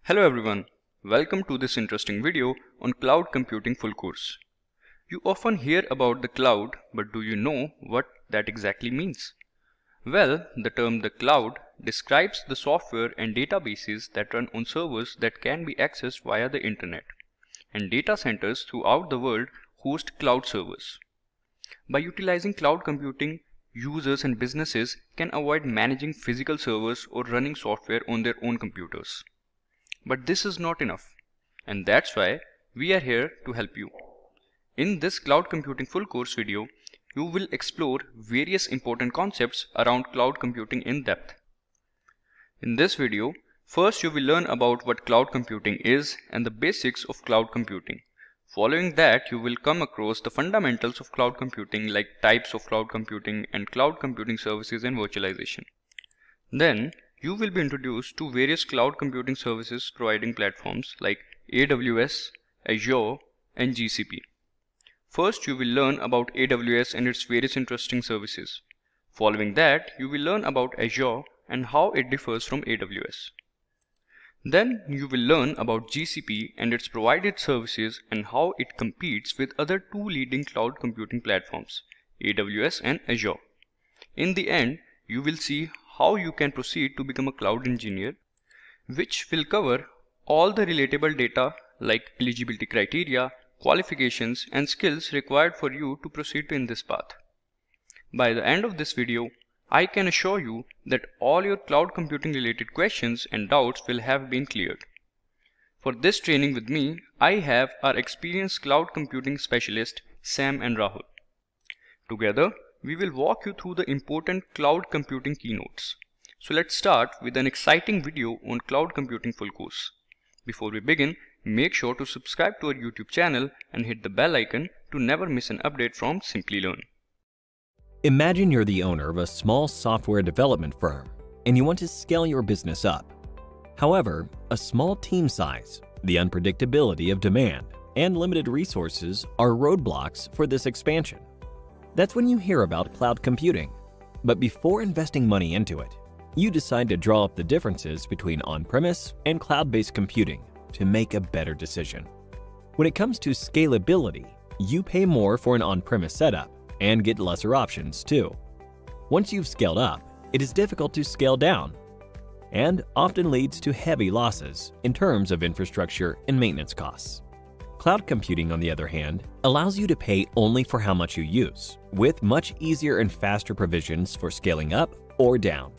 Hello everyone, welcome to this interesting video on cloud computing full course. You often hear about the cloud, but do you know what that exactly means? Well, the term the cloud describes the software and databases that run on servers that can be accessed via the internet, and data centers throughout the world host cloud servers. By utilizing cloud computing, users and businesses can avoid managing physical servers or running software on their own computers. But this is not enough, and that's why we are here to help you. In this cloud computing full course video, you will explore various important concepts around cloud computing in depth. In this video, first you will learn about what cloud computing is and the basics of cloud computing. Following that, you will come across the fundamentals of cloud computing like types of cloud computing and cloud computing services and virtualization. Then, you will be introduced to various cloud computing services providing platforms like AWS, Azure, and GCP. First, you will learn about AWS and its various interesting services. Following that, you will learn about Azure and how it differs from AWS. Then, you will learn about GCP and its provided services and how it competes with other two leading cloud computing platforms, AWS and Azure. In the end, you will see how you can proceed to become a cloud engineer, which will cover all the relatable data like eligibility criteria, qualifications, and skills required for you to proceed in this path. By the end of this video, I can assure you that all your cloud computing related questions and doubts will have been cleared. For this training with me, I have our experienced cloud computing specialist Sam and Rahul. Together, we will walk you through the important cloud computing keynotes. So let's start with an exciting video on cloud computing full course. Before we begin, make sure to subscribe to our YouTube channel and hit the bell icon to never miss an update from Simplilearn. Imagine you're the owner of a small software development firm and you want to scale your business up. However, a small team size, the unpredictability of demand, and limited resources are roadblocks for this expansion. That's when you hear about cloud computing. But before investing money into it, you decide to draw up the differences between on-premise and cloud-based computing to make a better decision. When it comes to scalability, you pay more for an on-premise setup and get lesser options too. Once you've scaled up, it is difficult to scale down and often leads to heavy losses in terms of infrastructure and maintenance costs. Cloud computing, on the other hand, allows you to pay only for how much you use, with much easier and faster provisions for scaling up or down.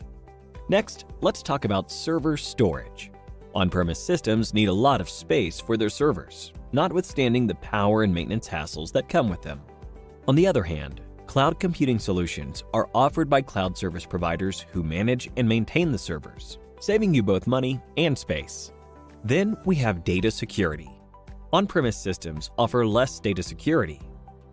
Next, let's talk about server storage. On-premise systems need a lot of space for their servers, notwithstanding the power and maintenance hassles that come with them. On the other hand, cloud computing solutions are offered by cloud service providers who manage and maintain the servers, saving you both money and space. Then we have data security. On-premise systems offer less data security,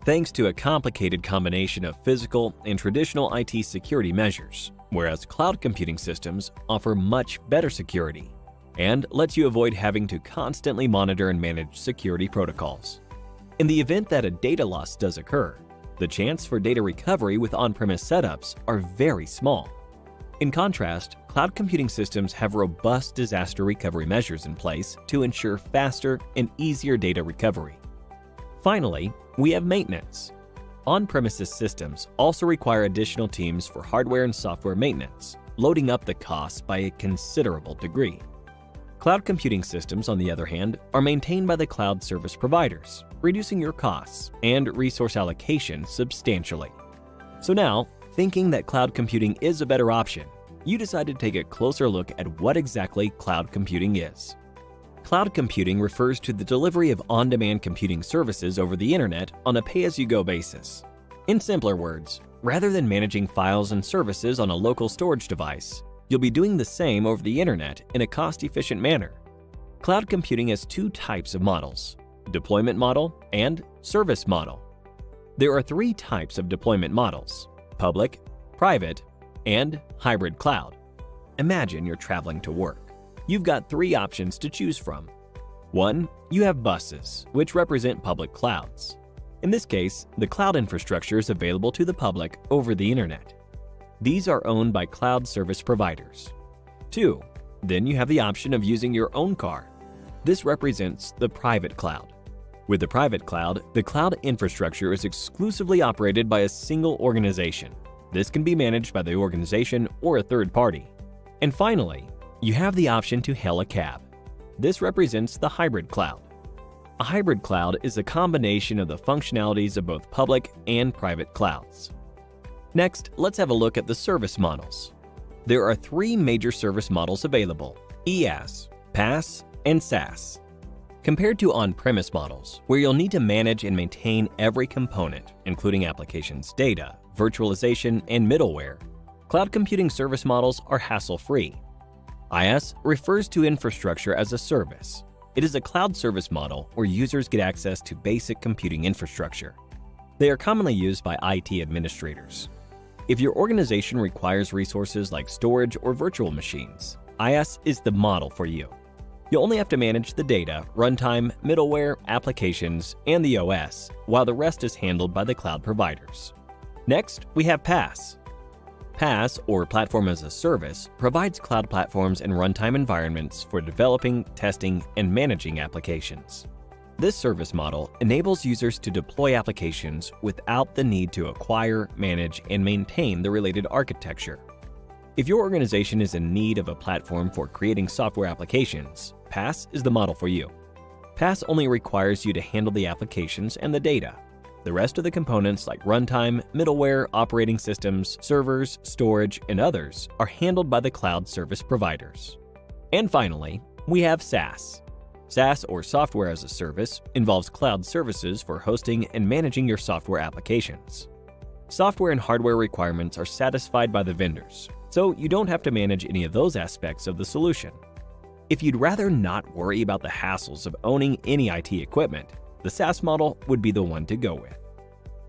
thanks to a complicated combination of physical and traditional IT security measures, whereas cloud computing systems offer much better security and lets you avoid having to constantly monitor and manage security protocols. In the event that a data loss does occur, the chance for data recovery with on-premise setups are very small. In contrast, cloud computing systems have robust disaster recovery measures in place to ensure faster and easier data recovery. Finally, we have maintenance. On-premises systems also require additional teams for hardware and software maintenance, loading up the costs by a considerable degree. Cloud computing systems, on the other hand, are maintained by the cloud service providers, reducing your costs and resource allocation substantially. So now, thinking that cloud computing is a better option, you decide to take a closer look at what exactly cloud computing is. Cloud computing refers to the delivery of on-demand computing services over the internet on a pay-as-you-go basis. In simpler words, rather than managing files and services on a local storage device, you'll be doing the same over the internet in a cost-efficient manner. Cloud computing has two types of models: deployment model and service model. There are three types of deployment models: public, private, and hybrid cloud. Imagine you're traveling to work. You've got three options to choose from. 1. You have buses, which represent public clouds. In this case, the cloud infrastructure is available to the public over the internet. These are owned by cloud service providers. 2. Then you have the option of using your own car. This represents the private cloud. With the private cloud, the cloud infrastructure is exclusively operated by a single organization. This can be managed by the organization or a third party. And finally, you have the option to hail a cab. This represents the hybrid cloud. A hybrid cloud is a combination of the functionalities of both public and private clouds. Next, let's have a look at the service models. There are 3 major service models available: IaaS, PaaS, and SaaS. Compared to on-premise models, where you'll need to manage and maintain every component, including applications, data, virtualization, and middleware, cloud computing service models are hassle-free. IaaS refers to infrastructure as a service. It is a cloud service model where users get access to basic computing infrastructure. They are commonly used by IT administrators. If your organization requires resources like storage or virtual machines, IaaS is the model for you. You'll only have to manage the data, runtime, middleware, applications, and the OS, while the rest is handled by the cloud providers. Next, we have PaaS. PaaS, or Platform as a Service, provides cloud platforms and runtime environments for developing, testing, and managing applications. This service model enables users to deploy applications without the need to acquire, manage, and maintain the related architecture. If your organization is in need of a platform for creating software applications, PaaS is the model for you. PaaS only requires you to handle the applications and the data. The rest of the components like runtime, middleware, operating systems, servers, storage, and others are handled by the cloud service providers. And finally, we have SaaS. SaaS, or Software as a Service, involves cloud services for hosting and managing your software applications. Software and hardware requirements are satisfied by the vendors, so you don't have to manage any of those aspects of the solution. If you'd rather not worry about the hassles of owning any IT equipment, the SaaS model would be the one to go with.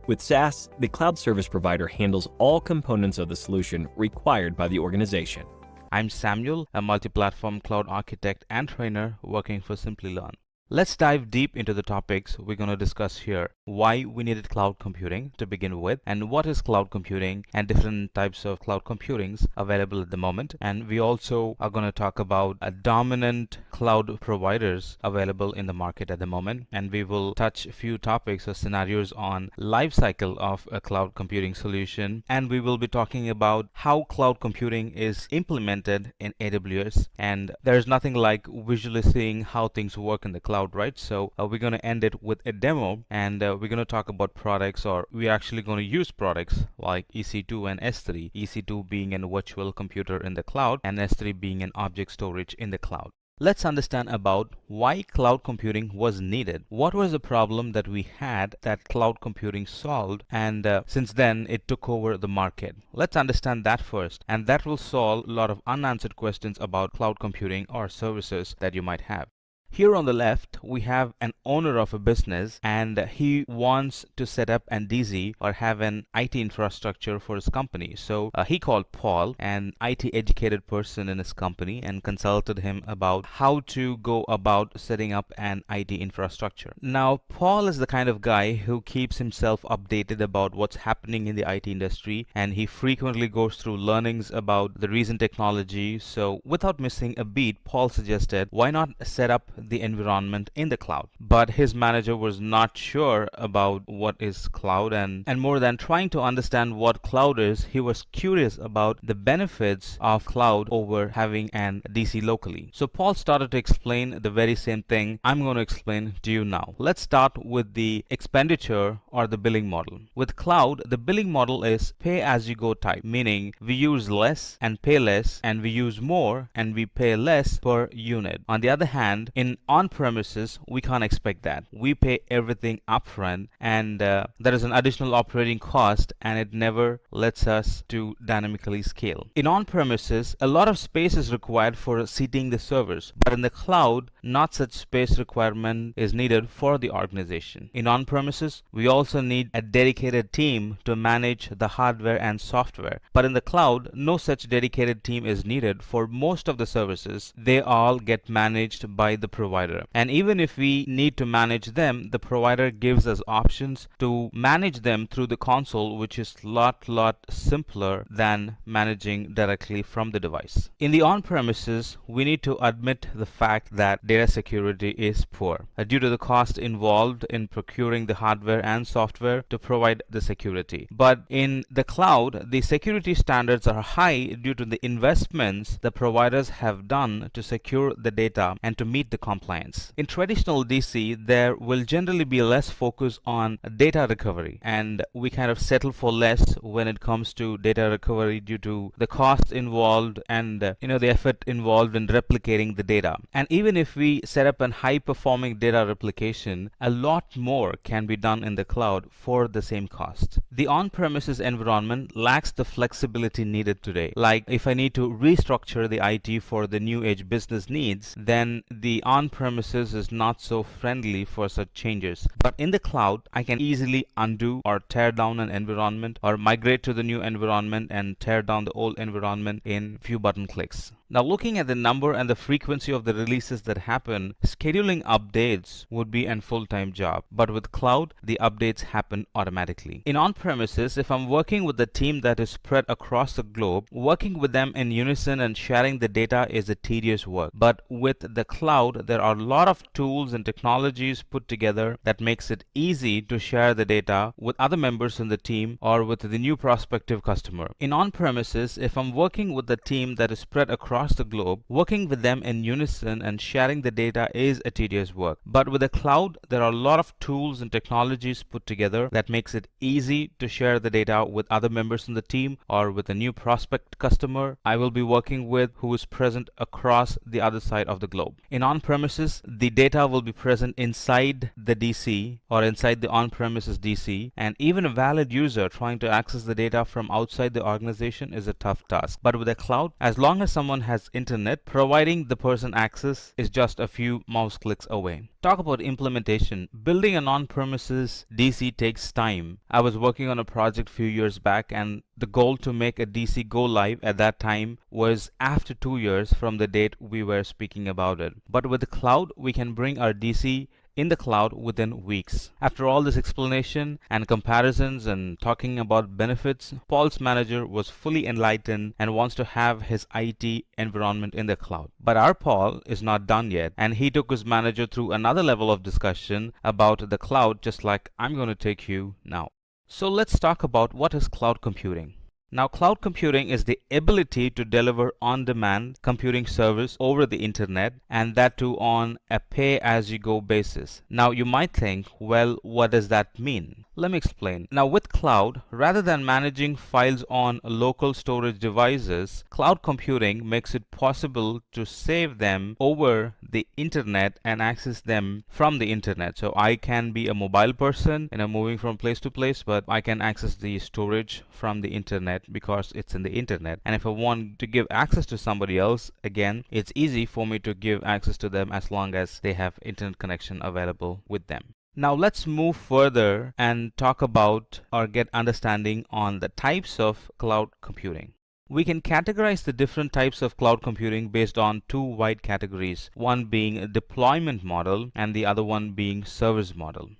With SaaS, the cloud service provider handles all components of the solution required by the organization. I'm Samuel, a multi-platform cloud architect and trainer working for Simplilearn. Let's dive deep into the topics we're going to discuss here. Why we needed cloud computing to begin with, and what is cloud computing and different types of cloud computings available at the moment. And we also are going to talk about dominant cloud providers available in the market at the moment. And we will touch a few topics or scenarios on lifecycle of a cloud computing solution. And we will be talking about how cloud computing is implemented in AWS. And there's nothing like visually seeing how things work in the cloud, right? So we're going to end it with a demo, and we're going to talk about products, or we're actually going to use products like EC2 and S3, EC2 being a virtual computer in the cloud and S3 being an object storage in the cloud. Let's understand about why cloud computing was needed. What was the problem that we had that cloud computing solved, and since then it took over the market. Let's understand that first, and that will solve a lot of unanswered questions about cloud computing or services that you might have. Here on the left, we have an owner of a business, and he wants to set up an DC or have an IT infrastructure for his company. So he called Paul, an IT educated person in his company, and consulted him about how to go about setting up an IT infrastructure. Now, Paul is the kind of guy who keeps himself updated about what's happening in the IT industry, and he frequently goes through learnings about the recent technology. So without missing a beat, Paul suggested, why not set up the environment in the cloud? But his manager was not sure about what is cloud, and more than trying to understand what cloud is, he was curious about the benefits of cloud over having an DC locally. So Paul started to explain the very same thing I'm going to explain to you now. Let's start with the expenditure or the billing model. With cloud, the billing model is pay as you go type, meaning we use less and pay less, and we use more and we pay less per unit. On the other hand, in on-premises, we can't expect that. We pay everything upfront, and there is an additional operating cost, and it never lets us to dynamically scale. In on-premises, a lot of space is required for seating the servers, but in the cloud, not such space requirement is needed for the organization. In on-premises, we also need a dedicated team to manage the hardware and software, but in the cloud, no such dedicated team is needed for most of the services. They all get managed by the provider. And even if we need to manage them, the provider gives us options to manage them through the console, which is lot simpler than managing directly from the device. In the on-premises, we need to admit the fact that data security is poor due to the cost involved in procuring the hardware and software to provide the security. But in the cloud, the security standards are high due to the investments the providers have done to secure the data and to meet the compliance. In traditional DC, there will generally be less focus on data recovery, and we kind of settle for less when it comes to data recovery due to the cost involved and the effort involved in replicating the data. And even if we set up a high performing data replication, a lot more can be done in the cloud for the same cost. The on-premises environment lacks the flexibility needed today. Like if I need to restructure the IT for the new age business needs, then the on-premises is not so friendly for such changes. But in the cloud, I can easily undo or tear down an environment or migrate to the new environment and tear down the old environment in few button clicks. Now, looking at the number and the frequency of the releases that happen, scheduling updates would be a full-time job. But with cloud, the updates happen automatically. In on-premises, if I'm working with a team that is spread across the globe, working with them in unison and sharing the data is a tedious work. But with the cloud, there are a lot of tools and technologies put together that makes it easy to share the data with other members in the team or with the new prospective customer. In on-premises, if I'm working with a team that is spread across the globe, working with them in unison and sharing the data is a tedious work. But with the cloud, there are a lot of tools and technologies put together that makes it easy to share the data with other members in the team or with a new prospect customer I will be working with who is present across the other side of the globe. In on-premises, the data will be present inside the DC or inside the on-premises DC, and even a valid user trying to access the data from outside the organization is a tough task. But with the cloud, as long as someone has internet, providing the person access is just a few mouse clicks away. Talk about implementation. Building an on-premises DC takes time. I was working on a project a few years back, and the goal to make a DC go live at that time was after 2 years from the date we were speaking about it. But with the cloud, we can bring our DC in the cloud within weeks. After all this explanation and comparisons and talking about benefits, Paul's manager was fully enlightened and wants to have his IT environment in the cloud. But our Paul is not done yet, and he took his manager through another level of discussion about the cloud, just like I'm going to take you now. So let's talk about what is cloud computing. Now, cloud computing is the ability to deliver on-demand computing service over the internet, and that too on a pay-as-you-go basis. Now, you might think, well, what does that mean? Let me explain. Now, with cloud, rather than managing files on local storage devices, cloud computing makes it possible to save them over the internet and access them from the internet. So I can be a mobile person, moving from place to place, but I can access the storage from the internet because it's in the internet. And if I want to give access to somebody else, again, it's easy for me to give access to them as long as they have internet connection available with them. Now let's move further and talk about or get understanding on the types of cloud computing. We can categorize the different types of cloud computing based on two wide categories, one being a deployment model and the other one being service model.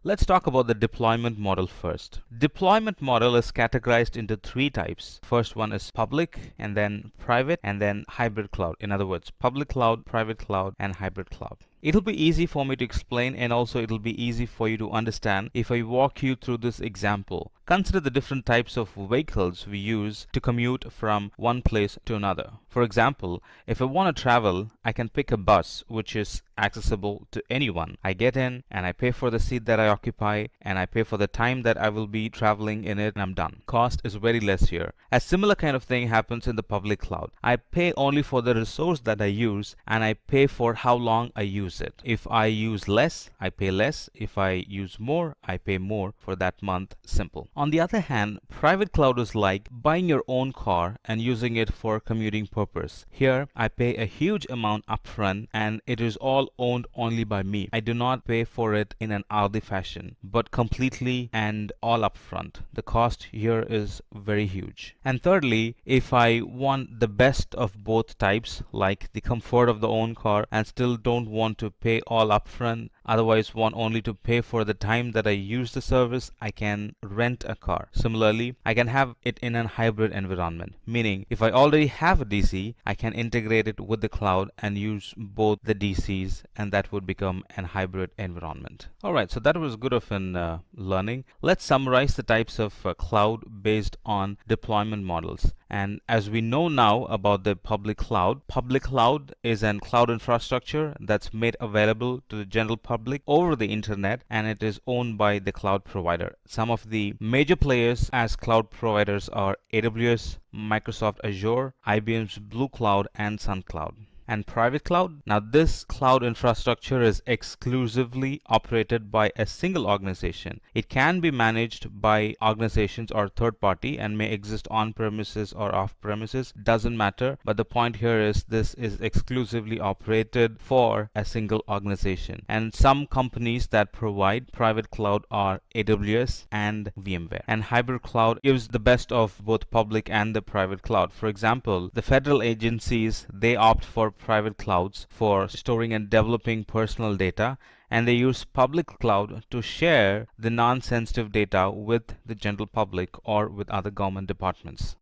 Let's talk about the deployment model first. Deployment model is categorized into three types. First one is public, and then private, and then hybrid cloud. In other words, public cloud, private cloud, and hybrid cloud. It'll be easy for me to explain, and also it'll be easy for you to understand if I walk you through this example. Consider the different types of vehicles we use to commute from one place to another. For example, if I want to travel, I can pick a bus which is accessible to anyone. I get in and I pay for the seat that I occupy, and I pay for the time that I will be traveling in it, and I'm done. Cost is very less here. A similar kind of thing happens in the public cloud. I pay only for the resource that I use, and I pay for how long I use it. If I use less, I pay less. If I use more, I pay more for that month. Simple. On the other hand, private cloud is like buying your own car and using it for commuting purposes. purpose. Here, I pay a huge amount upfront and it is all owned only by me. I do not pay for it in an hourly fashion, but completely and all upfront. The cost here is very huge. And thirdly, if I want the best of both types, like the comfort of the own car and still don't want to pay all upfront, otherwise want only to pay for the time that I use the service, I can rent a car. Similarly, I can have it in a hybrid environment, meaning if I already have a DC, I can integrate it with the cloud and use both the DCs, and that would become an hybrid environment. Alright, so that was good of an learning. Let's summarize the types of cloud based on deployment models. And as we know now about the public cloud is an cloud infrastructure that's made available to the general public over the internet, and it is owned by the cloud provider. Some of the major players as cloud providers are AWS, Microsoft Azure, IBM's Blue Cloud, and Sun Cloud. And private cloud? Now this cloud infrastructure is exclusively operated by a single organization. It can be managed by organizations or third party and may exist on premises or off premises, doesn't matter, but the point here is this is exclusively operated for a single organization. And some companies that provide private cloud are AWS and VMware. And hybrid cloud gives the best of both public and the private cloud. For example, the federal agencies, they opt for private clouds for storing and developing personal data, and they use public cloud to share the non-sensitive data with the general public or with other government departments.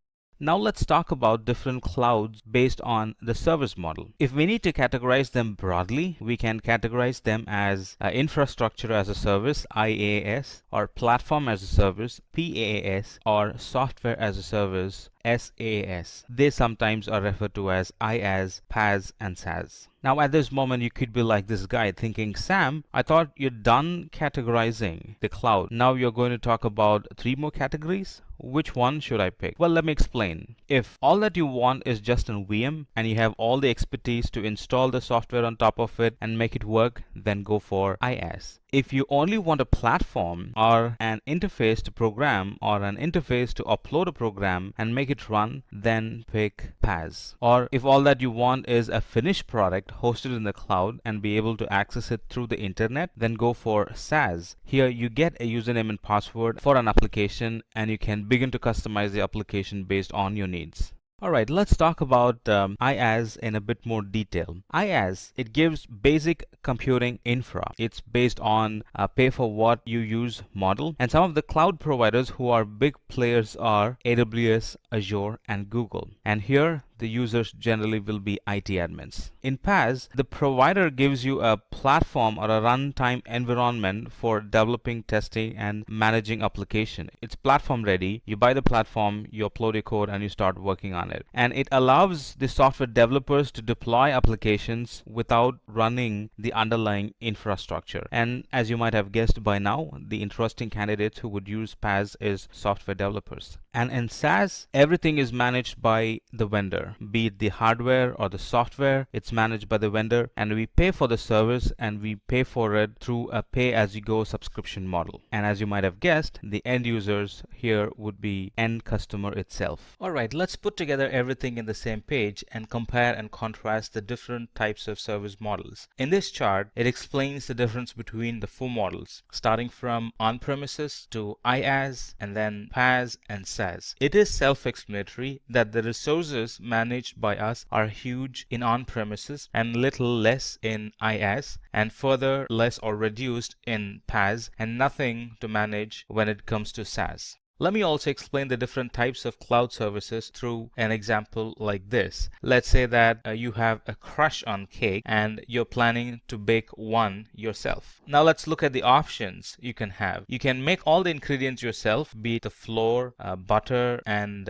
Now let's talk about different clouds based on the service model. If we need to categorize them broadly, we can categorize them as infrastructure as a service, IaaS, or platform as a service, PaaS, or software as a service, SaaS. They sometimes are referred to as IaaS, PaaS, and SaaS. Now at this moment you could be like this guy thinking, Sam, I thought you're done categorizing the cloud. Now you're going to talk about 3 more categories? Which one should I pick? Well, let me explain. If all that you want is just a VM and you have all the expertise to install the software on top of it and make it work, then go for IaaS. If you only want a platform or an interface to program or an interface to upload a program and make it run, then pick PaaS. Or if all that you want is a finished product hosted in the cloud and be able to access it through the internet, then go for SaaS. Here you get a username and password for an application and you can begin to customize the application based on your needs. Alright, let's talk about IaaS in a bit more detail. IaaS, it gives basic computing infra. It's based on a pay for what you use model. And some of the cloud providers who are big players are AWS, Azure, and Google. And here the users generally will be IT admins. In PaaS, the provider gives you a platform or a runtime environment for developing, testing, and managing application. It's platform ready. You buy the platform, you upload your code, and you start working on it. And it allows the software developers to deploy applications without running the underlying infrastructure. And as you might have guessed by now, the interesting candidates who would use PaaS is software developers. And in SaaS, everything is managed by the vendor, be it the hardware or the software. It's managed by the vendor, and we pay for the service and we pay for it through a pay-as-you-go subscription model. And as you might have guessed, the end users here would be end customer itself. Alright, let's put together everything in the same page and compare and contrast the different types of service models. In this chart, it explains the difference between the 4 models, starting from on-premises to IaaS and then PaaS and SaaS. It is self-explanatory that the resources managed by us are huge in on-premises and little less in IaaS, and further less or reduced in PaaS, and nothing to manage when it comes to SaaS. Let me also explain the different types of cloud services through an example like this. Let's say that you have a crush on cake and you're planning to bake one yourself. Now let's look at the options you can have. You can make all the ingredients yourself, be it the flour, butter, and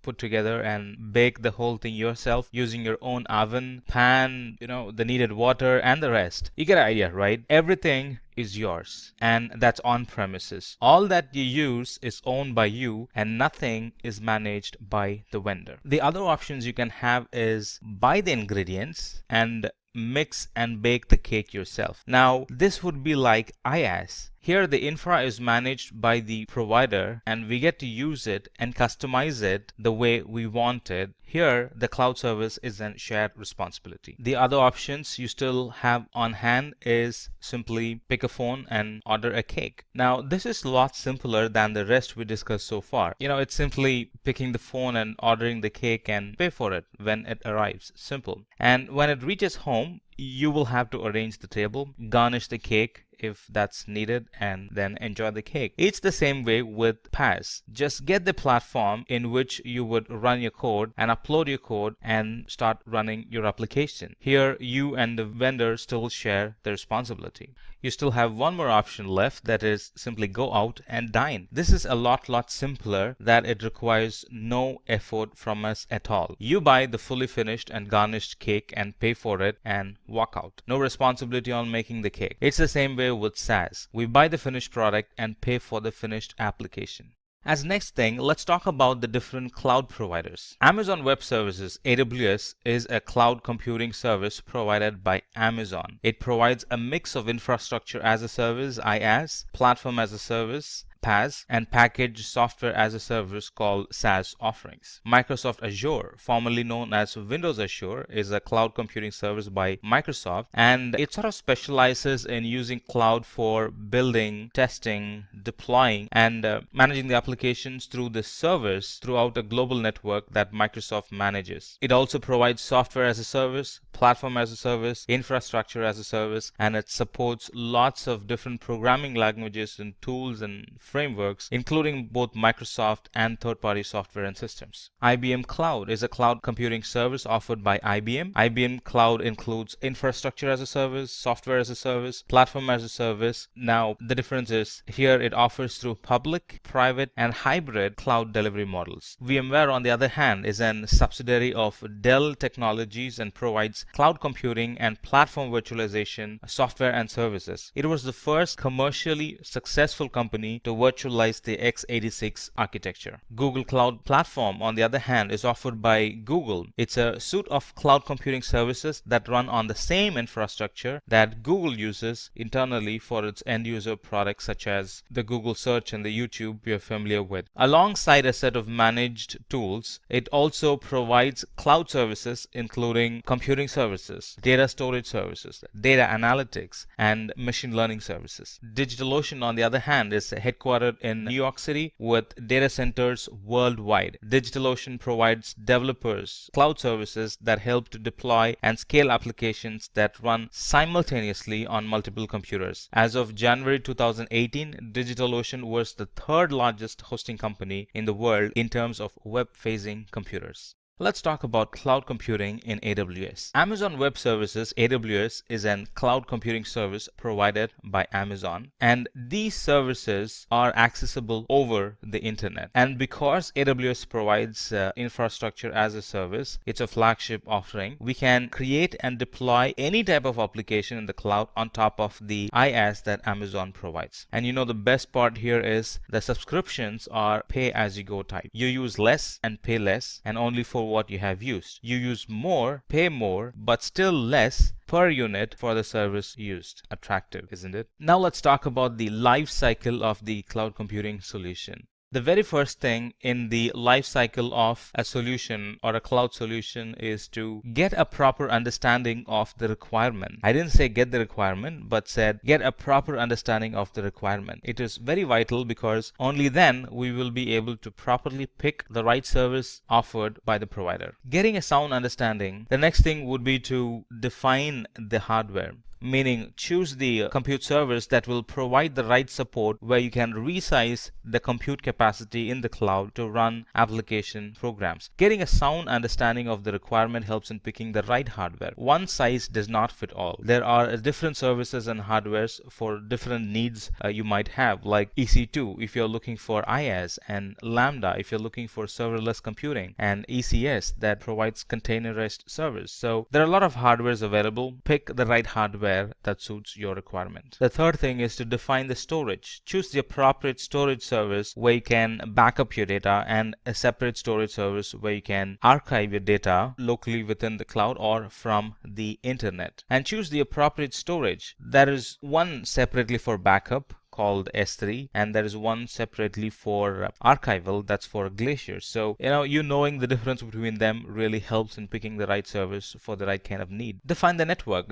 put together and bake the whole thing yourself using your own oven, pan, the needed water, and the rest. You get an idea, right? Everything is yours, and that's on premises. All that you use is owned by you and nothing is managed by the vendor. The other options you can have is buy the ingredients and mix and bake the cake yourself. Now this would be like IaaS. Here the infra is managed by the provider and we get to use it and customize it the way we want it. Here, the cloud service is a shared responsibility. The other options you still have on hand is simply pick a phone and order a cake. Now, this is a lot simpler than the rest we discussed so far. It's simply picking the phone and ordering the cake and pay for it when it arrives. Simple. And when it reaches home, you will have to arrange the table, garnish the cake if that's needed, and then enjoy the cake. It's the same way with PaaS. Just get the platform in which you would run your code and upload your code and start running your application. Here, you and the vendor still share the responsibility. You still have one more option left, that is simply go out and dine. This is a lot simpler, that it requires no effort from us at all. You buy the fully finished and garnished cake and pay for it and walk out. No responsibility on making the cake. It's the same way with SaaS. We buy the finished product and pay for the finished application. As next thing, let's talk about the different cloud providers. Amazon Web Services, AWS, is a cloud computing service provided by Amazon. It provides a mix of infrastructure as a service, IaaS, platform as a service, PaaS, and packaged software as a service called SaaS offerings. Microsoft Azure, formerly known as Windows Azure, is a cloud computing service by Microsoft, and it sort of specializes in using cloud for building, testing, deploying, and managing the applications through the servers throughout a global network that Microsoft manages. It also provides software as a service, platform as a service, infrastructure as a service, and it supports lots of different programming languages and tools and frameworks, including both Microsoft and third-party software and systems. IBM Cloud is a cloud computing service offered by IBM. IBM Cloud includes infrastructure as a service, software as a service, platform as a service. Now, the difference is here it offers through public, private, and hybrid cloud delivery models. VMware, on the other hand, is a subsidiary of Dell Technologies and provides cloud computing and platform virtualization software and services. It was the first commercially successful company to virtualize the x86 architecture. Google Cloud Platform, on the other hand, is offered by Google. It's a suite of cloud computing services that run on the same infrastructure that Google uses internally for its end-user products such as the Google search and the YouTube we are familiar with. Alongside a set of managed tools, it also provides cloud services including computing services, data storage services, data analytics, and machine learning services. DigitalOcean, on the other hand, is headquartered in New York City with data centers worldwide. DigitalOcean provides developers cloud services that help to deploy and scale applications that run simultaneously on multiple computers. As of January 2018, DigitalOcean was the third largest hosting company in the world in terms of web-facing computers. Let's talk about cloud computing in AWS. Amazon Web Services, AWS, is a cloud computing service provided by Amazon, and these services are accessible over the internet. And because AWS provides infrastructure as a service, it's a flagship offering, we can create and deploy any type of application in the cloud on top of the IaaS that Amazon provides. And the best part here is the subscriptions are pay-as-you-go type. You use less and pay less, and only for what you have used. You use more, pay more, but still less per unit for the service used. Attractive, isn't it? Now let's talk about the life cycle of the cloud computing solution. The very first thing in the life cycle of a solution or a cloud solution is to get a proper understanding of the requirement. I didn't say get the requirement, but said get a proper understanding of the requirement. It is very vital because only then we will be able to properly pick the right service offered by the provider. Getting a sound understanding, the next thing would be to define the hardware. Meaning choose the compute service that will provide the right support where you can resize the compute capacity in the cloud to run application programs. Getting a sound understanding of the requirement helps in picking the right hardware. One size does not fit all. There are different services and hardwares for different needs you might have, like EC2 if you're looking for IaaS, and Lambda if you're looking for serverless computing, and ECS that provides containerized service. So there are a lot of hardwares available. Pick the right hardware that suits your requirement. The third thing is to define the storage. Choose the appropriate storage service where you can back up your data, and a separate storage service where you can archive your data locally within the cloud or from the internet. And choose the appropriate storage. There is one separately for backup called S3, and there is one separately for archival, that's for Glacier. So you knowing the difference between them really helps in picking the right service for the right kind of need. Define the network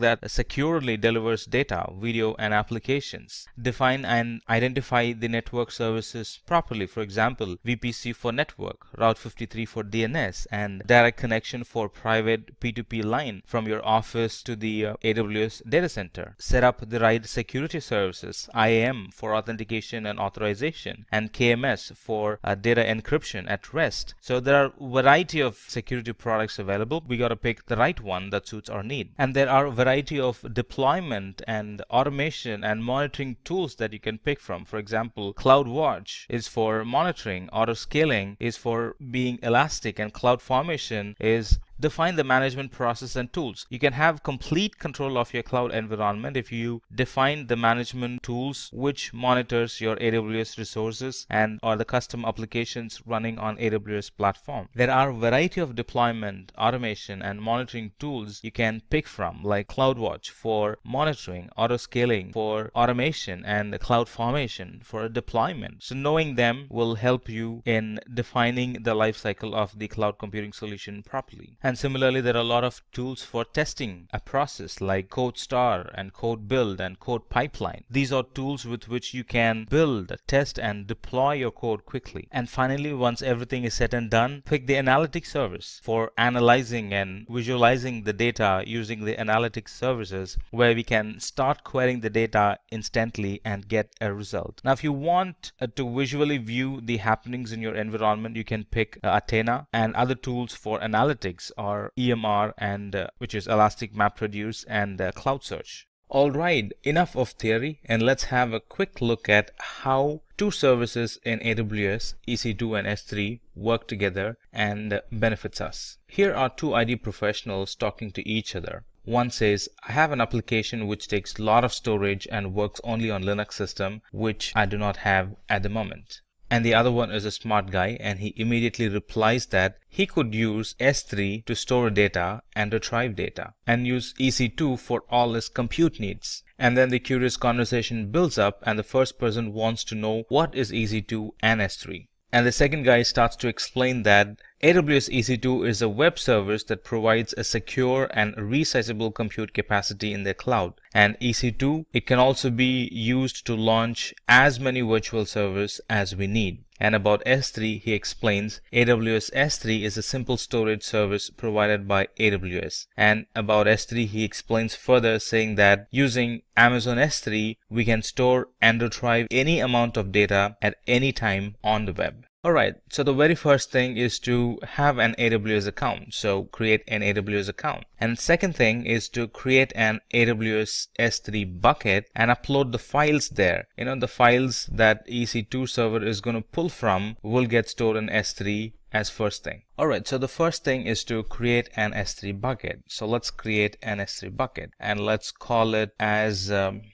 that securely delivers data, video, and applications. Define and identify the network services properly. For example, VPC for network, Route 53 for DNS, and direct connection for private P2P line from your office to the AWS data center. Set up the right security services, IAM for authentication and authorization, and KMS for data encryption at rest. So there are a variety of security products available. We got to pick the right one that suits our need. And there are a variety of deployment and automation and monitoring tools that you can pick from. For example, CloudWatch is for monitoring, autoscaling is for being elastic, and CloudFormation is define the management process and tools. You can have complete control of your cloud environment if you define the management tools which monitors your AWS resources and or the custom applications running on AWS platform. There are a variety of deployment, automation, and monitoring tools you can pick from, like CloudWatch for monitoring, autoscaling for automation, and CloudFormation for deployment. So knowing them will help you in defining the lifecycle of the cloud computing solution properly. And similarly, there are a lot of tools for testing a process like CodeStar and CodeBuild and CodePipeline. These are tools with which you can build, test, and deploy your code quickly. And finally, once everything is said and done, pick the analytics service for analyzing and visualizing the data using the analytics services, where we can start querying the data instantly and get a result. Now, if you want to visually view the happenings in your environment, you can pick Athena, and other tools for analytics are EMR, and which is Elastic MapReduce, and Cloud Search. Alright, enough of theory, and let's have a quick look at how two services in AWS, EC2 and S3, work together and benefits us. Here are two IT professionals talking to each other. One says, I have an application which takes a lot of storage and works only on Linux system, which I do not have at the moment. And the other one is a smart guy, and he immediately replies that he could use S3 to store data and retrieve data, and use EC2 for all his compute needs. And then the curious conversation builds up, and the first person wants to know what is EC2 and S3. And the second guy starts to explain that AWS EC2 is a web service that provides a secure and resizable compute capacity in the cloud. And EC2, it can also be used to launch as many virtual servers as we need. And about S3, he explains AWS S3 is a simple storage service provided by AWS. And about S3, he explains further, saying that using Amazon S3, we can store and retrieve any amount of data at any time on the web. Alright, so the very first thing is to have an AWS account. So create an AWS account. And second thing is to create an AWS S3 bucket and upload the files there. The files that EC2 server is going to pull from will get stored in S3 as first thing. Alright, so the first thing is to create an S3 bucket. So let's create an S3 bucket and let's call it as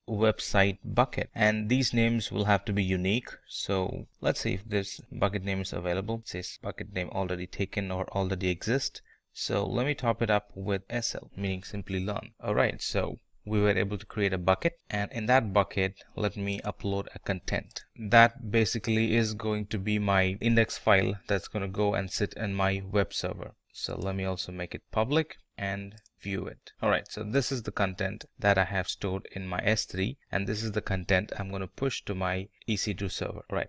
website bucket. And these names will have to be unique. So let's see if this bucket name is available. It says bucket name already taken or already exist. So let me top it up with SL, meaning Simplilearn. Alright, so we were able to create a bucket, and in that bucket let me upload a content. That basically is going to be my index file that's going to go and sit in my web server. So let me also make it public and view it. Alright, so this is the content that I have stored in my S3, and this is the content I'm going to push to my EC2 server. Alright,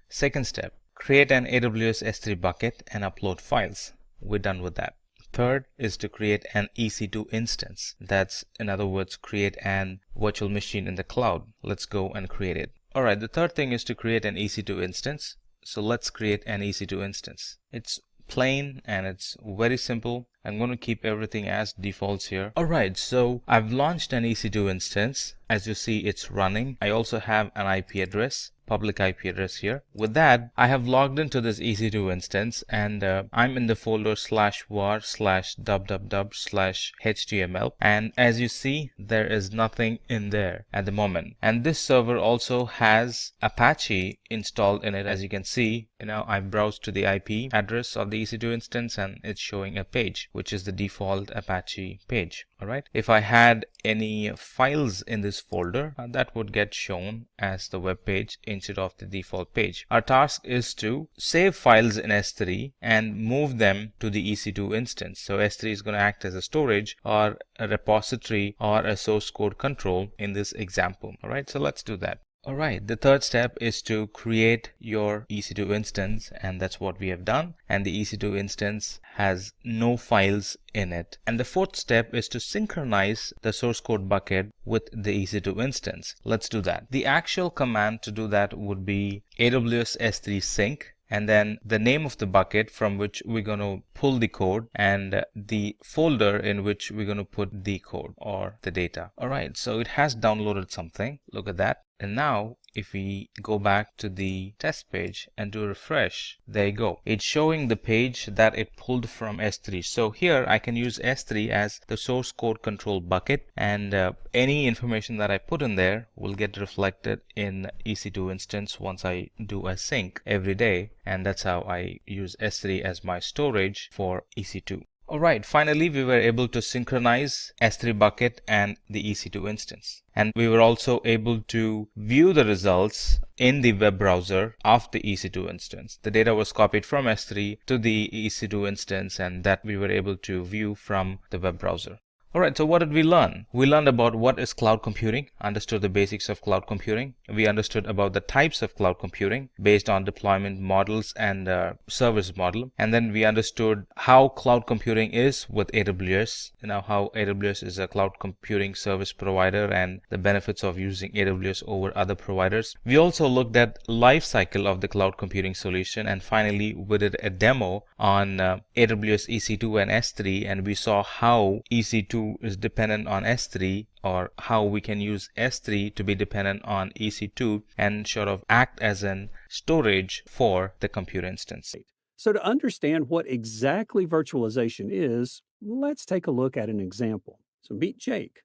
second step, create an AWS S3 bucket and upload files. We're done with that. Third is to create an EC2 instance. That's, in other words, create an virtual machine in the cloud. Let's go and create it. Alright, the third thing is to create an EC2 instance. So let's create an EC2 instance. It's plain and it's very simple. I'm going to keep everything as defaults here. Alright, so I've launched an EC2 instance. As you see, it's running. I also have an IP address. public IP address here. With that, I have logged into this EC2 instance, and I'm in the folder /var/www/html, and as you see, there is nothing in there at the moment. And this server also has Apache installed in it. As you can see, I've browsed to the IP address of the EC2 instance, and it's showing a page which is the default Apache page. Alright, if I had any files in this folder, that would get shown as the web page instead of the default page. Our task is to save files in S3 and move them to the EC2 instance. So S3 is going to act as a storage or a repository or a source code control in this example. Alright, so let's do that. Alright, the third step is to create your EC2 instance, and that's what we have done. And the EC2 instance has no files in it. And the fourth step is to synchronize the source code bucket with the EC2 instance. Let's do that. The actual command to do that would be AWS S3 sync, and then the name of the bucket from which we're going to pull the code, and the folder in which we're going to put the code or the data. Alright, so it has downloaded something. Look at that. And now if we go back to the test page and do a refresh, there you go. It's showing the page that it pulled from S3. So here I can use S3 as the source code control bucket, and any information that I put in there will get reflected in EC2 instance once I do a sync every day. And that's how I use S3 as my storage for EC2. Alright, finally we were able to synchronize S3 bucket and the EC2 instance. And we were also able to view the results in the web browser of the EC2 instance. The data was copied from S3 to the EC2 instance, and that we were able to view from the web browser. Alright, so what did we learn? We learned about what is cloud computing, understood the basics of cloud computing. We understood about the types of cloud computing based on deployment models and service model. And then we understood how cloud computing is with AWS, how AWS is a cloud computing service provider and the benefits of using AWS over other providers. We also looked at lifecycle of the cloud computing solution, and finally we did a demo on AWS EC2 and S3, and we saw how EC2 is dependent on S3, or how we can use S3 to be dependent on EC2 and sort of act as an storage for the compute instance. So to understand what exactly virtualization is, let's take a look at an example. So meet Jake.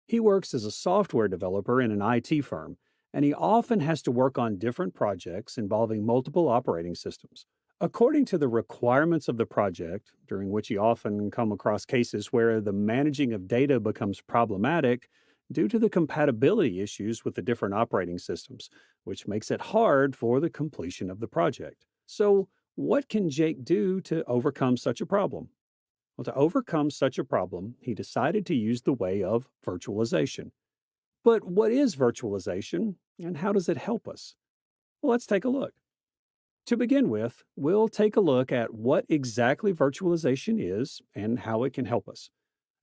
He works as a software developer in an IT firm, and he often has to work on different projects involving multiple operating systems. According to the requirements of the project, during which you often come across cases where the managing of data becomes problematic due to the compatibility issues with the different operating systems, which makes it hard for the completion of the project. So, what can Jake do to overcome such a problem? Well, to overcome such a problem, he decided to use the way of virtualization. But what is virtualization, and how does it help us? Well, let's take a look. To begin with, we'll take a look at what exactly virtualization is and how it can help us.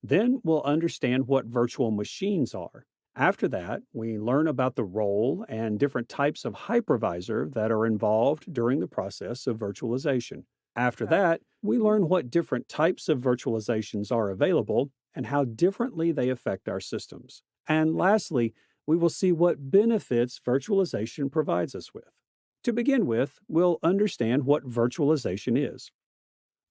Then we'll understand what virtual machines are. After that, we learn about the role and different types of hypervisor that are involved during the process of virtualization. After that, we learn what different types of virtualizations are available and how differently they affect our systems. And lastly, we will see what benefits virtualization provides us with. To begin with, we'll understand what virtualization is.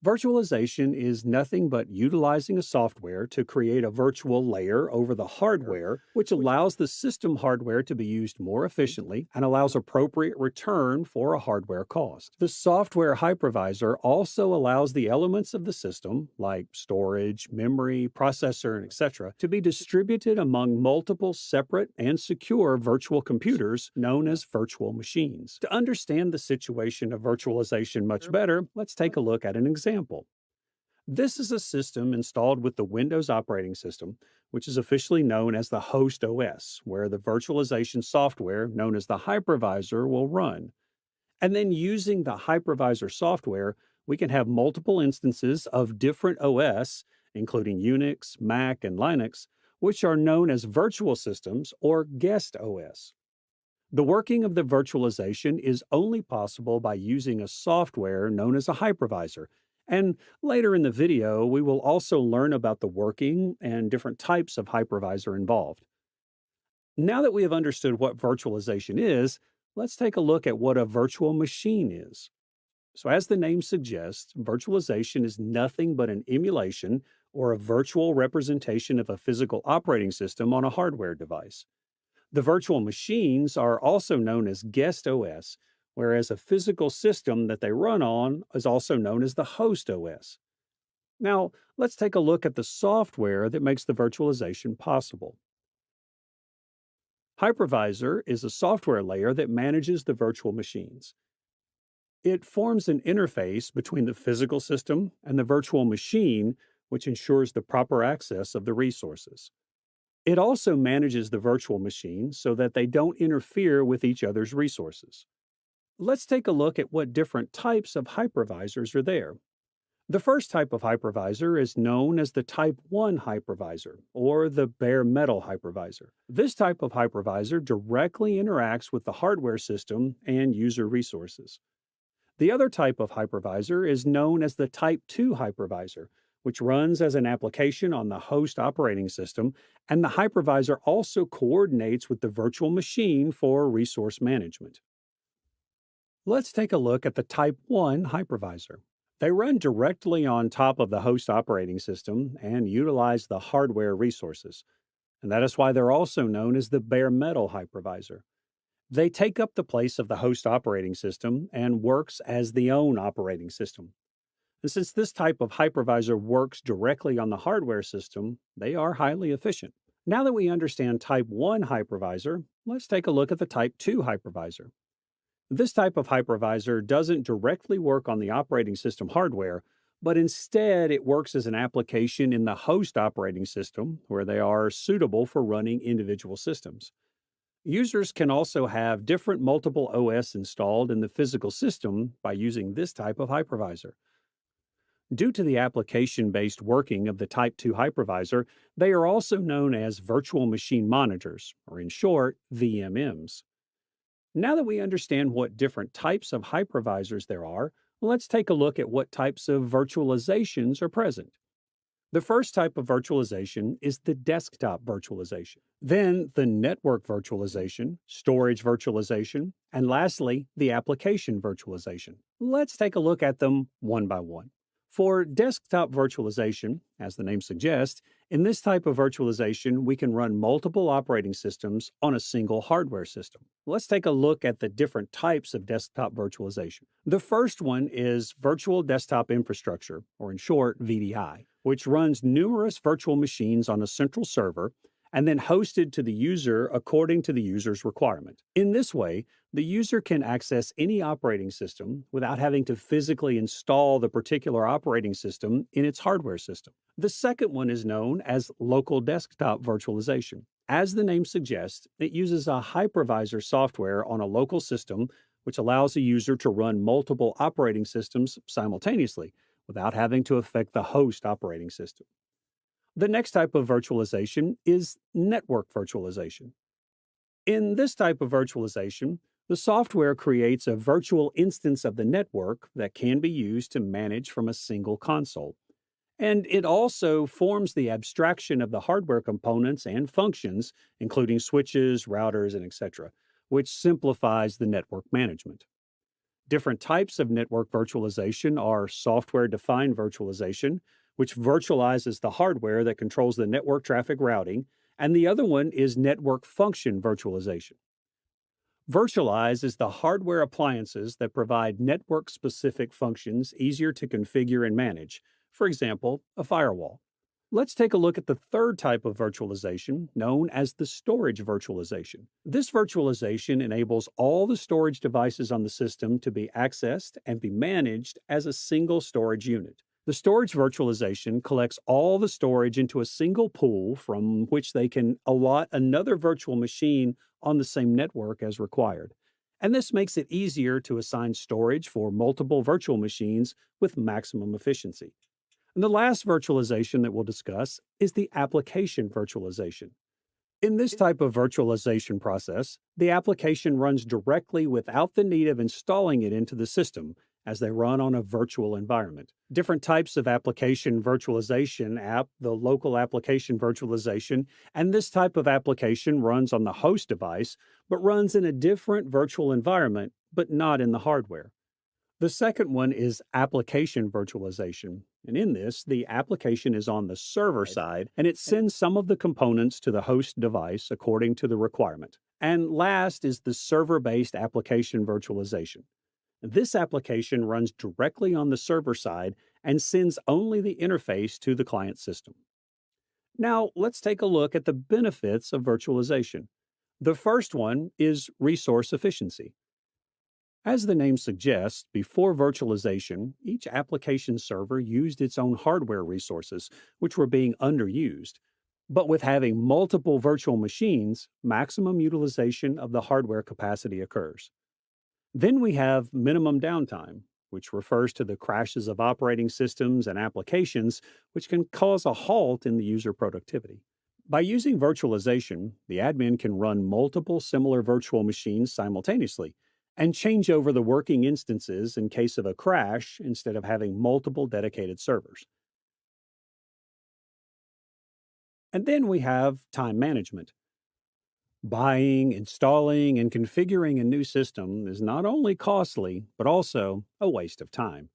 Virtualization is nothing but utilizing a software to create a virtual layer over the hardware, which allows the system hardware to be used more efficiently and allows appropriate return for a hardware cost. The software hypervisor also allows the elements of the system, like storage, memory, processor, etc., to be distributed among multiple separate and secure virtual computers known as virtual machines. To understand the situation of virtualization much better, let's take a look at an example. This is a system installed with the Windows operating system, which is officially known as the host OS, where the virtualization software known as the hypervisor will run. And then using the hypervisor software, we can have multiple instances of different OS, including Unix, Mac, and Linux, which are known as virtual systems or guest OS. The working of the virtualization is only possible by using a software known as a hypervisor. And later in the video, we will also learn about the working and different types of hypervisor involved. Now that we have understood what virtualization is, let's take a look at what a virtual machine is. So, as the name suggests, virtualization is nothing but an emulation or a virtual representation of a physical operating system on a hardware device. The virtual machines are also known as guest OS, whereas a physical system that they run on is also known as the host OS. Now, let's take a look at the software that makes the virtualization possible. Hypervisor is a software layer that manages the virtual machines. It forms an interface between the physical system and the virtual machine, which ensures the proper access of the resources. It also manages the virtual machines so that they don't interfere with each other's resources. Let's take a look at what different types of hypervisors are there. The first type of hypervisor is known as the Type 1 hypervisor, or the bare metal hypervisor. This type of hypervisor directly interacts with the hardware system and user resources. The other type of hypervisor is known as the Type 2 hypervisor, which runs as an application on the host operating system, and the hypervisor also coordinates with the virtual machine for resource management. Let's take a look at the Type 1 hypervisor. They run directly on top of the host operating system and utilize the hardware resources. And that is why they're also known as the bare metal hypervisor. They take up the place of the host operating system and works as the own operating system. And since this type of hypervisor works directly on the hardware system, they are highly efficient. Now that we understand Type 1 hypervisor, let's take a look at the Type 2 hypervisor. This type of hypervisor doesn't directly work on the operating system hardware, but instead it works as an application in the host operating system where they are suitable for running individual systems. Users can also have different multiple OS installed in the physical system by using this type of hypervisor. Due to the application-based working of the Type 2 hypervisor, they are also known as virtual machine monitors, or in short, VMMs. Now that we understand what different types of hypervisors there are, let's take a look at what types of virtualizations are present. The first type of virtualization is the desktop virtualization, then the network virtualization, storage virtualization, and lastly, the application virtualization. Let's take a look at them one by one. For desktop virtualization, as the name suggests, in this type of virtualization, we can run multiple operating systems on a single hardware system. Let's take a look at the different types of desktop virtualization. The first one is Virtual Desktop Infrastructure, or in short, VDI, which runs numerous virtual machines on a central server and then hosted to the user according to the user's requirement. In this way, the user can access any operating system without having to physically install the particular operating system in its hardware system. The second one is known as Local Desktop Virtualization. As the name suggests, it uses a hypervisor software on a local system, which allows a user to run multiple operating systems simultaneously without having to affect the host operating system. The next type of virtualization is network virtualization. In this type of virtualization, the software creates a virtual instance of the network that can be used to manage from a single console. And it also forms the abstraction of the hardware components and functions, including switches, routers, and etc., which simplifies the network management. Different types of network virtualization are software-defined virtualization, which virtualizes the hardware that controls the network traffic routing, and the other one is network function virtualization. Virtualize is the hardware appliances that provide network-specific functions easier to configure and manage, for example, a firewall. Let's take a look at the third type of virtualization, known as the storage virtualization. This virtualization enables all the storage devices on the system to be accessed and be managed as a single storage unit. The storage virtualization collects all the storage into a single pool from which they can allot another virtual machine on the same network as required. And this makes it easier to assign storage for multiple virtual machines with maximum efficiency. And the last virtualization that we'll discuss is the application virtualization. In this type of virtualization process, the application runs directly without the need of installing it into the system as they run on a virtual environment. Different types of application virtualization the local application virtualization, and this type of application runs on the host device, but runs in a different virtual environment, but not in the hardware. The second one is application virtualization. And in this, the application is on the server side and it sends some of the components to the host device according to the requirement. And last is the server-based application virtualization. This application runs directly on the server side and sends only the interface to the client system. Now, let's take a look at the benefits of virtualization. The first one is resource efficiency. As the name suggests, before virtualization, each application server used its own hardware resources, which were being underused. But with having multiple virtual machines, maximum utilization of the hardware capacity occurs. Then we have minimum downtime, which refers to the crashes of operating systems and applications, which can cause a halt in the user productivity. By using virtualization, the admin can run multiple similar virtual machines simultaneously and change over the working instances in case of a crash instead of having multiple dedicated servers. And then we have time management. Buying, installing, and configuring a new system is not only costly, but also a waste of time.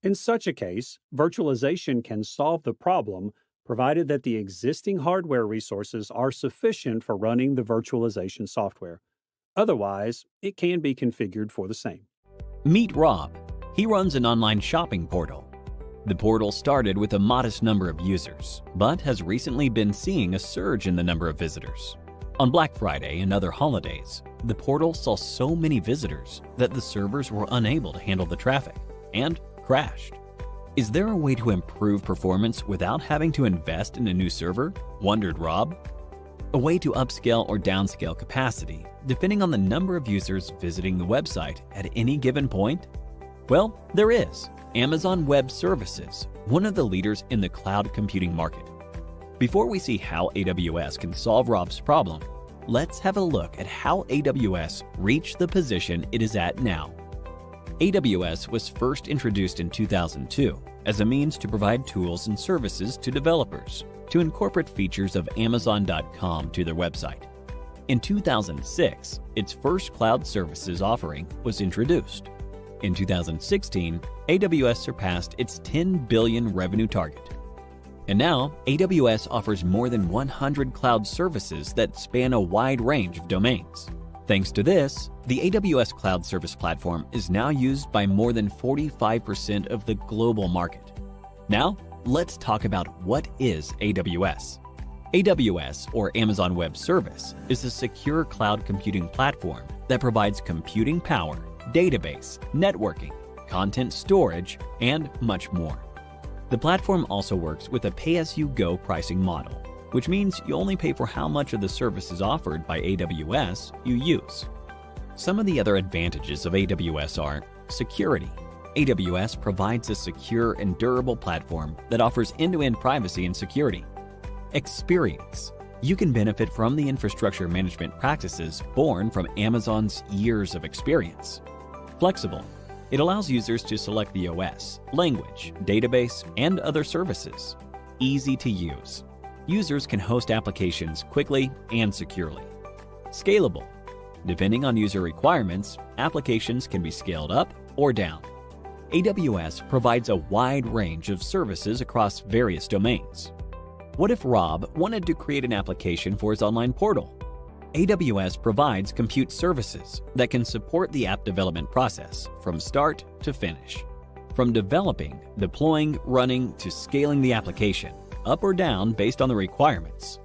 In such a case, virtualization can solve the problem provided that the existing hardware resources are sufficient for running the virtualization software. Otherwise, it can be configured for the same. Meet Rob. He runs an online shopping portal. The portal started with a modest number of users, but has recently been seeing a surge in the number of visitors. On Black Friday and other holidays, the portal saw so many visitors that the servers were unable to handle the traffic and crashed. Is there a way to improve performance without having to invest in a new server? Wondered Rob. A way to upscale or downscale capacity, depending on the number of users visiting the website at any given point? Well, there is. Amazon Web Services, one of the leaders in the cloud computing market. Before we see how AWS can solve Rob's problem, let's have a look at how AWS reached the position it is at now. AWS was first introduced in 2002 as a means to provide tools and services to developers to incorporate features of Amazon.com to their website. In 2006, its first cloud services offering was introduced. In 2016, AWS surpassed its $10 billion revenue target. And now, AWS offers more than 100 cloud services that span a wide range of domains. Thanks to this, the AWS Cloud Service Platform is now used by more than 45% of the global market. Now, let's talk about what is AWS. AWS, or Amazon Web Service, is a secure cloud computing platform that provides computing power, database, networking, content storage, and much more. The platform also works with a pay-as-you-go pricing model, which means you only pay for how much of the services offered by AWS you use. Some of the other advantages of AWS are security. AWS provides a secure and durable platform that offers end-to-end privacy and security. Experience. You can benefit from the infrastructure management practices born from Amazon's years of experience. Flexible. It allows users to select the OS, language, database, and other services. Easy to use. Users can host applications quickly and securely. Scalable. Depending on user requirements, applications can be scaled up or down. AWS provides a wide range of services across various domains. What if Rob wanted to create an application for his online portal? AWS provides compute services that can support the app development process from start to finish. From developing, deploying, running, to scaling the application, up or down based on the requirements.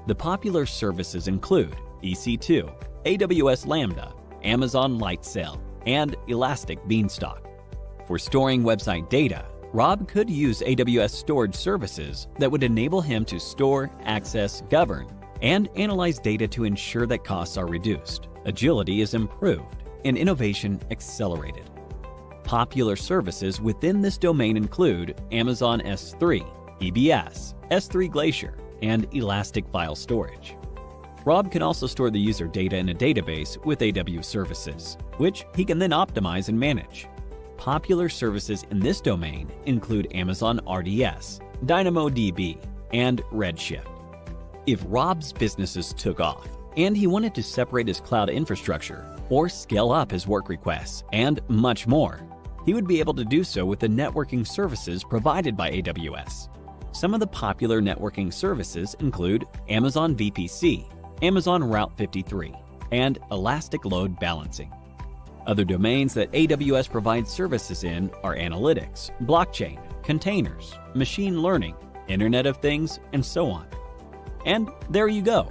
The popular services include EC2, AWS Lambda, Amazon Lightsail, and Elastic Beanstalk. For storing website data, Rob could use AWS storage services that would enable him to store, access, govern, and analyze data to ensure that costs are reduced, agility is improved, and innovation accelerated. Popular services within this domain include Amazon S3, EBS, S3 Glacier, and Elastic File Storage. Rob can also store the user data in a database with AWS services, which he can then optimize and manage. Popular services in this domain include Amazon RDS, DynamoDB, and Redshift. If Rob's businesses took off, and he wanted to separate his cloud infrastructure or scale up his work requests, and much more, he would be able to do so with the networking services provided by AWS. Some of the popular networking services include Amazon VPC, Amazon Route 53, and Elastic Load Balancing. Other domains that AWS provides services in are analytics, blockchain, containers, machine learning, Internet of Things, and so on. And there you go.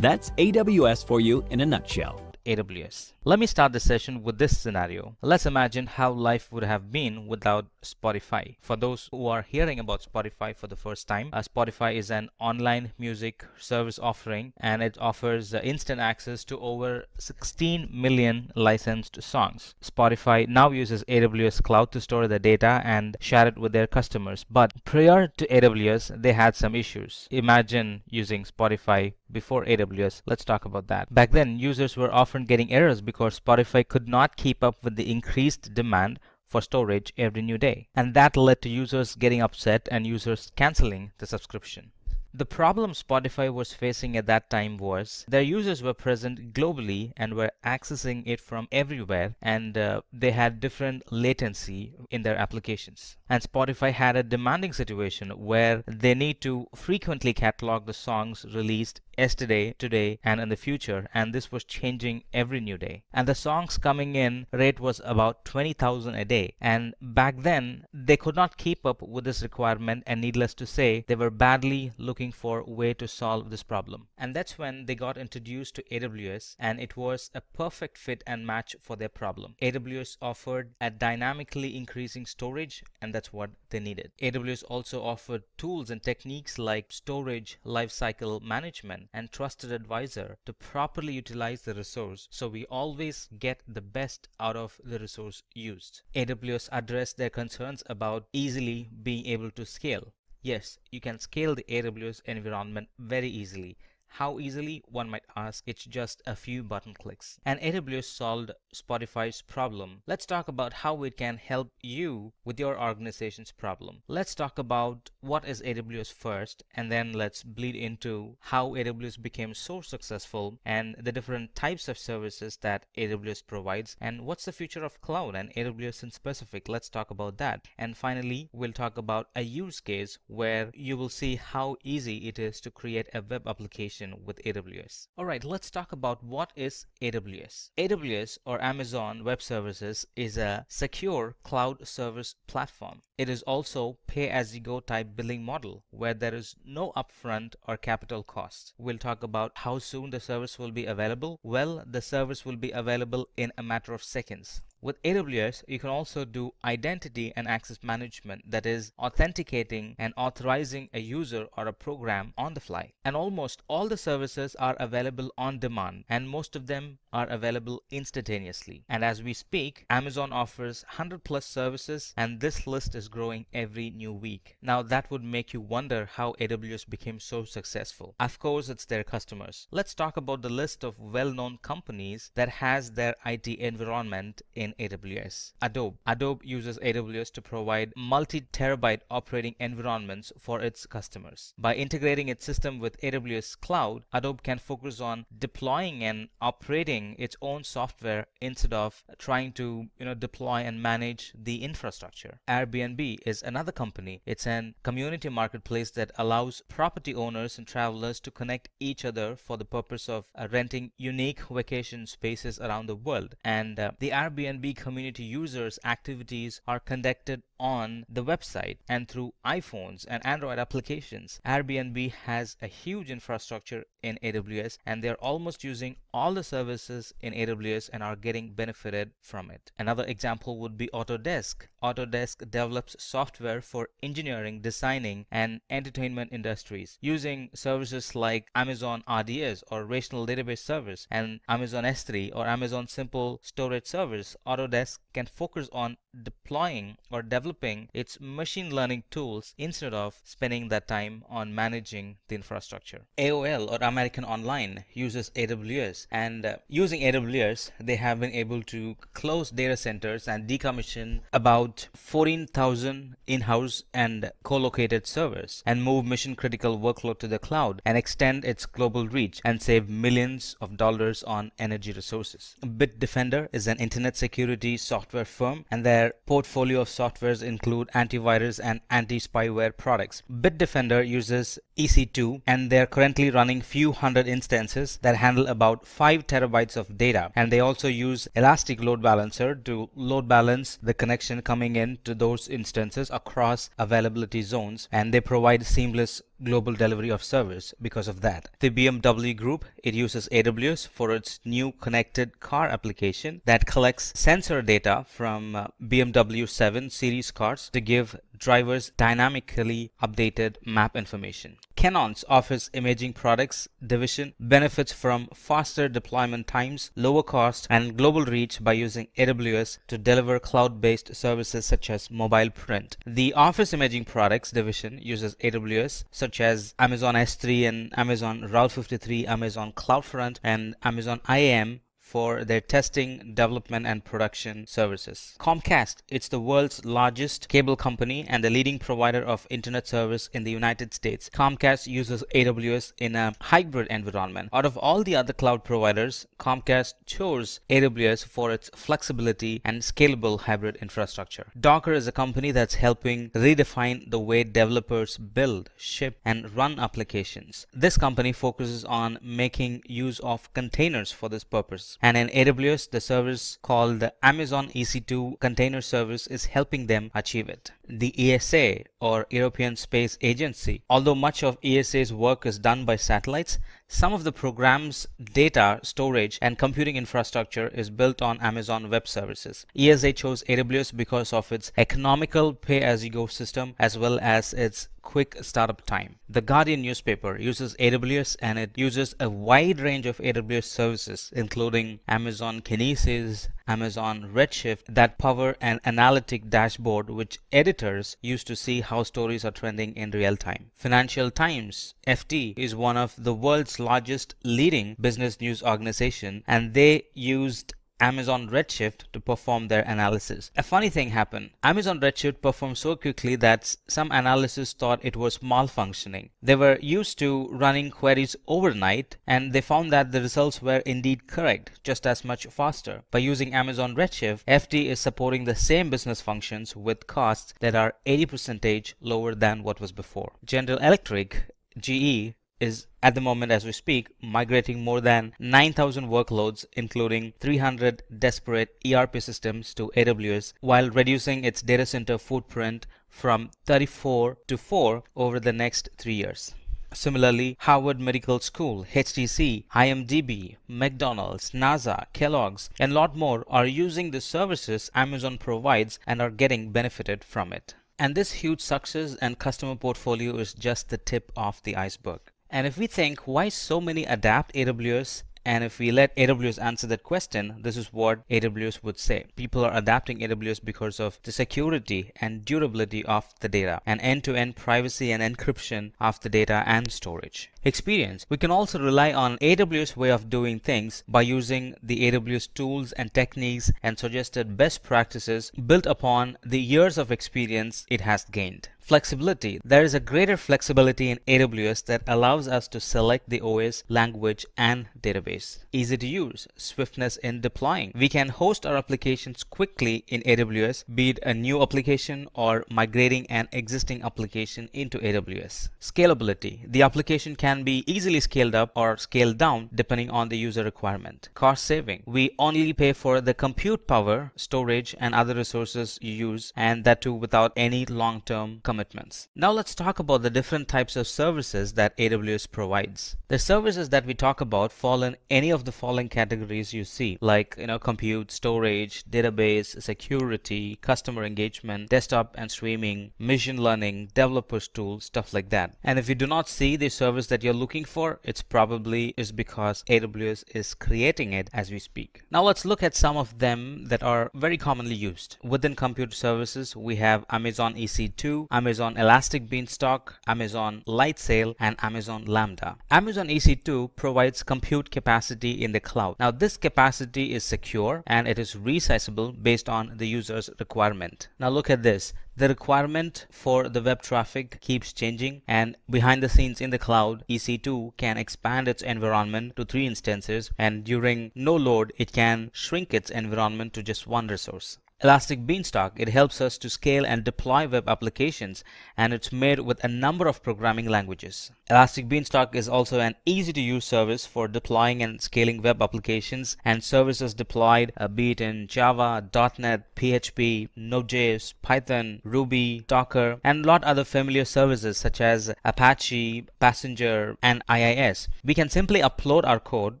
That's AWS for you in a nutshell. AWS. Let me start the session with this scenario. Let's imagine how life would have been without Spotify. For those who are hearing about Spotify for the first time, Spotify is an online music service offering, and it offers instant access to over 16 million licensed songs. Spotify now uses AWS Cloud to store the data and share it with their customers. But prior to AWS, they had some issues. Imagine using Spotify before AWS. Let's talk about that. Back then, users were often getting errors because Spotify could not keep up with the increased demand for storage every new day. And that led to users getting upset and users canceling the subscription. The problem Spotify was facing at that time was their users were present globally and were accessing it from everywhere, and they had different latency in their applications. And Spotify had a demanding situation where they need to frequently catalog the songs released yesterday, today, and in the future, and this was changing every new day. And the songs coming in rate was about 20,000 a day, and back then they could not keep up with this requirement, and needless to say, they were badly looking for a way to solve this problem. And that's when they got introduced to AWS, and it was a perfect fit and match for their problem. AWS offered a dynamically increasing storage, and that's what they needed. AWS also offered tools and techniques like storage lifecycle management and trusted advisor to properly utilize the resource, so we always get the best out of the resource used. AWS addressed their concerns about easily being able to scale. Yes, you can scale the AWS environment very easily. How easily, one might ask? It's just a few button clicks. And AWS solved Spotify's problem. Let's talk about how it can help you with your organization's problem. Let's talk about what is AWS first, and then let's bleed into how AWS became so successful and the different types of services that AWS provides, and what's the future of cloud and AWS in specific. Let's talk about that. And finally, we'll talk about a use case where you will see how easy it is to create a web application with AWS. Alright, let's talk about what is AWS. AWS, or Amazon Web Services, is a secure cloud service platform. It is also pay-as-you-go type billing model where there is no upfront or capital cost. We'll talk about how soon the service will be available. Well, the service will be available in a matter of seconds. With AWS, you can also do identity and access management, that is, authenticating and authorizing a user or a program on the fly. And almost all the services are available on demand, and most of them are available instantaneously. And as we speak, Amazon offers 100 plus services, and this list is growing every new week. Now that would make you wonder how AWS became so successful. Of course, it's their customers. Let's talk about the list of well-known companies that has their IT environment in AWS. Adobe uses AWS to provide multi-terabyte operating environments for its customers. By integrating its system with AWS Cloud, Adobe can focus on deploying and operating its own software instead of trying to deploy and manage the infrastructure. Airbnb is another company. It's an community marketplace that allows property owners and travelers to connect each other for the purpose of renting unique vacation spaces around the world. And the Airbnb community users' activities are conducted on the website and through iPhones and Android applications. Airbnb has a huge infrastructure in AWS, and they're almost using all the services in AWS and are getting benefited from it. Another example would be Autodesk. Autodesk develops software for engineering, designing, and entertainment industries using services like Amazon RDS or Relational Database Service and Amazon S3 or Amazon Simple Storage Service Autodesk can focus on deploying or developing its machine learning tools instead of spending that time on managing the infrastructure. AOL, or American Online, uses AWS, and using AWS they have been able to close data centers and decommission about 14,000 in-house and co-located servers and move mission critical workload to the cloud and extend its global reach and save millions of dollars on energy resources. Bitdefender is an internet security software firm, and their portfolio of softwares include antivirus and anti-spyware products. Bitdefender uses EC2, and they're currently running few hundred instances that handle about 5 terabytes of data, and they also use Elastic Load Balancer to load balance the connection coming in to those instances across availability zones, and they provide seamless global delivery of service because of that. The BMW Group, it uses AWS for its new connected car application that collects sensor data from BMW 7 series cars to give drivers dynamically updated map information. Canon's Office Imaging Products division benefits from faster deployment times, lower cost, and global reach by using AWS to deliver cloud-based services such as mobile print. The Office Imaging Products division uses AWS, such as Amazon S3 and Amazon Route 53, Amazon CloudFront, and Amazon IAM for their testing, development, and production services. Comcast, it's the world's largest cable company and the leading provider of internet service in the United States. Comcast uses AWS in a hybrid environment. Out of all the other cloud providers, Comcast chose AWS for its flexibility and scalable hybrid infrastructure. Docker is a company that's helping redefine the way developers build, ship, and run applications. This company focuses on making use of containers for this purpose. And in AWS, the service called the Amazon EC2 Container Service is helping them achieve it. The ESA, or European Space Agency, although much of ESA's work is done by satellites, some of the program's data storage and computing infrastructure is built on Amazon Web Services. ESA chose AWS because of its economical pay-as-you-go system as well as its quick startup time. The Guardian newspaper uses AWS, and it uses a wide range of AWS services including Amazon Kinesis, Amazon Redshift that power an analytic dashboard which editors use to see how stories are trending in real time. Financial Times, FT, is one of the world's largest leading business news organization, and they used Amazon Redshift to perform their analysis. A funny thing happened. Amazon Redshift performed so quickly that some analysts thought it was malfunctioning. They were used to running queries overnight, and they found that the results were indeed correct, just as much faster. By using Amazon Redshift, FT is supporting the same business functions with costs that are 80% lower than what was before. General Electric, GE, is at the moment as we speak migrating more than 9,000 workloads including 300 disparate ERP systems to AWS while reducing its data center footprint from 34 to 4 over the next 3 years. Similarly, Harvard Medical School, HTC, IMDb, McDonald's, NASA, Kellogg's, and a lot more are using the services Amazon provides and are getting benefited from it. And this huge success and customer portfolio is just the tip of the iceberg. And if we think why so many adapt AWS, and if we let AWS answer that question, this is what AWS would say. People are adapting AWS because of the security and durability of the data, and end-to-end privacy and encryption of the data and storage. Experience. We can also rely on AWS way of doing things by using the AWS tools and techniques and suggested best practices built upon the years of experience it has gained. Flexibility. There is a greater flexibility in AWS that allows us to select the OS, language, and database. Easy to use. Swiftness in deploying. We can host our applications quickly in AWS, be it a new application or migrating an existing application into AWS. Scalability. The application can be easily scaled up or scaled down depending on the user requirement. Cost saving. We only pay for the compute power, storage, and other resources you use, and that too without any long-term commitments. Now let's talk about the different types of services that AWS provides. The services that we talk about fall in any of the following categories you see, like compute, storage, database, security, customer engagement, desktop and streaming, machine learning, developers tools, stuff like that. And if you do not see the service that you're looking for, it's probably is because AWS is creating it as we speak. Now let's look at some of them that are very commonly used. Within compute services, we have Amazon EC2, Amazon Elastic Beanstalk, Amazon Lightsail, and Amazon Lambda. Amazon EC2 provides compute capacity in the cloud. Now this capacity is secure and it is resizable based on the user's requirement. Now look at this. The requirement for the web traffic keeps changing, and behind the scenes in the cloud, EC2 can expand its environment to 3 instances, and during no load, it can shrink its environment to just 1 resource. Elastic Beanstalk, it helps us to scale and deploy web applications, and it's made with a number of programming languages. Elastic Beanstalk is also an easy-to-use service for deploying and scaling web applications and services deployed be it in Java, .NET, PHP, Node.js, Python, Ruby, Docker, and a lot other familiar services such as Apache, Passenger, and IIS. We can simply upload our code,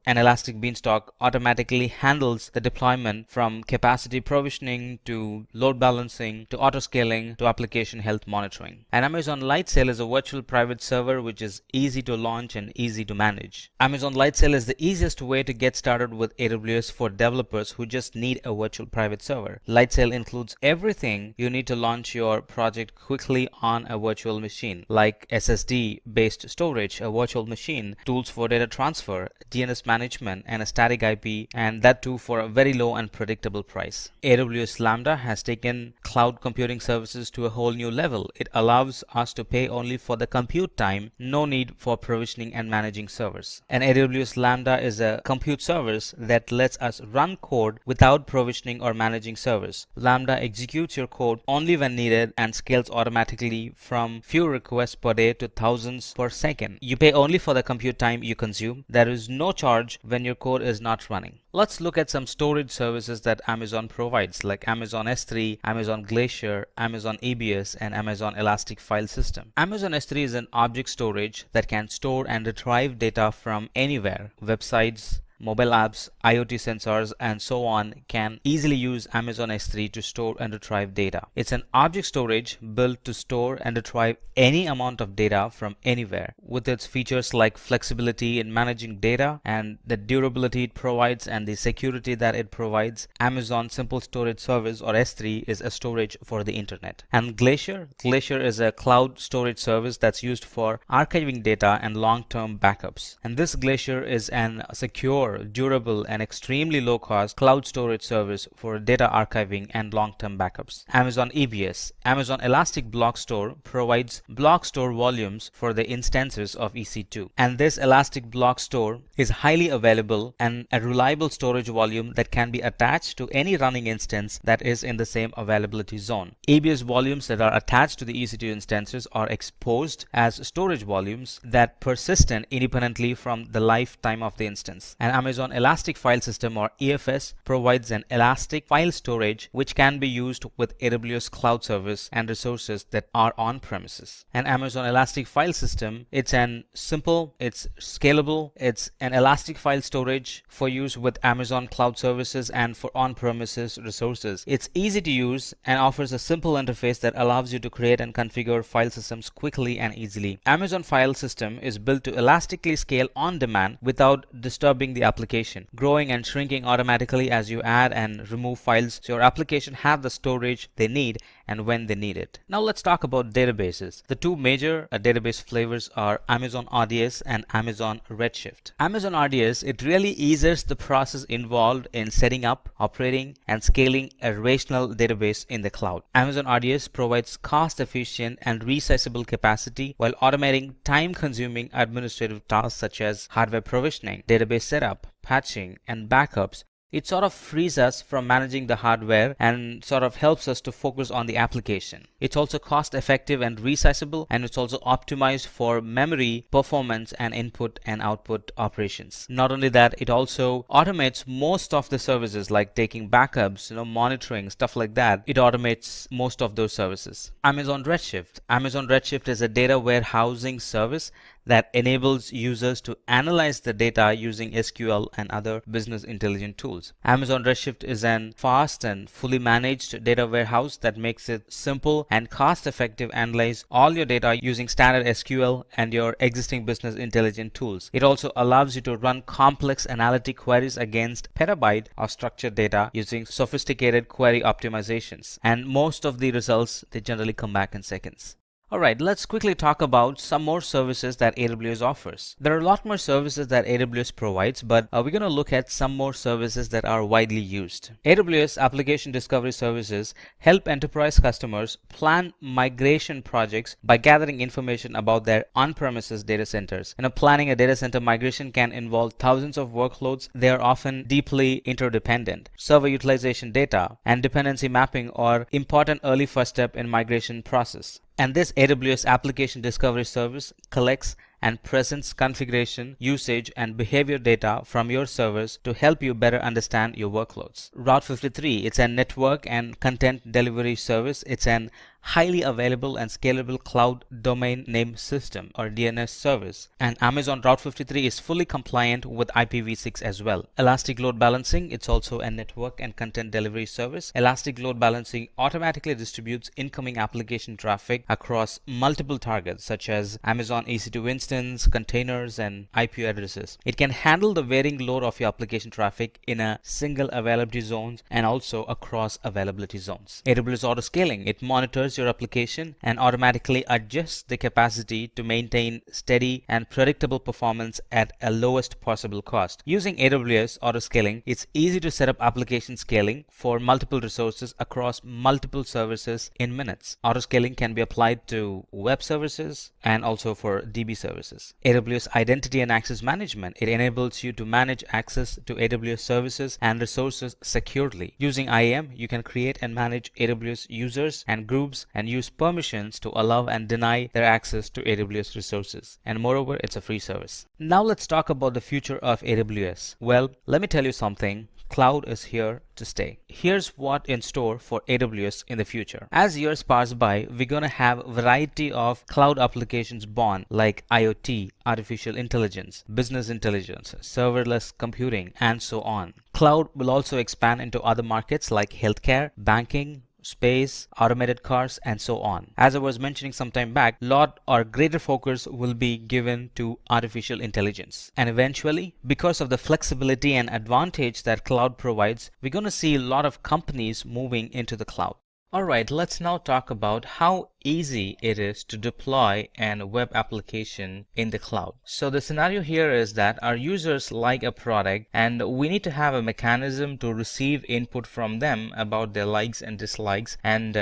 and Elastic Beanstalk automatically handles the deployment from capacity provisioning to load balancing to auto scaling to application health monitoring. And Amazon Lightsail is a virtual private server which is easy to launch and easy to manage. Amazon Lightsail is the easiest way to get started with AWS for developers who just need a virtual private server. Lightsail includes everything you need to launch your project quickly on a virtual machine, like SSD based storage, a virtual machine, tools for data transfer, DNS management, and a static IP, and that too for a very low and predictable price. AWS Lambda has taken cloud computing services to a whole new level. It allows us to pay only for the compute time, no need for provisioning and managing servers. And AWS Lambda is a compute service that lets us run code without provisioning or managing servers. Lambda executes your code only when needed and scales automatically from few requests per day to thousands per second. You pay only for the compute time you consume. There is no charge when your code is not running. Let's look at some storage services that Amazon provides, like Amazon S3, Amazon Glacier, Amazon EBS, and Amazon Elastic File System. Amazon S3 is an object storage that can store and retrieve data from anywhere. Websites, mobile apps, IoT sensors, and so on can easily use Amazon S3 to store and retrieve data. It's an object storage built to store and retrieve any amount of data from anywhere. With its features like flexibility in managing data and the durability it provides and the security that it provides, Amazon Simple Storage Service or S3 is a storage for the internet. And Glacier is a cloud storage service that's used for archiving data and long-term backups. And this Glacier is an secure, durable, and extremely low-cost cloud storage service for data archiving and long-term backups. Amazon EBS, Amazon Elastic Block Store, provides block store volumes for the instances of EC2. And this Elastic Block Store is highly available and a reliable storage volume that can be attached to any running instance that is in the same availability zone. EBS volumes that are attached to the EC2 instances are exposed as storage volumes that persist independently from the lifetime of the instance. And Amazon Elastic File System or EFS provides an elastic file storage which can be used with AWS Cloud Service and resources that are on premises. And Amazon Elastic File System, it's simple, it's scalable, it's an elastic file storage for use with Amazon Cloud Services and for on-premises resources. It's easy to use and offers a simple interface that allows you to create and configure file systems quickly and easily. Amazon File System is built to elastically scale on demand without disturbing the application, growing and shrinking automatically as you add and remove files, so your application have the storage they need and when they need it. Now let's talk about databases. The two major database flavors are Amazon RDS and Amazon Redshift. Amazon RDS, it really eases the process involved in setting up, operating, and scaling a relational database in the cloud. Amazon RDS provides cost-efficient and resizable capacity while automating time-consuming administrative tasks such as hardware provisioning, database setup, patching, and backups It sort of frees us from managing the hardware and sort of helps us to focus on the application. It's also cost effective and resizable, and it's also optimized for memory, performance, and input and output operations. Not only that, it also automates most of the services like taking backups, monitoring, stuff like that. It automates most of those services. Amazon Redshift. Amazon Redshift is a data warehousing service that enables users to analyze the data using SQL and other business intelligence tools. Amazon Redshift is an fast and fully managed data warehouse that makes it simple and cost-effective to analyze all your data using standard SQL and your existing business intelligence tools. It also allows you to run complex analytic queries against petabyte of structured data using sophisticated query optimizations. And most of the results, they generally come back in seconds. Alright, let's quickly talk about some more services that AWS offers. There are a lot more services that AWS provides, but we're going to look at some more services that are widely used. AWS Application Discovery Services help enterprise customers plan migration projects by gathering information about their on-premises data centers. Planning a data center migration can involve thousands of workloads. They are often deeply interdependent. Server utilization data and dependency mapping are important early first step in migration process. And this AWS Application Discovery Service collects and presents configuration, usage, and behavior data from your servers to help you better understand your workloads. Route 53, it's a network and content delivery service. It's an highly available and scalable cloud domain name system or DNS service. And Amazon Route 53 is fully compliant with IPv6 as well. Elastic Load Balancing, it's also a network and content delivery service. Elastic Load Balancing automatically distributes incoming application traffic across multiple targets such as Amazon EC2 instance, containers, and IP addresses. It can handle the varying load of your application traffic in a single availability zone and also across availability zones. AWS Auto Scaling, it monitors your application and automatically adjusts the capacity to maintain steady and predictable performance at a lowest possible cost. Using AWS Auto Scaling, it's easy to set up application scaling for multiple resources across multiple services in minutes. Auto scaling can be applied to web services and also for DB services. AWS Identity and Access Management, it enables you to manage access to AWS services and resources securely. Using IAM, you can create and manage AWS users and groups and use permissions to allow and deny their access to AWS resources. And moreover, it's a free service. Now let's talk about the future of AWS. Well, let me tell you something. Cloud is here to stay. Here's what in store for AWS in the future. As years pass by, we're going to have a variety of cloud applications born like IoT, artificial intelligence, business intelligence, serverless computing, and so on. Cloud will also expand into other markets like healthcare, banking, space, automated cars, and so on. As I was mentioning some time back, lot or greater focus will be given to artificial intelligence. And eventually, because of the flexibility and advantage that cloud provides, we're going to see a lot of companies moving into the cloud. Alright, let's now talk about how easy it is to deploy a web application in the cloud. So the scenario here is that our users like a product and we need to have a mechanism to receive input from them about their likes and dislikes and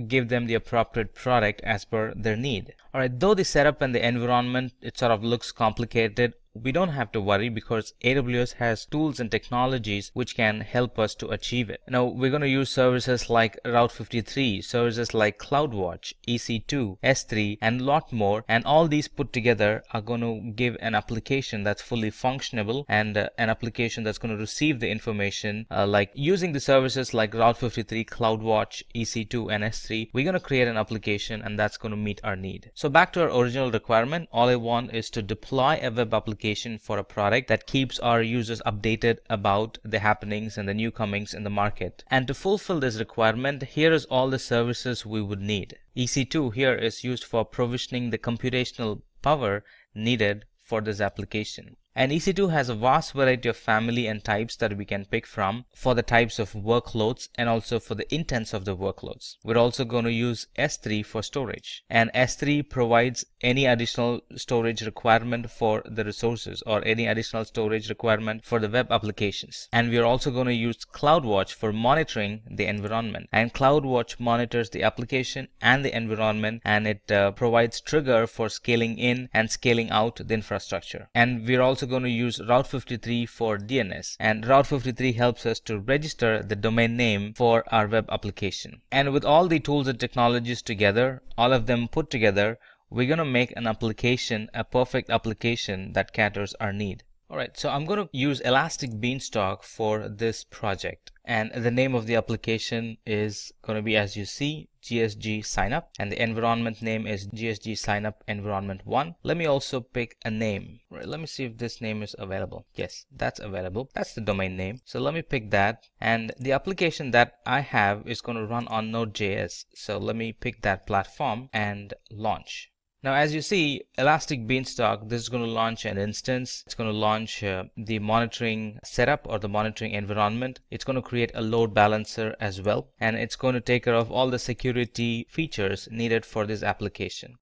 give them the appropriate product as per their need. Alright, though the setup and the environment, it sort of looks complicated, we don't have to worry because AWS has tools and technologies which can help us to achieve it. Now we're going to use services like Route 53, services like CloudWatch, EC2, S3, and a lot more, and all these put together are going to give an application that's fully functionable and an application that's going to receive the information like using the services like Route 53, CloudWatch, EC2, and S3. We're going to create an application and that's going to meet our need. So back to our original requirement, all I want is to deploy a web application for a product that keeps our users updated about the happenings and the new comings in the market. And to fulfill this requirement, here is all the services we would need. EC2 here is used for provisioning the computational power needed for this application. And EC2 has a vast variety of family and types that we can pick from for the types of workloads and also for the intents of the workloads. We're also going to use S3 for storage. And S3 provides any additional storage requirement for the resources or any additional storage requirement for the web applications. And we're also going to use CloudWatch for monitoring the environment. And CloudWatch monitors the application and the environment, and it provides trigger for scaling in and scaling out the infrastructure. And we're also also going to use Route 53 for DNS, and Route 53 helps us to register the domain name for our web application. And with all the tools and technologies together, all of them put together, we're going to make an application, a perfect application that caters our need. Alright, so I'm going to use Elastic Beanstalk for this project, and the name of the application is going to be, as you see, GSG Signup, and the environment name is GSG Signup Environment 1. Let me also pick a name. Right, let me see if this name is available. Yes, that's available. That's the domain name. So let me pick that, and the application that I have is going to run on Node.js. So let me pick that platform and launch. Now, as you see, Elastic Beanstalk, this is going to launch an instance. It's going to launch the monitoring setup or the monitoring environment. It's going to create a load balancer as well, and it's going to take care of all the security features needed for this application.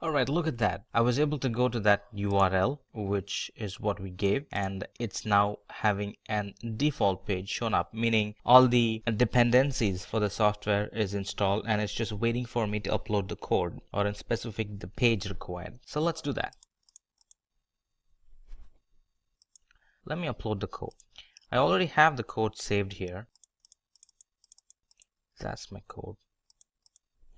Alright, look at that. I was able to go to that URL, which is what we gave, and it's now having an default page shown up, meaning all the dependencies for the software is installed and it's just waiting for me to upload the code, or in specific the page required. So let's do that. Let me upload the code. I already have the code saved here. That's my code,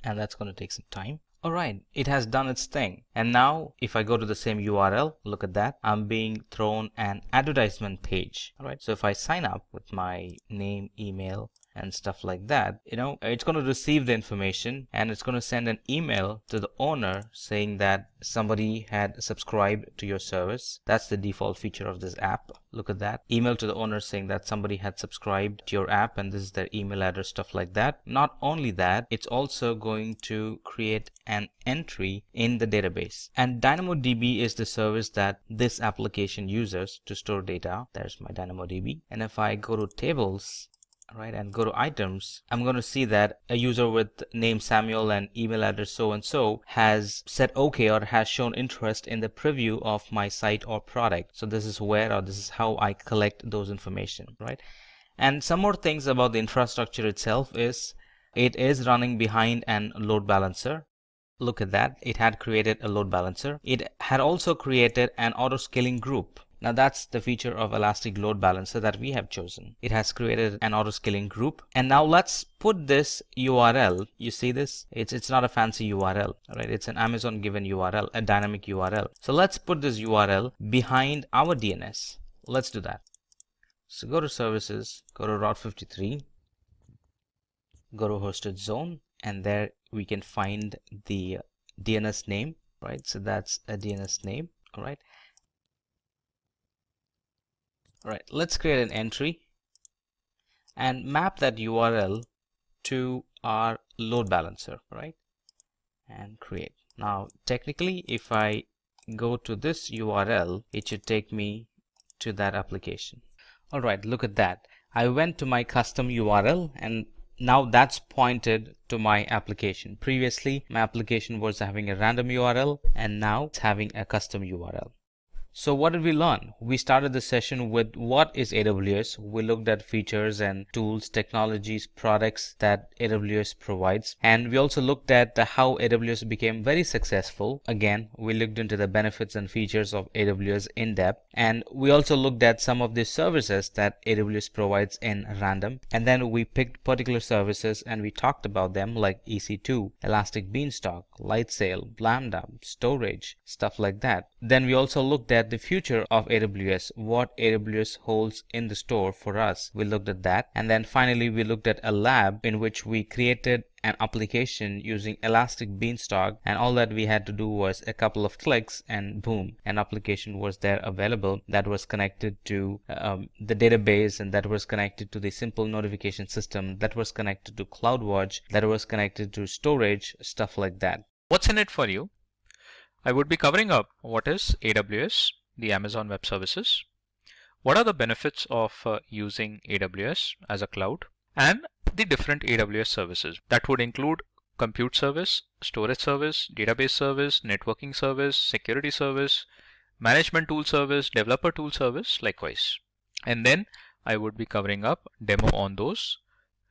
and that's going to take some time. Alright, it has done its thing. And now if I go to the same URL, look at that, I'm being thrown an advertisement page. Alright, so if I sign up with my name, email, and stuff like that, it's going to receive the information and it's going to send an email to the owner saying that somebody had subscribed to your service. That's the default feature of this app. Look at that. Email to the owner saying that somebody had subscribed to your app and this is their email address, stuff like that. Not only that, it's also going to create an entry in the database. And DynamoDB is the service that this application uses to store data. There's my DynamoDB. And if I go to tables, right, and go to items, I'm going to see that a user with name Samuel and email address so and so has said okay or has shown interest in the preview of my site or product. So this is where, or this is how I collect those information, right? And some more things about the infrastructure itself is it is running behind an load balancer. Look at that. It had created a load balancer. It had also created an auto scaling group. Now that's the feature of Elastic Load Balancer that we have chosen. It has created an auto scaling group. And now let's put this URL. You see this? It's not a fancy URL, right? It's an Amazon given URL, a dynamic URL. So let's put this URL behind our DNS. Let's do that. So go to services, go to Route 53, go to hosted zone, and there we can find the DNS name, right? So that's a DNS name, all right? Alright, let's create an entry and map that URL to our load balancer, right? And create. Now, technically, if I go to this URL, it should take me to that application. Alright, look at that. I went to my custom URL and now that's pointed to my application. Previously, my application was having a random URL and now it's having a custom URL. So what did we learn? We started the session with what is AWS. We looked at features and tools, technologies, products that AWS provides. And we also looked at how AWS became very successful. Again, we looked into the benefits and features of AWS in depth. And we also looked at some of the services that AWS provides in random. And then we picked particular services and we talked about them like EC2, Elastic Beanstalk, Lightsail, Lambda, storage, stuff like that. Then we also looked at the future of AWS, what AWS holds in the store for us. We looked at that, and then finally we looked at a lab in which we created an application using Elastic Beanstalk, and all that we had to do was a couple of clicks and boom, an application was there available that was connected to the database, and that was connected to the simple notification system, that was connected to CloudWatch, that was connected to storage, stuff like that. What's in it for you? I would be covering up what is AWS, the Amazon Web Services, what are the benefits of using AWS as a cloud, and the different AWS services. That would include compute service, storage service, database service, networking service, security service, management tool service, developer tool service, likewise. And then I would be covering up demo on those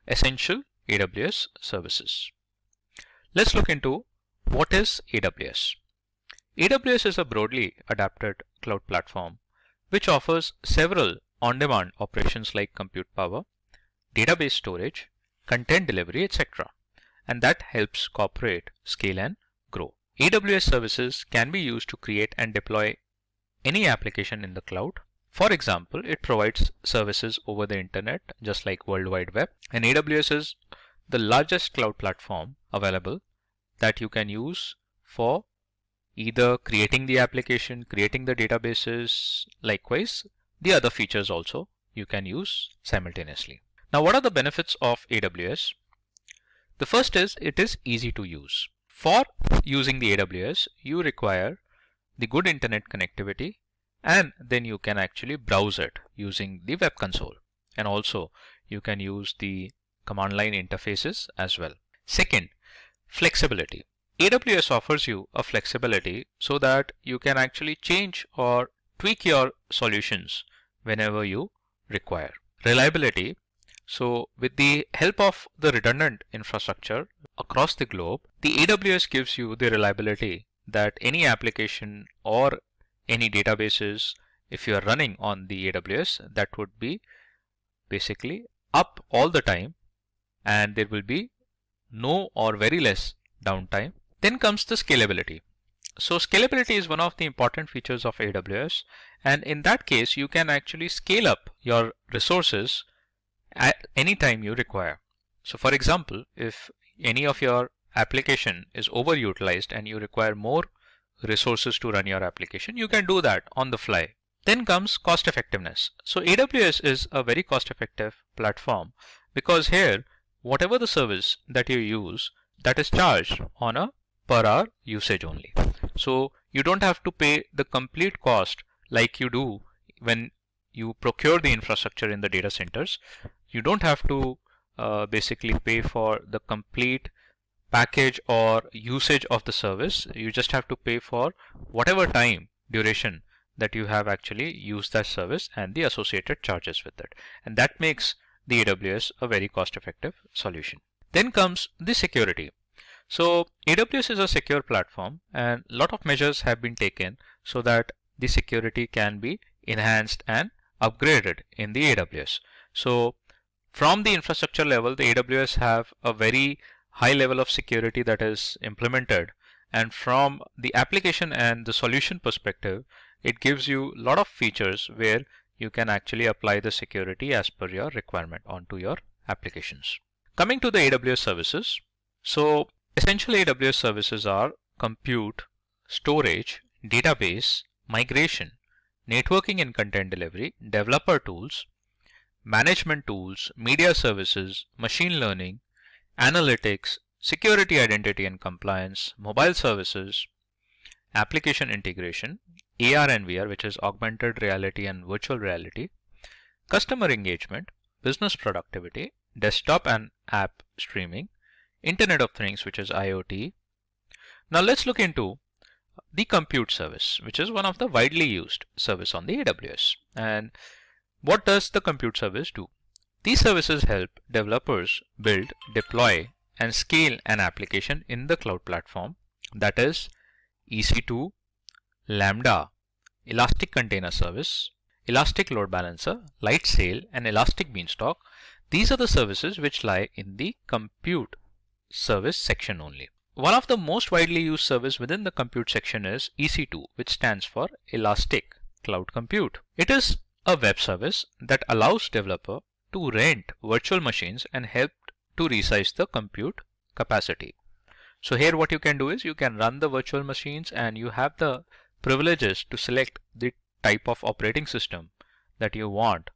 essential AWS services. Let's look into what is AWS. AWS is a broadly adapted cloud platform which offers several on-demand operations like compute power, database storage, content delivery, etc. And that helps corporate scale and grow. AWS services can be used to create and deploy any application in the cloud. For example, it provides services over the internet just like World Wide Web, and AWS is the largest cloud platform available that you can use for either creating the application, creating the databases, likewise the other features also you can use simultaneously. Now, what are the benefits of AWS? The first is it is easy to use. For using the AWS, you require the good internet connectivity, and then you can actually browse it using the web console, and also you can use the command line interfaces as well. Second, flexibility. AWS offers you a flexibility so that you can actually change or tweak your solutions whenever you require. Reliability. So with the help of the redundant infrastructure across the globe, the AWS gives you the reliability that any application or any databases, if you are running on the AWS, that would be basically up all the time, and there will be no or very less downtime. Then comes the scalability. So scalability is one of the important features of AWS, and in that case you can actually scale up your resources at any time you require. So for example, if any of your application is overutilized and you require more resources to run your application, you can do that on the fly. Then comes cost effectiveness. So AWS is a very cost effective platform because here whatever the service that you use, that is charged on a per hour usage only. So you don't have to pay the complete cost like you do when you procure the infrastructure in the data centers. You don't have to basically pay for the complete package or usage of the service. You just have to pay for whatever time duration that you have actually used that service and the associated charges with it. And that makes the AWS a very cost-effective solution. Then comes the security. So AWS is a secure platform, and a lot of measures have been taken so that the security can be enhanced and upgraded in the AWS. So from the infrastructure level, the AWS have a very high level of security that is implemented, and from the application and the solution perspective, it gives you a lot of features where you can actually apply the security as per your requirement onto your applications. Coming to the AWS services, so essential AWS services are compute, storage, database, migration, networking and content delivery, developer tools, management tools, media services, machine learning, analytics, security, identity and compliance, mobile services, application integration, AR and VR, which is augmented reality and virtual reality, customer engagement, business productivity, desktop and app streaming, Internet of Things, which is IoT. Now let's look into the compute service, which is one of the widely used service on the AWS. And what does the compute service do? These services help developers build, deploy, and scale an application in the cloud platform, that is EC2, Lambda, Elastic Container Service, Elastic Load Balancer, Lightsail, and Elastic Beanstalk. These are the services which lie in the compute service section only. One of the most widely used service within the compute section is EC2, which stands for Elastic Cloud Compute. It is a web service that allows developer to rent virtual machines and help to resize the compute capacity. So here what you can do is you can run the virtual machines, and you have the privileges to select the type of operating system that you want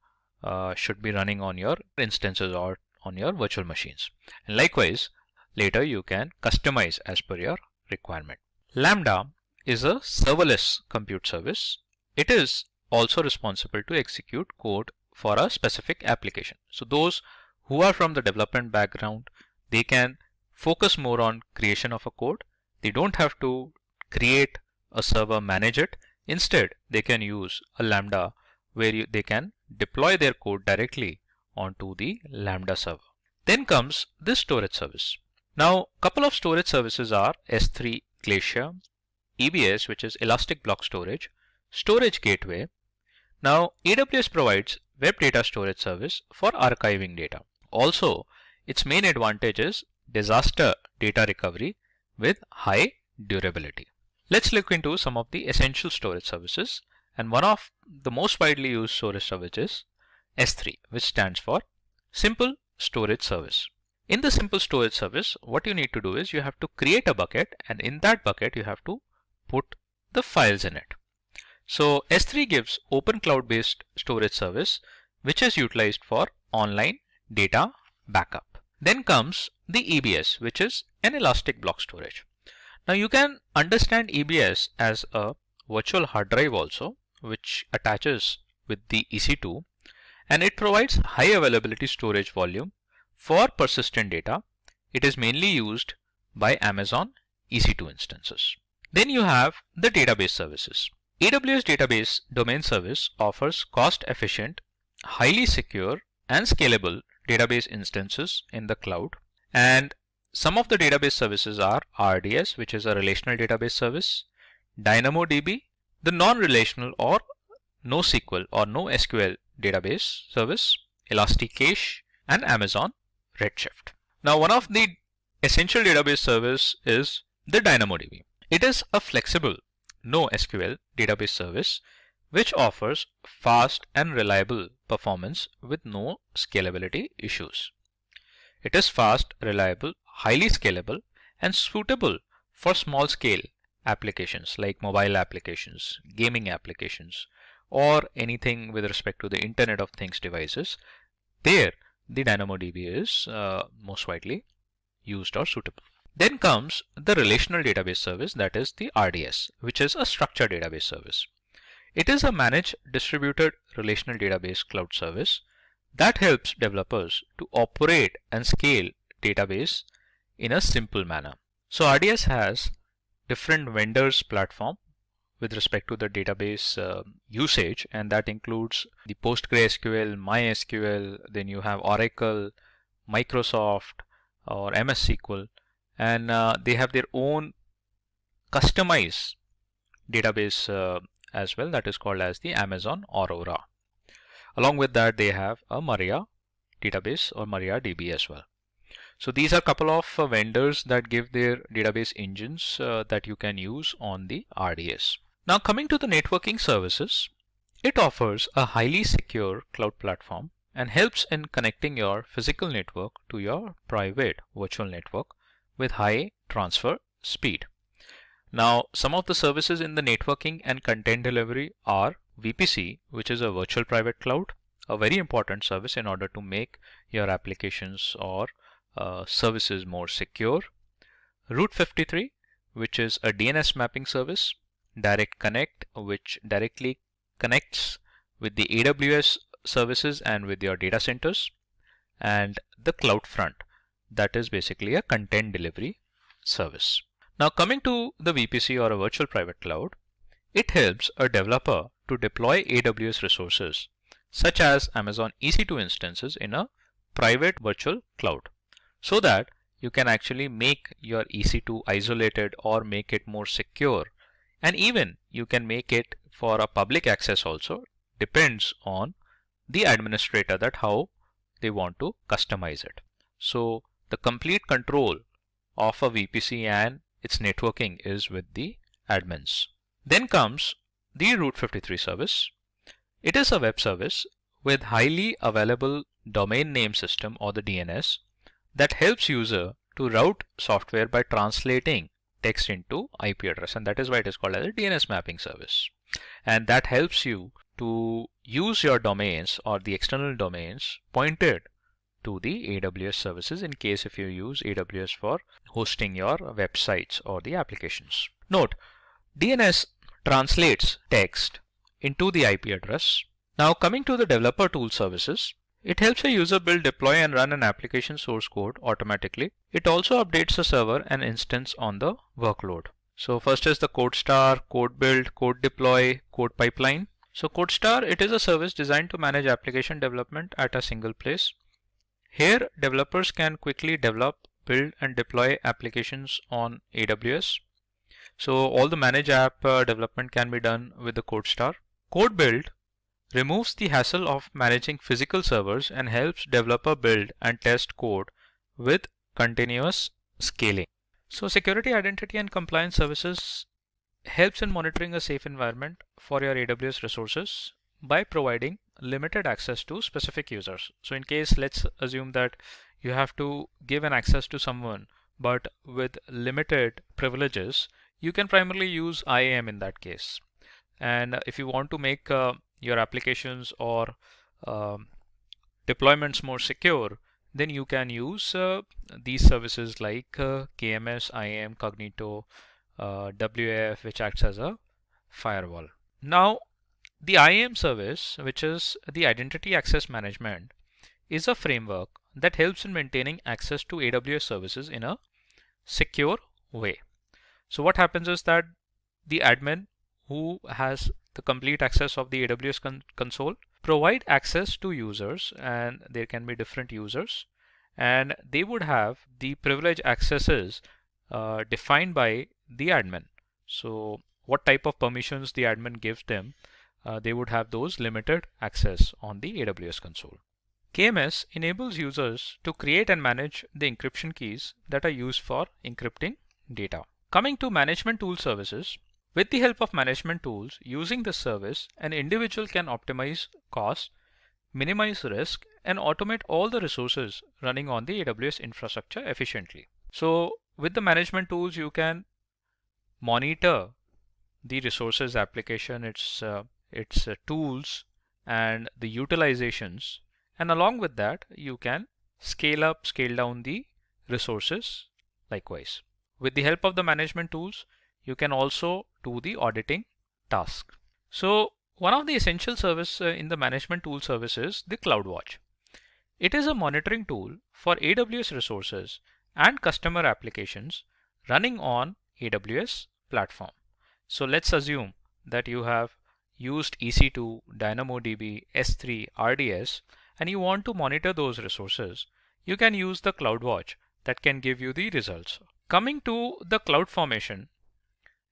should be running on your instances or on your virtual machines. And likewise, later you can customize as per your requirement. Lambda is a serverless compute service. It is also responsible to execute code for a specific application. So those who are from the development background, they can focus more on creation of a code. They don't have to create a server, manage it. Instead, they can use a Lambda where they can deploy their code directly onto the Lambda server. Then comes the storage service. Now, couple of storage services are S3 Glacier, EBS, which is Elastic Block Storage, Storage Gateway. Now, AWS provides Web Data Storage Service for archiving data. Also, its main advantage is disaster data recovery with high durability. Let's look into some of the essential storage services, and one of the most widely used storage services is S3, which stands for Simple Storage Service. In the Simple Storage Service, what you need to do is you have to create a bucket, and in that bucket you have to put the files in it. So S3 gives open cloud-based storage service which is utilized for online data backup. Then comes the EBS, which is an elastic block storage. Now you can understand EBS as a virtual hard drive also, which attaches with the EC2, and it provides high availability storage volume for persistent data. It is mainly used by Amazon EC2 instances. Then you have the database services. AWS Database Domain Service offers cost-efficient, highly secure and scalable database instances in the cloud. And some of the database services are RDS, which is a relational database service, DynamoDB, the non-relational or NoSQL or NoSQL database service, Elasticache, and Amazon Redshift. Now, one of the essential database service is the DynamoDB. It is a flexible NoSQL database service which offers fast and reliable performance with no scalability issues. It is fast, reliable, highly scalable, and suitable for small scale applications like mobile applications, gaming applications, or anything with respect to the Internet of Things devices. There, the DynamoDB is most widely used or suitable. Then comes the relational database service, that is the RDS, which is a structured database service. It is a managed distributed relational database cloud service that helps developers to operate and scale database in a simple manner. So RDS has different vendors platform with respect to the database usage, and that includes the PostgreSQL, MySQL, then you have Oracle, Microsoft, or MS SQL, and they have their own customized database as well, that is called as the Amazon Aurora. Along with that, they have a Maria database or MariaDB as well. So these are a couple of vendors that give their database engines that you can use on the RDS. Now coming to the networking services, it offers a highly secure cloud platform and helps in connecting your physical network to your private virtual network with high transfer speed. Now, some of the services in the networking and content delivery are VPC, which is a virtual private cloud, a very important service in order to make your applications or services more secure. Route 53, which is a DNS mapping service. Direct Connect, which directly connects with the AWS services and with your data centers. And the CloudFront, that is basically a content delivery service. Now coming to the VPC or a virtual private cloud, it helps a developer to deploy AWS resources such as Amazon EC2 instances in a private virtual cloud, so that you can actually make your EC2 isolated or make it more secure, and even you can make it for a public access also. Depends on the administrator that how they want to customize it. So the complete control of a VPC and its networking is with the admins. Then comes the Route 53 service. It is a web service with highly available domain name system or the DNS that helps user to route software by translating text into IP address, and that is why it is called as a DNS mapping service. And that helps you to use your domains or the external domains pointed to the AWS services in case if you use AWS for hosting your websites or the applications. Note, DNS translates text into the IP address. Now coming to the developer tool services, it helps a user build, deploy and run an application source code automatically. It also updates the server and instance on the workload. So first is the code star, code build, code deploy, code pipeline. So code star, it is a service designed to manage application development at a single place. Here developers can quickly develop, build and deploy applications on AWS. So all the managed app development can be done with the code star. Code build removes the hassle of managing physical servers and helps developer build and test code with continuous scaling. So security, identity and compliance services helps in monitoring a safe environment for your AWS resources by providing limited access to specific users. So in case, let's assume that you have to give an access to someone but with limited privileges, you can primarily use IAM in that case. And if you want to make your applications or deployments more secure, then you can use these services like KMS, IAM, Cognito, WAF, which acts as a firewall. Now, the IAM service, which is the Identity Access Management, is a framework that helps in maintaining access to AWS services in a secure way. So what happens is that the admin who has the complete access of the AWS console provide access to users, and there can be different users, and they would have the privilege accesses defined by the admin. So what type of permissions the admin gives them, they would have those limited access on the AWS console. KMS enables users to create and manage the encryption keys that are used for encrypting data. Coming to management tool services, with the help of management tools using this service, an individual can optimize costs, minimize risk, and automate all the resources running on the AWS infrastructure efficiently. So with the management tools, you can monitor the resources application, its tools and the utilizations, and along with that you can scale up, scale down the resources likewise. With the help of the management tools, you can also do the auditing task. So one of the essential service in the management tool service is the CloudWatch. It is a monitoring tool for AWS resources and customer applications running on AWS platform. So let's assume that you have used EC2, DynamoDB, S3, RDS, and you want to monitor those resources. You can use the CloudWatch that can give you the results. Coming to the CloudFormation,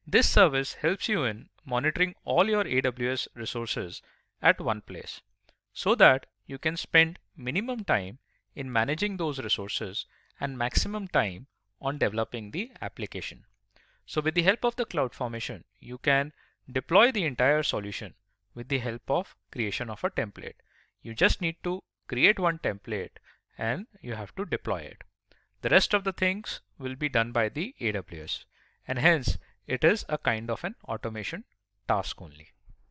this service helps you in monitoring all your AWS resources at one place so that you can spend minimum time in managing those resources and maximum time on developing the application. So with the help of the CloudFormation, you can deploy the entire solution with the help of creation of a template. You just need to create one template and you have to deploy it. The rest of the things will be done by the AWS, and hence it is a kind of an automation task only.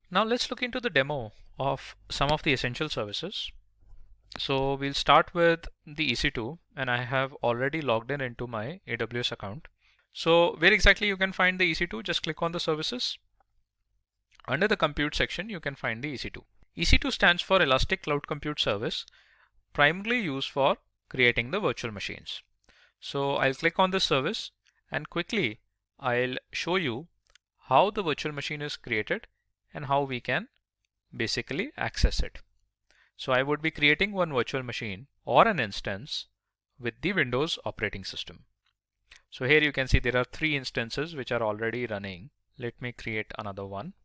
Now let's look into the demo of some of the essential services. So we'll start with the EC2, and I have already logged in into my AWS account. So where exactly you can find the EC2? Just click on the services. Under the compute section, you can find the EC2. EC2 stands for Elastic Cloud Compute Service, primarily used for creating the virtual machines. So I'll click on this service and quickly I'll show you how the virtual machine is created and how we can basically access it. So I would be creating one virtual machine or an instance with the Windows operating system. So here you can see there are 3 instances which are already running. Let me create another one.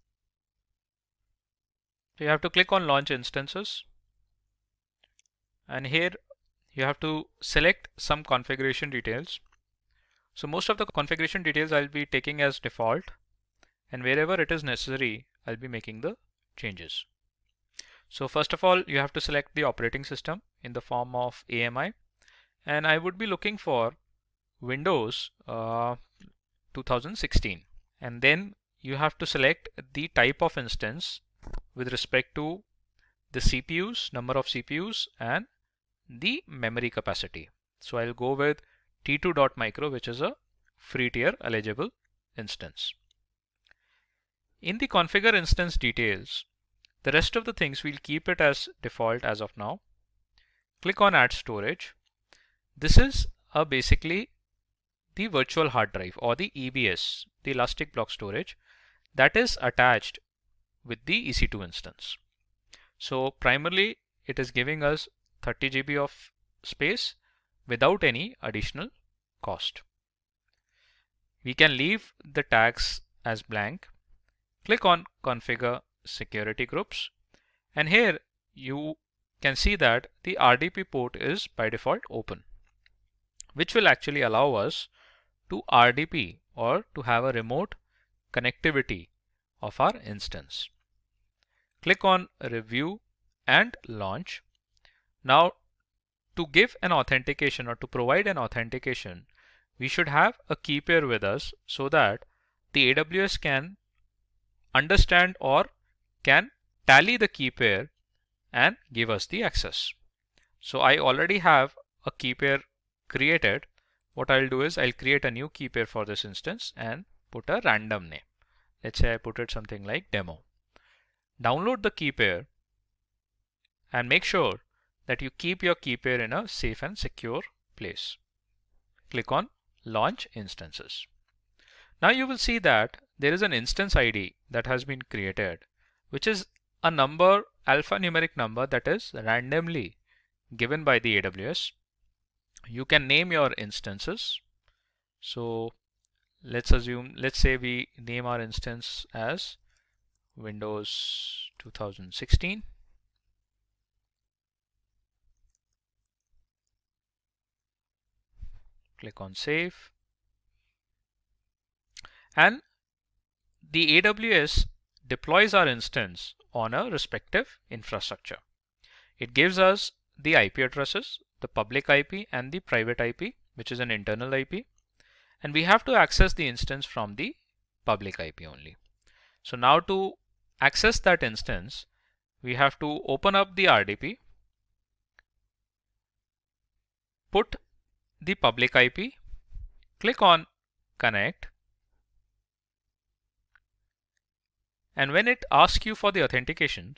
So you have to click on Launch Instances, and here you have to select some configuration details. So most of the configuration details I'll be taking as default, and wherever it is necessary I'll be making the changes. So first of all, you have to select the operating system in the form of AMI, and I would be looking for Windows 2016, and then you have to select the type of instance with respect to the CPUs, number of CPUs, and the memory capacity. So I'll go with T2.micro, which is a free tier eligible instance. In the configure instance details, the rest of the things we'll keep it as default as of now. Click on add storage. This is basically the virtual hard drive or the EBS, the elastic block storage, that is attached with the EC2 instance. So primarily it is giving us 30 GB of space without any additional cost. We can leave the tags as blank. Click on Configure Security Groups, and here you can see that the RDP port is by default open, which will actually allow us to RDP or to have a remote connectivity of our instance. Click on Review and Launch. Now, to give an authentication or to provide an authentication, we should have a key pair with us so that the AWS can understand or can tally the key pair and give us the access. So I already have a key pair created. What I'll do is I'll create a new key pair for this instance and put a random name. Let's say I put it something like demo. Download the key pair and make sure that you keep your key pair in a safe and secure place. Click on Launch Instances. Now you will see that there is an instance ID that has been created, which is a number, alphanumeric number, that is randomly given by the AWS. You can name your instances. So let's say we name our instance as Windows 2016. Click on Save. And the AWS deploys our instance on a respective infrastructure. It gives us the IP addresses, the public IP and the private IP, which is an internal IP. And we have to access the instance from the public IP only. So now to access that instance, we have to open up the RDP, put the public IP, click on Connect, and when it asks you for the authentication,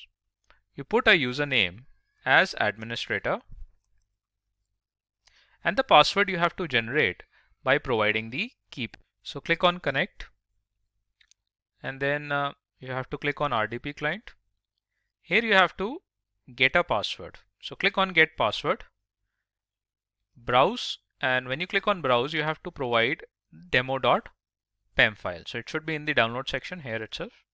you put a username as administrator, and the password you have to generate by providing the key. So click on Connect, and then you have to click on RDP client. Here you have to get a password. So click on Get Password, browse, and when you click on browse, you have to provide demo.pem file. So it should be in the download section here itself.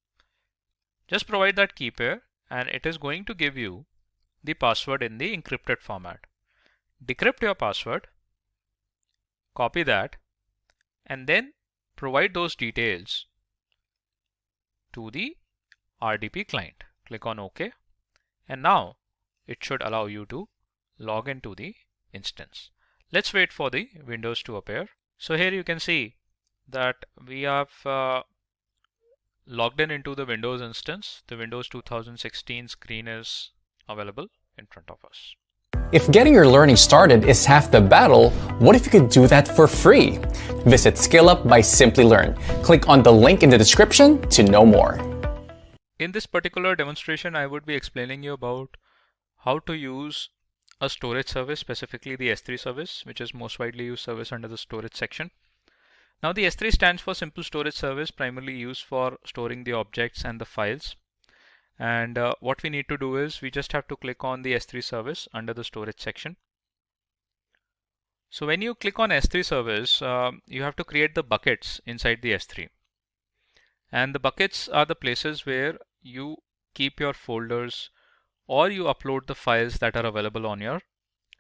Just provide that key pair and it is going to give you the password in the encrypted format. Decrypt your password, copy that, and then provide those details to the RDP client. Click on OK, and now it should allow you to log into the instance. Let's wait for the windows to appear. So here you can see that we have logged in into the Windows instance. The Windows 2016 screen is available in front of us. If getting your learning started is half the battle, what if you could do that for free? Visit Scale Up by Simplilearn. Click on the link in the description to know more. In this particular demonstration, I would be explaining you about how to use a storage service, specifically the S3 service, which is most widely used service under the storage section. Now the S3 stands for Simple Storage Service, primarily used for storing the objects and the files. And what we need to do is we just have to click on the S3 service under the storage section. So when you click on S3 service, you have to create the buckets inside the S3. And the buckets are the places where you keep your folders or you upload the files that are available on your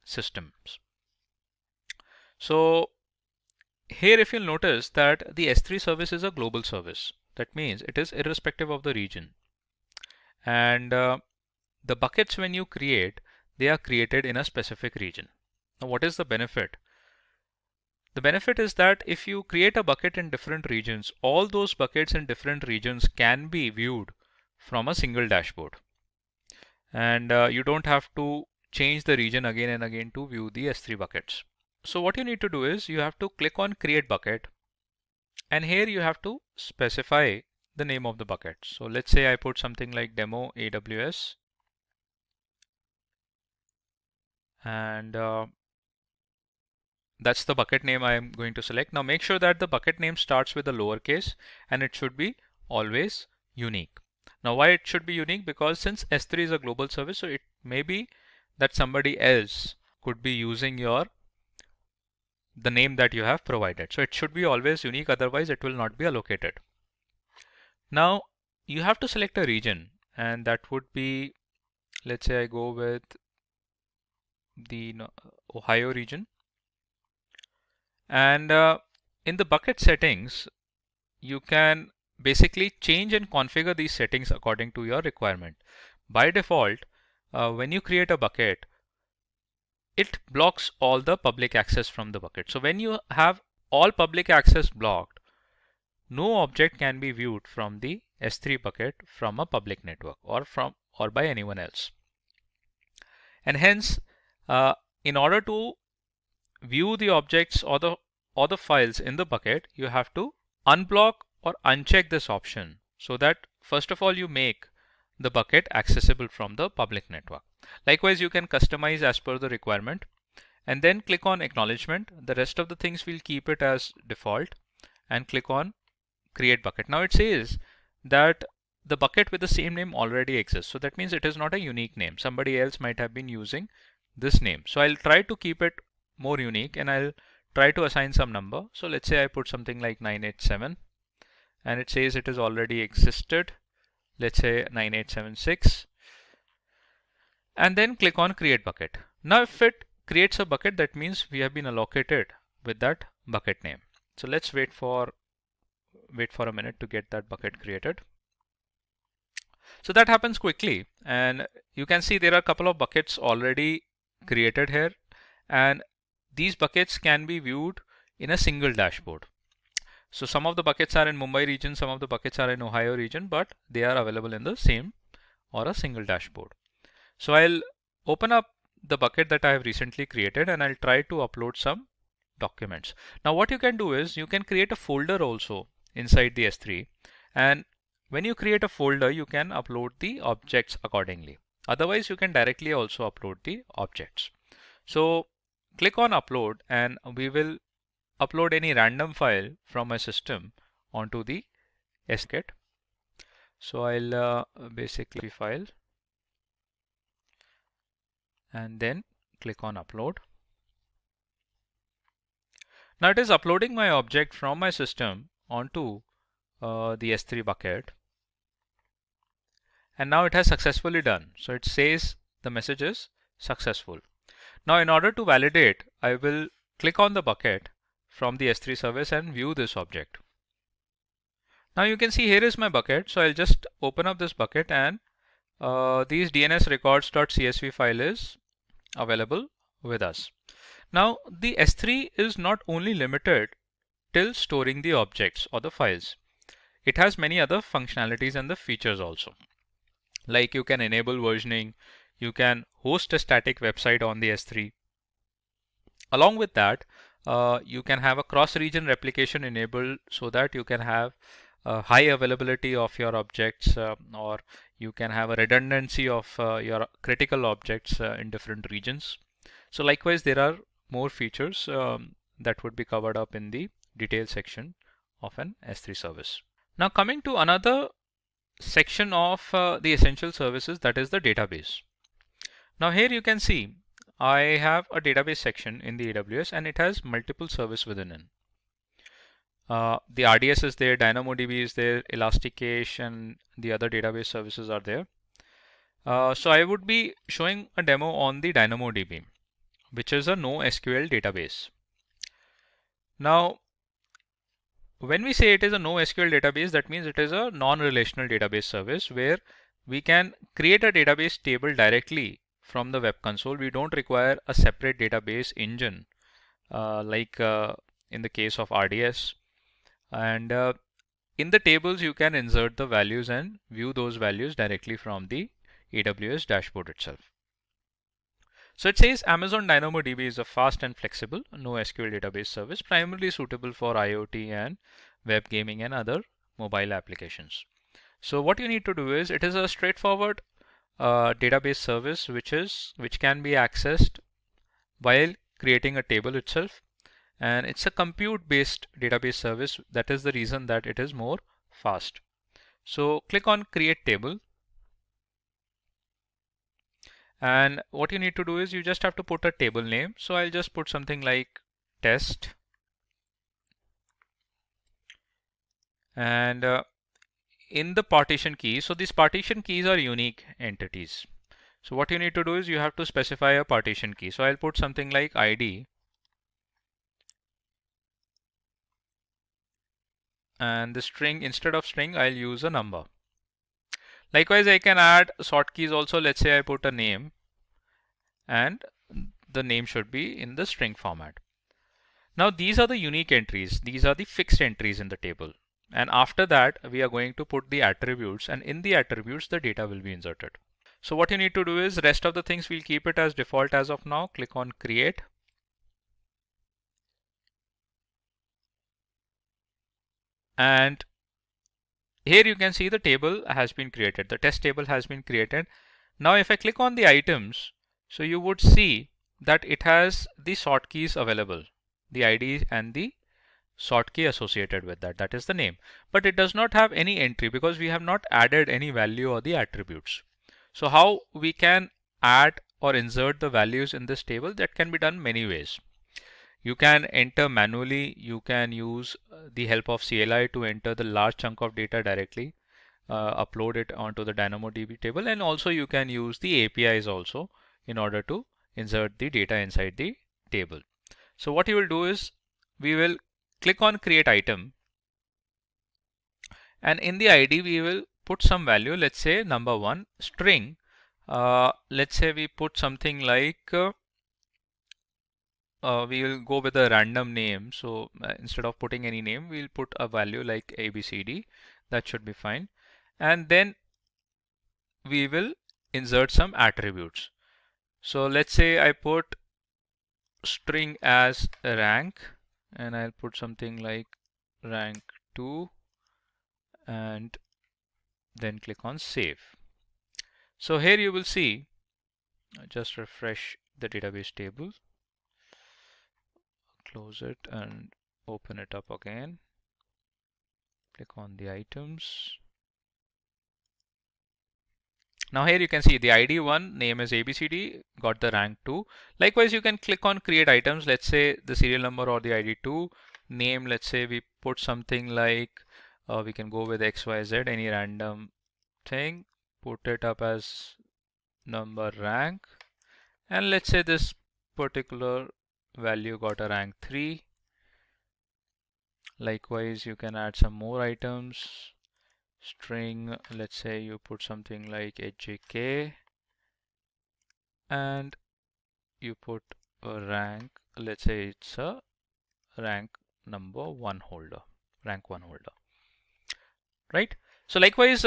systems. So here if you'll notice that the S3 service is a global service. That means it is irrespective of the region. And the buckets when you create, they are created in a specific region. Now what is the benefit? The benefit is that if you create a bucket in different regions, all those buckets in different regions can be viewed from a single dashboard. And you don't have to change the region again and again to view the S3 buckets. So what you need to do is you have to click on Create Bucket, and here you have to specify the name of the bucket. So let's say I put something like Demo AWS, and that's the bucket name I am going to select. Now make sure that the bucket name starts with a lowercase and it should be always unique. Now why it should be unique? Because since S3 is a global service, so it may be that somebody else could be using the name that you have provided. So it should be always unique, otherwise it will not be allocated. Now you have to select a region, and that would be, let's say I go with the Ohio region. And in the bucket settings, you can basically change and configure these settings according to your requirement. By default, when you create a bucket, it blocks all the public access from the bucket. So when you have all public access blocked, no object can be viewed from the S3 bucket from a public network or by anyone else. And hence, in order to view the objects or the files in the bucket, you have to unblock or uncheck this option, so that first of all you make the bucket accessible from the public network. Likewise, you can customize as per the requirement, and then click on acknowledgement. The rest of the things we'll keep it as default, and click on create bucket. Now it says that the bucket with the same name already exists, so that means it is not a unique name. Somebody else might have been using this name. So I'll try to keep it more unique, and I'll try to assign some number. So let's say I put something like 987, and it says it is already existed. Let's say 9876, and then click on create bucket. Now if it creates a bucket, that means we have been allocated with that bucket name. So let's wait for a minute to get that bucket created. So that happens quickly, and you can see there are a couple of buckets already created here, and these buckets can be viewed in a single dashboard. So some of the buckets are in Mumbai region, some of the buckets are in Ohio region, but they are available in the same or a single dashboard. So I'll open up the bucket that I have recently created, and I'll try to upload some documents. Now what you can do is you can create a folder also inside the S3, and when you create a folder, you can upload the objects accordingly. Otherwise, you can directly also upload the objects. So click on upload, and we will upload any random file from my system onto the bucket. So I'll basically file, and then click on upload. Now it is uploading my object from my system onto the S3 bucket, and now it has successfully done. So it says the message is successful. Now in order to validate, I will click on the bucket from the S3 service and view this object. Now you can see here is my bucket. So I'll just open up this bucket, and these DNS records.csv file is available with us. Now the S3 is not only limited till storing the objects or the files. It has many other functionalities and the features also. Like you can enable versioning, you can host a static website on the S3. Along with that, you can have a cross-region replication enabled, so that you can have high availability of your objects, or you can have a redundancy of your critical objects in different regions. So likewise, there are more features that would be covered up in the detail section of an S3 service. Now coming to another section of the essential services, that is the database. Now here you can see I have a database section in the AWS, and it has multiple services within it. The RDS is there, DynamoDB is there, Elasticache, and the other database services are there. So I would be showing a demo on the DynamoDB, which is a NoSQL database. Now when we say it is a NoSQL database, that means it is a non-relational database service where we can create a database table directly from the web console. We don't require a separate database engine like in the case of RDS. And in the tables, you can insert the values and view those values directly from the AWS dashboard itself. So it says Amazon DynamoDB is a fast and flexible NoSQL database service primarily suitable for IoT and web gaming and other mobile applications. So what you need to do is, it is a straightforward database service which can be accessed while creating a table itself. and it's a compute based database service. That is the reason that it is more fast. So click on create table, and what you need to do is you just have to put a table name. So I'll just put something like test, and in the partition key, so these partition keys are unique entities. So what you need to do is you have to specify a partition key. So I'll put something like ID, and the string, instead of string, I'll use a number. Likewise, I can add sort keys also. Let's say I put a name, and the name should be in the string format. Now these are the unique entries. These are the fixed entries in the table. And after that, we are going to put the attributes, and in the attributes, the data will be inserted. So what you need to do is rest of the things we'll keep it as default as of now. Click on create. And here you can see the table has been created. The test table has been created. Now if I click on the items, so you would see that it has the sort keys available, the ID and the sort key associated with that, that is the name. But it does not have any entry because we have not added any value or the attributes. So how we can add or insert the values in this table? That can be done many ways. You can enter manually. You can use the help of CLI to enter the large chunk of data directly, upload it onto the DynamoDB table, and also you can use the APIs also in order to insert the data inside the table. So what you will do is we will click on create item, and in the ID we will put some value. Let's say number 1 string. Let's say we put something like we will go with a random name. So instead of putting any name, we'll put a value like ABCD. That should be fine. And then we will insert some attributes. So let's say I put string as rank, and I'll put something like rank 2, and then click on save. So here you will see, just refresh the database table, close it and open it up again. Click on the items. Now here you can see the ID 1, name is ABCD, got the rank 2. Likewise, you can click on create items. Let's say the serial number or the ID 2. Name, let's say we put something like, we can go with XYZ, any random thing. Put it up as number rank. And let's say this particular value got a rank 3. Likewise, you can add some more items. String, let's say you put something like HJK, and you put a rank, let's say it's a rank number 1 holder, rank 1 holder, right? So likewise,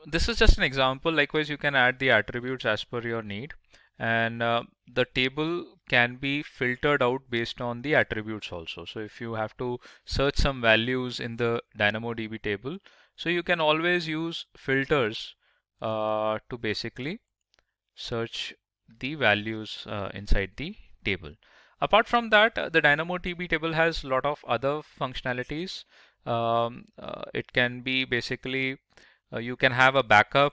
this is just an example. Likewise, you can add the attributes as per your need, and the table can be filtered out based on the attributes also. So if you have to search some values in the DynamoDB table, so you can always use filters to basically search the values inside the table. Apart from that, the DynamoDB table has a lot of other functionalities. It can be basically, you can have a backup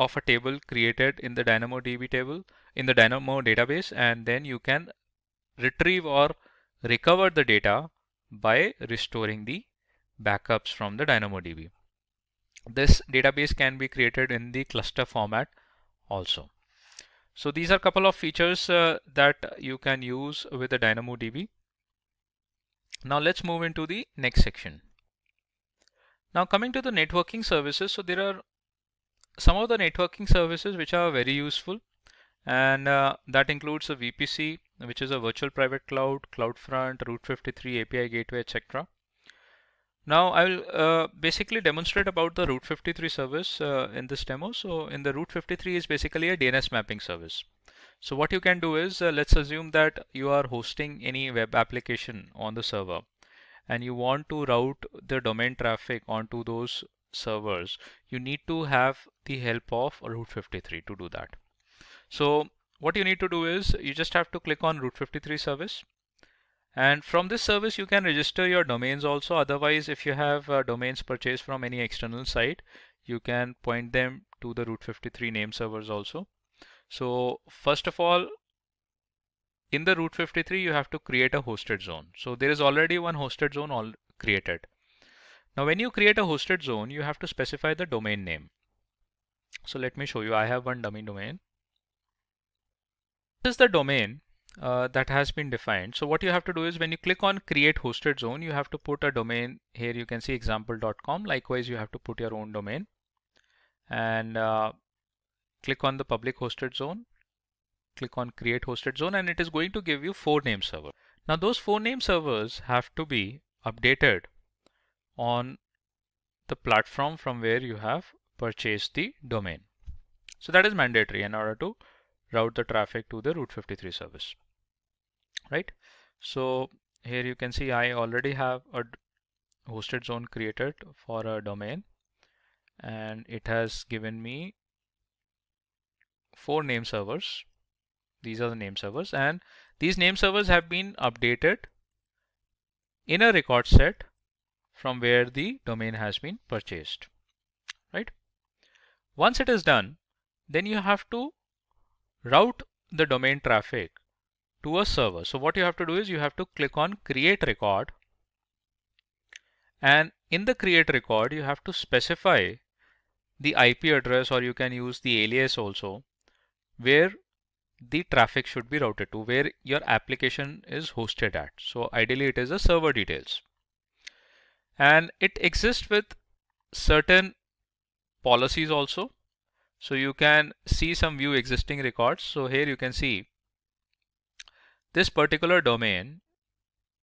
of a table created in the DynamoDB table, in the Dynamo database, and then you can retrieve or recover the data by restoring the backups from the DynamoDB. This database can be created in the cluster format also. So these are a couple of features that you can use with the DynamoDB. Now let's move into the next section. Now coming to the networking services, so there are some of the networking services which are very useful, and that includes the VPC, which is a virtual private cloud, CloudFront, Route 53, API gateway, etc. Now I will basically demonstrate about the Route 53 service in this demo. So in the Route 53 is basically a DNS mapping service. So what you can do is, let's assume that you are hosting any web application on the server, and you want to route the domain traffic onto those servers. You need to have the help of Route 53 to do that. So what you need to do is you just have to click on Route 53 service, And from this service you can register your domains also. Otherwise, if you have domains purchased from any external site, you can point them to the Route 53 name servers also. So first of all, in the Route 53 you have to create a hosted zone. So there is already one hosted zone all created. Now when you create a hosted zone, you have to specify the domain name. So let me show you. I have one dummy domain. This is the domain that has been defined. So what you have to do is when you click on create hosted zone, you have to put a domain. Here you can see example.com. Likewise, you have to put your own domain and click on the public hosted zone. Click on create hosted zone and it is going to give you 4 name servers. Now those 4 name servers have to be updated on the platform from where you have purchased the domain. So that is mandatory in order to route the traffic to the Route 53 service, right? So here you can see I already have a hosted zone created for a domain and it has given me 4 name servers. These are the name servers, and these name servers have been updated in a record set from where the domain has been purchased, right? Once it is done, then you have to route the domain traffic to a server. So what you have to do is you have to click on create record, and in the create record you have to specify the IP address, or you can use the alias also, where the traffic should be routed to, where your application is hosted at. So ideally it is a server details, and it exists with certain policies also. So you can see some view existing records. So here you can see this particular domain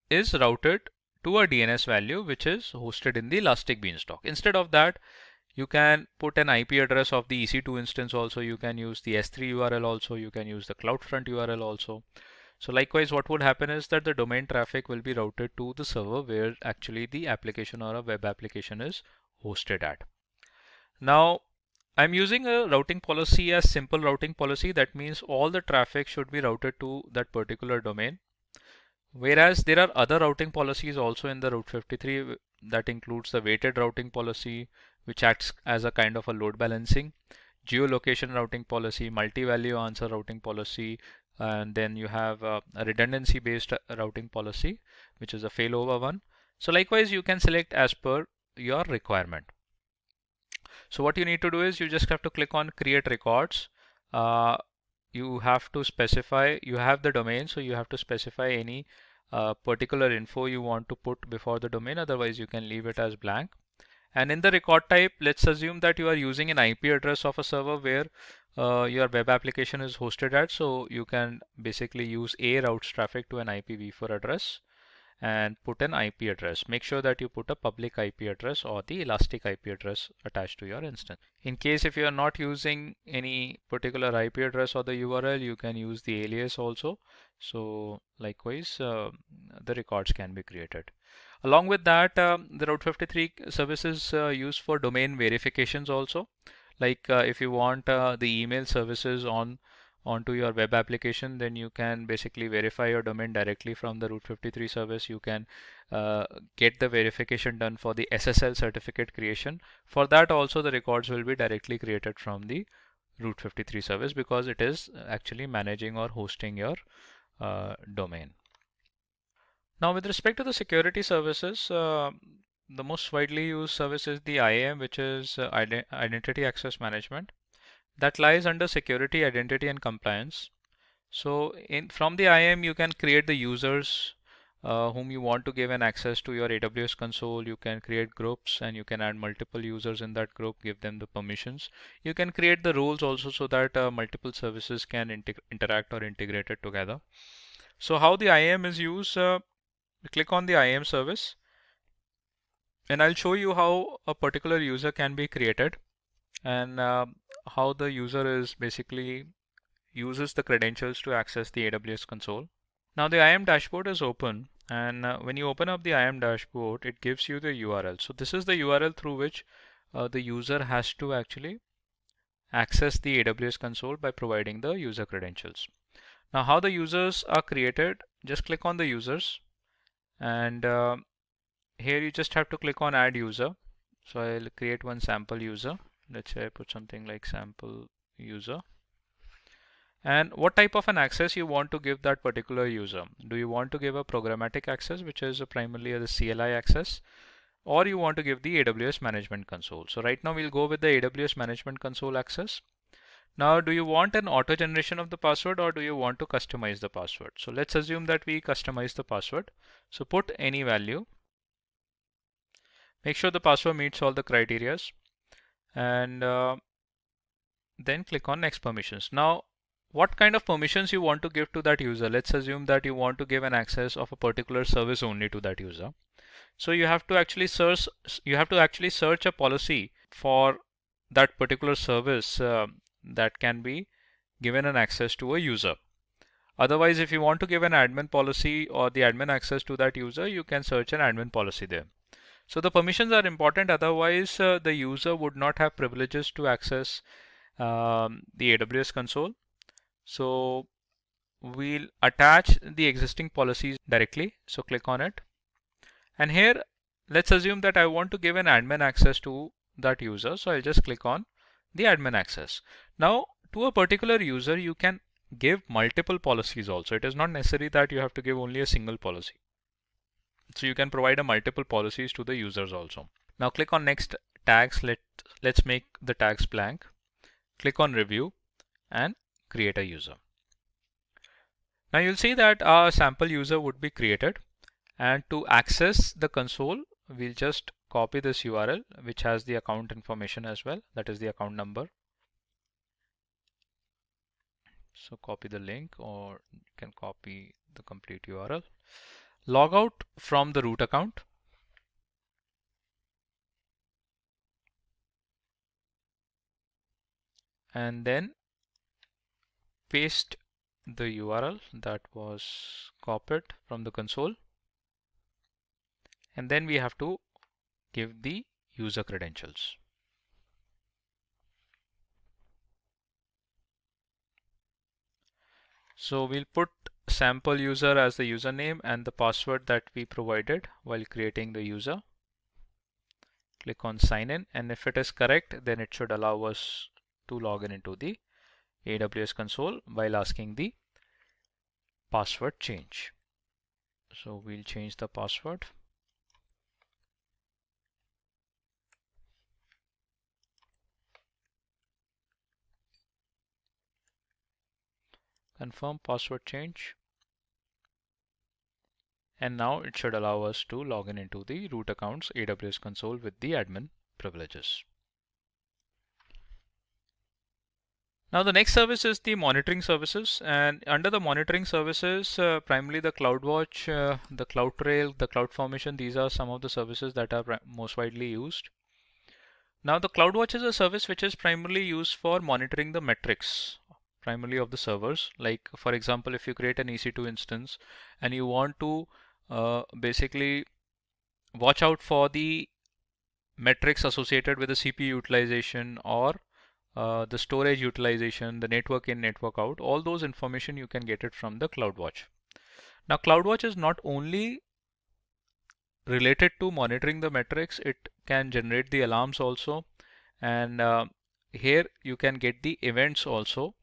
is routed to a DNS value which is hosted in the Elastic Beanstalk. Instead of that, you can put an IP address of the EC2 instance also. You can use the S3 URL also. You can use the CloudFront URL also. So likewise, what would happen is that the domain traffic will be routed to the server where actually the application or a web application is hosted at. Now, I'm using a routing policy as simple routing policy. That means all the traffic should be routed to that particular domain. Whereas there are other routing policies also in the Route 53 that includes the weighted routing policy, which acts as a kind of a load balancing, geolocation routing policy, multi-value answer routing policy, and then you have a redundancy based routing policy, which is a failover one. So likewise, you can select as per your requirement. So what you need to do is you just have to click on create records. You have to specify, you have the domain, so you have to specify any particular info you want to put before the domain. Otherwise you can leave it as blank. And in the record type, let's assume that you are using an IP address of a server where your web application is hosted at. So you can basically use A routes traffic to an IPv4 address and put an IP address. Make sure that you put a public IP address or the elastic IP address attached to your instance. In case if you are not using any particular IP address or the URL, you can use the alias also. So likewise, the records can be created. Along with that, the Route 53 service is used for domain verifications also. Like if you want the email services onto your web application, then you can basically verify your domain directly from the Route 53 service. You can get the verification done for the SSL certificate creation. For that also the records will be directly created from the Route 53 service because it is actually managing or hosting your domain. Now with respect to the security services, the most widely used service is the IAM, which is Identity Access Management. That lies under security, identity and compliance. So from the IAM you can create the users whom you want to give an access to your AWS console. You can create groups and you can add multiple users in that group, give them the permissions. You can create the roles also so that multiple services can interact or integrate it together. So how the IAM is used, click on the IAM service and I'll show you how a particular user can be created and how the user is basically uses the credentials to access the AWS console. Now the IAM dashboard is open, and when you open up the IAM dashboard, it gives you the URL. So this is the URL through which the user has to actually access the AWS console by providing the user credentials. Now how the users are created, just click on the users and here you just have to click on add user. So I'll create one sample user. Let's say I put something like sample user. And what type of an access you want to give that particular user? Do you want to give a programmatic access, which is primarily the CLI access, or you want to give the AWS Management Console? So right now we'll go with the AWS Management Console access. Now, do you want an auto generation of the password, or do you want to customize the password? So let's assume that we customize the password. So put any value. Make sure the password meets all the criterias, and then click on next permissions. Now, what kind of permissions you want to give to that user? Let's assume that you want to give an access of a particular service only to that user. So you have to actually search a policy for that particular service that can be given an access to a user. Otherwise, if you want to give an admin policy or the admin access to that user, you can search an admin policy there. So the permissions are important, otherwise the user would not have privileges to access the AWS console. So we'll attach the existing policies directly. So click on it. And here, let's assume that I want to give an admin access to that user. So I'll just click on the admin access. Now, to a particular user, you can give multiple policies also. It is not necessary that you have to give only a single policy. So you can provide a multiple policies to the users also. Now click on next tags. Let's make the tags blank. Click on review and create a user. Now you'll see that our sample user would be created, and to access the console, we'll just copy this URL, which has the account information as well, that is the account number. So copy the link, or you can copy the complete URL. Log out from the root account. And then paste the URL that was copied from the console. And then we have to give the user credentials. So we'll put sample user as the username and the password that we provided while creating the user. Click on sign in, and if it is correct, then it should allow us to log in into the AWS console while asking the password change. So we'll change the password. Confirm password change. And now it should allow us to log in into the root accounts AWS console with the admin privileges. Now the next service is the monitoring services, and under the monitoring services, primarily the CloudWatch, the CloudTrail, the CloudFormation, these are some of the services that are most widely used. Now the CloudWatch is a service which is primarily used for monitoring the metrics, primarily of the servers. Like for example, if you create an EC2 instance and you want to basically watch out for the metrics associated with the CPU utilization, or the storage utilization, the network in, network out, all those information you can get it from the CloudWatch. Now CloudWatch is not only related to monitoring the metrics, it can generate the alarms also, and here you can get the events also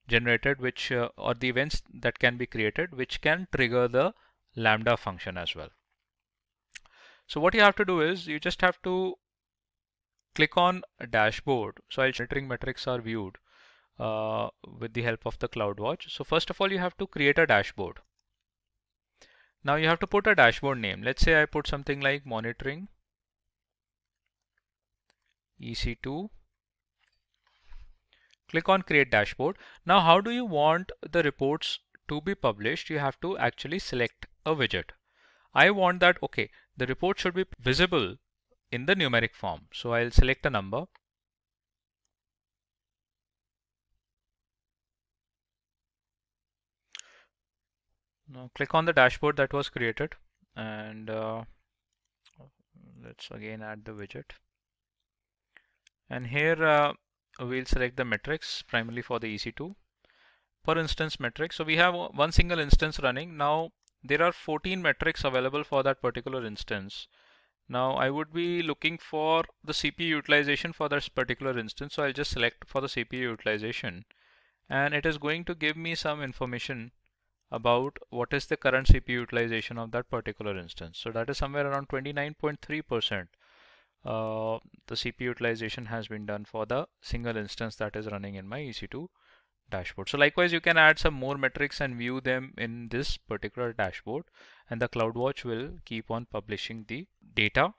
generated, which or the events that can be created, which can trigger the Lambda function as well. So what you have to do is you just have to click on a dashboard. So monitoring metrics are viewed with the help of the CloudWatch. So first of all, you have to create a dashboard. Now you have to put a dashboard name. Let's say I put something like monitoring EC2. Click on create dashboard. Now how do you want the reports to be published? You have to actually select a widget. I want that, okay, the report should be visible in the numeric form. So I'll select a number. Now click on the dashboard that was created, and let's again add the widget. And here we'll select the metrics primarily for the EC2 per instance metric. So we have one single instance running. Now there are 14 metrics available for that particular instance. Now I would be looking for the CPU utilization for that particular instance. So I'll just select for the CPU utilization, and it is going to give me some information about what is the current CPU utilization of that particular instance. So that is somewhere around 29.3%. The CPU utilization has been done for the single instance that is running in my EC2 dashboard. So likewise, you can add some more metrics and view them in this particular dashboard, and the CloudWatch will keep on publishing the data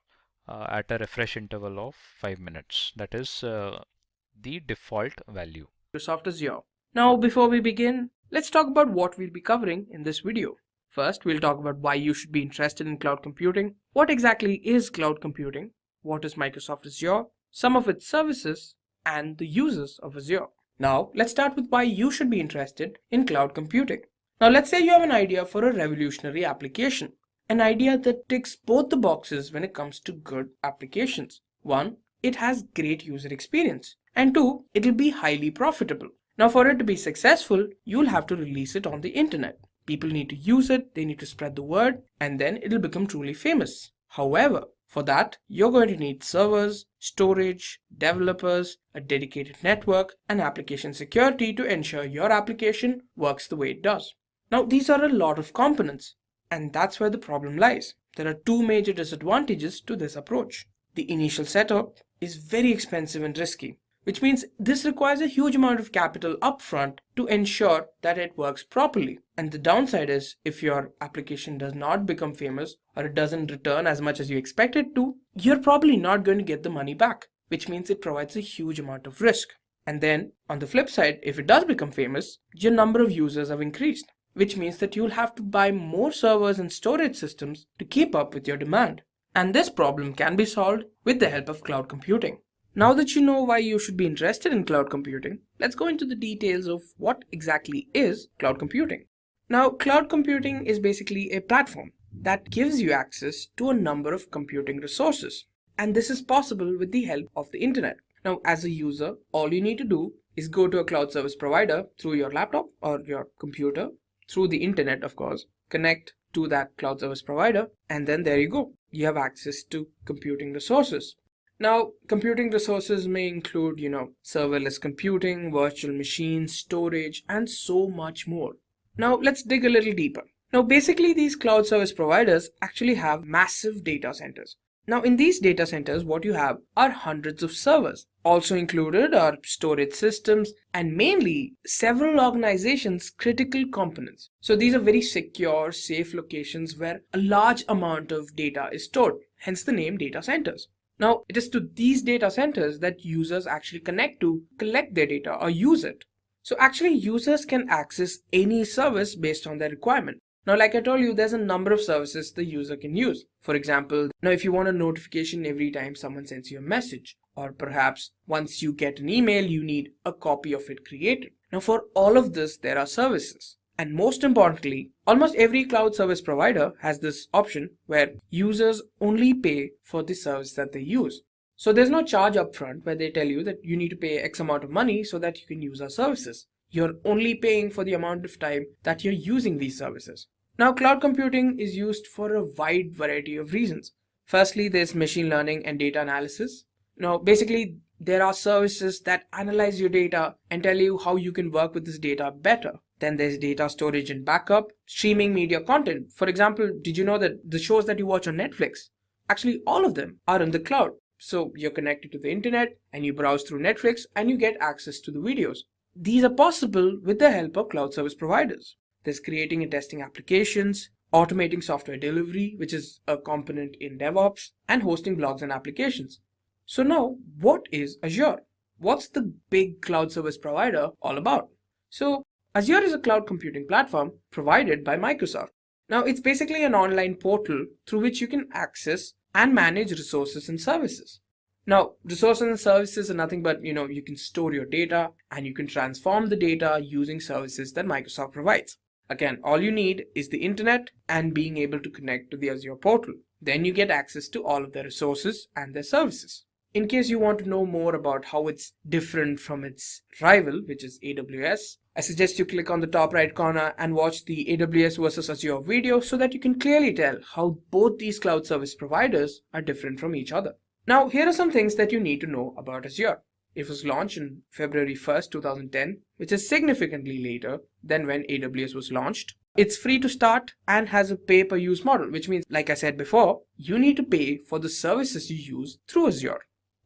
at a refresh interval of 5 minutes. That is the default value. Microsoft Azure. Now, before we begin, let's talk about what we'll be covering in this video. First, we'll talk about why you should be interested in cloud computing. What exactly is cloud computing? What is Microsoft Azure? Some of its services and the users of Azure. Now, let's start with why you should be interested in cloud computing. Now, let's say you have an idea for a revolutionary application. An idea that ticks both the boxes when it comes to good applications. One, it has great user experience. And two, it'll be highly profitable. Now, for it to be successful, you'll have to release it on the internet. People need to use it, they need to spread the word, and then it'll become truly famous. However, for that, you're going to need servers, storage, developers, a dedicated network, and application security to ensure your application works the way it does. Now, these are a lot of components, and that's where the problem lies. There are two major disadvantages to this approach. The initial setup is very expensive and risky, which means this requires a huge amount of capital upfront to ensure that it works properly. And the downside is, if your application does not become famous or it doesn't return as much as you expect it to, you're probably not going to get the money back, which means it provides a huge amount of risk. And then on the flip side, if it does become famous, your number of users have increased, which means that you'll have to buy more servers and storage systems to keep up with your demand. And this problem can be solved with the help of cloud computing. Now that you know why you should be interested in cloud computing, let's go into the details of what exactly is cloud computing. Now, cloud computing is basically a platform that gives you access to a number of computing resources. And this is possible with the help of the internet. Now, as a user, all you need to do is go to a cloud service provider through your laptop or your computer, through the internet, of course, connect to that cloud service provider, and then there you go. You have access to computing resources. Now, computing resources may include, serverless computing, virtual machines, storage, and so much more. Now, let's dig a little deeper. Now, basically, these cloud service providers actually have massive data centers. Now, in these data centers, what you have are hundreds of servers. Also included are storage systems and mainly several organizations' critical components. So these are very secure, safe locations where a large amount of data is stored, hence the name data centers. Now, it is to these data centers that users actually connect to collect their data or use it. So actually, users can access any service based on their requirement. Now, like I told you, there's a number of services the user can use. For example, now if you want a notification every time someone sends you a message, or perhaps once you get an email, you need a copy of it created. Now, for all of this, there are services. And most importantly, almost every cloud service provider has this option where users only pay for the service that they use. So there's no charge upfront where they tell you that you need to pay X amount of money so that you can use our services. You're only paying for the amount of time that you're using these services. Now, cloud computing is used for a wide variety of reasons. Firstly, there's machine learning and data analysis. Now, basically, there are services that analyze your data and tell you how you can work with this data better. Then there's data storage and backup, streaming media content. For example, did you know that the shows that you watch on Netflix, actually all of them are in the cloud. So you're connected to the internet and you browse through Netflix and you get access to the videos. These are possible with the help of cloud service providers. There's creating and testing applications, automating software delivery, which is a component in DevOps, and hosting blogs and applications. So now, what is Azure? What's the big cloud service provider all about? So Azure is a cloud computing platform provided by Microsoft. Now, it's basically an online portal through which you can access and manage resources and services. Now, resources and services are nothing but, you can store your data and you can transform the data using services that Microsoft provides. Again, all you need is the internet and being able to connect to the Azure portal. Then you get access to all of their resources and their services. In case you want to know more about how it's different from its rival, which is AWS, I suggest you click on the top right corner and watch the AWS versus Azure video so that you can clearly tell how both these cloud service providers are different from each other. Now, here are some things that you need to know about Azure. It was launched in February 1st, 2010, which is significantly later than when AWS was launched. It's free to start and has a pay-per-use model, which means, like I said before, you need to pay for the services you use through Azure.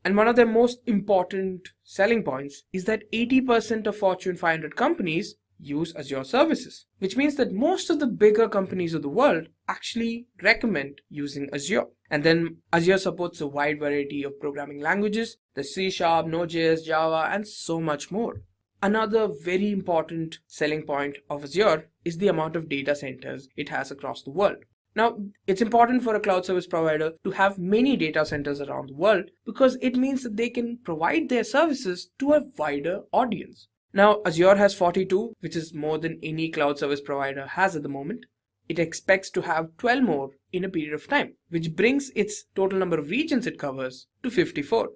And one of their most important selling points is that 80% of Fortune 500 companies use Azure services, which means that most of the bigger companies of the world actually recommend using Azure. And then Azure supports a wide variety of programming languages, the C#, Node.js, Java, and so much more. Another very important selling point of Azure is the amount of data centers it has across the world. Now, it's important for a cloud service provider to have many data centers around the world because it means that they can provide their services to a wider audience. Now, Azure has 42, which is more than any cloud service provider has at the moment. It expects to have 12 more in a period of time, which brings its total number of regions it covers to 54.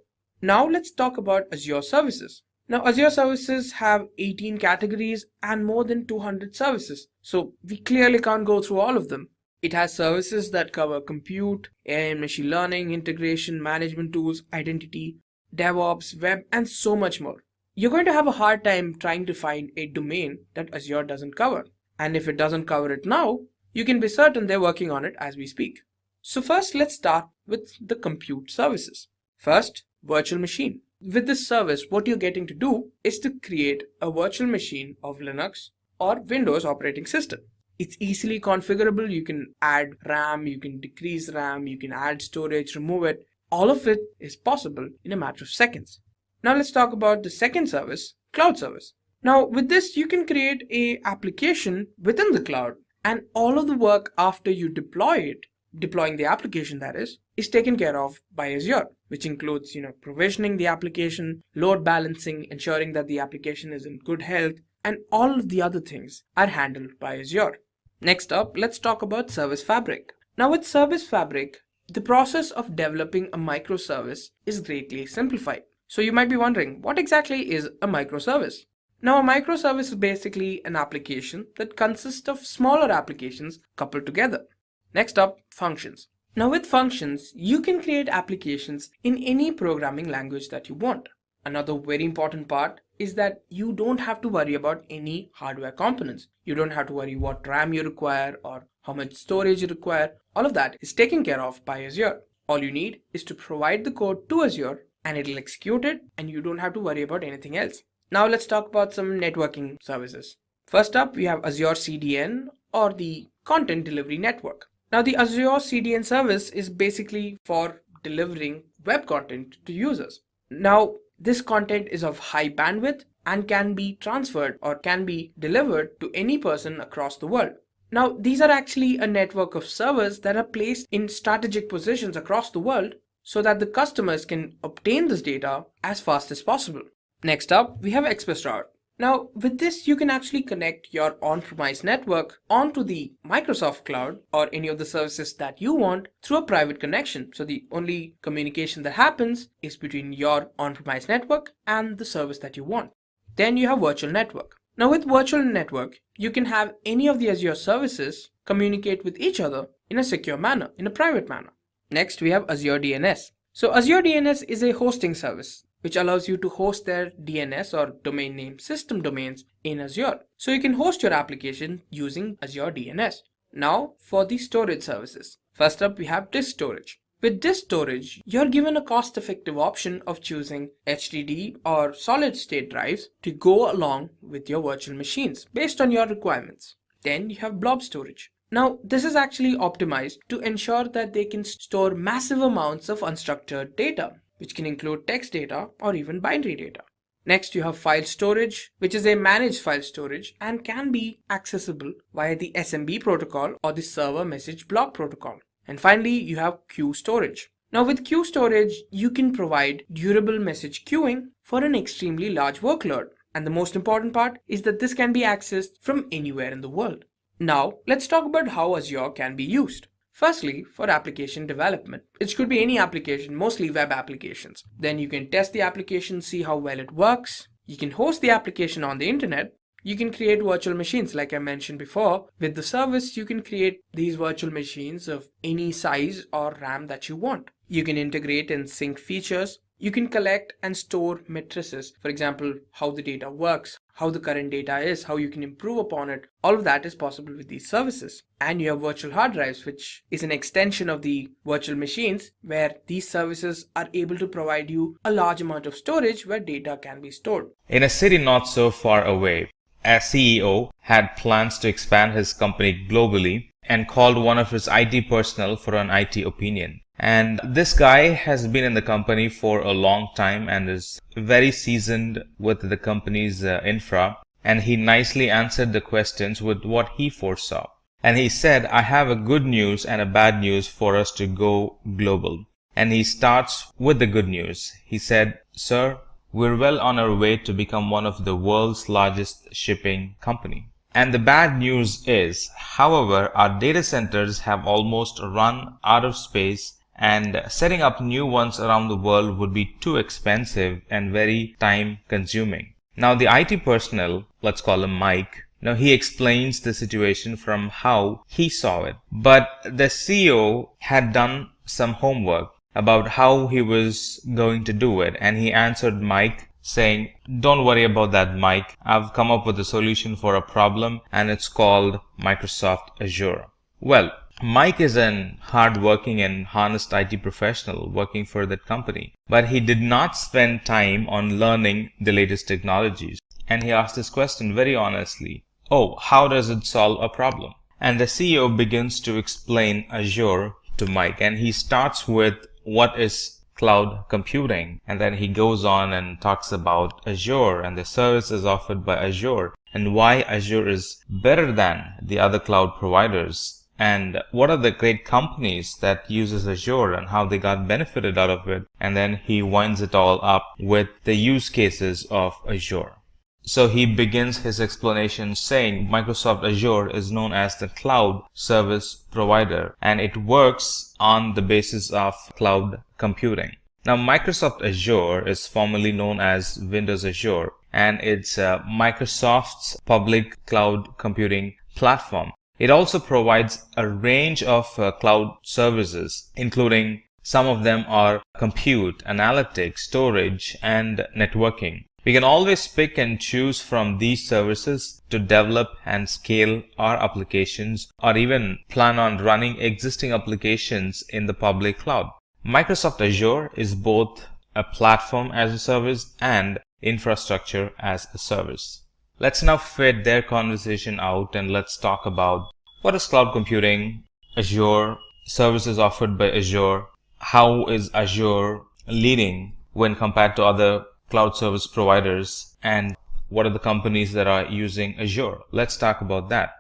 Now, let's talk about Azure services. Now, Azure services have 18 categories and more than 200 services, so we clearly can't go through all of them. It has services that cover compute, AI and machine learning, integration, management tools, identity, DevOps, web, and so much more. You're going to have a hard time trying to find a domain that Azure doesn't cover. And if it doesn't cover it now, you can be certain they're working on it as we speak. So first, let's start with the compute services. First, virtual machine. With this service, what you're getting to do is to create a virtual machine of Linux or Windows operating system. It's easily configurable. You can add RAM, you can decrease RAM, you can add storage, remove it. All of it is possible in a matter of seconds. Now let's talk about the second service, cloud service. Now with this, you can create an application within the cloud, and all of the work after you deploy it, deploying the application that is taken care of by Azure, which includes, provisioning the application, load balancing, ensuring that the application is in good health, and all of the other things are handled by Azure. Next up, let's talk about Service Fabric. Now with Service Fabric, the process of developing a microservice is greatly simplified. So you might be wondering, what exactly is a microservice? Now a microservice is basically an application that consists of smaller applications coupled together. Next up, functions. Now with functions, you can create applications in any programming language that you want. Another very important part is that you don't have to worry about any hardware components. You don't have to worry what RAM you require or how much storage you require. All of that is taken care of by Azure. All you need is to provide the code to Azure and it'll execute it, and you don't have to worry about anything else. Now let's talk about some networking services. First up, we have Azure CDN, or the Content Delivery Network. Now the Azure CDN service is basically for delivering web content to users. Now this content is of high bandwidth and can be transferred or can be delivered to any person across the world. Now these are actually a network of servers that are placed in strategic positions across the world so that the customers can obtain this data as fast as possible. Next up, we have Express Route. Now with this, you can actually connect your on-premise network onto the Microsoft Cloud or any of the services that you want through a private connection. So the only communication that happens is between your on-premise network and the service that you want. Then you have Virtual Network. Now with Virtual Network, you can have any of the Azure services communicate with each other in a secure manner, in a private manner. Next, we have Azure DNS. So Azure DNS is a hosting service which allows you to host their DNS or domain name system domains in Azure. So you can host your application using Azure DNS. Now for the storage services. First up, we have disk storage. With disk storage, you're given a cost-effective option of choosing HDD or solid-state drives to go along with your virtual machines based on your requirements. Then you have blob storage. Now this is actually optimized to ensure that they can store massive amounts of unstructured data, which can include text data or even binary data. Next, you have file storage, which is a managed file storage and can be accessible via the SMB protocol or the server message block protocol. And finally, you have queue storage. Now with queue storage, you can provide durable message queuing for an extremely large workload. And the most important part is that this can be accessed from anywhere in the world. Now let's talk about how Azure can be used. Firstly, for application development, it could be any application, mostly web applications. Then you can test the application, see how well it works. You can host the application on the internet. You can create virtual machines like I mentioned before. With the service, you can create these virtual machines of any size or RAM that you want. You can integrate and sync features. You can collect and store matrices, for example, how the data works, how the current data is, how you can improve upon it. All of that is possible with these services. And you have virtual hard drives, which is an extension of the virtual machines, where these services are able to provide you a large amount of storage where data can be stored. In a city not so far away, a CEO had plans to expand his company globally and called one of his IT personnel for an IT opinion. And this guy has been in the company for a long time and is very seasoned with the company's infra. And he nicely answered the questions with what he foresaw. And he said, I have a good news and a bad news for us to go global. And he starts with the good news. He said, Sir, we're well on our way to become one of the world's largest shipping company. And the bad news is, however, our data centers have almost run out of space, and setting up new ones around the world would be too expensive and very time consuming. Now the IT personnel, let's call him Mike, now he explains the situation from how he saw it. But the CEO had done some homework about how he was going to do it, and he answered Mike saying, don't worry about that, Mike. I've come up with a solution for a problem, and it's called Microsoft Azure. Well, Mike is an hard-working and honest IT professional working for that company, but he did not spend time on learning the latest technologies. And he asked this question very honestly, how does it solve a problem? And the CEO begins to explain Azure to Mike, and he starts with what is cloud computing, and then he goes on and talks about Azure and the services offered by Azure and why Azure is better than the other cloud providers, and what are the great companies that uses Azure and how they got benefited out of it. And then he winds it all up with the use cases of Azure. So he begins his explanation saying Microsoft Azure is known as the cloud service provider, and it works on the basis of cloud computing. Now Microsoft Azure is formerly known as Windows Azure, and it's Microsoft's public cloud computing platform. It also provides a range of cloud services, including some of them are compute, analytics, storage, and networking. We can always pick and choose from these services to develop and scale our applications, or even plan on running existing applications in the public cloud. Microsoft Azure is both a platform as a service and infrastructure as a service. Let's now fade their conversation out and let's talk about what is cloud computing, Azure, services offered by Azure, how is Azure leading when compared to other cloud service providers, and what are the companies that are using Azure. Let's talk about that.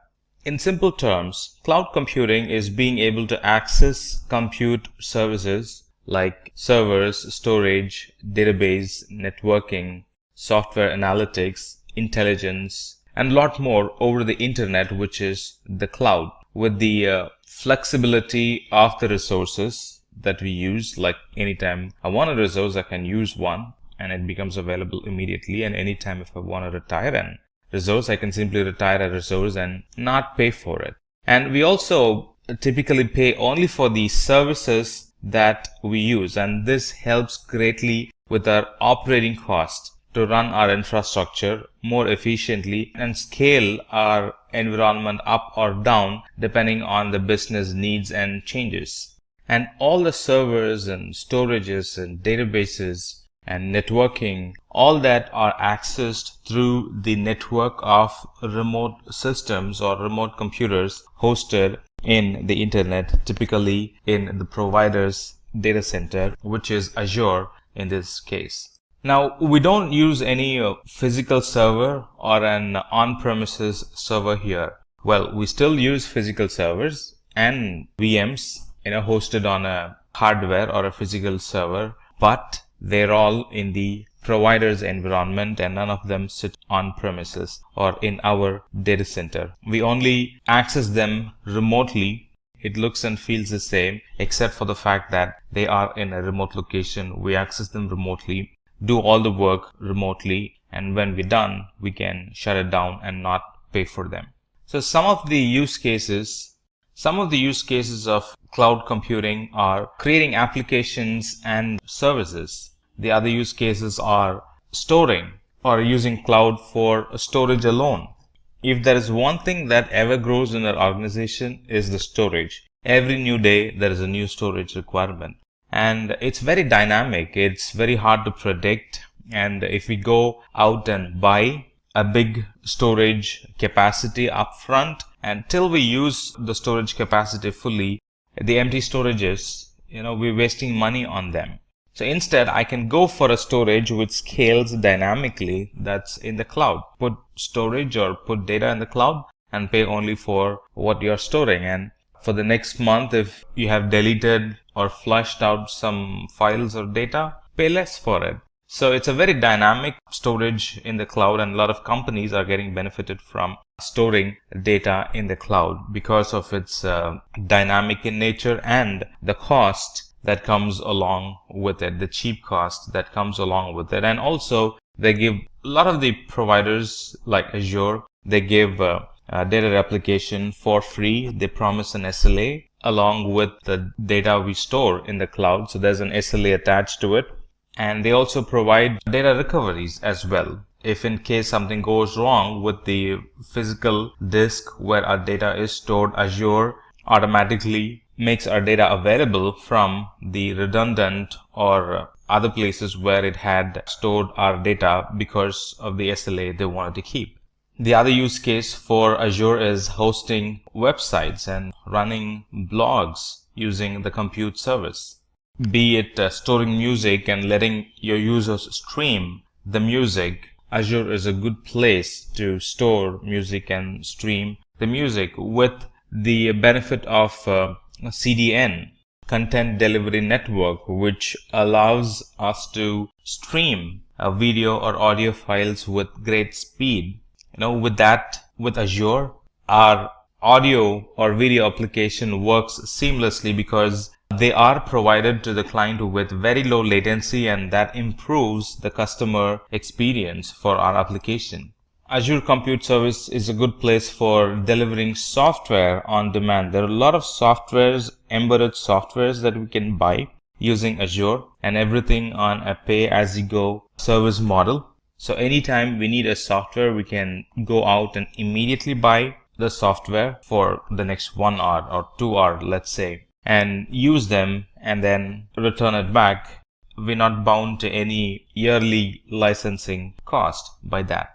In simple terms, cloud computing is being able to access compute services like servers, storage, database, networking, software analytics, intelligence, and a lot more over the internet, which is the cloud, with the flexibility of the resources that we use. Like anytime I want a resource, I can use one and it becomes available immediately. And anytime if I want to retire a resource, I can simply retire a resource and not pay for it. And we also typically pay only for the services that we use, and this helps greatly with our operating cost to run our infrastructure more efficiently and scale our environment up or down depending on the business needs and changes. And all the servers and storages and databases and networking, all that are accessed through the network of remote systems or remote computers hosted in the internet, typically in the provider's data center, which is Azure in this case. Now, we don't use any physical server or an on-premises server here. Well, we still use physical servers and VMs, hosted on a hardware or a physical server, but they're all in the provider's environment and none of them sit on premises or in our data center. We only access them remotely It looks and feels the same, except for the fact that they are in a remote location. We access them remotely, do all the work remotely, and when we're done, we can shut it down and not pay for them. So some of the use cases of cloud computing are creating applications and services. The other use cases are storing or using cloud for storage alone. If there is one thing that ever grows in our organization, is the storage. Every new day there is a new storage requirement, and it's very dynamic. It's very hard to predict, and if we go out and buy a big storage capacity upfront, until we use the storage capacity fully, the empty storages, we're wasting money on them. So instead, I can go for a storage which scales dynamically, that's in the cloud. Put storage or put data in the cloud and pay only for what you're storing. And for the next month, if you have deleted or flushed out some files or data, pay less for it. So it's a very dynamic storage in the cloud, and a lot of companies are getting benefited from storing data in the cloud because of its dynamic in nature and the cost that comes along with it, the cheap cost that comes along with it. And also they give a lot of the providers like Azure, they give data replication for free. They promise an SLA along with the data we store in the cloud. So there's an SLA attached to it. And they also provide data recoveries as well. If in case something goes wrong with the physical disk where our data is stored, Azure automatically makes our data available from the redundant or other places where it had stored our data because of the SLA they wanted to keep. The other use case for Azure is hosting websites and running blogs using the compute service. Be it storing music and letting your users stream the music, Azure is a good place to store music and stream the music with the benefit of CDN, Content Delivery Network, which allows us to stream video or audio files with great speed. With Azure, our audio or video application works seamlessly because they are provided to the client with very low latency, and that improves the customer experience for our application. Azure Compute Service is a good place for delivering software on demand. There are a lot of softwares, embedded softwares that we can buy using Azure, and everything on a pay-as-you-go service model. So anytime we need a software, we can go out and immediately buy the software for the next 1 hour or 2 hours, let's say, and use them and then return it back. We're not bound to any yearly licensing cost by that.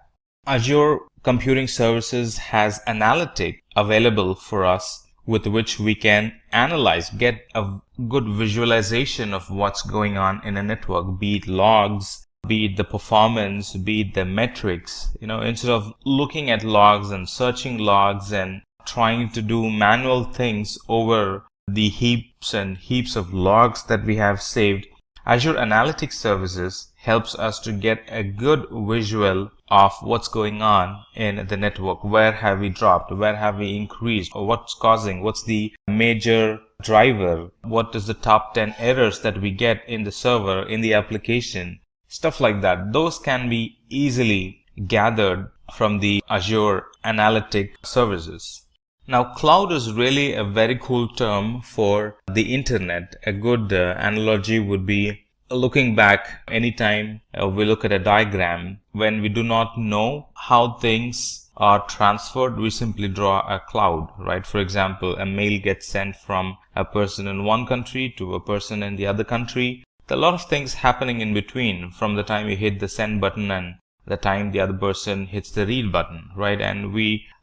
Azure Computing Services has analytics available for us with which we can analyze, get a good visualization of what's going on in a network, be it logs, be it the performance, be it the metrics. Instead of looking at logs and searching logs and trying to do manual things over the heaps and heaps of logs that we have saved, Azure Analytics Services helps us to get a good visual of what's going on in the network. Where have we dropped? Where have we increased? Or what's causing? What's the major driver? What is the top 10 errors that we get in the server, in the application? Stuff like that. Those can be easily gathered from the Azure Analytic Services. Now, cloud is really a very cool term for the internet. A good analogy would be looking back anytime we look at a diagram. When we do not know how things are transferred, we simply draw a cloud, right? For example, a mail gets sent from a person in one country to a person in the other country. There are a lot of things happening in between from the time you hit the send button and the time the other person hits the read button, right? And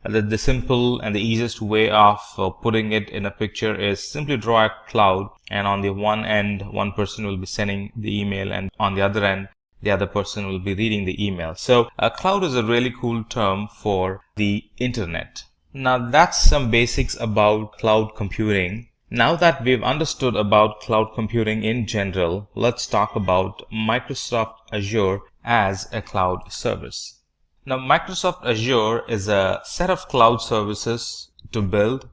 the simple and the easiest way of putting it in a picture is simply draw a cloud, and on the one end, one person will be sending the email, and on the other end, the other person will be reading the email. So a cloud is a really cool term for the internet. Now that's some basics about cloud computing. Now that we've understood about cloud computing in general, let's talk about Microsoft Azure as a cloud service. Now, Microsoft Azure is a set of cloud services to build,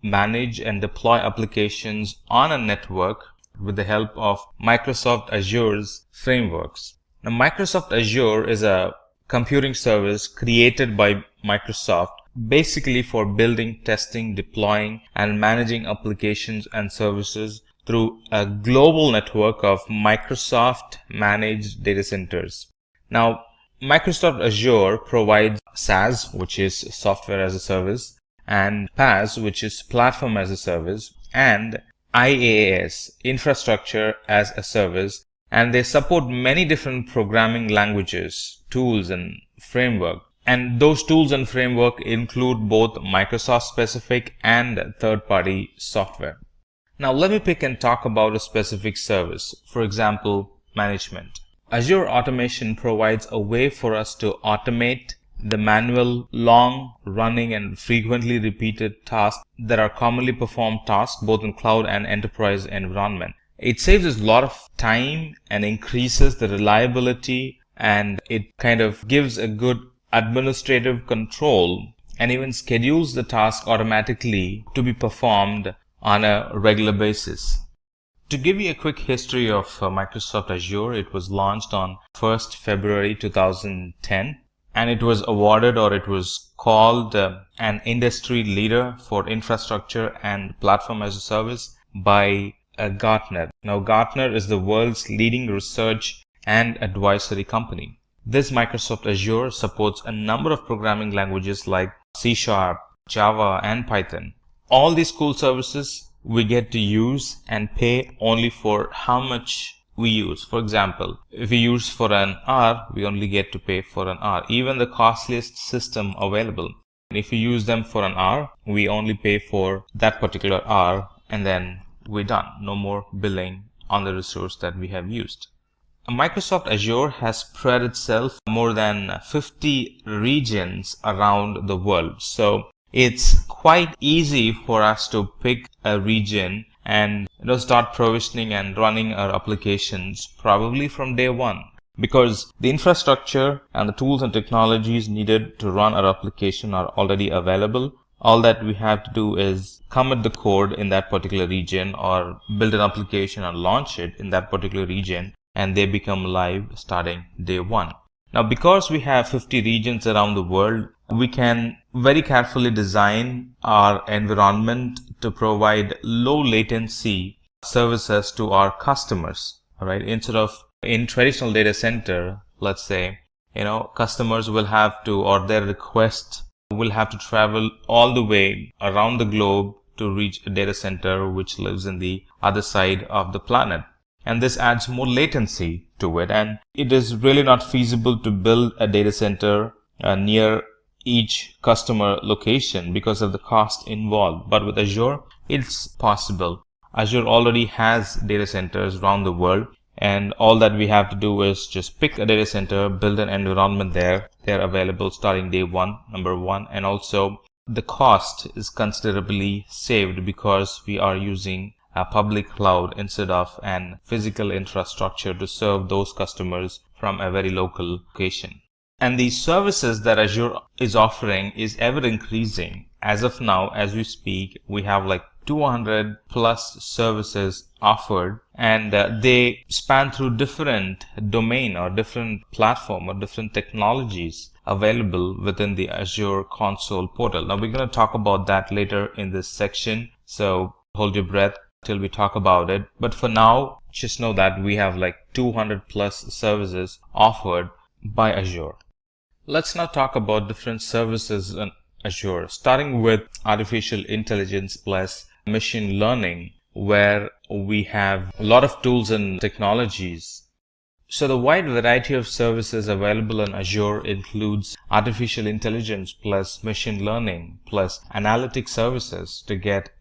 manage and deploy applications on a network with the help of Microsoft Azure's frameworks. Now, Microsoft Azure is a computing service created by Microsoft basically for building, testing, deploying, and managing applications and services through a global network of Microsoft managed data centers. Now, Microsoft Azure provides SaaS, which is software as a service, and PaaS, which is platform as a service, and IaaS, infrastructure as a service, and they support many different programming languages, tools, and framework. And those tools and framework include both Microsoft specific and third-party software. Now let me pick and talk about a specific service. For example, management. Azure Automation provides a way for us to automate the manual, long running and frequently repeated tasks that are commonly performed tasks both in cloud and enterprise environment. It saves us a lot of time and increases the reliability, and it kind of gives a good administrative control and even schedules the task automatically to be performed on a regular basis. To give you a quick history of Microsoft Azure, it was launched on 1st February 2010, and it was awarded, or it was called an industry leader for infrastructure and platform as a service by Gartner. Now, Gartner is the world's leading research and advisory company. This Microsoft Azure supports a number of programming languages like C#, Java, and Python. All these cool services we get to use and pay only for how much we use. For example, if we use for an hour, we only get to pay for an hour, even the costliest system available. And if we use them for an hour, we only pay for that particular hour, and then we're done. No more billing on the resource that we have used. Microsoft Azure has spread itself more than 50 regions around the world. So it's quite easy for us to pick a region and start provisioning and running our applications probably from day one, because the infrastructure and the tools and technologies needed to run our application are already available. All that we have to do is commit the code in that particular region or build an application and launch it in that particular region, and they become live starting day one. Now, because we have 50 regions around the world, we can very carefully design our environment to provide low latency services to our customers. All right, instead of in traditional data center, let's say, customers will have to, or their request will have to travel all the way around the globe to reach a data center which lives in the other side of the planet. And this adds more latency to it, and it is really not feasible to build a data center near each customer location because of the cost involved. But with Azure, it's possible. Azure already has data centers around the world, and all that we have to do is just pick a data center, build an environment there. They're available starting day one, number one, and also the cost is considerably saved because we are using a public cloud instead of an physical infrastructure to serve those customers from a very local location. And the services that Azure is offering is ever increasing. As of now, as we speak, we have like 200 plus services offered, and they span through different domain or different platform or different technologies available within the Azure console portal. Now, we're going to talk about that later in this section, so hold your breath till we talk about it. But for now, just know that we have like 200 plus services offered by Azure. Let's now talk about different services in Azure, starting with artificial intelligence plus machine learning, where we have a lot of tools and technologies. So the wide variety of services available in Azure includes artificial intelligence plus machine learning plus analytic services to get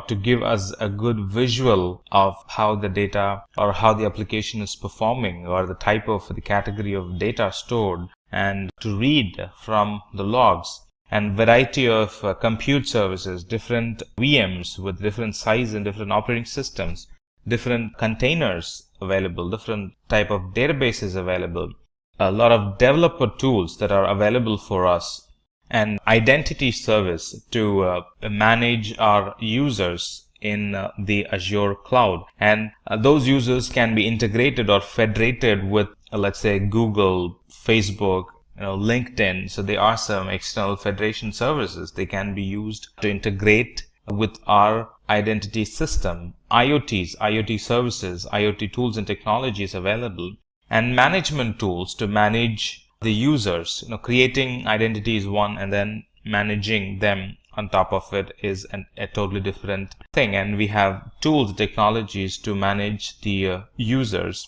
to give us a good visual of how the data or how the application is performing, or the type of the category of data stored, and to read from the logs. And variety of compute services, different VMs with different size and different operating systems, different containers available, different type of databases available, a lot of developer tools that are available for us, an identity service to manage our users in the Azure cloud. And those users can be integrated or federated with, let's say, Google, Facebook, LinkedIn. So there are some external federation services. They can be used to integrate with our identity system, IoT services, IoT tools and technologies available, and management tools to manage the users. Creating identity is one, and then managing them on top of it is a totally different thing. And we have tools, technologies to manage the users.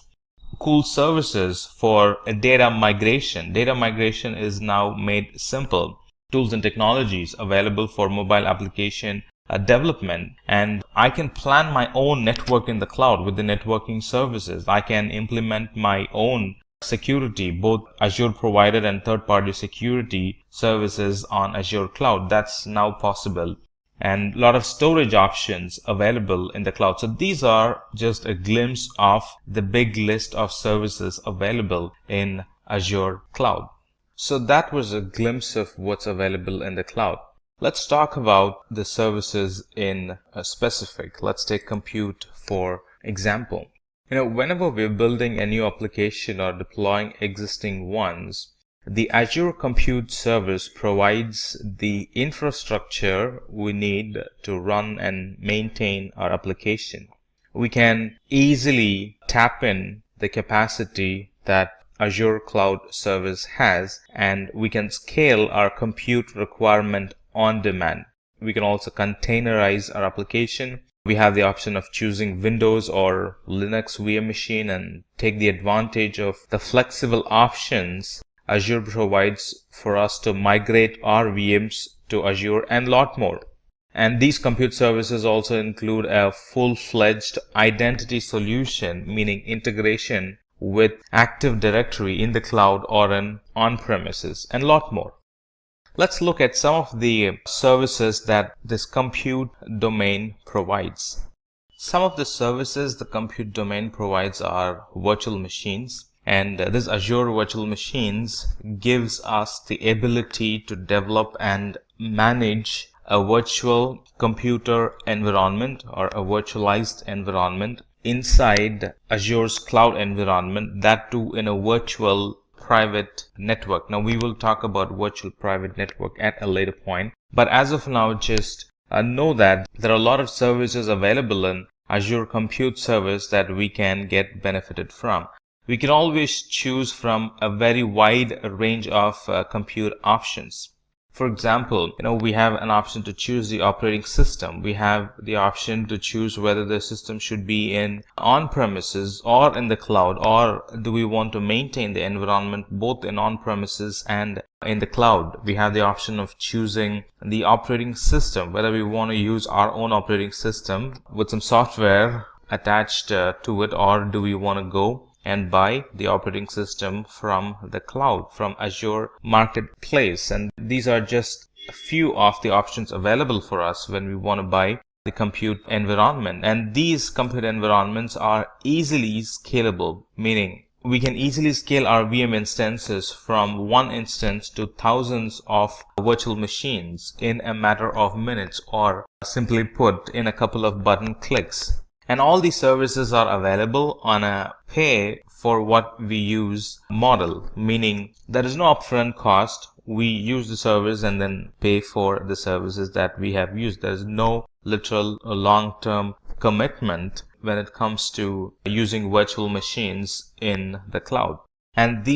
Cool services for data migration. Data migration is now made simple. Tools and technologies available for mobile application development, and I can plan my own network in the cloud with the networking services. I can implement my own security, both Azure provided and third-party security services on Azure cloud. That's now possible, and a lot of storage options available in the cloud. So these are just a glimpse of the big list of services available in Azure cloud. So that was a glimpse of what's available in the cloud. Let's talk about the services in specific. Let's take compute for example. Whenever we're building a new application or deploying existing ones, the Azure Compute Service provides the infrastructure we need to run and maintain our application. We can easily tap in the capacity that Azure Cloud Service has, and we can scale our compute requirement on demand. We can also containerize our application. We have the option of choosing Windows or Linux VM machine and take the advantage of the flexible options Azure provides for us to migrate our VMs to Azure and a lot more. And these compute services also include a full-fledged identity solution, meaning integration with Active Directory in the cloud or on-premises, and a lot more. Let's look at some of the services that this compute domain provides. Some of the services the compute domain provides are virtual machines, and this Azure virtual machines gives us the ability to develop and manage a virtual computer environment or a virtualized environment inside Azure's cloud environment, that too in a virtual private network. Now we will talk about virtual private network at a later point, but as of now just know that there are a lot of services available in Azure Compute Service that we can get benefited from. We can always choose from a very wide range of compute options. For example, we have an option to choose the operating system. We have the option to choose whether the system should be in on-premises or in the cloud, or do we want to maintain the environment both in on-premises and in the cloud. We have the option of choosing the operating system, whether we want to use our own operating system with some software attached to it, or do we want to go and buy the operating system from the cloud, from Azure Marketplace. And these are just a few of the options available for us when we want to buy the compute environment. And these compute environments are easily scalable, meaning we can easily scale our VM instances from one instance to thousands of virtual machines in a matter of minutes, or simply put, in a couple of button clicks. And all these services are available on a pay for what we use model, meaning there is no upfront cost. We use the service and then pay for the services that we have used. There is no literal long-term commitment when it comes to using virtual machines in the cloud. And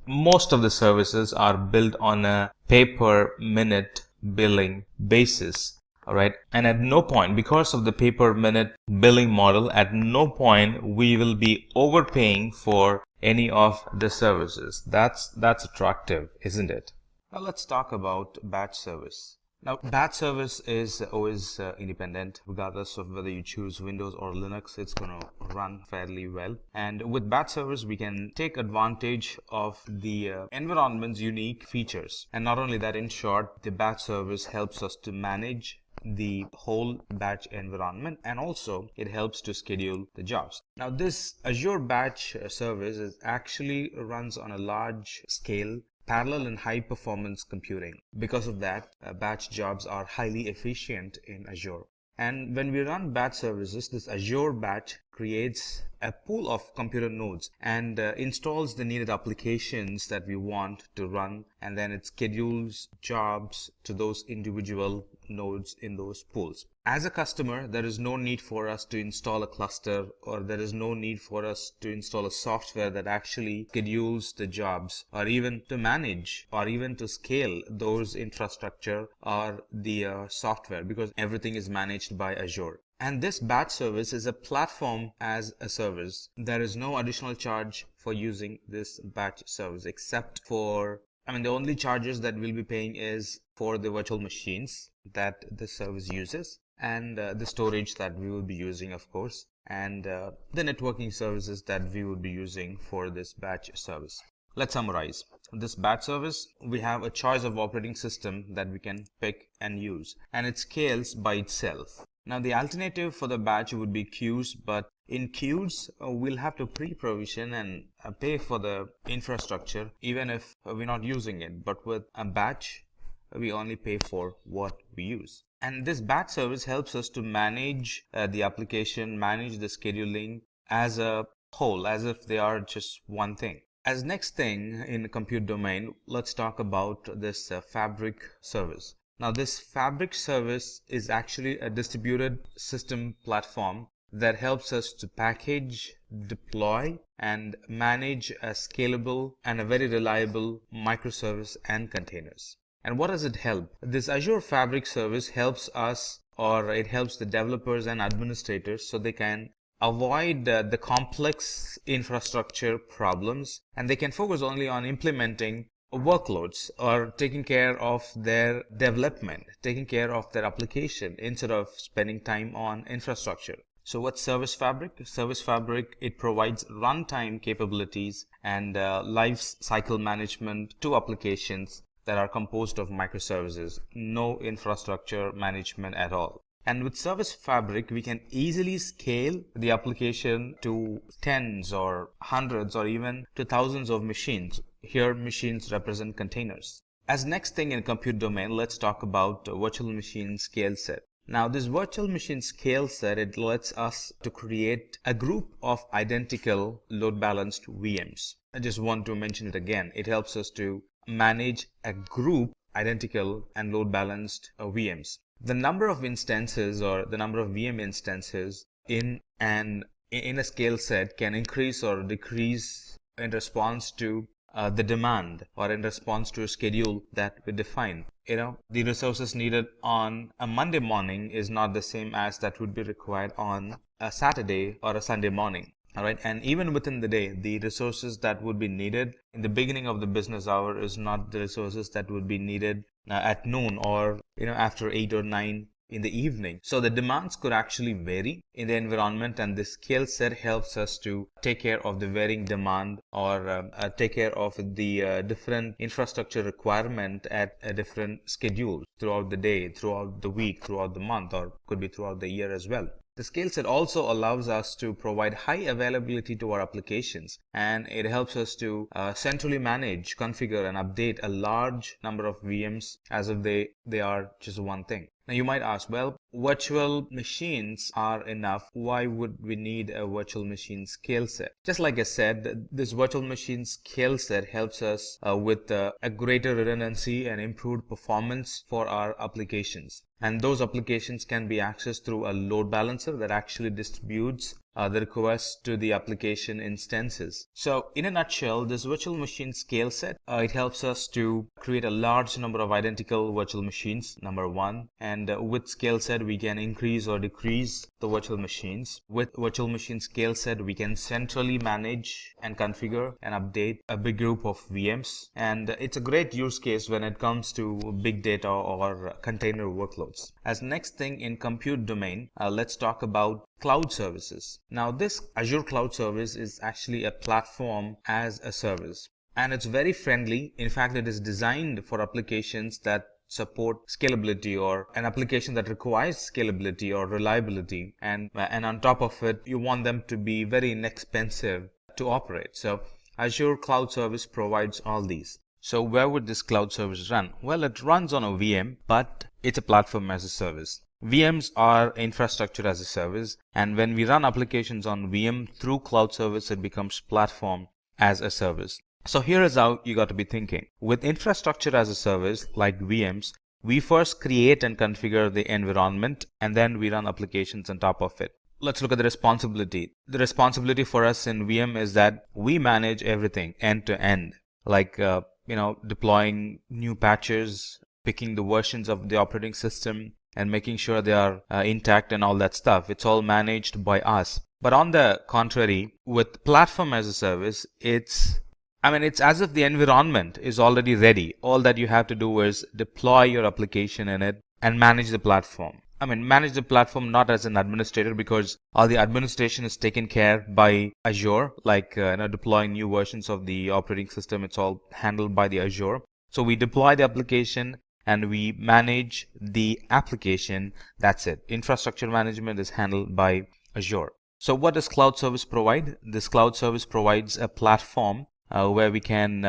most of the services are built on a pay per minute billing basis. Alright, and at no point, because of the pay per minute billing model, at no point we will be overpaying for any of the services. That's attractive, isn't it? Now let's talk about batch service. Now batch service is always independent, regardless of whether you choose Windows or Linux, it's going to run fairly well. And with batch service, we can take advantage of the environment's unique features. And not only that, in short, the batch service helps us to manage the whole batch environment, and also it helps to schedule the jobs. Now this Azure batch service actually runs on a large scale parallel and high performance computing. Because of that, batch jobs are highly efficient in Azure. And when we run batch services, this Azure batch creates a pool of computer nodes and installs the needed applications that we want to run, and then it schedules jobs to those individual nodes in those pools. As a customer, there is no need for us to install a cluster, or there is no need for us to install a software that actually schedules the jobs, or even to manage or even to scale those infrastructure or the software, because everything is managed by Azure. And this batch service is a platform as a service. There is no additional charge for using this batch service except for, the only charges that we'll be paying is for the virtual machines that the service uses, and the storage that we will be using, of course, and the networking services that we will be using for this batch service. Let's summarize. This batch service, we have a choice of operating system that we can pick and use, and it scales by itself. Now the alternative for the batch would be queues, but in queues we'll have to pre-provision and pay for the infrastructure even if we're not using it. But with a batch, we only pay for what we use. And this batch service helps us to manage the application, manage the scheduling as a whole, as if they are just one thing. As next thing in the compute domain, let's talk about this Fabric service. Now this Fabric service is actually a distributed system platform that helps us to package, deploy, and manage a scalable and a very reliable microservice and containers. And what does it help? This Azure Fabric service helps us, or it helps the developers and administrators so they can avoid the complex infrastructure problems, and they can focus only on implementing workloads or taking care of their development, taking care of their application instead of spending time on infrastructure. So what's Service Fabric? Service Fabric, it provides runtime capabilities and life cycle management to applications that are composed of microservices, no infrastructure management at all. And with Service Fabric, we can easily scale the application to tens or hundreds or even to thousands of machines. Here, machines represent containers. As next thing in compute domain, let's talk about virtual machine scale set. Now, this virtual machine scale set, it lets us to create a group of identical load balanced VMs. I just want to mention it again. It helps us to manage a group identical and load balanced VMs. The number of instances or the number of VM instances in a scale set can increase or decrease in response to the demand or in response to a schedule that we define. The resources needed on a Monday morning is not the same as that would be required on a Saturday or a Sunday morning. All right, and even within the day, the resources that would be needed in the beginning of the business hour is not the resources that would be needed at noon or after 8 or 9 in the evening. So the demands could actually vary in the environment, and this scale set helps us to take care of the varying demand or take care of the different infrastructure requirement at a different schedule throughout the day, throughout the week, throughout the month, or could be throughout the year as well. The scale set also allows us to provide high availability to our applications, and it helps us to centrally manage, configure, and update a large number of VMs as if they are just one thing. Now you might ask, well, virtual machines are enough. Why would we need a virtual machine scale set? Just like I said, this virtual machine scale set helps us with a greater redundancy and improved performance for our applications. And those applications can be accessed through a load balancer that actually distributes the requests to the application instances. So in a nutshell, this virtual machine scale set, it helps us to create a large number of identical virtual machines, number one. And with scale set, we can increase or decrease the virtual machines. With virtual machine scale set, we can centrally manage and configure and update a big group of VMs. And it's a great use case when it comes to big data or container workloads. As next thing in compute domain, let's talk about cloud services. Now this Azure Cloud Service is actually a platform as a service, and it's very friendly. In fact, it is designed for applications that support scalability or an application that requires scalability or reliability, and on top of it, you want them to be very inexpensive to operate. So Azure Cloud Service provides all these. So where would this cloud service run? Well, it runs on a VM, but it's a platform as a service. VMs are infrastructure as a service, and when we run applications on VM through cloud service, it becomes platform as a service. So here is how you got to be thinking. With infrastructure as a service like VMs, we first create and configure the environment, and then we run applications on top of it. Let's look at the responsibility. The responsibility for us in VM is that we manage everything end to end, like deploying new patches, picking the versions of the operating system, and making sure they are intact and all that stuff. It's all managed by us. But on the contrary, with platform as a service, it's as if the environment is already ready. All that you have to do is deploy your application in it and manage the platform. Manage the platform not as an administrator, because all the administration is taken care by Azure, like deploying new versions of the operating system. It's all handled by the Azure. So we deploy the application and we manage the application. That's it. Infrastructure management is handled by Azure. So what does cloud service provide? This cloud service provides a platform where we can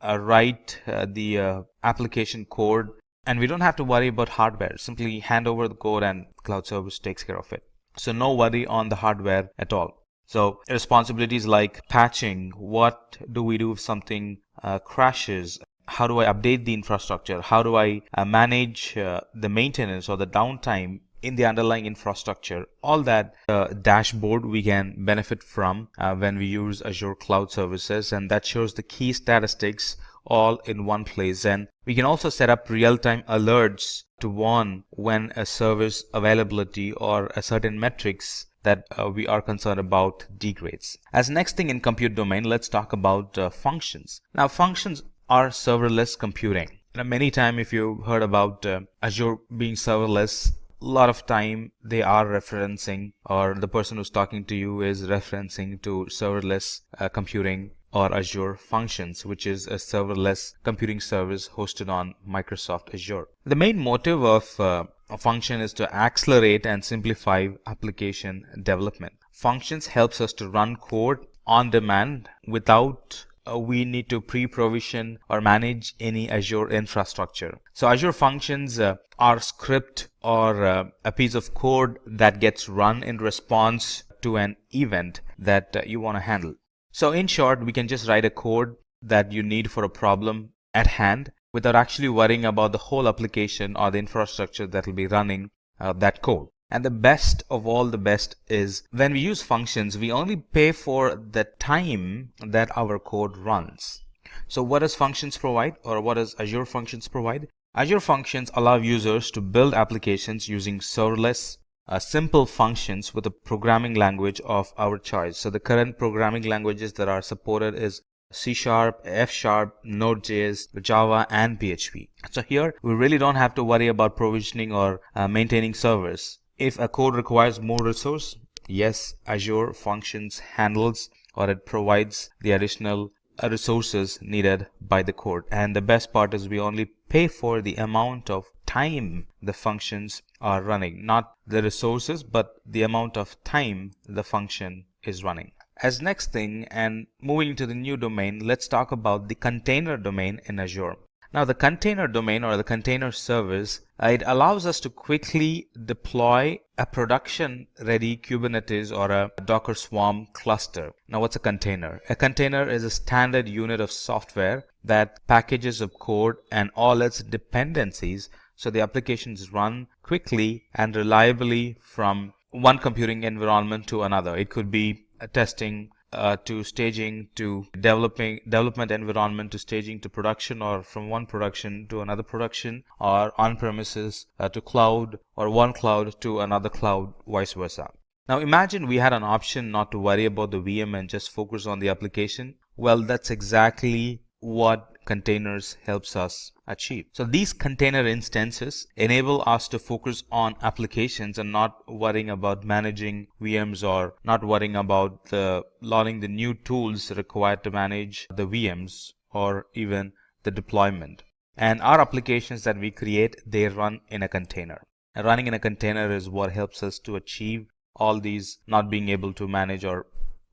write the application code, and we don't have to worry about hardware. Simply hand over the code and cloud service takes care of it. So no worry on the hardware at all. So responsibilities like patching, what do we do if something crashes? How do I update the infrastructure? How do I manage the maintenance or the downtime in the underlying infrastructure? All that dashboard we can benefit from when we use Azure Cloud Services, and that shows the key statistics all in one place. And we can also set up real-time alerts to warn when a service availability or a certain metrics that we are concerned about degrades. As next thing in compute domain, let's talk about functions. Now, functions are serverless computing. Many times, if you heard about Azure being serverless, a lot of time they are referencing, or the person who's talking to you is referencing to serverless computing or Azure Functions, which is a serverless computing service hosted on Microsoft Azure. The main motive of a function is to accelerate and simplify application development. Functions helps us to run code on demand without we need to pre-provision or manage any Azure infrastructure. So Azure Functions are script or a piece of code that gets run in response to an event that you want to handle. So in short, we can just write a code that you need for a problem at hand without actually worrying about the whole application or the infrastructure that will be running that code. And the best of all the best is when we use functions, we only pay for the time that our code runs. So what does functions provide, or what does Azure Functions provide? Azure Functions allow users to build applications using serverless simple functions with a programming language of our choice. So the current programming languages that are supported is C#, F#, Node.js, Java, and PHP. So here we really don't have to worry about provisioning or maintaining servers. If a code requires more resource, yes, Azure Functions handles or it provides the additional resources needed by the code. And the best part is we only pay for the amount of time the functions are running, not the resources, but the amount of time the function is running. As next thing, and moving to the new domain, let's talk about the container domain in Azure. Now the container domain or the container service, it allows us to quickly deploy a production ready Kubernetes or a Docker Swarm cluster. Now what's a container? A container is a standard unit of software that packages up code and all its dependencies so the applications run quickly and reliably from one computing environment to another. It could be testing to staging to development environment to staging to production, or from one production to another production, or on-premises to cloud, or one cloud to another cloud, vice versa. Now imagine we had an option not to worry about the VM and just focus on the application. Well, that's exactly what containers helps us achieve. So these container instances enable us to focus on applications and not worrying about managing VMs or not worrying about learning the new tools required to manage the VMs or even the deployment. And our applications that we create, they run in a container. And running in a container is what helps us to achieve all these, not being able to manage or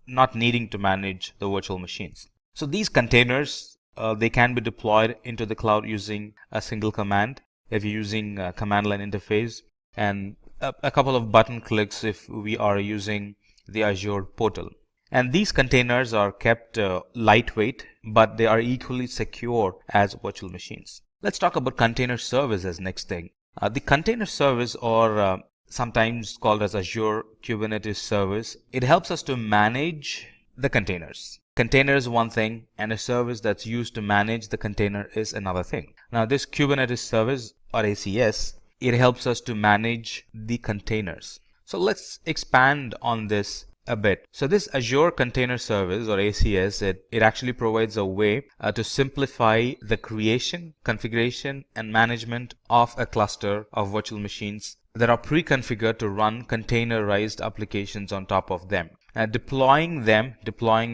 not needing to manage the virtual machines. So these containers They can be deployed into the cloud using a single command if you're using a command line interface, and a couple of button clicks if we are using the Azure portal. And these containers are kept lightweight, but they are equally secure as virtual machines. Let's talk about container service as next thing. The container service, or sometimes called as Azure Kubernetes Service, it helps us to manage the containers. Container is one thing, and a service that's used to manage the container is another thing. Now, this Kubernetes service, or ACS, it helps us to manage the containers. So let's expand on this a bit. So this Azure Container Service, or ACS, it actually provides a way to simplify the creation, configuration, and management of a cluster of virtual machines that are pre-configured to run containerized applications on top of them. Deploying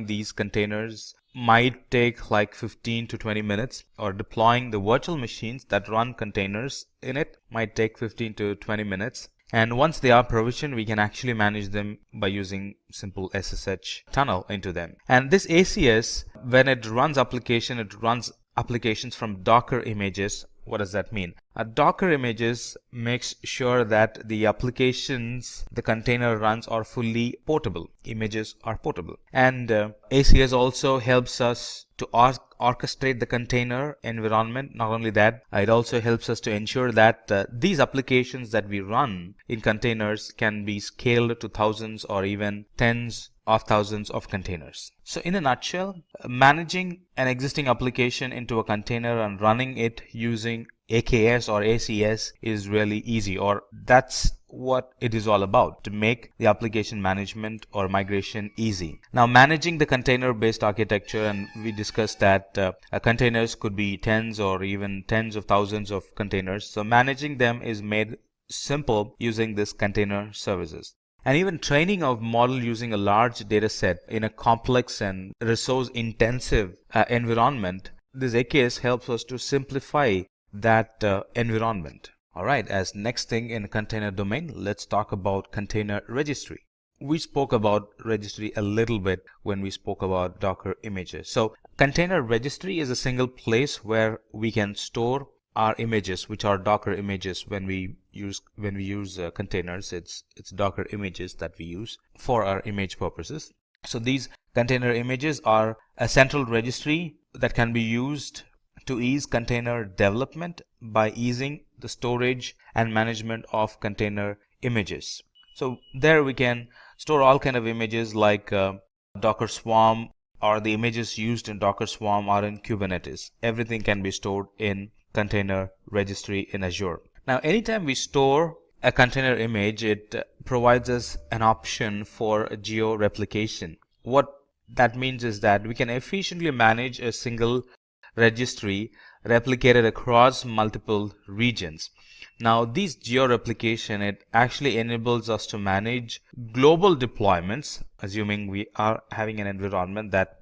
these containers might take like 15 to 20 minutes, or deploying the virtual machines that run containers in it might take 15 to 20 minutes. And once they are provisioned, we can actually manage them by using simple SSH tunnel into them. And this ACS, when it runs applications from Docker images. What does that mean? Docker images makes sure that the applications the container runs are fully portable. Images are portable. And ACS also helps us to orchestrate the container environment. Not only that, it also helps us to ensure that these applications that we run in containers can be scaled to thousands or even tens of thousands of containers. So in a nutshell, managing an existing application into a container and running it using AKS or ACS is really easy, or that's what it is all about, to make the application management or migration easy. Now, managing the container-based architecture, and we discussed that containers could be tens or even tens of thousands of containers. So managing them is made simple using this container services. And even training of model using a large data set in a complex and resource intensive environment, this AKS helps us to simplify that environment. Alright, as next thing in container domain, let's talk about container registry. We spoke about registry a little bit when we spoke about Docker images. So container registry is a single place where we can store our images, which are Docker images. When we use containers, it's Docker images that we use for our image purposes. So these container images are a central registry that can be used to ease container development by easing the storage and management of container images. So there we can store all kind of images like Docker Swarm, or the images used in Docker Swarm are in Kubernetes. Everything can be stored in container registry in Azure. Now, anytime we store a container image, it provides us an option for geo replication. What that means is that we can efficiently manage a single registry replicated across multiple regions. Now, these geo replication, it actually enables us to manage global deployments, assuming we are having an environment that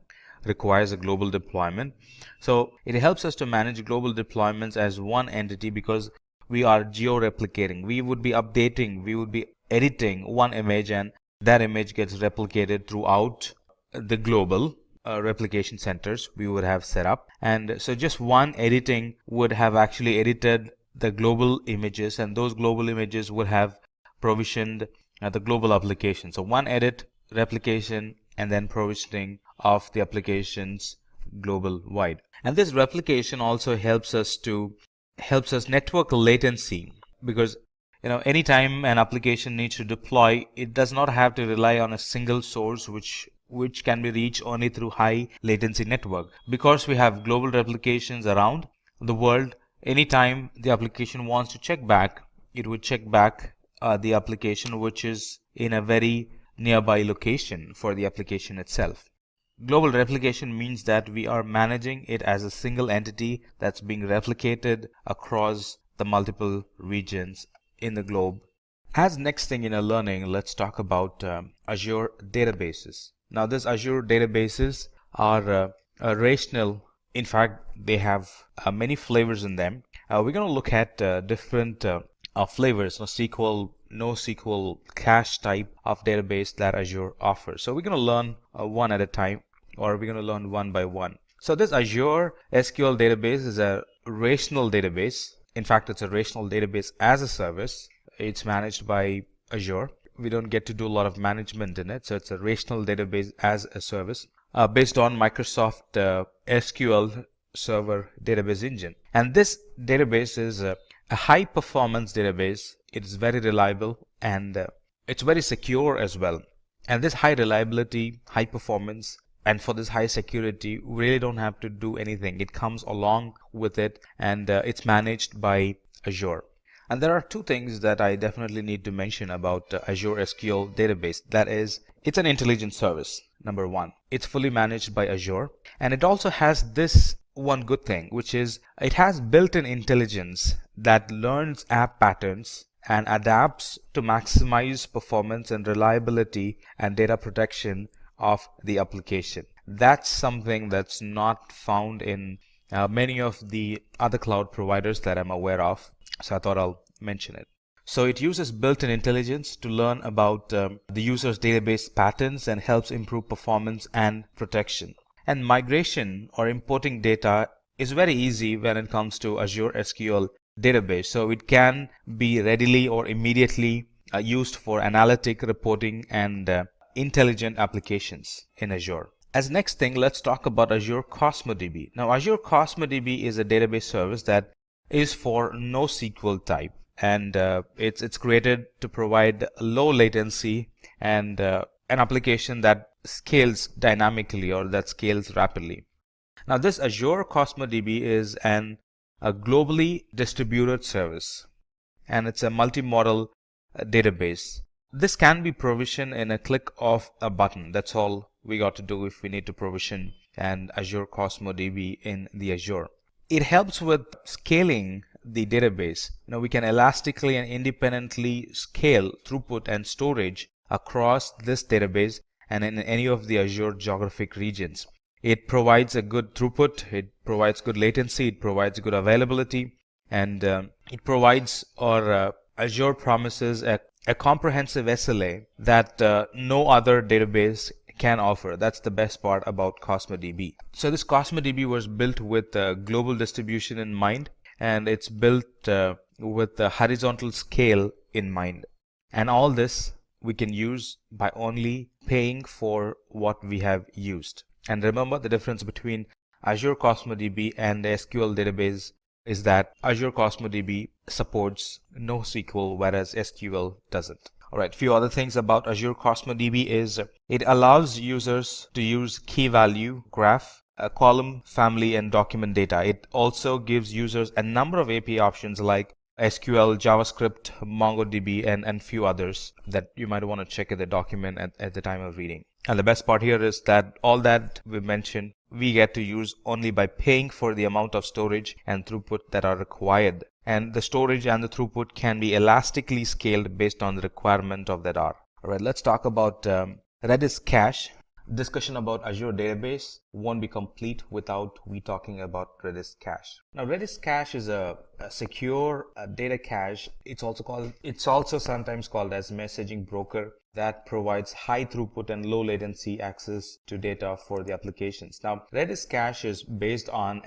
requires a global deployment. So it helps us to manage global deployments as one entity, because we are geo replicating. We would be updating, we would be editing one image, and that image gets replicated throughout the global replication centers we would have set up. And so just one editing would have actually edited the global images, and those global images would have provisioned the global application. So one edit, replication, and then provisioning of the applications global wide. And this replication also helps us network latency, because anytime an application needs to deploy, it does not have to rely on a single source which can be reached only through high latency network. Because we have global replications around the world, anytime the application wants to check back, it would check back the application which is in a very nearby location for the application itself. Global replication means that we are managing it as a single entity that's being replicated across the multiple regions in the globe. As next thing in our learning, let's talk about Azure databases. Now, this Azure databases are relational. In fact, they have many flavors in them. We're going to look at different flavors, SQL, NoSQL, cache type of database that Azure offers. So we're going to learn one at a time, or we're going to learn one by one. So this Azure SQL database is a relational database. In fact, it's a relational database as a service. It's managed by Azure. We don't get to do a lot of management in it. So it's a relational database as a service based on Microsoft SQL Server database engine. And this database is a high performance database. It is very reliable and it's very secure as well. And this high reliability, high performance, and for this high security, we really don't have to do anything. It comes along with it, and it's managed by Azure. And there are two things that I definitely need to mention about Azure SQL database. That is, it's an intelligent service, number one. It's fully managed by Azure, and it also has this one good thing, which is it has built-in intelligence that learns app patterns and adapts to maximize performance and reliability and data protection of the application. That's something that's not found in many of the other cloud providers that I'm aware of, so I thought I'll mention it. So it uses built-in intelligence to learn about the user's database patterns and helps improve performance and protection. And migration or importing data is very easy when it comes to Azure SQL database. So it can be readily or immediately used for analytic reporting and intelligent applications in Azure. As next thing, let's talk about Azure Cosmos DB. Now, Azure Cosmos DB is a database service that is for NoSQL type, and it's created to provide low latency and an application that scales dynamically or that scales rapidly. Now, this Azure Cosmos DB is a globally distributed service, and it's a multi-model database. This can be provisioned in a click of a button. That's all we got to do if we need to provision an Azure Cosmos DB in the Azure. It helps with scaling the database. We can elastically and independently scale throughput and storage across this database and in any of the Azure geographic regions. It provides a good throughput, it provides good latency, it provides good availability, and it provides Azure promises a comprehensive SLA that no other database can offer. That's the best part about Cosmos DB. So this Cosmos DB was built with global distribution in mind, and it's built with the horizontal scale in mind. And all this we can use by only paying for what we have used. And remember, the difference between Azure Cosmos DB and the SQL database is that Azure Cosmos DB supports NoSQL, whereas SQL doesn't. Alright, few other things about Azure Cosmos DB is it allows users to use key value graph, column, family, and document data. It also gives users a number of API options like SQL, JavaScript, MongoDB, and few others that you might want to check in the document at the time of reading. And the best part here is that all that we mentioned, we get to use only by paying for the amount of storage and throughput that are required. And the storage and the throughput can be elastically scaled based on the requirement of that R. Alright, let's talk about Redis cache. Discussion about Azure database won't be complete without we talking about Redis cache. Now, Redis cache is a secure data cache. It's also sometimes called as messaging broker that provides high throughput and low latency access to data for the applications. Now, Redis cache is based on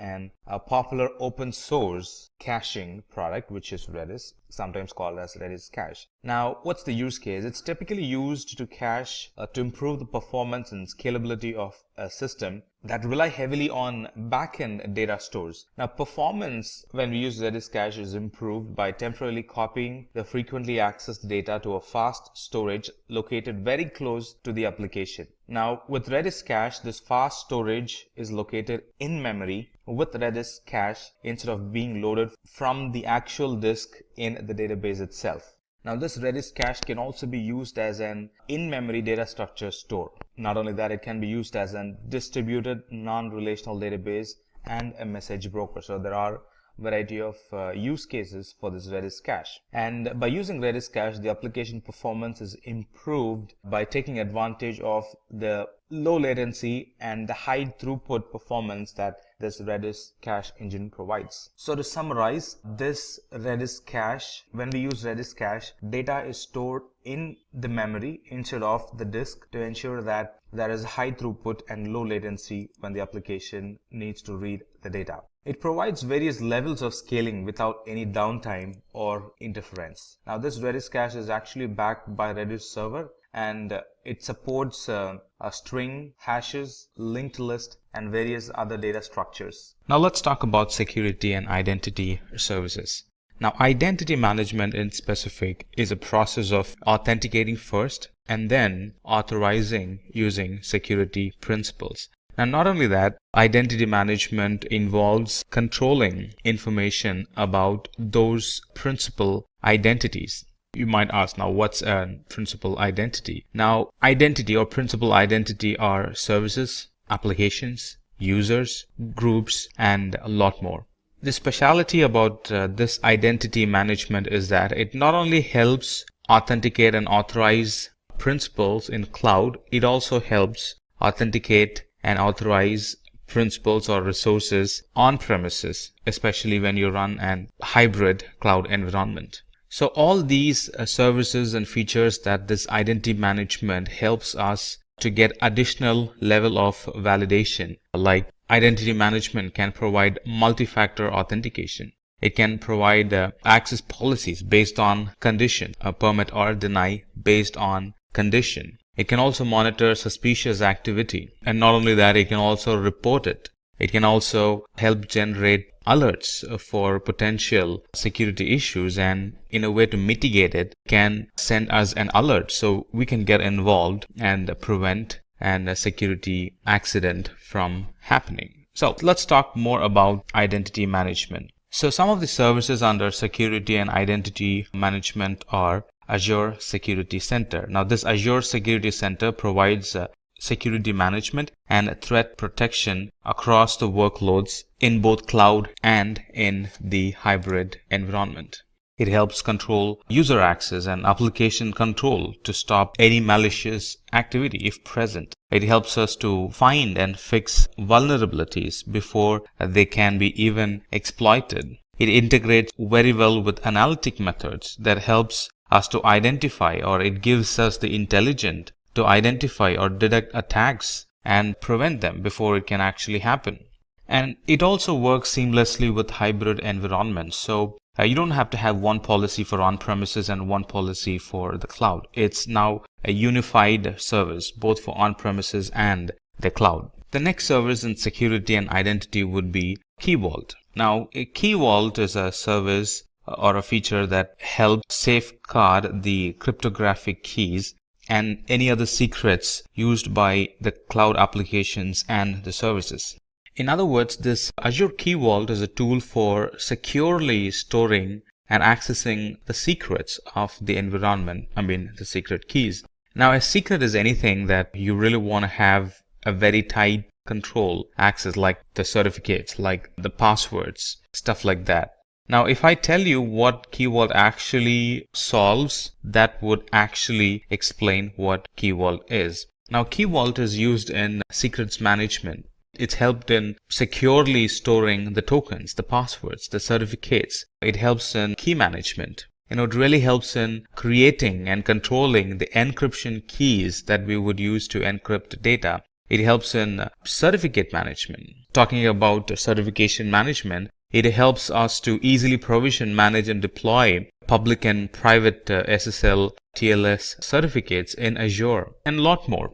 a popular open source caching product, which is Redis, sometimes called as Redis cache. Now, what's the use case? It's typically used to cache to improve the performance and scalability of a system that rely heavily on backend data stores. Now, performance when we use Redis cache is improved by temporarily copying the frequently accessed data to a fast storage located very close to the application. Now, with Redis cache, this fast storage is located in memory with Redis cache instead of being loaded from the actual disk in the database itself. Now, this Redis cache can also be used as an in-memory data structure store. Not only that, it can be used as a distributed non-relational database and a message broker. So there are variety of use cases for this Redis cache. And by using Redis cache, the application performance is improved by taking advantage of the low latency and the high throughput performance that this Redis cache engine provides. So to summarize, this Redis cache, when we use Redis cache, data is stored in the memory instead of the disk to ensure that there is high throughput and low latency when the application needs to read the data. It provides various levels of scaling without any downtime or interference. Now this Redis cache is actually backed by Redis server, and it supports a string, hashes, linked list, and various other data structures. Now let's talk about security and identity services. Now identity management in specific is a process of authenticating first and then authorizing using security principles. Now not only that, identity management involves controlling information about those principal identities. You might ask, now what's a principal identity? Now identity or principal identity are services, applications, users, groups, and a lot more. The speciality about this identity management is that it not only helps authenticate and authorize principals in cloud, it also helps authenticate and authorize principals or resources on premises, especially when you run an hybrid cloud environment. So all these services and features that this identity management helps us to get additional level of validation, like identity management can provide multi-factor authentication. It can provide access policies based on condition, a permit or deny based on condition. It can also monitor suspicious activity, and not only that, it can also report it. It can also help generate alerts for potential security issues, and in a way to mitigate it, can send us an alert so we can get involved and prevent a security accident from happening. So let's talk more about identity management. So some of the services under security and identity management are Azure Security Center. Now this Azure Security Center provides security management and threat protection across the workloads in both cloud and in the hybrid environment. It helps control user access and application control to stop any malicious activity if present. It helps us to find and fix vulnerabilities before they can be even exploited. It integrates very well with analytic methods that helps us to identify, or it gives us the intelligence to identify or detect attacks and prevent them before it can actually happen. And it also works seamlessly with hybrid environments. So you don't have to have one policy for on-premises and one policy for the cloud. It's now a unified service both for on-premises and the cloud. The next service in security and identity would be Key Vault. Now a Key Vault is a service or a feature that helps safeguard the cryptographic keys and any other secrets used by the cloud applications and the services. In other words, this Azure Key Vault is a tool for securely storing and accessing the secrets of the environment, the secret keys. Now, a secret is anything that you really want to have a very tight control access, like the certificates, like the passwords, stuff like that. Now, if I tell you what Key Vault actually solves, that would actually explain what Key Vault is. Now, Key Vault is used in secrets management. It's helped in securely storing the tokens, the passwords, the certificates. It helps in key management. It really helps in creating and controlling the encryption keys that we would use to encrypt data. It helps in certificate management. Talking about certification management, it helps us to easily provision, manage, and deploy public and private SSL, TLS certificates in Azure, and a lot more.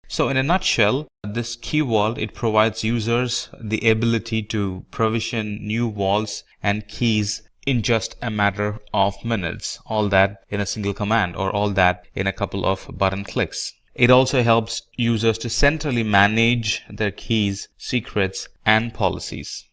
So in a nutshell, this Key Vault, it provides users the ability to provision new vaults and keys in just a matter of minutes. All that in a single command, or all that in a couple of button clicks. It also helps users to centrally manage their keys, secrets, and policies.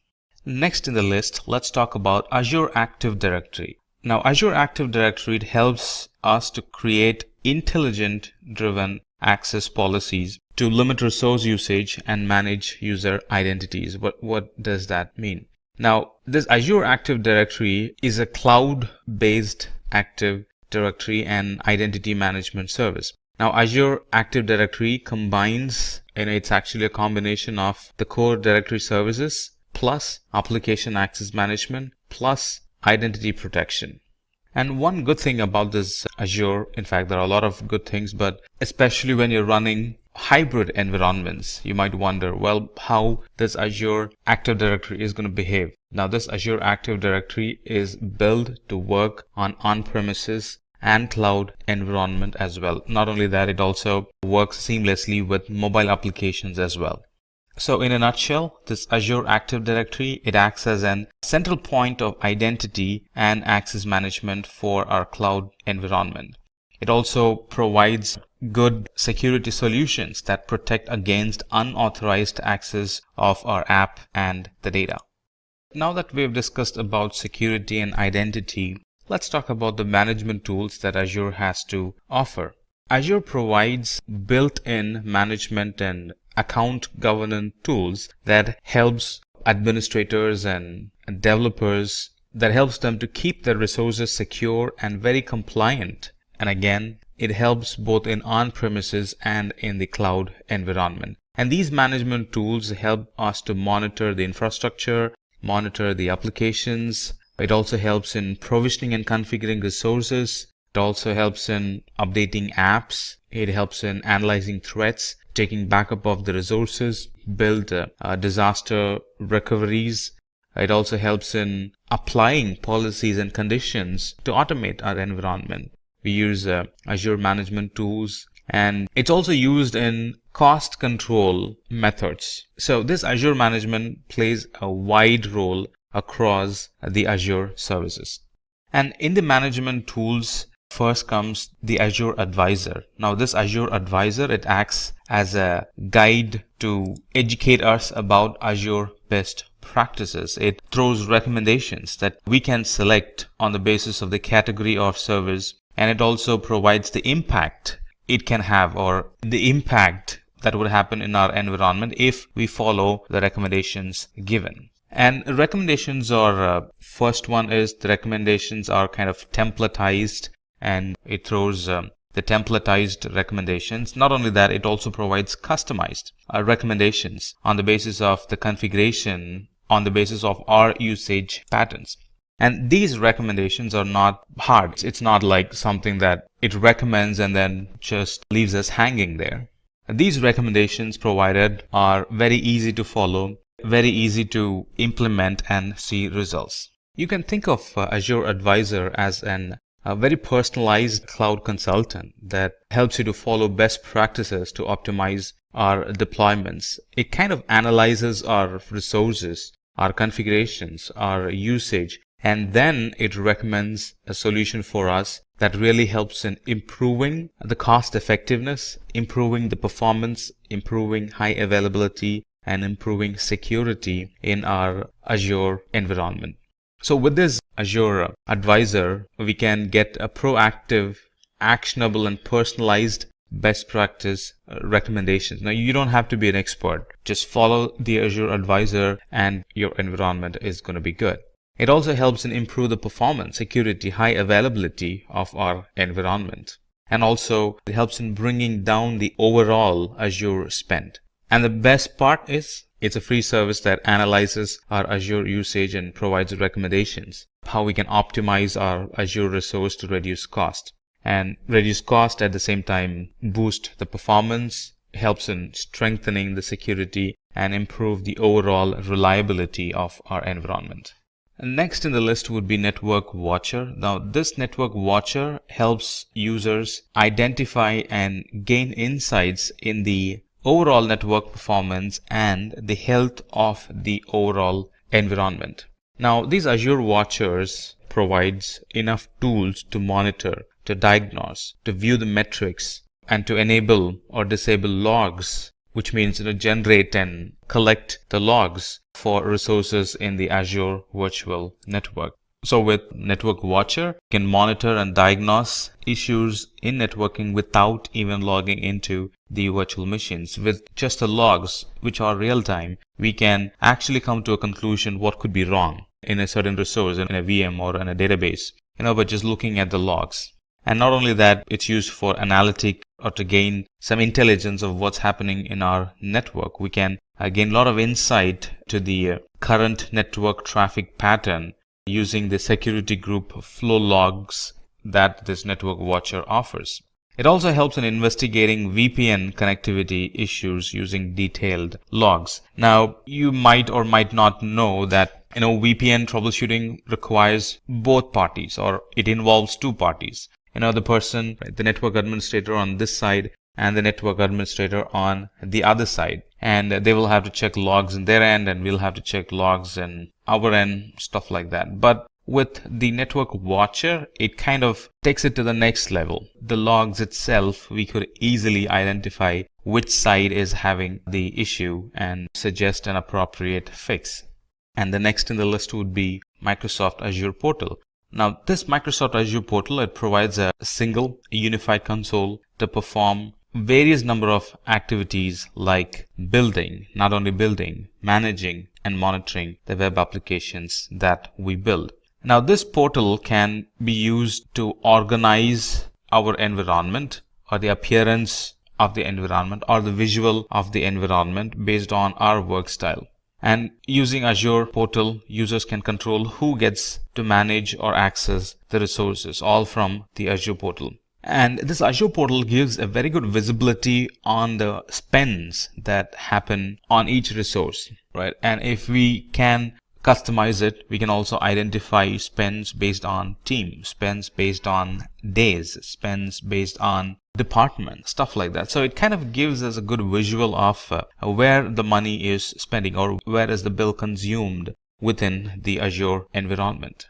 Next in the list, let's talk about Azure Active Directory. Now, Azure Active Directory, it helps us to create intelligent-driven access policies to limit resource usage and manage user identities. What does that mean? Now, this Azure Active Directory is a cloud-based Active Directory and identity management service. Now, Azure Active Directory combines, it's actually a combination of the core directory services plus application access management plus identity protection. And one good thing about this Azure, in fact, there are a lot of good things, but especially when you're running hybrid environments, you might wonder, well, how this Azure Active Directory is going to behave. Now, this Azure Active Directory is built to work on on-premises and cloud environment as well. Not only that, it also works seamlessly with mobile applications as well. So in a nutshell, this Azure Active Directory, it acts as an central point of identity and access management for our cloud environment. It also provides good security solutions that protect against unauthorized access of our app and the data. Now that we've discussed about security and identity, let's talk about the management tools that Azure has to offer. Azure provides built-in management and account governance tools that helps administrators and developers, that helps them to keep their resources secure and very compliant. And again, it helps both in on-premises and in the cloud environment. And these management tools help us to monitor the infrastructure, monitor the applications. It also helps in provisioning and configuring resources. It also helps in updating apps. It helps in analyzing threats, taking backup of the resources, build disaster recoveries. It also helps in applying policies and conditions to automate our environment. We use Azure management tools, and it's also used in cost control methods. So this Azure management plays a wide role across the Azure services. And in the management tools, first comes the Azure Advisor. Now this Azure Advisor, it acts as a guide to educate us about Azure best practices. It throws recommendations that we can select on the basis of the category of service, and it also provides the impact it can have, or the impact that would happen in our environment if we follow the recommendations given. And recommendations are, first one is the recommendations are kind of templatized, and it throws the templatized recommendations. Not only that, it also provides customized recommendations on the basis of the configuration, on the basis of our usage patterns. And these recommendations are not hard. It's not like something that it recommends and then just leaves us hanging there. These recommendations provided are very easy to follow, very easy to implement and see results. You can think of Azure Advisor as a very personalized cloud consultant that helps you to follow best practices to optimize our deployments. It kind of analyzes our resources, our configurations, our usage, and then it recommends a solution for us that really helps in improving the cost effectiveness, improving the performance, improving high availability, and improving security in our Azure environment. So with this Azure Advisor, we can get a proactive, actionable, and personalized best practice recommendations. Now, you don't have to be an expert. Just follow the Azure Advisor and your environment is going to be good. It also helps in improve the performance, security, high availability of our environment. And also it helps in bringing down the overall Azure spend. And the best part is it's a free service that analyzes our Azure usage and provides recommendations, how we can optimize our Azure resource to reduce cost. And reduce cost at the same time boost the performance, helps in strengthening the security and improve the overall reliability of our environment. Next in the list would be Network Watcher. Now this Network Watcher helps users identify and gain insights in the overall network performance and the health of the overall environment. Now these Azure Watchers provides enough tools to monitor, to diagnose, to view the metrics, and to enable or disable logs, which means generate and collect the logs for resources in the Azure Virtual Network. So with Network Watcher, you can monitor and diagnose issues in networking without even logging into the virtual machines. With just the logs, which are real time, we can actually come to a conclusion what could be wrong in a certain resource, in a VM or in a database, by just looking at the logs. And not only that, it's used for analytic or to gain some intelligence of what's happening in our network. We can gain a lot of insight to the current network traffic pattern using the security group flow logs that this Network Watcher offers. It also helps in investigating VPN connectivity issues using detailed logs. Now, you might or might not know that VPN troubleshooting requires both parties, or it involves two parties. The person, the network administrator on this side and the network administrator on the other side. And they will have to check logs in their end, and we'll have to check logs in our end, stuff like that. But with the Network Watcher, it kind of takes it to the next level. The logs itself, we could easily identify which side is having the issue and suggest an appropriate fix. And the next in the list would be Microsoft Azure Portal. Now, this Microsoft Azure Portal, it provides a single unified console to perform various number of activities like building, not only building, managing and monitoring the web applications that we build. Now, this portal can be used to organize our environment, or the appearance of the environment, or the visual of the environment based on our work style. And using Azure Portal, users can control who gets to manage or access the resources, all from the Azure Portal. And this Azure Portal gives a very good visibility on the spends that happen on each resource, right? And if we can customize it, we can also identify spends based on team, spends based on days, spends based on department, stuff like that. So it kind of gives us a good visual of where the money is spending, or where is the bill consumed within the Azure environment.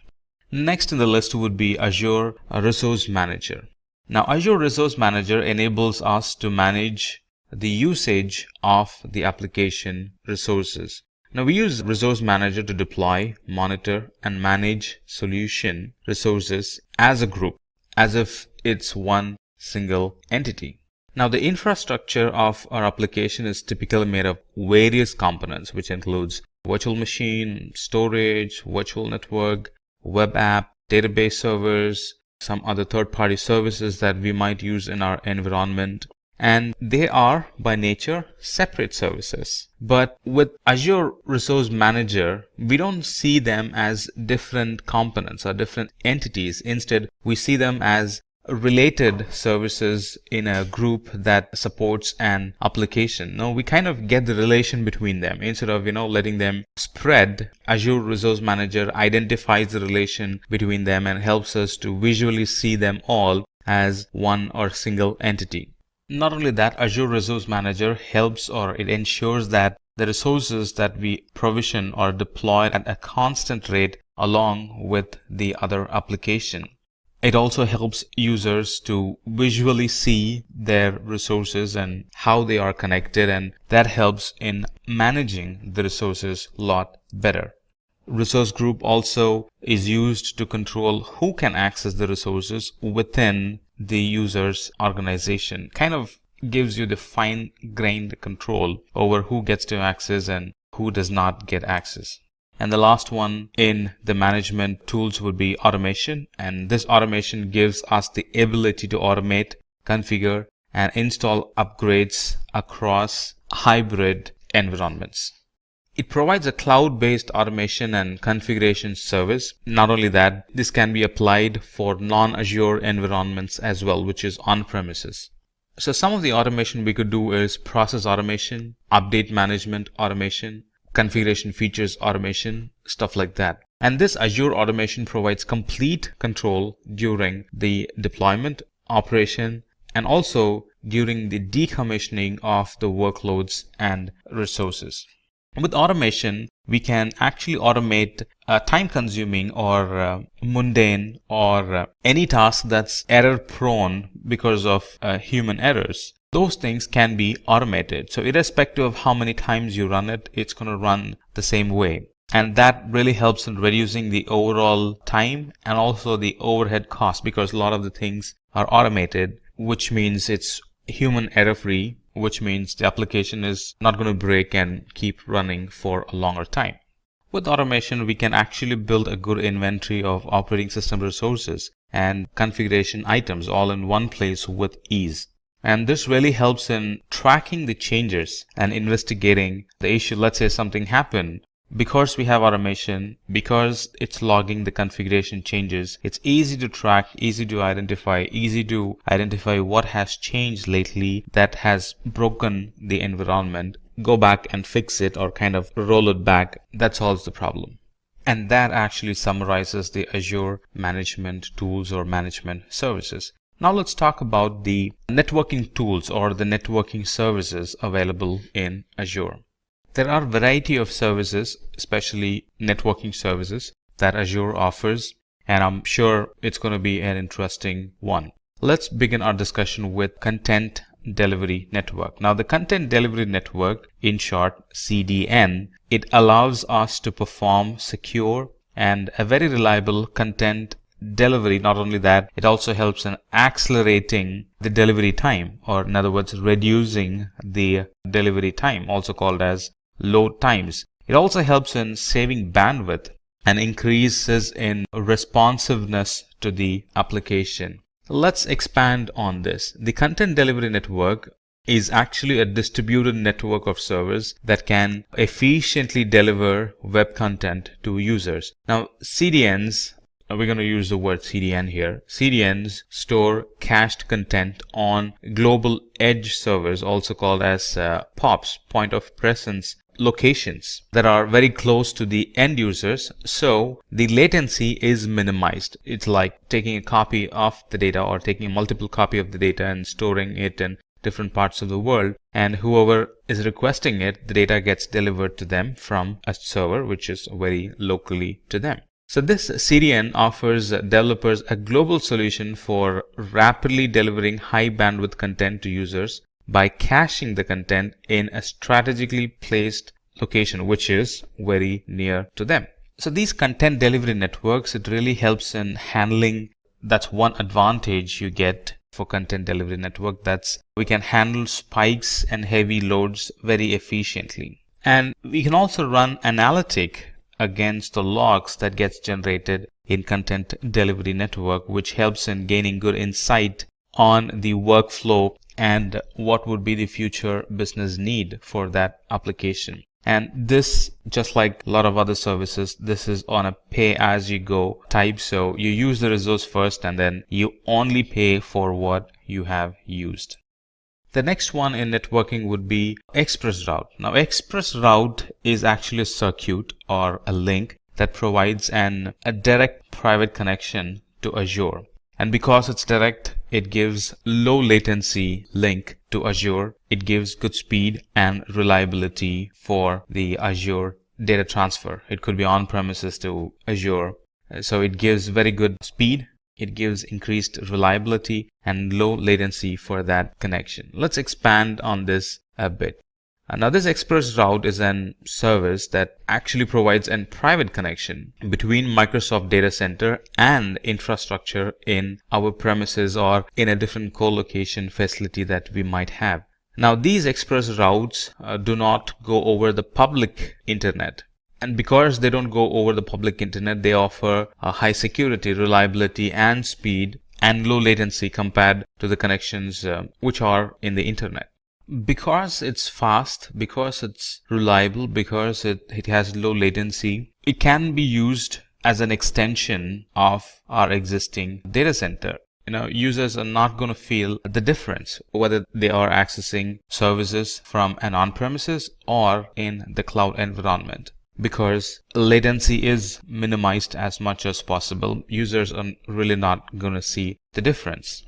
Next in the list would be Azure Resource Manager. Now, Azure Resource Manager enables us to manage the usage of the application resources. Now, we use Resource Manager to deploy, monitor, and manage solution resources as a group, as if it's one single entity. Now, the infrastructure of our application is typically made of various components, which includes virtual machine, storage, virtual network, web app, database servers, some other third-party services that we might use in our environment. And they are by nature separate services. But with Azure Resource Manager, we don't see them as different components or different entities. Instead, we see them as related services in a group that supports an application. Now, we kind of get the relation between them. Instead of, letting them spread, Azure Resource Manager identifies the relation between them and helps us to visually see them all as one or single entity. Not only that, Azure Resource Manager helps, or it ensures that the resources that we provision are deployed at a constant rate along with the other application. It also helps users to visually see their resources and how they are connected, and that helps in managing the resources a lot better. Resource group also is used to control who can access the resources within the user's organization. Kind of gives you the fine-grained control over who gets to access and who does not get access. And the last one in the management tools would be automation. And this automation gives us the ability to automate, configure, and install upgrades across hybrid environments. It provides a cloud-based automation and configuration service. Not only that, this can be applied for non-Azure environments as well, which is on-premises. So some of the automation we could do is process automation, update management automation, configuration features automation, stuff like that. And this Azure automation provides complete control during the deployment, operation, and also during the decommissioning of the workloads and resources. With automation, we can actually automate time-consuming or mundane or any task that's error-prone because of human errors. Those things can be automated. So irrespective of how many times you run it, it's going to run the same way. And that really helps in reducing the overall time and also the overhead cost, because a lot of the things are automated, which means it's human error free, which means the application is not going to break and keep running for a longer time. With automation, we can actually build a good inventory of operating system resources and configuration items all in one place with ease. And this really helps in tracking the changes and investigating the issue. Let's say something happened. Because we have automation, because it's logging the configuration changes, it's easy to track, easy to identify what has changed lately that has broken the environment, go back and fix it or kind of roll it back. That solves the problem. And that actually summarizes the Azure management tools or management services. Now let's talk about the networking tools or the networking services available in Azure. There are a variety of services, especially networking services, that Azure offers, and I'm sure it's going to be an interesting one. Let's begin our discussion with Content Delivery Network. Now, the Content Delivery Network, in short, CDN, it allows us to perform secure and a very reliable content delivery. Not only that, it also helps in accelerating the delivery time, or in other words, reducing the delivery time, also called as load times. It also helps in saving bandwidth and increases in responsiveness to the application. Let's expand on this. The Content Delivery Network is actually a distributed network of servers that can efficiently deliver web content to users. Now, CDNs, we're going to use the word CDN here. CDNs store cached content on global edge servers, also called as POPs, point of presence locations, that are very close to the end users, so the latency is minimized. It's like taking a copy of the data or taking a multiple copy of the data and storing it in different parts of the world, and whoever is requesting it, the data gets delivered to them from a server which is very locally to them. So this CDN offers developers a global solution for rapidly delivering high bandwidth content to users by caching the content in a strategically placed location which is very near to them. So these content delivery networks, it really helps in handling. That's one advantage you get for content delivery network, that's we can handle spikes and heavy loads very efficiently. And we can also run analytic against the logs that gets generated in content delivery network, which helps in gaining good insight on the workflow and what would be the future business need for that application. And this, just like a lot of other services, this is on a pay as you go type. So you use the resource first and then you only pay for what you have used. The next one in networking would be ExpressRoute. Now, ExpressRoute is actually a circuit or a link that provides a direct private connection to Azure. And because it's direct, it gives low latency link to Azure. It gives good speed and reliability for the Azure data transfer. It could be on-premises to Azure. So it gives very good speed. It gives increased reliability and low latency for that connection. Let's expand on this a bit. Now, this ExpressRoute is a service that actually provides a private connection between Microsoft data center and infrastructure in our premises or in a different co-location facility that we might have. Now, these ExpressRoutes do not go over the public internet. And because they don't go over the public internet, they offer a high security, reliability, and speed and low latency compared to the connections which are in the internet. Because it's fast, because it's reliable, because it has low latency, it can be used as an extension of our existing data center. Users are not going to feel the difference whether they are accessing services from an on-premises or in the cloud environment, because latency is minimized as much as possible. Users are really not going to see the difference.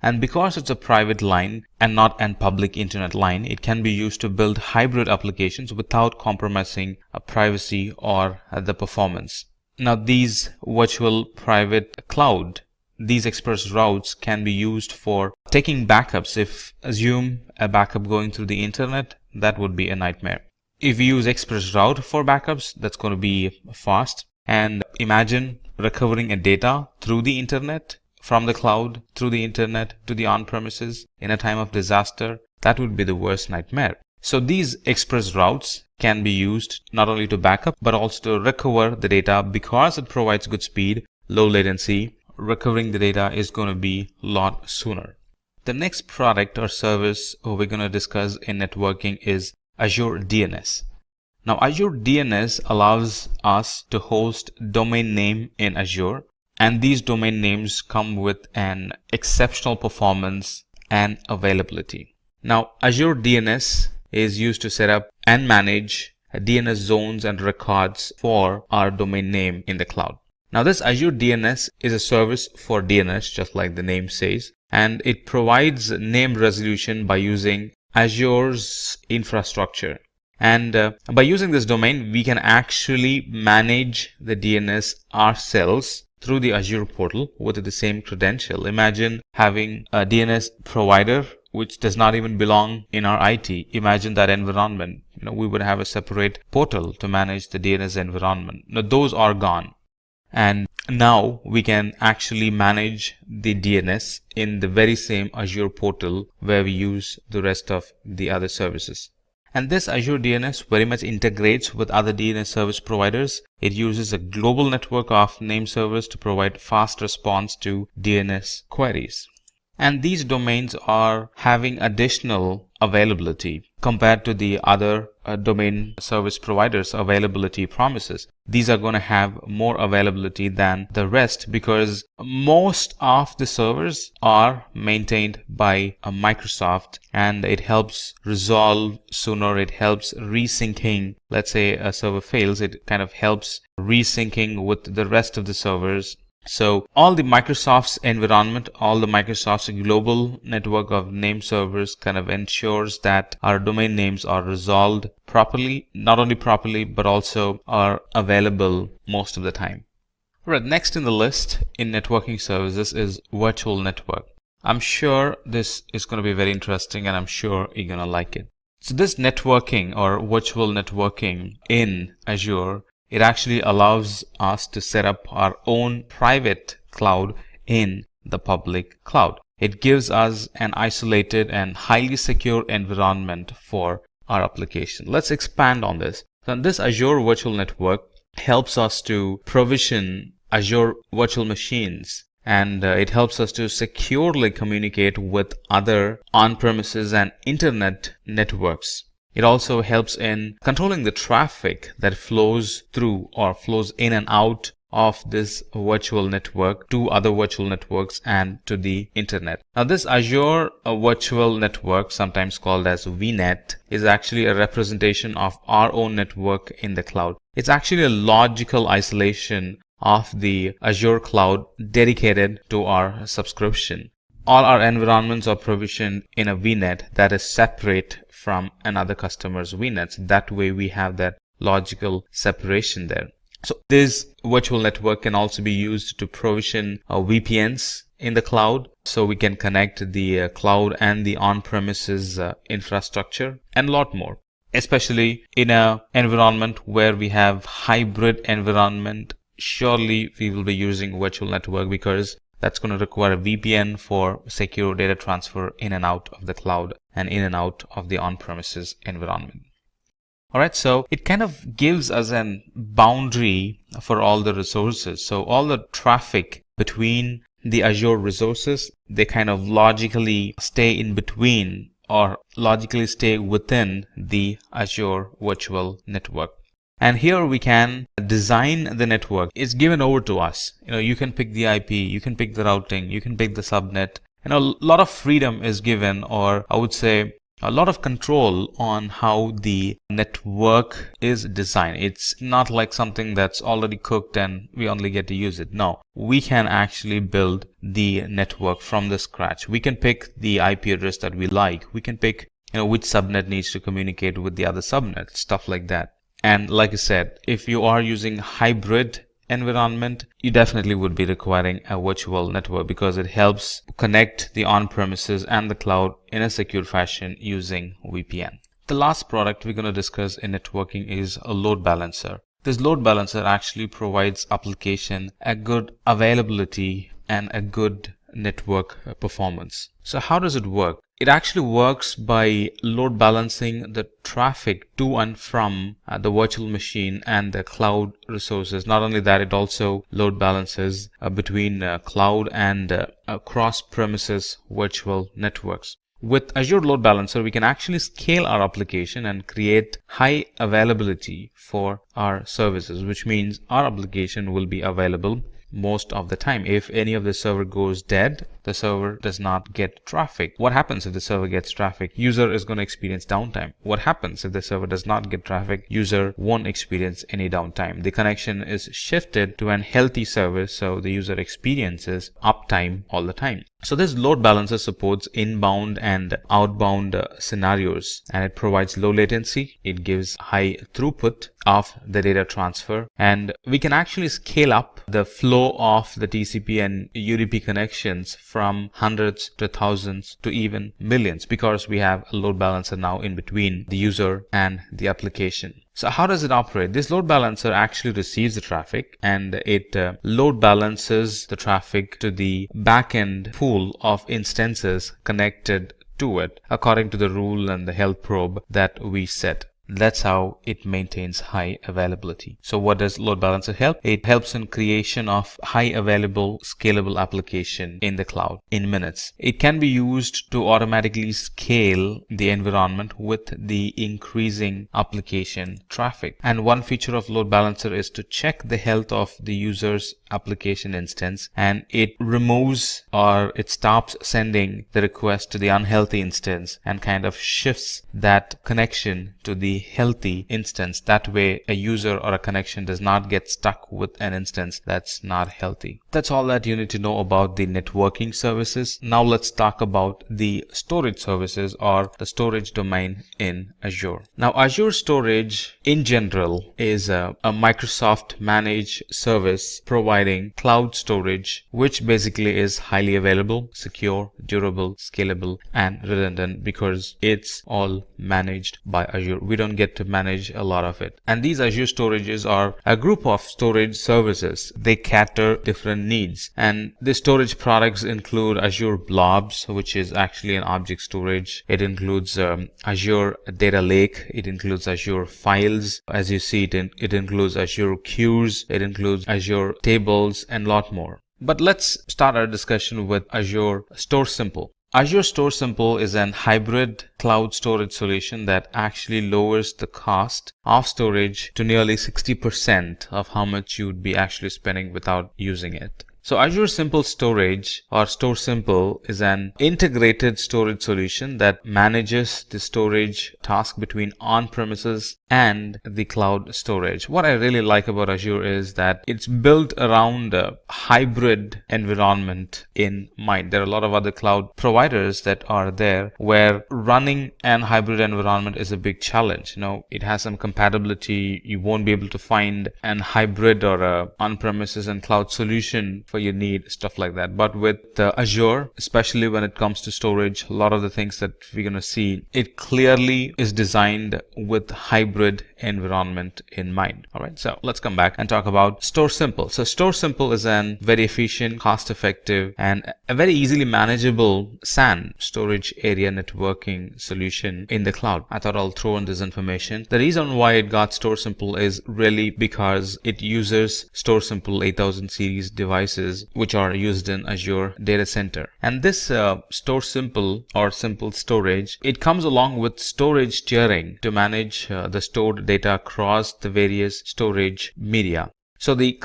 And because it's a private line and not a public internet line, it can be used to build hybrid applications without compromising privacy or the performance. Now, these virtual private cloud, these ExpressRoutes can be used for taking backups. If assume a backup going through the internet, that would be a nightmare. if we use express route for backups, that's going to be fast. And imagine recovering a data through the internet, from the cloud, through the internet to the on-premises in a time of disaster. That would be the worst nightmare. So these express routes can be used not only to backup, but also to recover the data because it provides good speed, low latency. Recovering the data is going to be a lot sooner. The next product or service we're going to discuss in networking is Azure DNS. Now, Azure DNS allows us to host domain name in Azure, and these domain names come with an exceptional performance and availability. Now, Azure DNS is used to set up and manage DNS zones and records for our domain name in the cloud. Now, this Azure DNS is a service for DNS, just like the name says, and it provides name resolution by using Azure's infrastructure. And by using this domain, we can actually manage the DNS ourselves through the Azure portal with the same credential. Imagine having a DNS provider which does not even belong in our IT. Imagine that environment. We would have a separate portal to manage the DNS environment. Now, those are gone. And now we can actually manage the DNS in the very same Azure portal where we use the rest of the other services. And this Azure DNS very much integrates with other DNS service providers. It uses a global network of name servers to provide fast response to DNS queries. And these domains are having additional availability compared to the other domain service providers' availability promises. These are going to have more availability than the rest because most of the servers are maintained by Microsoft, and it helps resolve sooner. It helps resyncing. Let's say a server fails, it kind of helps resyncing with the rest of the servers. So all the Microsoft's environment, all the Microsoft's global network of name servers kind of ensures that our domain names are resolved properly, not only properly, but also are available most of the time. All right, next in the list in networking services is virtual network. I'm sure this is going to be very interesting, and I'm sure you're going to like it. So this networking or virtual networking in Azure, it actually allows us to set up our own private cloud in the public cloud. It gives us an isolated and highly secure environment for our application. Let's expand on this. So this Azure Virtual Network helps us to provision Azure virtual machines, and it helps us to securely communicate with other on-premises and internet networks. It also helps in controlling the traffic that flows through or flows in and out of this virtual network to other virtual networks and to the internet. Now, this Azure virtual network, sometimes called as VNet, is actually a representation of our own network in the cloud. It's actually a logical isolation of the Azure cloud dedicated to our subscription. All our environments are provisioned in a VNet that is separate from another customer's VNets. That way we have that logical separation there. So this virtual network can also be used to provision VPNs in the cloud, so we can connect the cloud and the on-premises infrastructure and a lot more, especially in an environment where we have hybrid environment. Surely we will be using virtual network because that's going to require a VPN for secure data transfer in and out of the cloud and in and out of the on-premises environment. Alright, so it kind of gives us a boundary for all the resources. So all the traffic between the Azure resources, they kind of logically stay in between or logically stay within the Azure virtual network. And here we can design the network. It's given over to us. You can pick the IP, you can pick the routing, you can pick the subnet. A lot of freedom is given, or I would say a lot of control on how the network is designed. It's not like something that's already cooked and we only get to use it. No, we can actually build the network from the scratch. We can pick the IP address that we like. We can pick which subnet needs to communicate with the other subnet, stuff like that. And like I said, if you are using hybrid environment, you definitely would be requiring a virtual network because it helps connect the on-premises and the cloud in a secure fashion using VPN. The last product we're going to discuss in networking is a load balancer. This load balancer actually provides application a good availability and a good network performance. So how does it work? It actually works by load balancing the traffic to and from the virtual machine and the cloud resources. Not only that, it also load balances between cloud and cross-premises virtual networks. With Azure Load Balancer, we can actually scale our application and create high availability for our services, which means our application will be available most of the time. If any of the server goes dead, the server does not get traffic. What happens if the server gets traffic? User is going to experience downtime. What happens if the server does not get traffic? User won't experience any downtime. The connection is shifted to an healthy service, so the user experiences uptime all the time. So this load balancer supports inbound and outbound scenarios, and it provides low latency. It gives high throughput of the data transfer, and we can actually scale up the flow of the TCP and UDP connections from hundreds to thousands to even millions, because we have a load balancer now in between the user and the application. So how does it operate? This load balancer actually receives the traffic, and it load balances the traffic to the backend pool of instances connected to it according to the rule and the health probe that we set. That's how it maintains high availability. So what does load balancer help? It helps in creation of high available scalable application in the cloud in minutes. It can be used to automatically scale the environment with the increasing application traffic. And one feature of load balancer is to check the health of the user's application instance, and it removes or it stops sending the request to the unhealthy instance and kind of shifts that connection to the healthy instance. That way a user or a connection does not get stuck with an instance that's not healthy. That's all that you need to know about the networking services. Now let's talk about the storage services or the storage domain in Azure. Now Azure Storage in general is a Microsoft managed service providing cloud storage, which basically is highly available, secure, durable, scalable, and redundant, because it's all managed by Azure. We don't get to manage a lot of it. And these Azure storages are a group of storage services. They cater different needs, and the storage products include Azure Blobs, which is actually an object storage. It includes Azure Data Lake. It includes Azure Files. As you see, it includes Azure Queues. It includes Azure Tables and a lot more. But let's start our discussion with Azure Store Simple. Azure Store Simple is an hybrid cloud storage solution that actually lowers the cost of storage to nearly 60% of how much you would be actually spending without using it. So Azure Simple Storage or Store Simple is an integrated storage solution that manages the storage task between on-premises and the cloud storage. What I really like about Azure is that it's built around a hybrid environment in mind. There are a lot of other cloud providers that are there where running an hybrid environment is a big challenge. It has some compatibility. You won't be able to find an hybrid or a on-premises and cloud solution for your need, stuff like that. But with Azure, especially when it comes to storage, a lot of the things that we're going to see, it clearly is designed with hybrid environment in mind. All right, so let's come back and talk about Store Simple. So Store Simple is a very efficient, cost-effective, and a very easily manageable SAN, storage area networking solution in the cloud. I thought I'll throw in this information. The reason why it got Store Simple is really because it uses Store Simple 8000 series devices which are used in Azure data center. And this Store Simple or Simple Storage, it comes along with storage tiering to manage the stored data across the various storage media. So the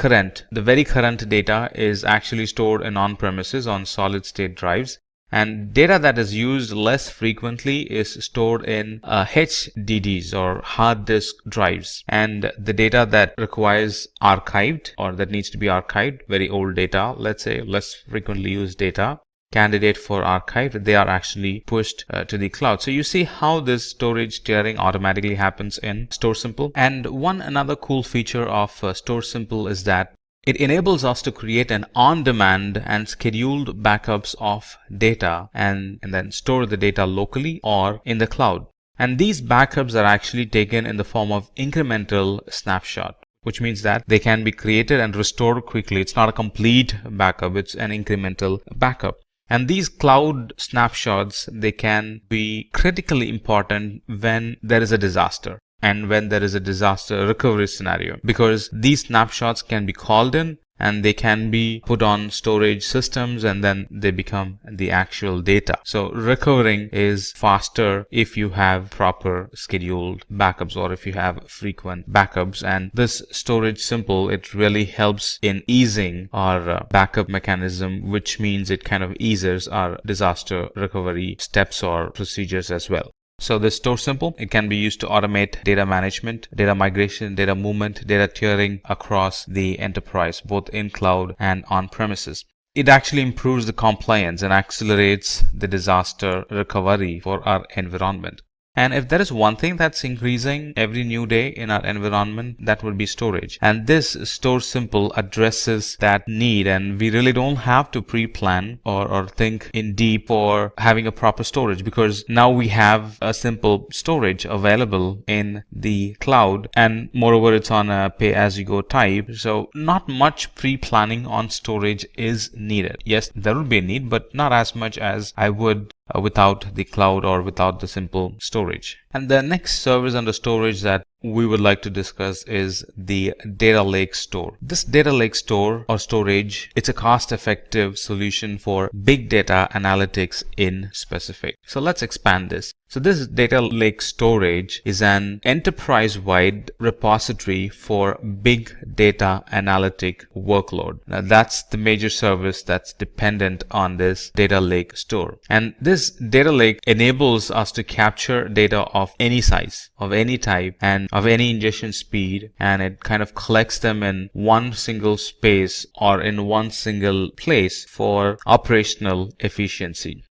very current data is actually stored in on-premises on solid state drives, and data that is used less frequently is stored in HDDs or hard disk drives. And the data that requires archived or that needs to be archived, very old data, let's say less frequently used data, candidate for archive, they are actually pushed to the cloud. So you see how this storage tiering automatically happens in Store Simple. And another cool feature of Store Simple is that it enables us to create an on-demand and scheduled backups of data and then store the data locally or in the cloud. And these backups are actually taken in the form of incremental snapshot, which means that they can be created and restored quickly. It's not a complete backup, it's an incremental backup. And these cloud snapshots, they can be critically important when there is a disaster and when there is a disaster recovery scenario, because these snapshots can be called in and they can be put on storage systems and then they become the actual data. So recovering is faster if you have proper scheduled backups or if you have frequent backups. And this Storage Simple, it really helps in easing our backup mechanism, which means it kind of eases our disaster recovery steps or procedures as well. So this Store Simple, it can be used to automate data management, data migration, data movement, data tiering across the enterprise, both in cloud and on premises. It actually improves the compliance and accelerates the disaster recovery for our environment. And if there is one thing that's increasing every new day in our environment, that would be storage. And this Store Simple addresses that need, and we really don't have to pre-plan or think in deep for having a proper storage, because now we have a simple storage available in the cloud, and moreover it's on a pay-as-you-go type. So not much pre-planning on storage is needed. Yes, there will be a need, but not as much as I would without the cloud or without the simple storage. And the next service under storage that we would like to discuss is the Data Lake Store. This Data Lake Store or storage, it's a cost-effective solution for big data analytics in specific. So let's expand this. So this Data Lake Storage is an enterprise-wide repository for big data analytic workload. Now that's the major service that's dependent on this Data Lake Store. And this Data Lake enables us to capture data of any size, of any type, and of any ingestion speed, and it kind of collects them in one single space or in one single place for operational efficiency.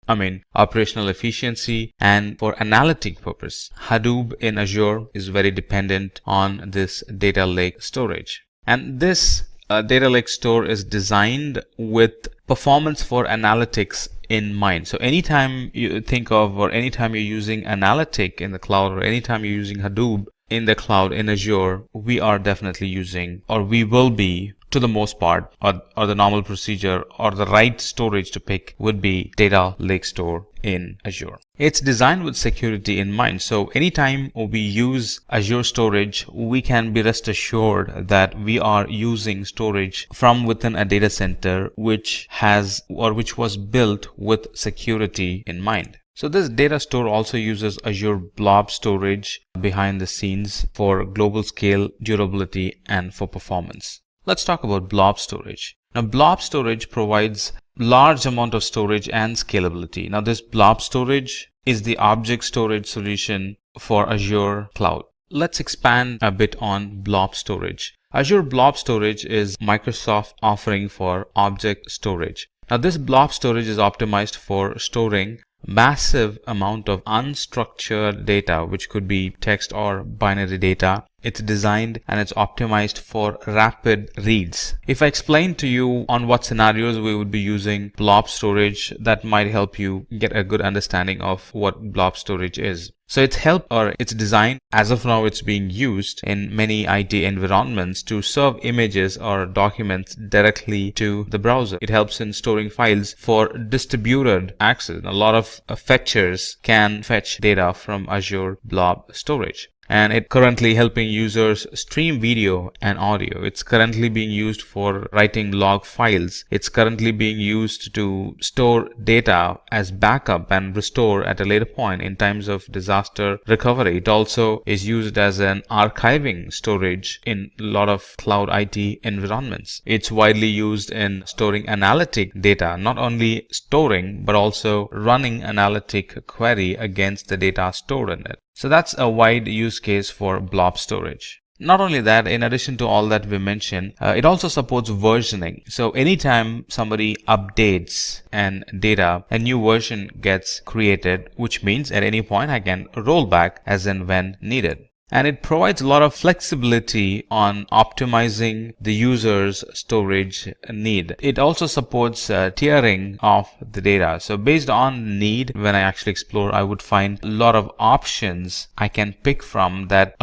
Operational efficiency and for analytic purpose. Hadoop in Azure is very dependent on this Data Lake Storage. And this Data Lake Store is designed with performance for analytics in mind. So anytime you think of, or anytime you're using analytic in the cloud, or anytime you're using Hadoop in the cloud in Azure, we are definitely using, or we will be to the most part, or the normal procedure or the right storage to pick would be Data Lake Store in Azure. It's designed with security in mind. So anytime we use Azure storage, we can be rest assured that we are using storage from within a data center which has, or which was built with security in mind. So this data store also uses Azure Blob Storage behind the scenes for global scale, durability, and for performance. Let's talk about blob storage. Now, blob storage provides large amount of storage and scalability. Now, this blob storage is the object storage solution for Azure Cloud. Let's expand a bit on blob storage. Azure Blob Storage is Microsoft offering for object storage. Now, this blob storage is optimized for storing massive amount of unstructured data, which could be text or binary data. It's designed and it's optimized for rapid reads. If I explain to you on what scenarios we would be using blob storage, that might help you get a good understanding of what blob storage is. So it's designed, as of now it's being used in many IT environments to serve images or documents directly to the browser. It helps in storing files for distributed access. A lot of fetchers can fetch data from Azure Blob Storage. And it's currently helping users stream video and audio. It's currently being used for writing log files. It's currently being used to store data as backup and restore at a later point in times of disaster recovery. It also is used as an archiving storage in a lot of cloud IT environments. It's widely used in storing analytic data, not only storing but also running analytic query against the data stored in it. So that's a wide use case for blob storage. Not only that, in addition to all that we mentioned, it also supports versioning. So anytime somebody updates an data, a new version gets created, which means at any point I can roll back as and when needed. And it provides a lot of flexibility on optimizing the user's storage need. It also supports tiering of the data. So based on need, when I actually explore, I would find a lot of options I can pick from that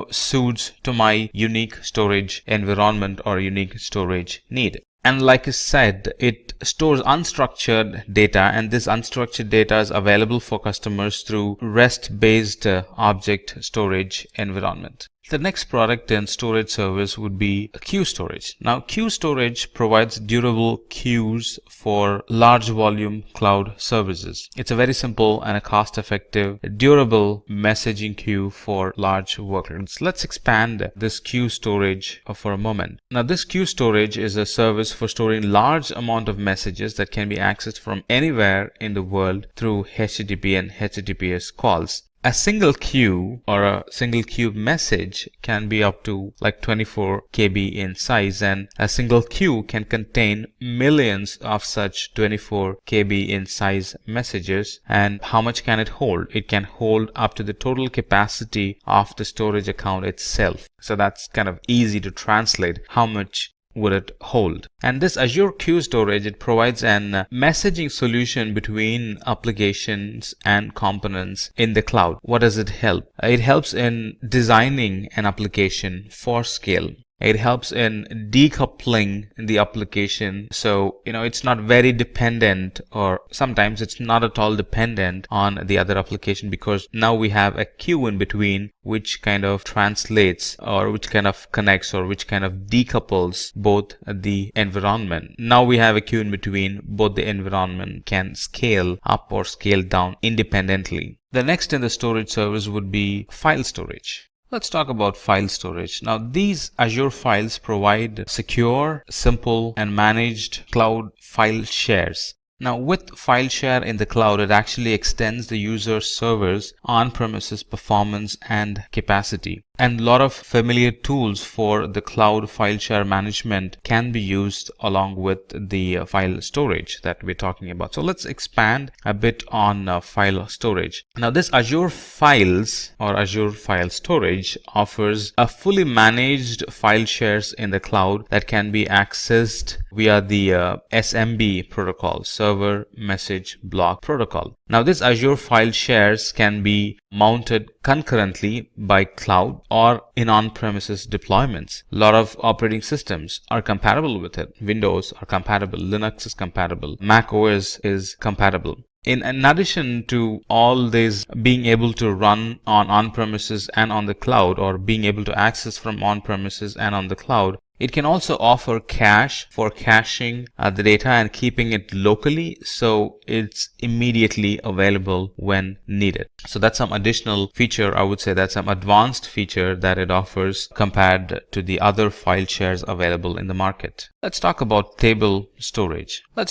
suits to my unique storage environment or unique storage need. And like I said, it stores unstructured data, and this unstructured data is available for customers through REST-based object storage environment. The next product in storage service would be queue storage. Now, queue storage provides durable queues for large volume cloud services. It's a very simple and a cost-effective, durable messaging queue for large workloads. Let's expand this queue storage for a moment. Now, this queue storage is a service for storing large amount of messages that can be accessed from anywhere in the world through HTTP and HTTPS calls. A single queue or a single queue message can be up to like 24 KB in size, and a single queue can contain millions of such 24 KB in size messages. And how much can it hold? It can hold up to the total capacity of the storage account itself. So that's kind of easy to translate. How much would it hold? And this Azure Queue Storage, it provides an messaging solution between applications and components in the cloud. What does it help? It helps in designing an application for scale. It helps in decoupling the application, so it's not very dependent, or sometimes it's not at all dependent on the other application, because now we have a queue in between which kind of translates or which kind of connects or which kind of decouples both the environment. Now we have a queue in between, both the environment can scale up or scale down independently. The next in the storage service would be file storage. Let's talk about file storage. Now, these Azure files provide secure, simple, and managed cloud file shares. Now, with file share in the cloud, it actually extends the user server's on-premises performance and capacity. And a lot of familiar tools for the cloud file share management can be used along with the file storage that we're talking about. So let's expand a bit on file storage. Now, this Azure Files or Azure File Storage offers a fully managed file shares in the cloud that can be accessed via the SMB protocol, Server Message Block Protocol. Now, this Azure file shares can be mounted concurrently by cloud or in on-premises deployments. A lot of operating systems are compatible with it. Windows are compatible, Linux is compatible, Mac OS is compatible. In addition to all this being able to run on-premises and on the cloud, or being able to access from on-premises and on the cloud, it can also offer cache for caching the data and keeping it locally, so it's immediately available when needed. So that's some additional feature, I would say that's some advanced feature that it offers compared to the other file shares available in the market. Let's talk about table storage. Now,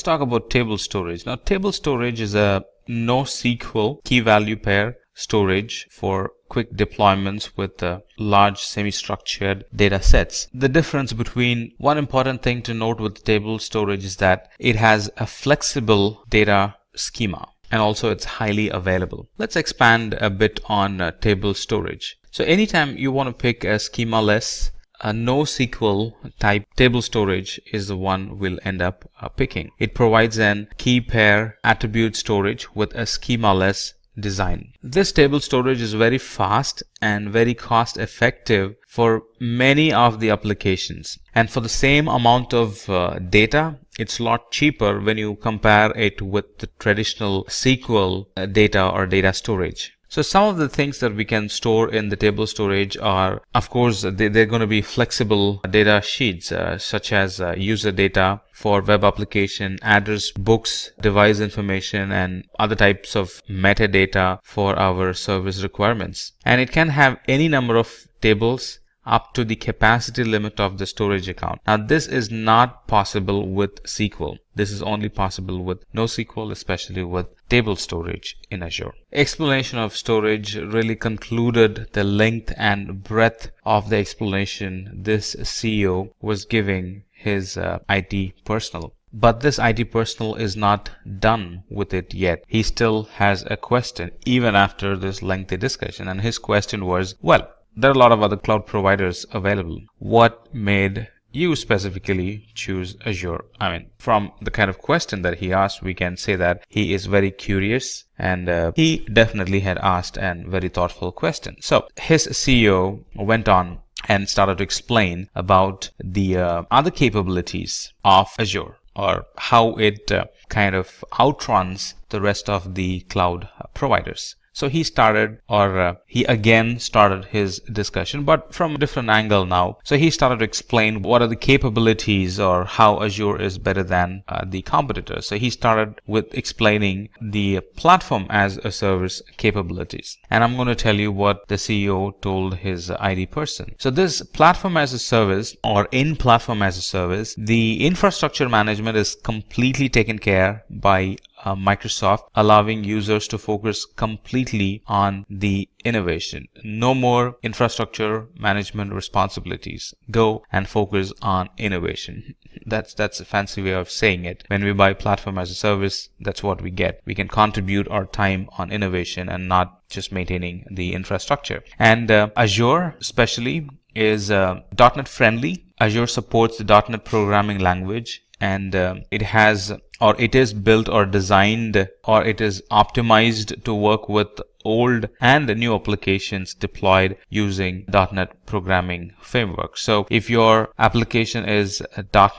table storage is a NoSQL key value pair storage for quick deployments with large semi-structured data sets. The difference between one important thing to note with table storage is that it has a flexible data schema, and also it's highly available. Let's expand a bit on table storage. So anytime you want to pick a schema-less, a NoSQL type table storage is the one we'll end up picking. It provides an key pair attribute storage with a schema-less design. This table storage is very fast and very cost effective for many of the applications, and for the same amount of data, it's a lot cheaper when you compare it with the traditional SQL data or data storage. So some of the things that we can store in the table storage are, of course, they're going to be flexible data sheets, such as user data for web application, address books, device information, and other types of metadata for our service requirements. And it can have any number of tables up to the capacity limit of the storage account. Now, this is not possible with SQL. This is only possible with NoSQL, especially with table storage in Azure. Explanation of storage really concluded the length and breadth of the explanation this CEO was giving his IT personnel. But this IT personnel is not done with it yet. He still has a question even after this lengthy discussion, and his question was, well, there are a lot of other cloud providers available. What made you specifically choose Azure? I mean, from the kind of question that he asked, we can say that he is very curious, and he definitely had asked a very thoughtful question. So his CEO went on and started to explain about the other capabilities of Azure, or how it kind of outruns the rest of the cloud providers. So he started, or he again started his discussion, but from a different angle now. So he started to explain what are the capabilities, or how Azure is better than the competitors. So he started with explaining the platform as a service capabilities. And I'm going to tell you what the CEO told his ID person. So this platform as a service, or in platform as a service, the infrastructure management is completely taken care by Microsoft, allowing users to focus completely on the innovation. No more infrastructure management responsibilities. Go and focus on innovation. That's a fancy way of saying it. When we buy platform as a service, that's what we get. We can contribute our time on innovation and not just maintaining the infrastructure. And Azure especially is .NET friendly. Azure supports the .NET programming language, and it has, or it is built or designed, or it is optimized to work with old and new applications deployed using .NET programming framework. So if your application is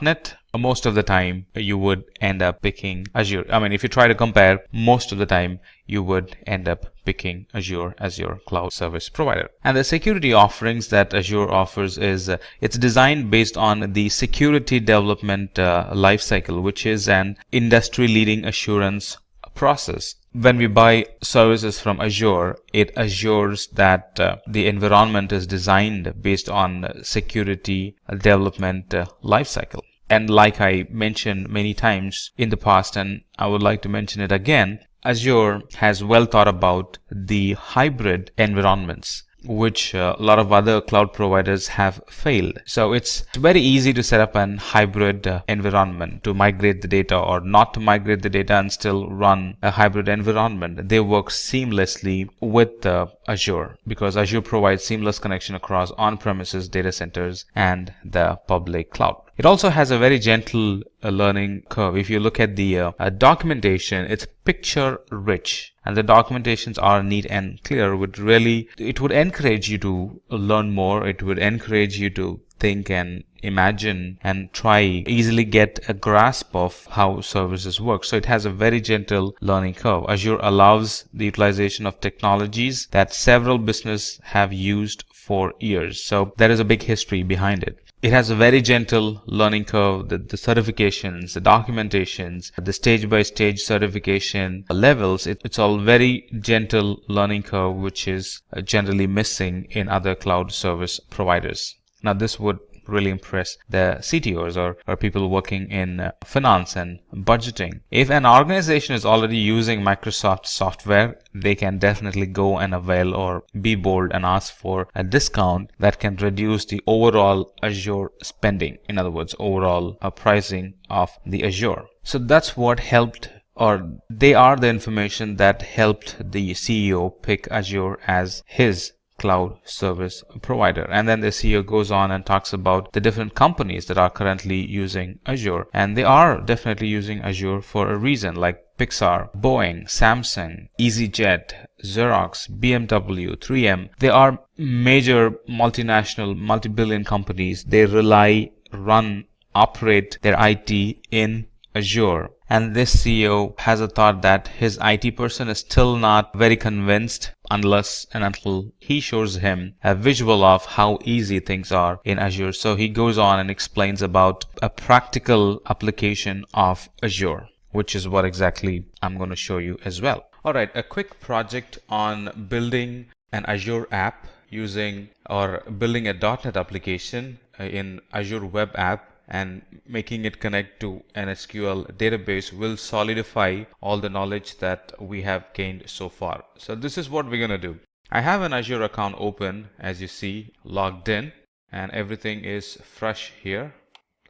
.NET, most of the time you would end up picking Azure. I mean, if you try to compare, most of the time you would end up picking Azure as your cloud service provider. And the security offerings that Azure offers is it's designed based on the security development lifecycle, which is an industry-leading assurance process. When we buy services from Azure, it assures that the environment is designed based on security development lifecycle. And like I mentioned many times in the past, and I would like to mention it again, Azure has well thought about the hybrid environments, which a lot of other cloud providers have failed. So it's very easy to set up an hybrid environment, to migrate the data or not to migrate the data and still run a hybrid environment. They work seamlessly with Azure, because Azure provides seamless connection across on-premises data centers and the public cloud. It also has a very gentle learning curve. If you look at the documentation, it's picture rich, and the documentations are neat and clear. It would encourage you to learn more. It would encourage you to think and imagine and try easily get a grasp of how services work. So it has a very gentle learning curve. Azure allows the utilization of technologies that several businesses have used for years. So there is a big history behind it. It has a very gentle learning curve. The certifications, the documentations, the stage-by-stage certification levels, it's all very gentle learning curve, which is generally missing in other cloud service providers. Now, this would really impress the CTOs or people working in finance and budgeting. If an organization is already using Microsoft software, they can definitely go and avail or be bold and ask for a discount that can reduce the overall Azure spending. In other words, overall pricing of the Azure. So that's what helped, or they are the information that helped the CEO pick Azure as his cloud service provider. And then the CEO goes on and talks about the different companies that are currently using Azure, and they are definitely using Azure for a reason, like Pixar, Boeing, Samsung, EasyJet, Xerox, BMW, 3M. They are major multinational, multi-billion companies. They rely, run, operate their IT in Azure. And this CEO has a thought that his IT person is still not very convinced unless and until he shows him a visual of how easy things are in Azure. So he goes on and explains about a practical application of Azure, which is what exactly I'm going to show you as well. All right, a quick project on building an Azure app using, or building a .NET application in Azure Web App and making it connect to an SQL database will solidify all the knowledge that we have gained so far. So this is what we're going to do. I have an Azure account open, as you see, logged in, and everything is fresh here.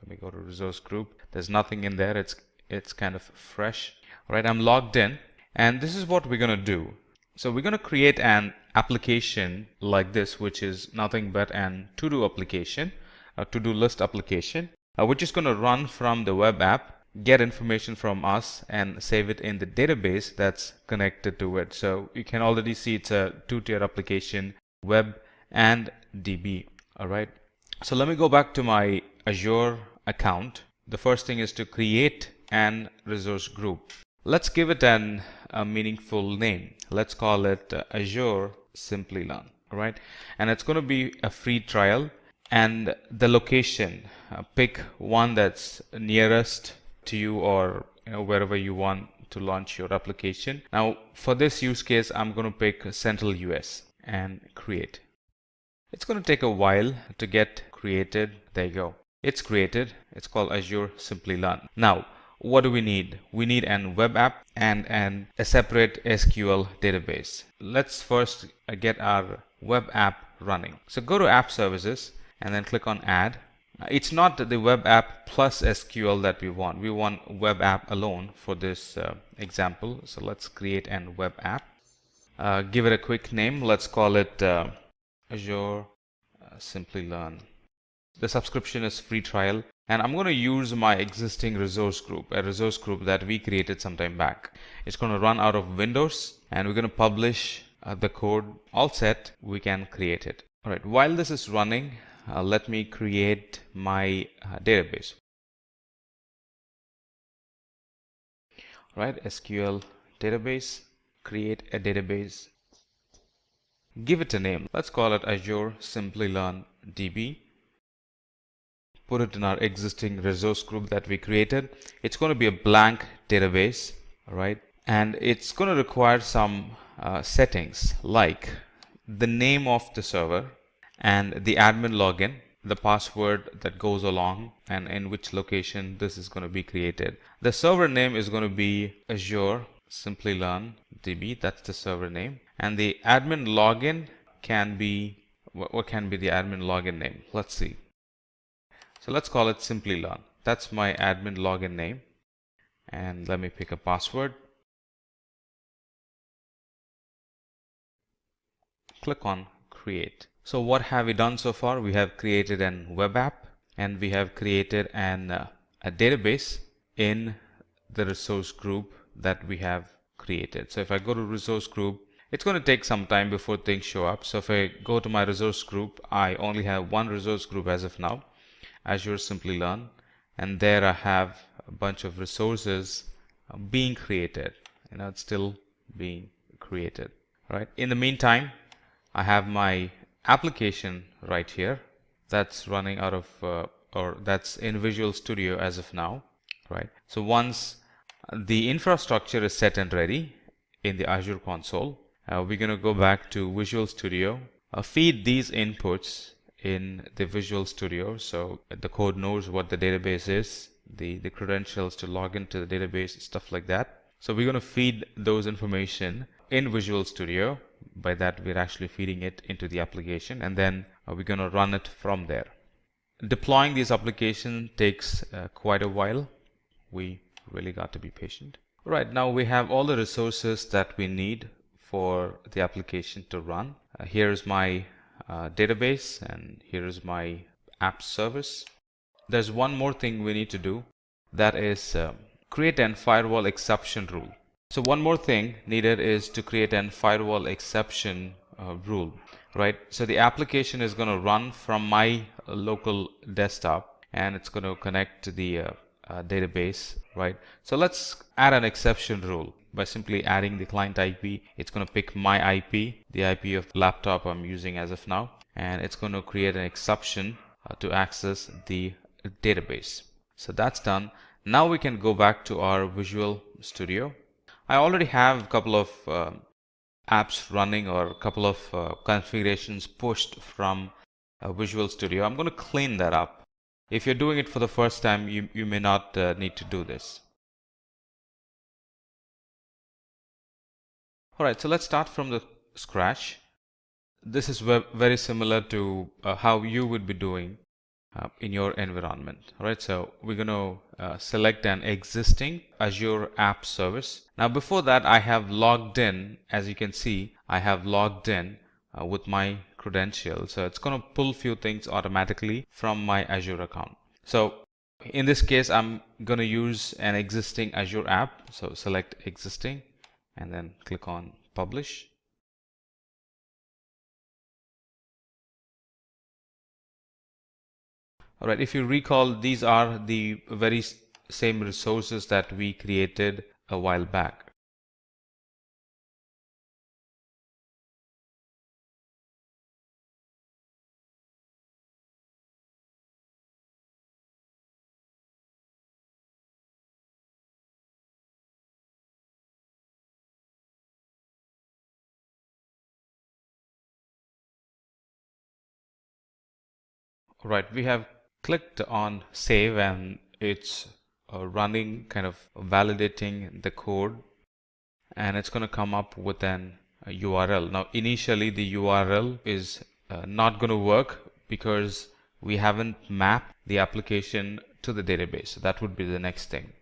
Let me go to resource group. There's nothing in there. It's kind of fresh. All right, I'm logged in, and this is what we're going to do. So we're going to create an application like this, which is nothing but an to-do application, a to-do list application, which is going to run from the web app, get information from us, and save it in the database that's connected to it. So you can already see it's a two-tier application, web and DB. All right. So let me go back to my Azure account. The first thing is to create an resource group. Let's give it a meaningful name. Let's call it Azure Simplilearn. All right. And it's going to be a free trial. And the location, pick one that's nearest to you, or wherever you want to launch your application. Now for this use case, I'm going to pick Central US and create. It's going to take a while to get created. There you go. It's created. It's called Azure Simplilearn. Now, what do we need? We need an web app and a separate SQL database. Let's first get our web app running. So go to App Services and then click on Add. It's not the web app plus SQL that we want. We want web app alone for this example. So let's create an web app. Give it a quick name. Let's call it Azure Simplilearn. The subscription is free trial, and I'm going to use my existing resource group, a resource group that we created some time back. It's going to run out of Windows, and we're going to publish the code. All set, we can create it. All right, while this is running, let me create my database. All right, SQL database, create a database. Give it a name. Let's call it Azure Simplilearn DB. Put it in our existing resource group that we created. It's going to be a blank database, all right? And it's going to require some settings like the name of the server and the admin login, the password that goes along, and in which location this is going to be created. The server name is going to be Azure Simplilearn DB. That's the server name. And the admin login can be, what can be the admin login name? Let's see. So let's call it Simplilearn. That's my admin login name. And let me pick a password. Click on create. So what have we done so far? We have created an web app, and we have created a database in the resource group that we have created. So if I go to resource group, it's going to take some time before things show up. So if I go to my resource group, I only have one resource group as of now, Azure Simplilearn, and there I have a bunch of resources being created. It's still being created. Right. In the meantime, I have my application right here that's running out of or that's in Visual Studio as of now. Right. So once the infrastructure is set and ready in the Azure console, we're going to go back to Visual Studio, feed these inputs in the Visual Studio, so the code knows what the database is, the credentials to log into the database, stuff like that. So we're going to feed those information in Visual Studio. By that, we're actually feeding it into the application, and then we're going to run it from there. Deploying this application takes quite a while. We really got to be patient. Right, now we have all the resources that we need for the application to run. Here's my database, and here's my app service. There's one more thing we need to do, that is create an firewall exception rule. So one more thing needed is to create an firewall exception rule, right? So the application is going to run from my local desktop, and it's going to connect to the database, right? So let's add an exception rule by simply adding the client IP. It's going to pick my IP, the IP of the laptop I'm using as of now, and it's going to create an exception to access the database. So that's done. Now we can go back to our Visual Studio. I already have a couple of apps running, or a couple of configurations pushed from Visual Studio. I'm going to clean that up. If you're doing it for the first time, you may not need to do this. Alright, so let's start from the scratch. This is very similar to how you would be doing in your environment. All right, so we're going to select an existing Azure app service. Now before that, I have logged in. As you can see, I have logged in with my credentials. So it's going to pull few things automatically from my Azure account. So in this case, I'm going to use an existing Azure app. So select existing and then click on publish. All right, if you recall, these are the very same resources that we created a while back. All right, we have clicked on save and it's running, kind of validating the code, and it's going to come up with an URL. Now initially the URL is not going to work because we haven't mapped the application to the database. So that would be the next thing.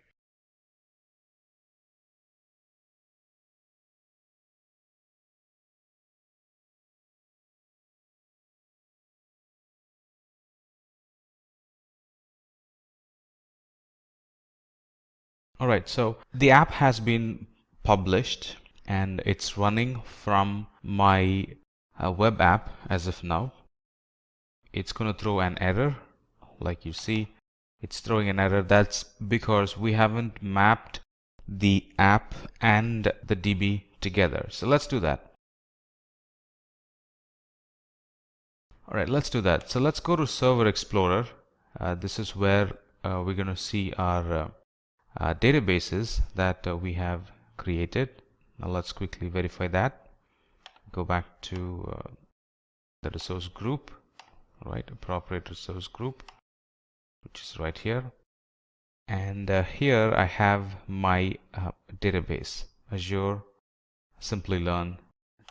All right, so the app has been published and it's running from my web app as of now. It's going to throw an error. Like you see, it's throwing an error. That's because we haven't mapped the app and the DB together. So let's do that. All right, let's do that. So let's go to Server Explorer. This is where we're going to see our databases that we have created. Now let's quickly verify that. Go back to the resource group, right? Appropriate resource group, which is right here. And here I have my database, Azure Simplilearn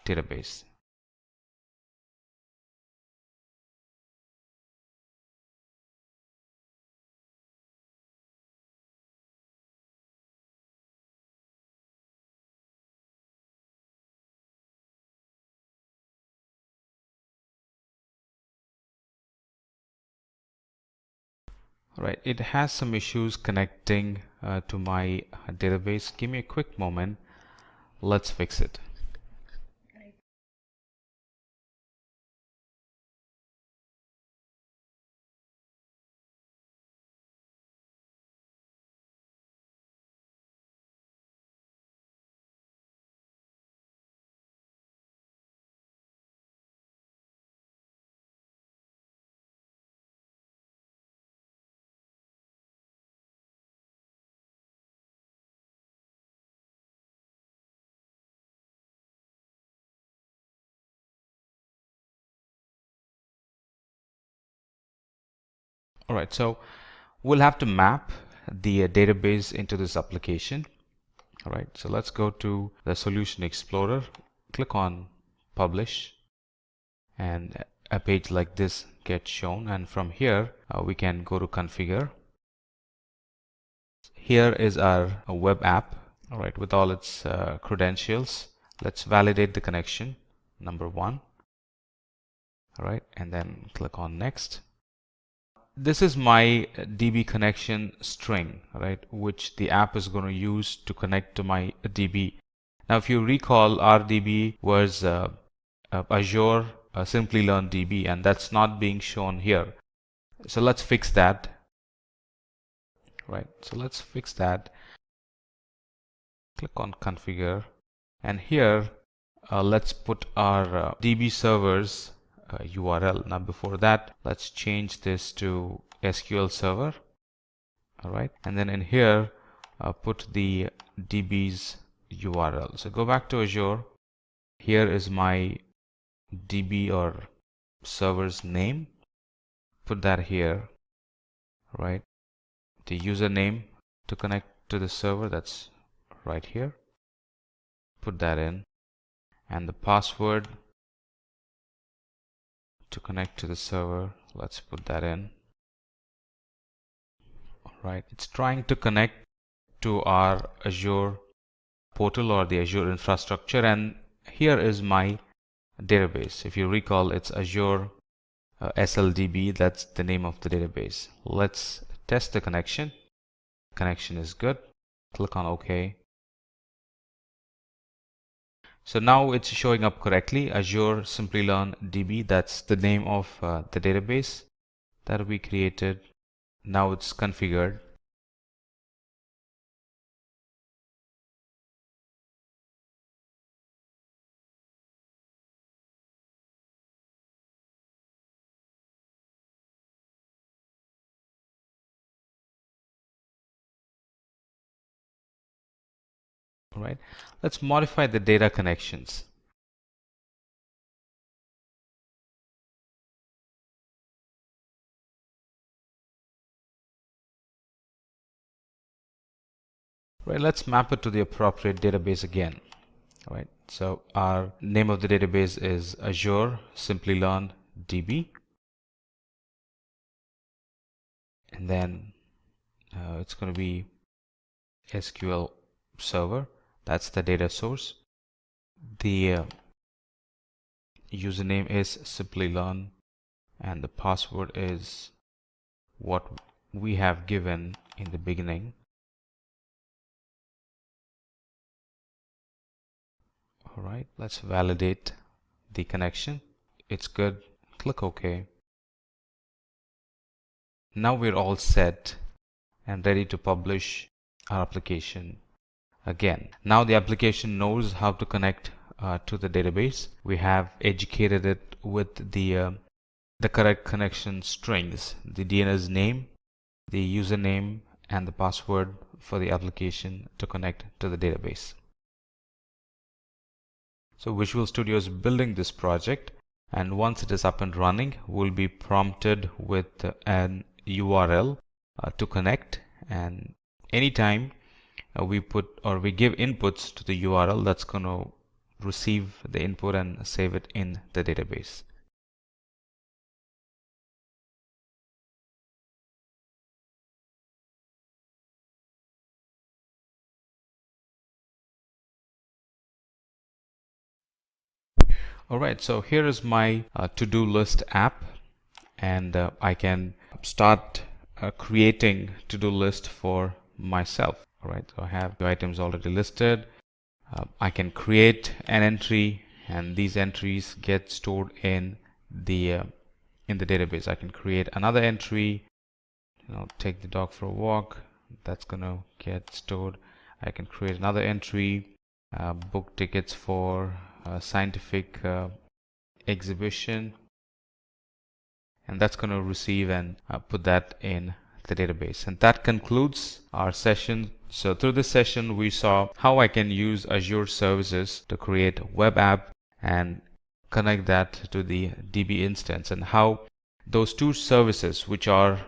database. Right, it has some issues connecting to my database. Give me a quick moment. Let's fix it. All right, so we'll have to map the database into this application. All right, so let's go to the Solution Explorer, click on Publish, and a page like this gets shown. And from here, we can go to Configure. Here is our web app, all right, with all its credentials. Let's validate the connection, number 1. All right, and then click on Next. This is my DB connection string, right, which the app is going to use to connect to my DB. Now, if you recall, our DB was Azure Simplilearn DB, and that's not being shown here. So let's fix that. Right, so let's fix that. Click on Configure, and here let's put our DB servers URL. Now before that, let's change this to SQL Server. All right, and then in here put the DB's URL. So go back to Azure. Here is my DB or server's name. Put that here. Right, the username to connect to the server, that's right here. Put that in, and the password to connect to the server, let's put that in. right? It's trying to connect to our Azure portal or the Azure infrastructure, and here is my database. If you recall, it's Azure SLDB. That's the name of the database. Let's test the connection. Connection is good. Click on OK. So now it's showing up correctly. Azure Simplilearn DB. That's the name of the database that we created. Now it's configured. Right. Let's modify the data connections. Right. Let's map it to the appropriate database again. All right. So our name of the database is Azure Simplilearn DB, and then it's going to be SQL Server. That's the data source. The username is Simplilearn, and the password is what we have given in the beginning. All right, let's validate the connection. It's good. Click OK. Now we're all set and ready to publish our application again. Now the application knows how to connect to the database. We have educated it with the correct connection strings, the DNS name, the username, and the password for the application to connect to the database. So Visual Studio is building this project, and once it is up and running, we'll be prompted with an URL to connect, and anytime we put or we give inputs to the URL, that's going to receive the input and save it in the database. Alright, so here is my to-do list app, and I can start creating to-do list for myself. Alright, so I have the items already listed. I can create an entry, and these entries get stored in the database. I can create another entry, take the dog for a walk. That's gonna get stored. I can create another entry, book tickets for a scientific exhibition, and that's going to receive and put that in the database. And that concludes our session. So through this session, we saw how I can use Azure services to create web app and connect that to the DB instance, and how those two services, which are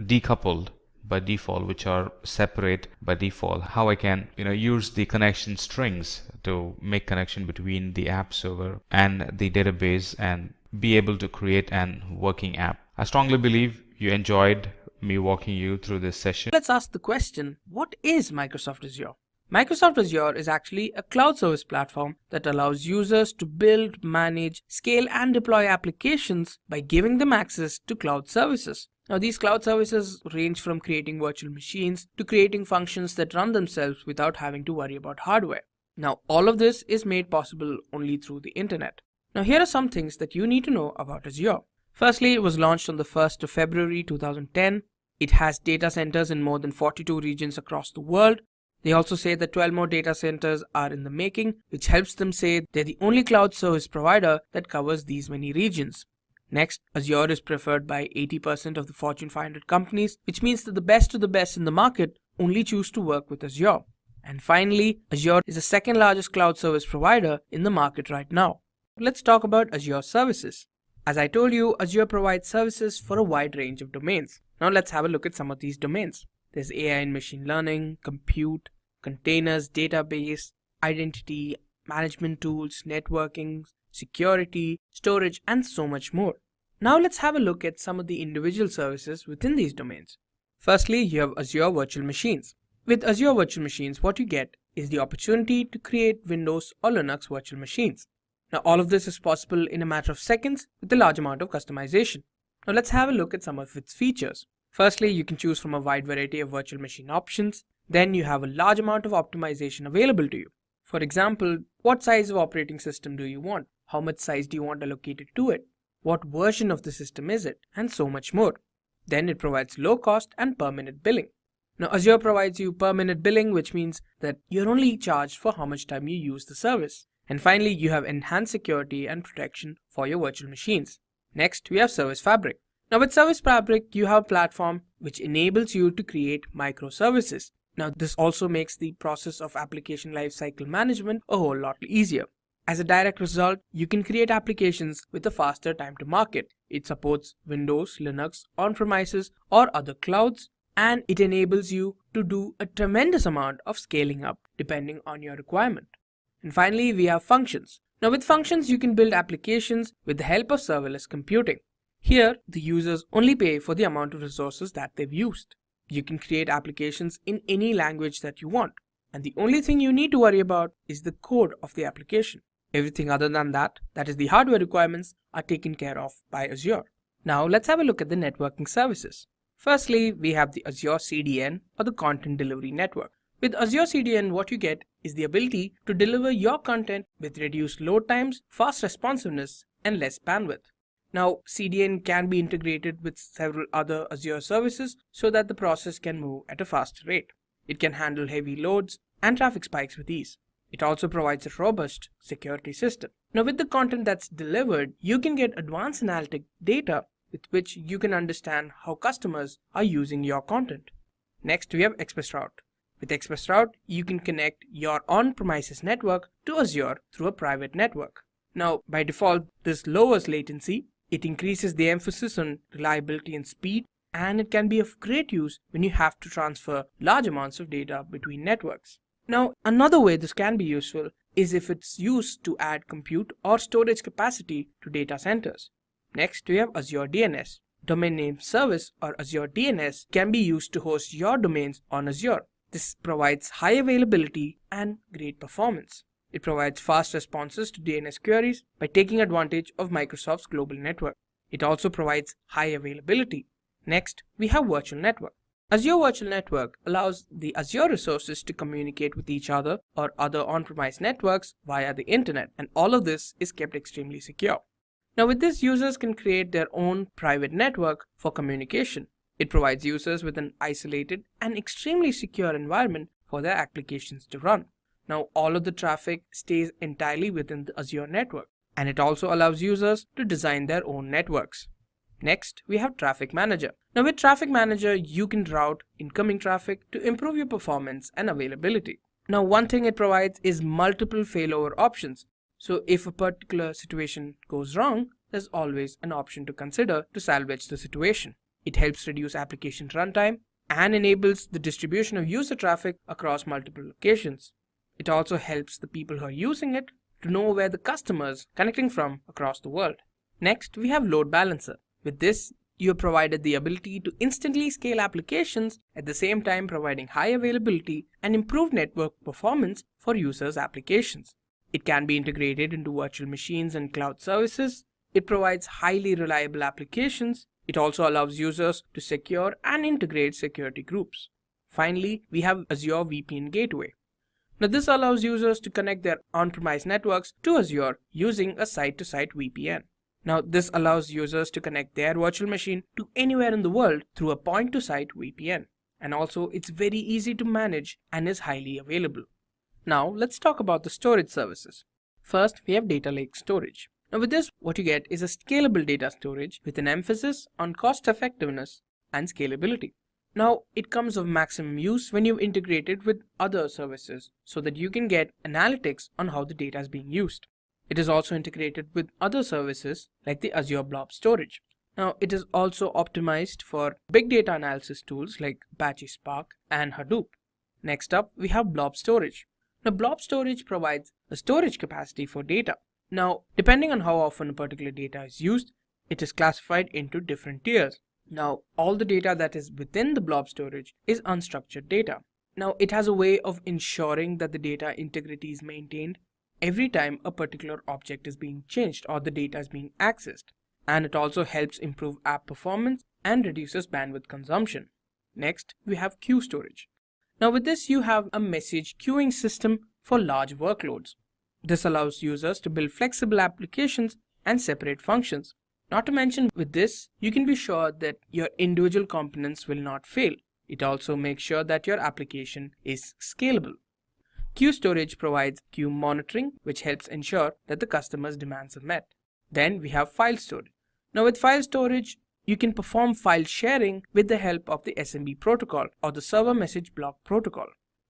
decoupled by default, which are separate by default, how I can use the connection strings to make connection between the app server and the database and be able to create an working app. I strongly believe you enjoyed me walking you through this session. Let's ask the question, what is Microsoft Azure? Microsoft Azure is actually a cloud service platform that allows users to build, manage, scale, and deploy applications by giving them access to cloud services. Now, these cloud services range from creating virtual machines to creating functions that run themselves without having to worry about hardware. Now, all of this is made possible only through the internet. Now, here are some things that you need to know about Azure. Firstly, it was launched on the 1st of February 2010. It has data centers in more than 42 regions across the world. They also say that 12 more data centers are in the making, which helps them say they're the only cloud service provider that covers these many regions. Next, Azure is preferred by 80% of the Fortune 500 companies, which means that the best of the best in the market only choose to work with Azure. And finally, Azure is the second largest cloud service provider in the market right now. Let's talk about Azure services. As I told you, Azure provides services for a wide range of domains. Now let's have a look at some of these domains. There's AI and machine learning, compute, containers, database, identity, management tools, networking, security, storage, and so much more. Now let's have a look at some of the individual services within these domains. Firstly, you have Azure Virtual Machines. With Azure Virtual Machines, what you get is the opportunity to create Windows or Linux virtual machines. Now, all of this is possible in a matter of seconds with a large amount of customization. Now, let's have a look at some of its features. Firstly, you can choose from a wide variety of virtual machine options. Then you have a large amount of optimization available to you. For example, what size of operating system do you want? How much size do you want allocated to it? What version of the system is it? And so much more. Then it provides low cost and per minute billing. Now, Azure provides you per minute billing, which means that you're only charged for how much time you use the service. And finally, you have enhanced security and protection for your virtual machines. Next, we have Service Fabric. Now, with Service Fabric, you have a platform which enables you to create microservices. Now, this also makes the process of application lifecycle management a whole lot easier. As a direct result, you can create applications with a faster time to market. It supports Windows, Linux, on-premises, or other clouds, and it enables you to do a tremendous amount of scaling up depending on your requirement. And finally, we have functions. Now, with functions, you can build applications with the help of serverless computing. Here, the users only pay for the amount of resources that they've used. You can create applications in any language that you want, and the only thing you need to worry about is the code of the application. Everything other than that, that is the hardware requirements, are taken care of by Azure. Now, let's have a look at the networking services. Firstly, we have the Azure CDN, or the Content Delivery Network. With Azure CDN, what you get is the ability to deliver your content with reduced load times, fast responsiveness, and less bandwidth. Now, CDN can be integrated with several other Azure services so that the process can move at a faster rate. It can handle heavy loads and traffic spikes with ease. It also provides a robust security system. Now, with the content that's delivered, you can get advanced analytic data with which you can understand how customers are using your content. Next, we have ExpressRoute. With ExpressRoute, you can connect your on-premises network to Azure through a private network. Now, by default, this lowers latency. It increases the emphasis on reliability and speed, and it can be of great use when you have to transfer large amounts of data between networks. Now, another way this can be useful is if it's used to add compute or storage capacity to data centers. Next, we have Azure DNS. Domain Name Service, or Azure DNS, can be used to host your domains on Azure. This provides high availability and great performance. It provides fast responses to DNS queries by taking advantage of Microsoft's global network. It also provides high availability. Next, we have Virtual Network. Azure Virtual Network allows the Azure resources to communicate with each other or other on-premise networks via the internet, and all of this is kept extremely secure. Now, with this, users can create their own private network for communication. It provides users with an isolated and extremely secure environment for their applications to run. Now, all of the traffic stays entirely within the Azure network, and it also allows users to design their own networks. Next, we have Traffic Manager. Now, with Traffic Manager, you can route incoming traffic to improve your performance and availability. Now, one thing it provides is multiple failover options. So if a particular situation goes wrong, there's always an option to consider to salvage the situation. It helps reduce application runtime and enables the distribution of user traffic across multiple locations. It also helps the people who are using it to know where the customers connecting from across the world. Next, we have Load Balancer. With this, you are provided the ability to instantly scale applications at the same time providing high availability and improved network performance for users' applications. It can be integrated into virtual machines and cloud services. It provides highly reliable applications. It also allows users to secure and integrate security groups. Finally, we have Azure VPN Gateway. Now, this allows users to connect their on-premise networks to Azure using a site-to-site VPN. Now, this allows users to connect their virtual machine to anywhere in the world through a point-to-site VPN. And also, it's very easy to manage and is highly available. Now, let's talk about the storage services. First, we have Data Lake Storage. Now, with this, what you get is a scalable data storage with an emphasis on cost effectiveness and scalability. Now, it comes of maximum use when you integrate it with other services so that you can get analytics on how the data is being used. It is also integrated with other services like the Azure Blob Storage. Now, it is also optimized for big data analysis tools like Apache Spark and Hadoop. Next up, we have Blob Storage. Now, Blob Storage provides a storage capacity for data. Now, depending on how often a particular data is used, it is classified into different tiers. Now, all the data that is within the blob storage is unstructured data. Now, it has a way of ensuring that the data integrity is maintained every time a particular object is being changed or the data is being accessed. And it also helps improve app performance and reduces bandwidth consumption. Next, we have queue storage. Now, with this, you have a message queuing system for large workloads. This allows users to build flexible applications and separate functions. Not to mention, with this, you can be sure that your individual components will not fail. It also makes sure that your application is scalable. Queue storage provides queue monitoring, which helps ensure that the customer's demands are met. Then we have file storage. Now, with file storage, you can perform file sharing with the help of the SMB protocol or the server message block protocol.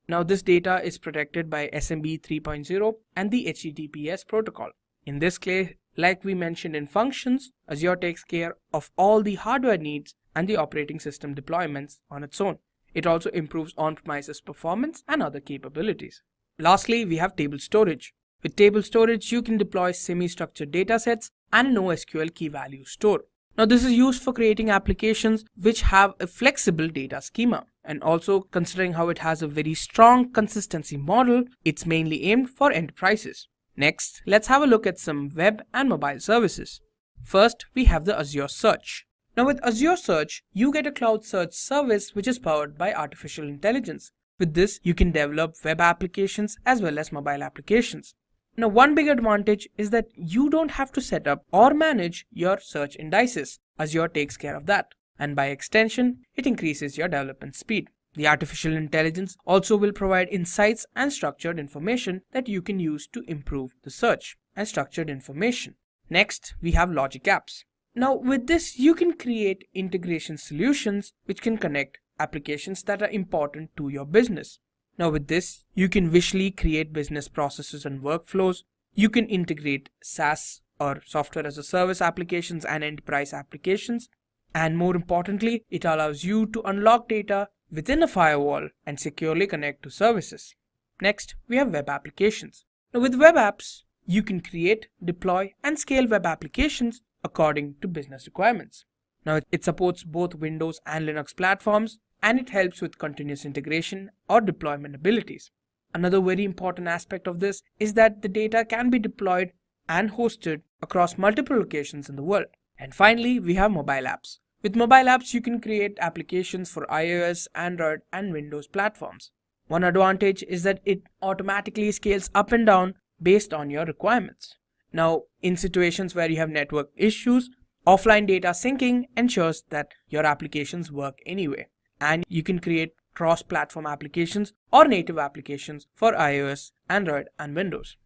Now, this data is protected by SMB 3.0 and the HTTPS protocol. In this case, like we mentioned in functions, Azure takes care of all the hardware needs and the operating system deployments on its own. It also improves on-premises performance and other capabilities. Lastly, we have table storage. With table storage, you can deploy semi-structured datasets and a NoSQL key value store. Now, this is used for creating applications which have a flexible data schema. And also, considering how it has a very strong consistency model, it's mainly aimed for enterprises. Next, let's have a look at some web and mobile services. First, we have the Azure Search. Now, with Azure Search, you get a cloud search service which is powered by artificial intelligence. With this, you can develop web applications as well as mobile applications. Now, one big advantage is that you don't have to set up or manage your search indices. Azure takes care of that. And by extension, it increases your development speed. The artificial intelligence also will provide insights and structured information that you can use to improve the search and structured information. Next, we have logic apps. Now, with this, you can create integration solutions which can connect applications that are important to your business. Now, with this, you can visually create business processes and workflows. You can integrate SaaS or software as a service applications and enterprise applications. And more importantly, it allows you to unlock data within a firewall and securely connect to services. Next, we have web applications. Now, with web apps, you can create, deploy, and scale web applications according to business requirements. Now, it supports both Windows and Linux platforms, and it helps with continuous integration or deployment abilities. Another very important aspect of this is that the data can be deployed and hosted across multiple locations in the world. And finally, we have mobile apps. With mobile apps, you can create applications for iOS, Android, and Windows platforms. One advantage is that it automatically scales up and down based on your requirements. Now, in situations where you have network issues, offline data syncing ensures that your applications work anyway. And you can create cross-platform applications or native applications for iOS, Android, and Windows.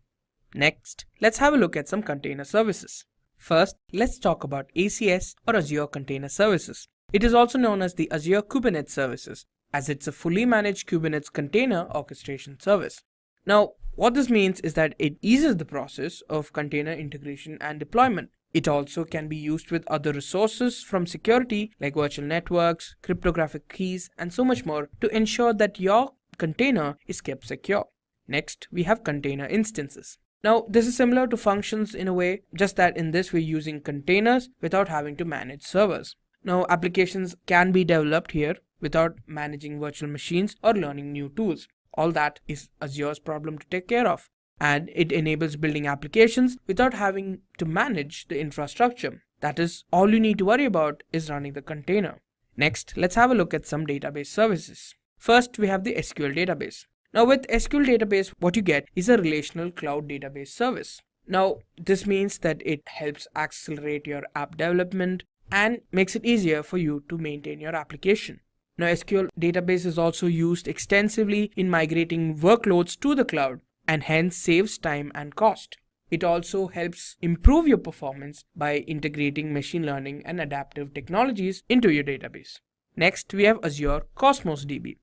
Next, let's have a look at some container services. First, let's talk about ACS or Azure Container Services. It is also known as the Azure Kubernetes Services, as it's a fully managed Kubernetes container orchestration service. Now, what this means is that it eases the process of container integration and deployment. It also can be used with other resources from security like virtual networks, cryptographic keys, and so much more to ensure that your container is kept secure. Next, we have container instances. Now, this is similar to functions in a way, just that in this we're using containers without having to manage servers. Now, applications can be developed here without managing virtual machines or learning new tools. All that is Azure's problem to take care of. And it enables building applications without having to manage the infrastructure. That is, all you need to worry about is running the container. Next, let's have a look at some database services. First, we have the SQL database. Now, with SQL database, what you get is a relational cloud database service. Now, this means that it helps accelerate your app development and makes it easier for you to maintain your application. Now, SQL database is also used extensively in migrating workloads to the cloud and hence saves time and cost. It also helps improve your performance by integrating machine learning and adaptive technologies into your database. Next, we have Azure Cosmos DB.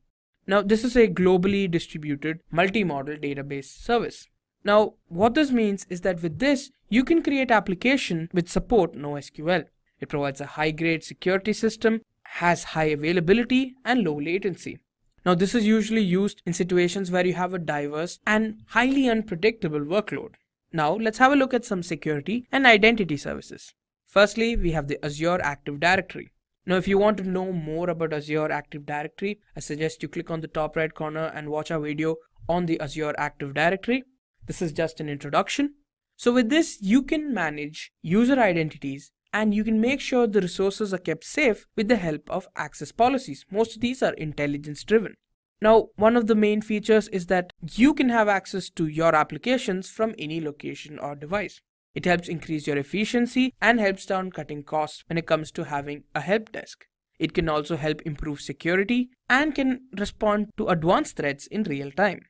Now, this is a globally distributed multi-model database service. Now, what this means is that with this, you can create applications which support NoSQL. It provides a high-grade security system, has high availability and low latency. Now, this is usually used in situations where you have a diverse and highly unpredictable workload. Now, let's have a look at some security and identity services. Firstly, we have the Azure Active Directory. Now, if you want to know more about Azure Active Directory, I suggest you click on the top right corner and watch our video on the Azure Active Directory. This is just an introduction. So with this, you can manage user identities and you can make sure the resources are kept safe with the help of access policies. Most of these are intelligence driven. Now, one of the main features is that you can have access to your applications from any location or device. It helps increase your efficiency and helps down cutting costs when it comes to having a help desk. It can also help improve security and can respond to advanced threats in real time.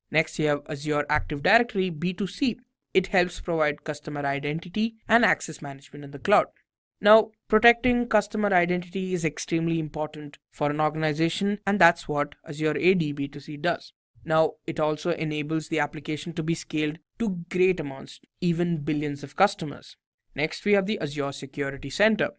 Next, you have Azure Active Directory B2C. It helps provide customer identity and access management in the cloud. Now, protecting customer identity is extremely important for an organization, and that's what Azure AD B2C does. Now, it also enables the application to be scaled to great amounts, even billions of customers. Next, we have the Azure Security Center.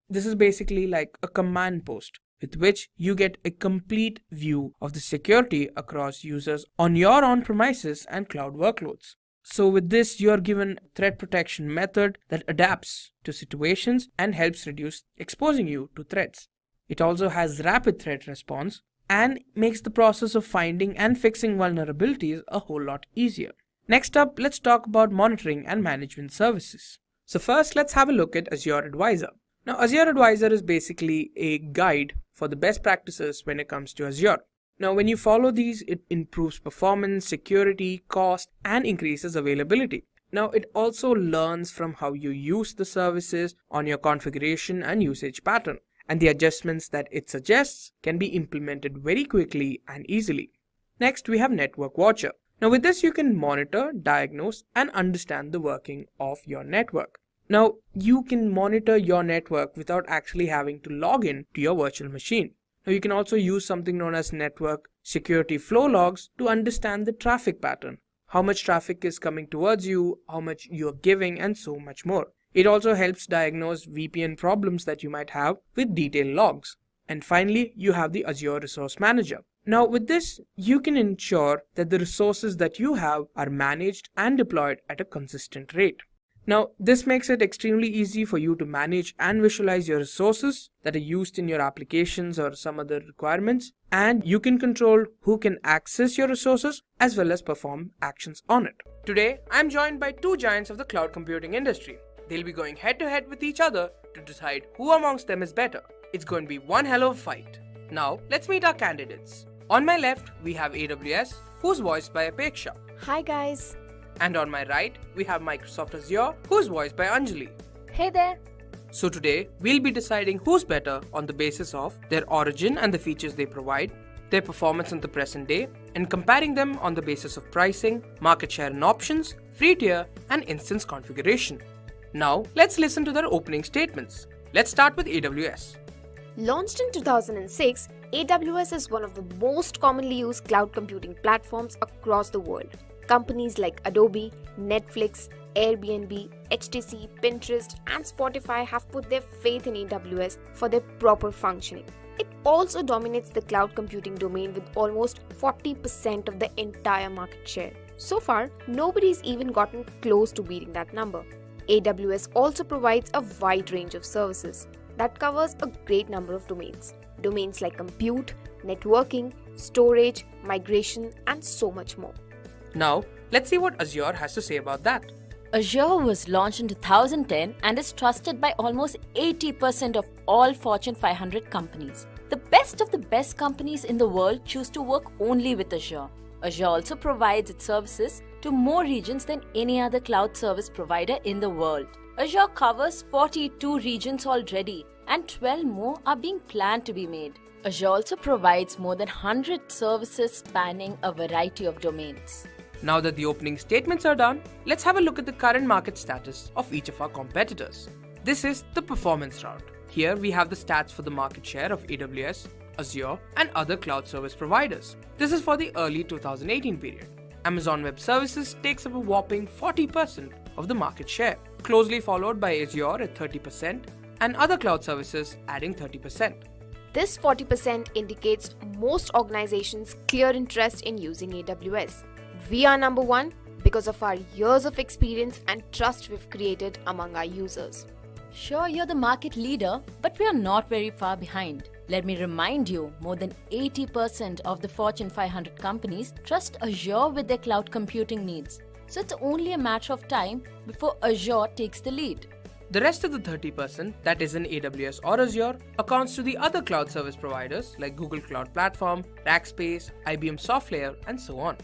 This is basically like a command post with which you get a complete view of the security across users on your on-premises and cloud workloads. So with this, you are given a threat protection method that adapts to situations and helps reduce exposing you to threats. It also has rapid threat response and makes the process of finding and fixing vulnerabilities a whole lot easier. Next up, let's talk about monitoring and management services. So first, let's have a look at Azure Advisor. Now, Azure Advisor is basically a guide for the best practices when it comes to Azure. Now, when you follow these, it improves performance, security, cost, and increases availability. Now, it also learns from how you use the services on your configuration and usage pattern, and the adjustments that it suggests can be implemented very quickly and easily. Next, we have Network Watcher. Now, with this, you can monitor, diagnose, and understand the working of your network. Now, you can monitor your network without actually having to log in to your virtual machine. Now, you can also use something known as network security flow logs to understand the traffic pattern, how much traffic is coming towards you, how much you are giving, and so much more. It also helps diagnose VPN problems that you might have with detailed logs. And finally, you have the Azure Resource Manager. Now, with this, you can ensure that the resources that you have are managed and deployed at a consistent rate. Now, this makes it extremely easy for you to manage and visualize your resources that are used in your applications or some other requirements, and you can control who can access your resources as well as perform actions on it. Today, I'm joined by two giants of the cloud computing industry. They'll be going head to head with each other to decide who amongst them is better. It's going to be one hell of a fight. Now, let's meet our candidates. On my left, we have AWS, who's voiced by Apeksha. Hi guys. And on my right, we have Microsoft Azure, who's voiced by Anjali. Hey there. So today, we'll be deciding who's better on the basis of their origin and the features they provide, their performance in the present day, and comparing them on the basis of pricing, market share and options, free tier, and instance configuration. Now, let's listen to their opening statements. Let's start with AWS. Launched in 2006, AWS is one of the most commonly used cloud computing platforms across the world. Companies like Adobe, Netflix, Airbnb, HTC, Pinterest, and Spotify have put their faith in AWS for their proper functioning. It also dominates the cloud computing domain with almost 40% of the entire market share. So far, nobody's even gotten close to beating that number. AWS also provides a wide range of services that covers a great number of domains. Domains like compute, networking, storage, migration, and so much more. Now, let's see what Azure has to say about that. Azure was launched in 2010 and is trusted by almost 80% of all Fortune 500 companies. The best of the best companies in the world choose to work only with Azure. Azure also provides its services to more regions than any other cloud service provider in the world. Azure covers 42 regions already, and 12 more are being planned to be made. Azure also provides more than 100 services spanning a variety of domains. Now that the opening statements are done, let's have a look at the current market status of each of our competitors. This is the performance round. Here we have the stats for the market share of AWS, Azure, and other cloud service providers. This is for the early 2018 period. Amazon Web Services takes up a whopping 40% of the market share, closely followed by Azure at 30% and other cloud services adding 30%. This 40% indicates most organizations' clear interest in using AWS. We are number one because of our years of experience and trust we've created among our users. Sure, you're the market leader, but we are not very far behind. Let me remind you, more than 80% of the Fortune 500 companies trust Azure with their cloud computing needs. So it's only a matter of time before Azure takes the lead. The rest of the 30% that is in AWS or Azure accounts to the other cloud service providers like Google Cloud Platform, Rackspace, IBM SoftLayer, and so on.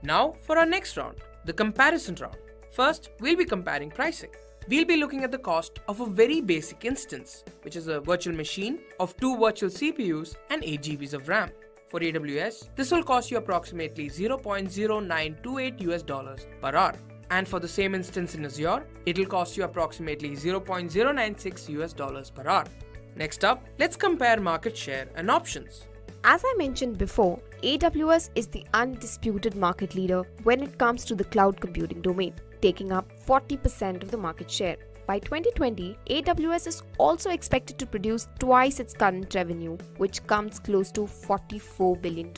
Now for our next round, the comparison round. First, we'll be comparing pricing. We'll be looking at the cost of a very basic instance, which is a virtual machine of 2 virtual CPUs and 8 GBs of RAM. For AWS, this will cost you approximately $0.0928 per hour. And for the same instance in Azure, it'll cost you approximately $0.096 per hour. Next up, let's compare market share and options. As I mentioned before, AWS is the undisputed market leader when it comes to the cloud computing domain, taking up 40% of the market share. By 2020, AWS is also expected to produce twice its current revenue, which comes close to $44 billion.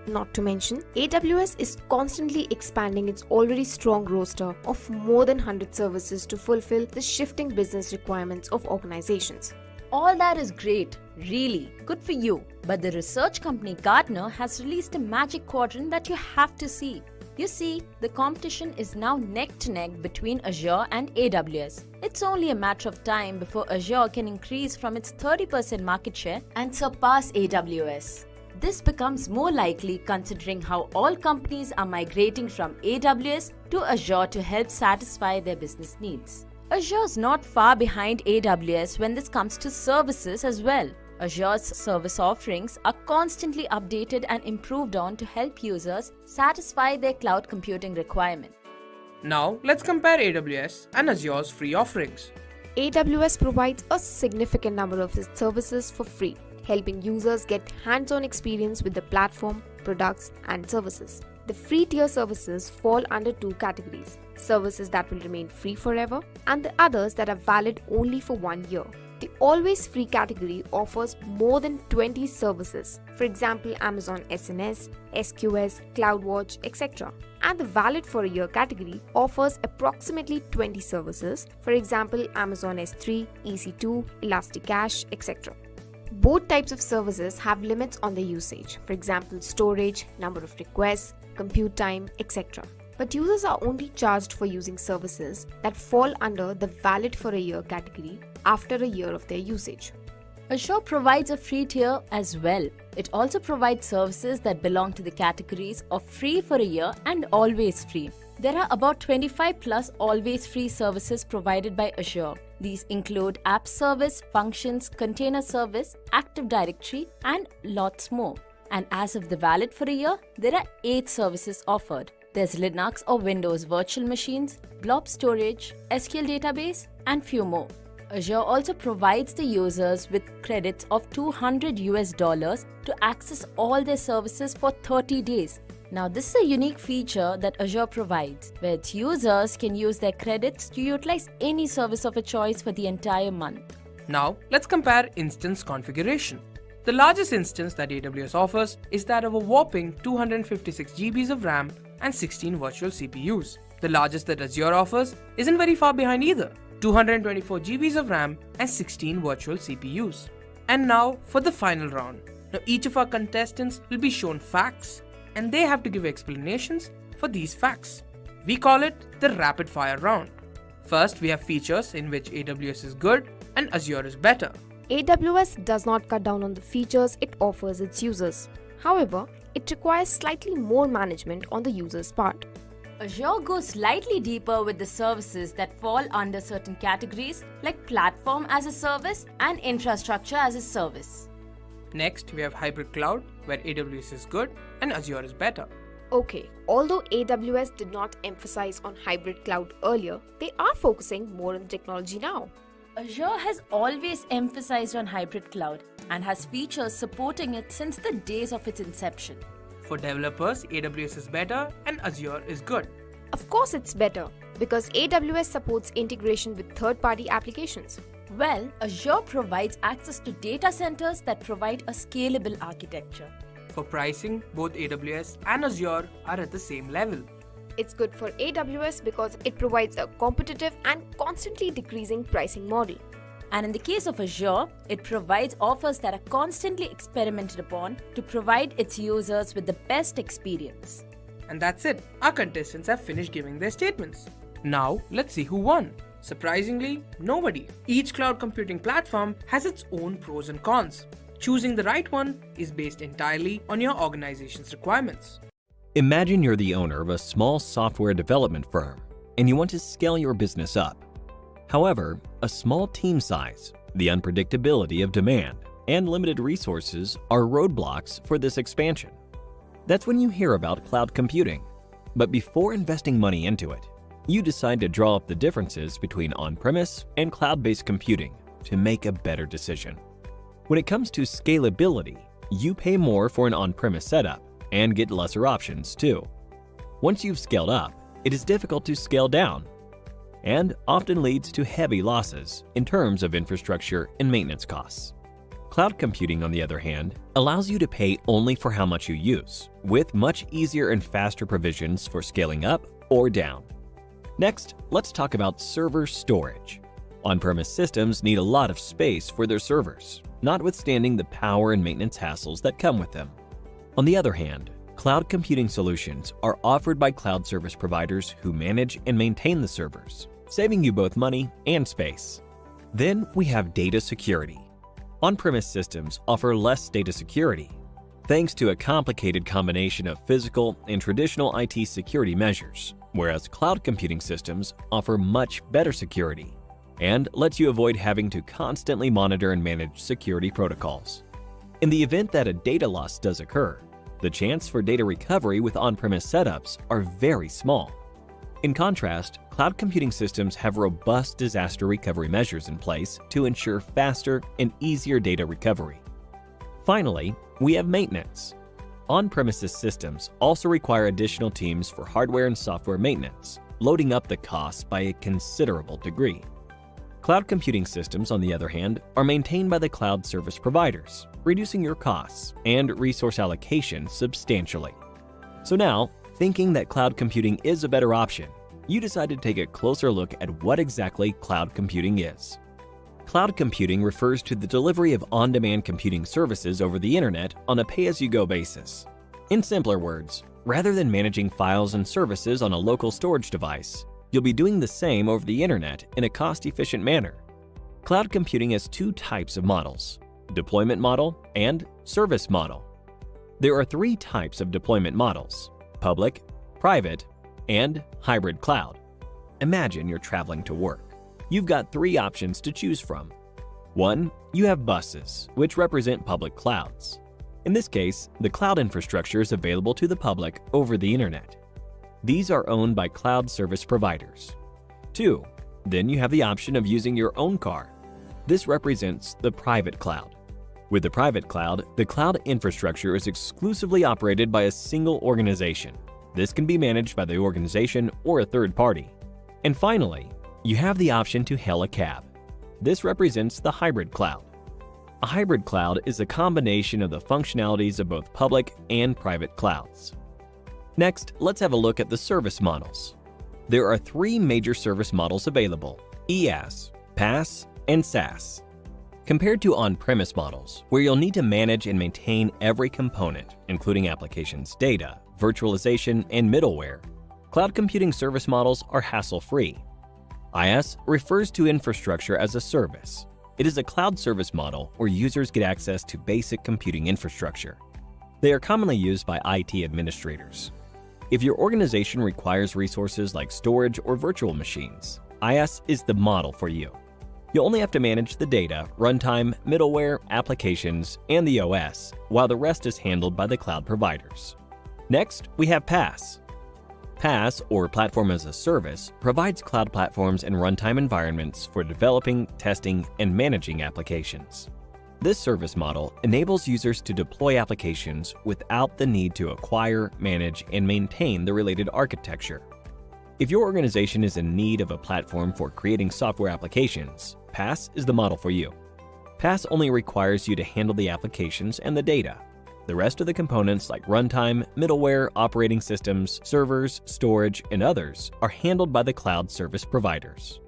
Not to mention, AWS is constantly expanding its already strong roster of more than 100 services to fulfill the shifting business requirements of organizations. All that is great, really, good for you. But the research company Gartner has released a magic quadrant that you have to see. You see, the competition is now neck to neck between Azure and AWS. It's only a matter of time before Azure can increase from its 30% market share and surpass AWS. This becomes more likely considering how all companies are migrating from AWS to Azure to help satisfy their business needs. Azure is not far behind AWS when this comes to services as well. Azure's service offerings are constantly updated and improved on to help users satisfy their cloud computing requirements. Now, let's compare AWS and Azure's free offerings. AWS provides a significant number of its services for free, helping users get hands-on experience with the platform, products, and services. The free tier services fall under 2 categories: services that will remain free forever and the others that are valid only for 1 year. The always free category offers more than 20 services, for example Amazon SNS, SQS, CloudWatch, etc. And the valid for a year category offers approximately 20 services, for example Amazon S3, EC2, Elasticache, etc. Both types of services have limits on their usage, for example storage, number of requests, compute time, etc. But users are only charged for using services that fall under the valid for a year category after a year of their usage. Azure provides a free tier as well. It also provides services that belong to the categories of free for a year and always free. There are about 25 plus always free services provided by Azure. These include App Service, Functions, Container Service, Active Directory, and lots more. And as of the valid for a year, there are 8 services offered. There's Linux or Windows virtual machines, blob storage, SQL database, and few more. Azure also provides the users with credits of $200 to access all their services for 30 days. Now this is a unique feature that Azure provides, where its users can use their credits to utilize any service of a choice for the entire month. Now let's compare instance configuration. The largest instance that AWS offers is that of a whopping 256 GBs of RAM and 16 virtual CPUs. The largest that Azure offers isn't very far behind either, 224 GBs of RAM and 16 virtual CPUs. And now for the final round. Now each of our contestants will be shown facts and they have to give explanations for these facts. We call it the rapid fire round. First, we have features in which AWS is good and Azure is better. AWS does not cut down on the features it offers its users. However, it requires slightly more management on the user's part. Azure goes slightly deeper with the services that fall under certain categories like Platform as a Service and Infrastructure as a Service. Next, we have hybrid cloud, where AWS is good and Azure is better. Okay, although AWS did not emphasize on hybrid cloud earlier, they are focusing more on technology now. Azure has always emphasized on hybrid cloud and has features supporting it since the days of its inception. For developers, AWS is better and Azure is good. Of course it's better, because AWS supports integration with third-party applications. Well, Azure provides access to data centers that provide a scalable architecture. For pricing, both AWS and Azure are at the same level. It's good for AWS because it provides a competitive and constantly decreasing pricing model. And in the case of Azure, it provides offers that are constantly experimented upon to provide its users with the best experience. And that's it. Our contestants have finished giving their statements. Now, let's see who won. Surprisingly, nobody. Each cloud computing platform has its own pros and cons. Choosing the right one is based entirely on your organization's requirements. Imagine you're the owner of a small software development firm and you want to scale your business up. However, a small team size, the unpredictability of demand, and limited resources are roadblocks for this expansion. That's when you hear about cloud computing. But before investing money into it, you decide to draw up the differences between on-premise and cloud-based computing to make a better decision. When it comes to scalability, you pay more for an on-premise setup and get lesser options too. Once you've scaled up, it is difficult to scale down and often leads to heavy losses in terms of infrastructure and maintenance costs. Cloud computing, on the other hand, allows you to pay only for how much you use, with much easier and faster provisions for scaling up or down. Next, let's talk about server storage. On-premise systems need a lot of space for their servers, notwithstanding the power and maintenance hassles that come with them. On the other hand, cloud computing solutions are offered by cloud service providers who manage and maintain the servers, saving you both money and space. Then we have data security. On-premise systems offer less data security, thanks to a complicated combination of physical and traditional IT security measures, whereas cloud computing systems offer much better security and lets you avoid having to constantly monitor and manage security protocols. In the event that a data loss does occur, the chance for data recovery with on-premise setups are very small. In contrast, cloud computing systems have robust disaster recovery measures in place to ensure faster and easier data recovery. Finally, we have maintenance. On-premises systems also require additional teams for hardware and software maintenance, loading up the costs by a considerable degree. Cloud computing systems, on the other hand, are maintained by the cloud service providers, reducing your costs and resource allocation substantially. So now, thinking that cloud computing is a better option, you decide to take a closer look at what exactly cloud computing is. Cloud computing refers to the delivery of on-demand computing services over the internet on a pay-as-you-go basis. In simpler words, rather than managing files and services on a local storage device, you'll be doing the same over the internet in a cost-efficient manner. Cloud computing has two types of models: deployment model and service model. There are three types of deployment models: public, private, and hybrid cloud. Imagine you're traveling to work. You've got three options to choose from. One, you have buses, which represent public clouds. In this case, the cloud infrastructure is available to the public over the internet. These are owned by cloud service providers. Two, then you have the option of using your own car. This represents the private cloud. With the private cloud, the cloud infrastructure is exclusively operated by a single organization. This can be managed by the organization or a third party. And finally, you have the option to hail a cab. This represents the hybrid cloud. A hybrid cloud is a combination of the functionalities of both public and private clouds. Next, let's have a look at the service models. There are three major service models available: IaaS, PaaS, and SaaS. Compared to on-premise models, where you'll need to manage and maintain every component, including applications, data, virtualization, and middleware, cloud computing service models are hassle-free. IaaS refers to infrastructure as a service. It is a cloud service model where users get access to basic computing infrastructure. They are commonly used by IT administrators. If your organization requires resources like storage or virtual machines, IaaS is the model for you. You'll only have to manage the data, runtime, middleware, applications, and the OS, while the rest is handled by the cloud providers. Next, we have PaaS. PaaS, or Platform as a Service, provides cloud platforms and runtime environments for developing, testing, and managing applications. This service model enables users to deploy applications without the need to acquire, manage, and maintain the related architecture. If your organization is in need of a platform for creating software applications, PaaS is the model for you. PaaS only requires you to handle the applications and the data. The rest of the components like runtime, middleware, operating systems, servers, storage, and others are handled by the cloud service providers.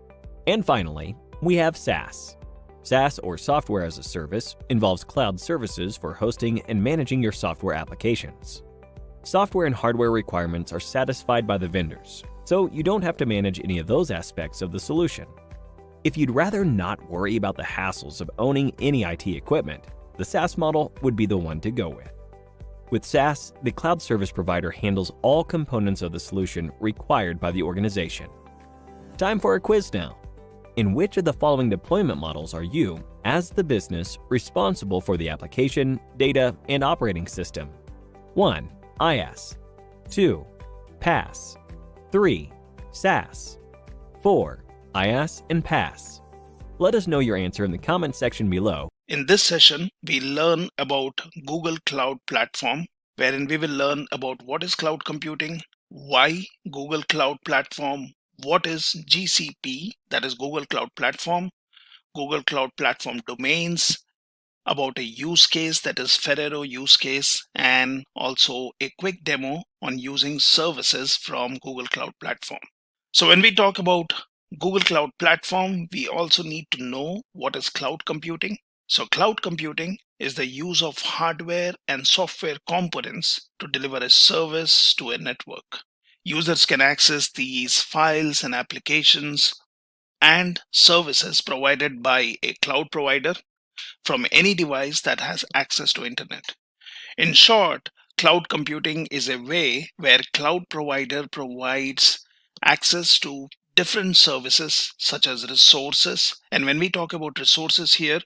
And finally, we have SaaS. SaaS, or Software as a Service, involves cloud services for hosting and managing your software applications. Software and hardware requirements are satisfied by the vendors, so you don't have to manage any of those aspects of the solution. If you'd rather not worry about the hassles of owning any IT equipment, the SaaS model would be the one to go with. With SaaS, the cloud service provider handles all components of the solution required by the organization. Time for a quiz now. In which of the following deployment models are you, as the business, responsible for the application, data, and operating system? 1. IaaS. 2. PaaS. 3. SaaS. 4. IaaS and PaaS. Let us know your answer in the comment section below. In this session, we learn about Google Cloud Platform, wherein we will learn about what is cloud computing, why Google Cloud Platform, what is GCP, that is Google Cloud Platform, Google Cloud Platform domains, about a use case, that is Ferrero use case, and also a quick demo on using services from Google Cloud Platform. So when we talk about Google Cloud Platform, we also need to know what is cloud computing. So cloud computing is the use of hardware and software components to deliver a service to a network. Users can access these files and applications and services provided by a cloud provider from any device that has access to internet. In short, cloud computing is a way where cloud provider provides access to different services such as resources. And when we talk about resources here,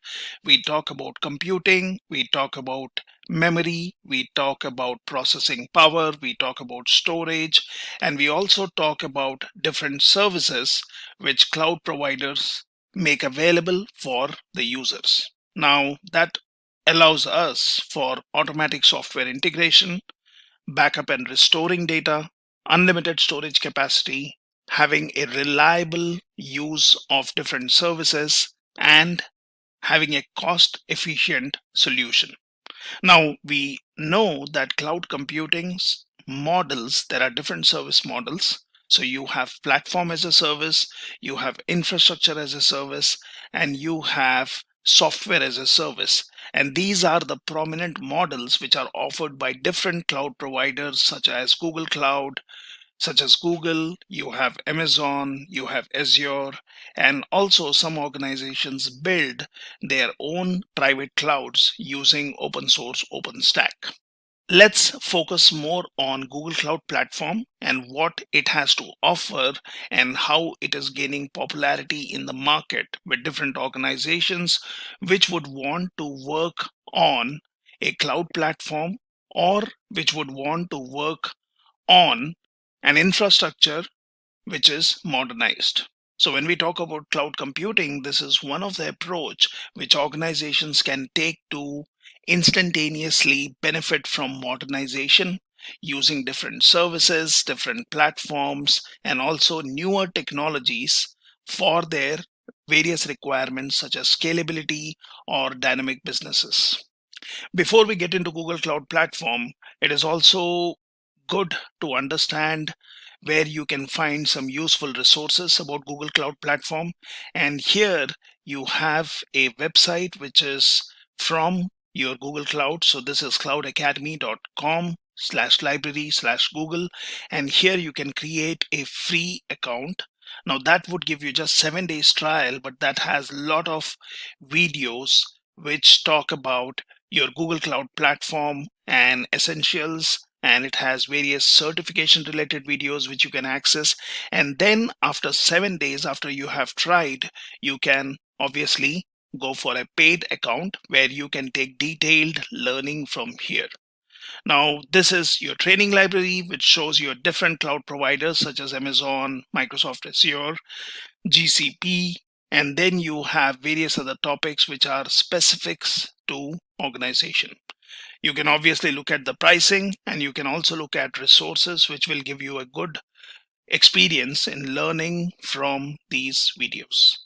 we talk about computing, we talk about memory, we talk about processing power, we talk about storage, and we also talk about different services which cloud providers make available for the users. Now that allows us for automatic software integration, backup and restoring data, unlimited storage capacity, having a reliable use of different services, and having a cost-efficient solution. Now, we know that cloud computing's models, there are different service models. So you have platform as a service, you have infrastructure as a service, and you have software as a service. And these are the prominent models which are offered by different cloud providers such as Google Cloud, such as Google, you have Amazon, you have Azure, and also some organizations build their own private clouds using open source OpenStack. Let's focus more on Google Cloud Platform and what it has to offer and how it is gaining popularity in the market with different organizations which would want to work on a cloud platform or which would want to work on an infrastructure which is modernized. So when we talk about cloud computing, this is one of the approach which organizations can take to instantaneously benefit from modernization using different services, different platforms, and also newer technologies for their various requirements such as scalability or dynamic businesses. Before we get into Google Cloud Platform, it is also good to understand where you can find some useful resources about Google Cloud Platform. And here you have a website which is from your Google Cloud. So this is cloudacademy.com/library/Google. And here you can create a free account. Now that would give you just 7 days trial, but that has a lot of videos which talk about your Google Cloud Platform and essentials, and it has various certification related videos which you can access. And then after 7 days after you have tried, you can obviously go for a paid account where you can take detailed learning from here. Now this is your training library which shows your different cloud providers such as Amazon, Microsoft Azure, GCP, and then you have various other topics which are specifics to organization. You can obviously look at the pricing, and you can also look at resources which will give you a good experience in learning from these videos.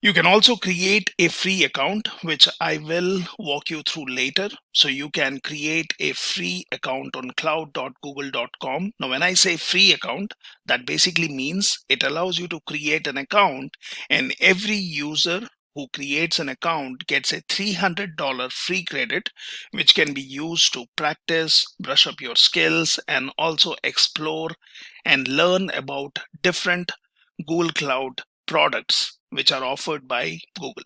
You can also create a free account, which I will walk you through later. So you can create a free account on cloud.google.com. Now, when I say free account, that basically means it allows you to create an account, and every user who creates an account gets a $300 free credit, which can be used to practice, brush up your skills, and also explore and learn about different Google Cloud products which are offered by Google.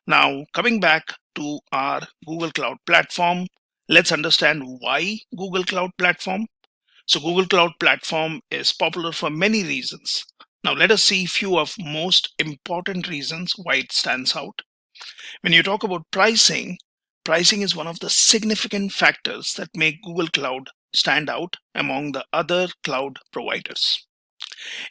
Now, coming back to our Google Cloud Platform, let's understand why Google Cloud Platform. So Google Cloud Platform is popular for many reasons. Now, let us see a few of most important reasons why it stands out. When you talk about pricing, pricing is one of the significant factors that make Google Cloud stand out among the other cloud providers.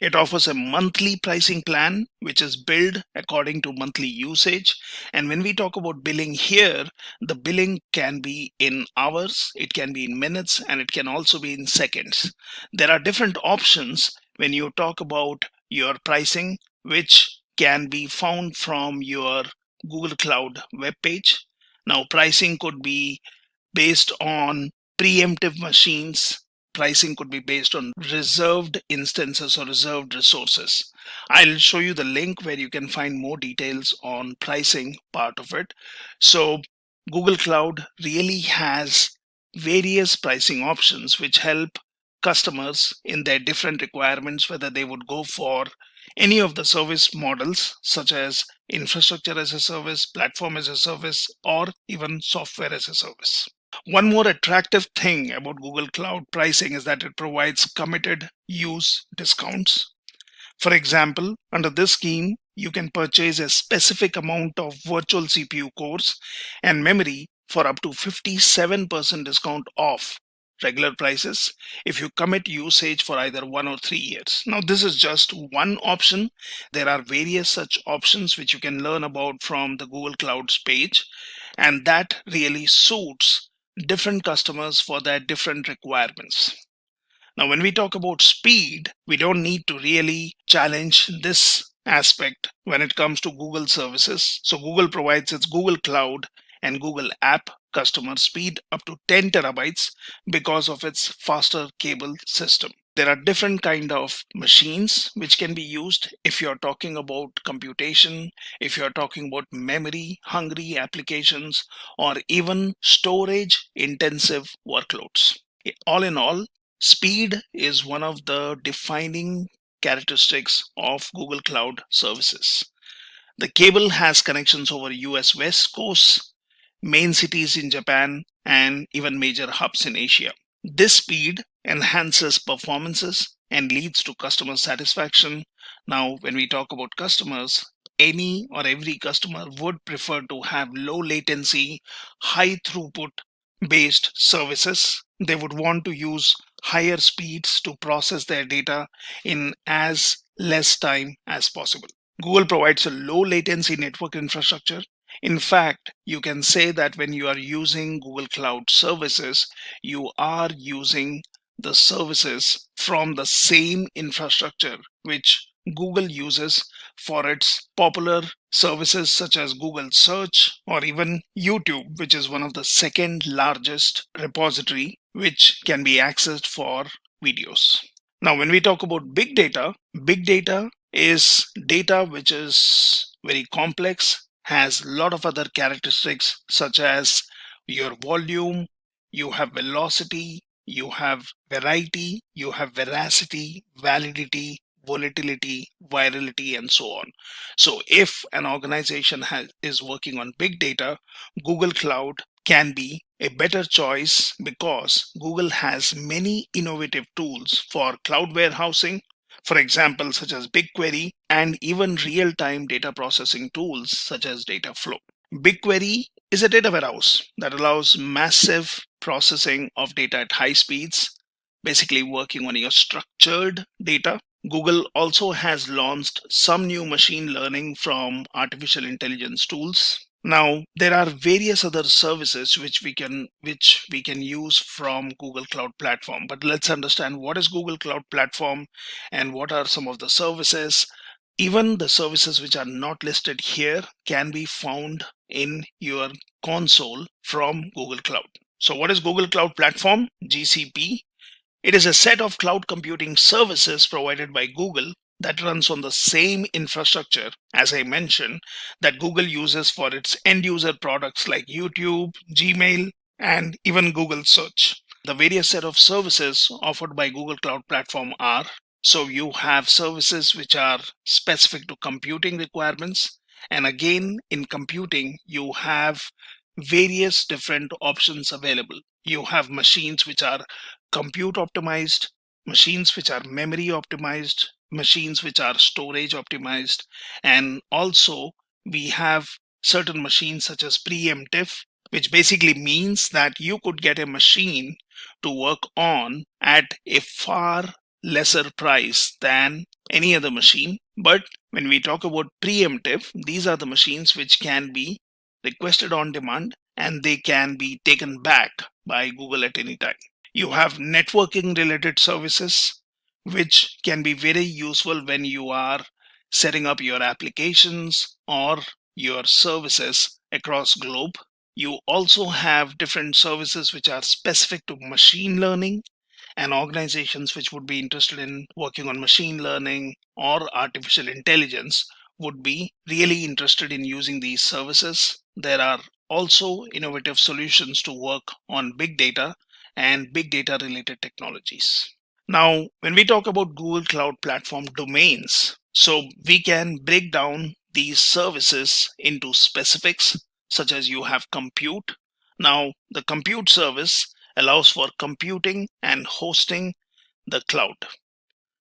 It offers a monthly pricing plan, which is billed according to monthly usage. And when we talk about billing here, the billing can be in hours, it can be in minutes, and it can also be in seconds. There are different options when you talk about your pricing, which can be found from your Google Cloud web page. Now, pricing could be based on preemptive machines. Pricing could be based on reserved instances or reserved resources. I'll show you the link where you can find more details on pricing part of it. So Google Cloud really has various pricing options which help customers in their different requirements, whether they would go for any of the service models such as infrastructure as a service, platform as a service, or even software as a service. One more attractive thing about Google Cloud pricing is that it provides committed use discounts. For example, under this scheme, you can purchase a specific amount of virtual CPU cores and memory for up to 57% discount off regular prices if you commit usage for either 1 or 3 years. Now, this is just one option. There are various such options which you can learn about from the Google Cloud's page, and that really suits different customers for their different requirements. Now, when we talk about speed, we don't need to really challenge this aspect when it comes to Google services. So Google provides its Google Cloud and Google App customer speed up to 10 terabytes because of its faster cable system. There are different kind of machines which can be used if you're talking about computation, if you're talking about memory hungry applications, or even storage intensive workloads. All in all, speed is one of the defining characteristics of Google Cloud services. The cable has connections over US West Coast, main cities in Japan, and even major hubs in Asia. This speed enhances performances and leads to customer satisfaction. Now, when we talk about customers, any or every customer would prefer to have low latency, high throughput based services. They would want to use higher speeds to process their data in as less time as possible. Google provides a low latency network infrastructure. In fact, you can say that when you are using Google Cloud services, you are using the services from the same infrastructure which Google uses for its popular services such as Google Search or even YouTube, which is one of the second largest repository which can be accessed for videos. Now, when we talk about big data is data which is very complex, has a lot of other characteristics such as your volume, you have velocity, you have variety, you have veracity, validity, volatility, virality, and so on. So if an organization is working on big data, Google Cloud can be a better choice because Google has many innovative tools for cloud warehousing, for example, such as BigQuery, and even real-time data processing tools such as Dataflow. BigQuery is a data warehouse that allows massive processing of data at high speeds, basically working on your structured data. Google also has launched some new machine learning from artificial intelligence tools. Now, there are various other services which we can use from Google Cloud Platform. But let's understand what is Google Cloud Platform and what are some of the services. Even the services which are not listed here can be found in your console from Google Cloud. So what is Google Cloud Platform? GCP. It is a set of cloud computing services provided by Google that runs on the same infrastructure, as I mentioned, that Google uses for its end user products like YouTube, Gmail, and even Google Search. The various set of services offered by Google Cloud Platform are, so you have services which are specific to computing requirements. And again, in computing, you have various different options available. You have machines which are compute optimized, machines which are memory optimized, machines which are storage optimized, and also we have certain machines such as preemptive, which basically means that you could get a machine to work on at a far lesser price than any other machine. But when we talk about preemptive, these are the machines which can be requested on demand and they can be taken back by Google at any time. You have networking related services which can be very useful when you are setting up your applications or your services across globe. You also have different services which are specific to machine learning, and organizations which would be interested in working on machine learning or artificial intelligence would be really interested in using these services. There are also innovative solutions to work on big data and big data related technologies. Now, when we talk about Google Cloud Platform domains, so we can break down these services into specifics, such as you have compute. Now, the compute service allows for computing and hosting the cloud.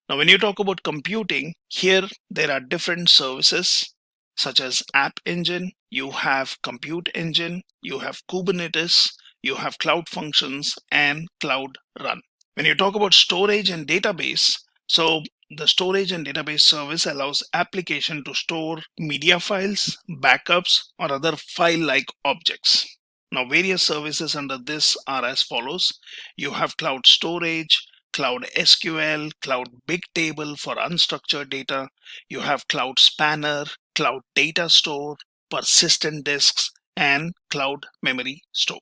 Now, when you talk about computing, here there are different services such as App Engine, you have Compute Engine, you have Kubernetes, you have Cloud Functions, and Cloud Run. When you talk about storage and database, so the storage and database service allows application to store media files, backups, or other file-like objects. Now, various services under this are as follows. You have Cloud Storage, Cloud SQL, Cloud Bigtable for unstructured data. You have Cloud Spanner, Cloud Data Store, Persistent Disks, and Cloud Memory Store.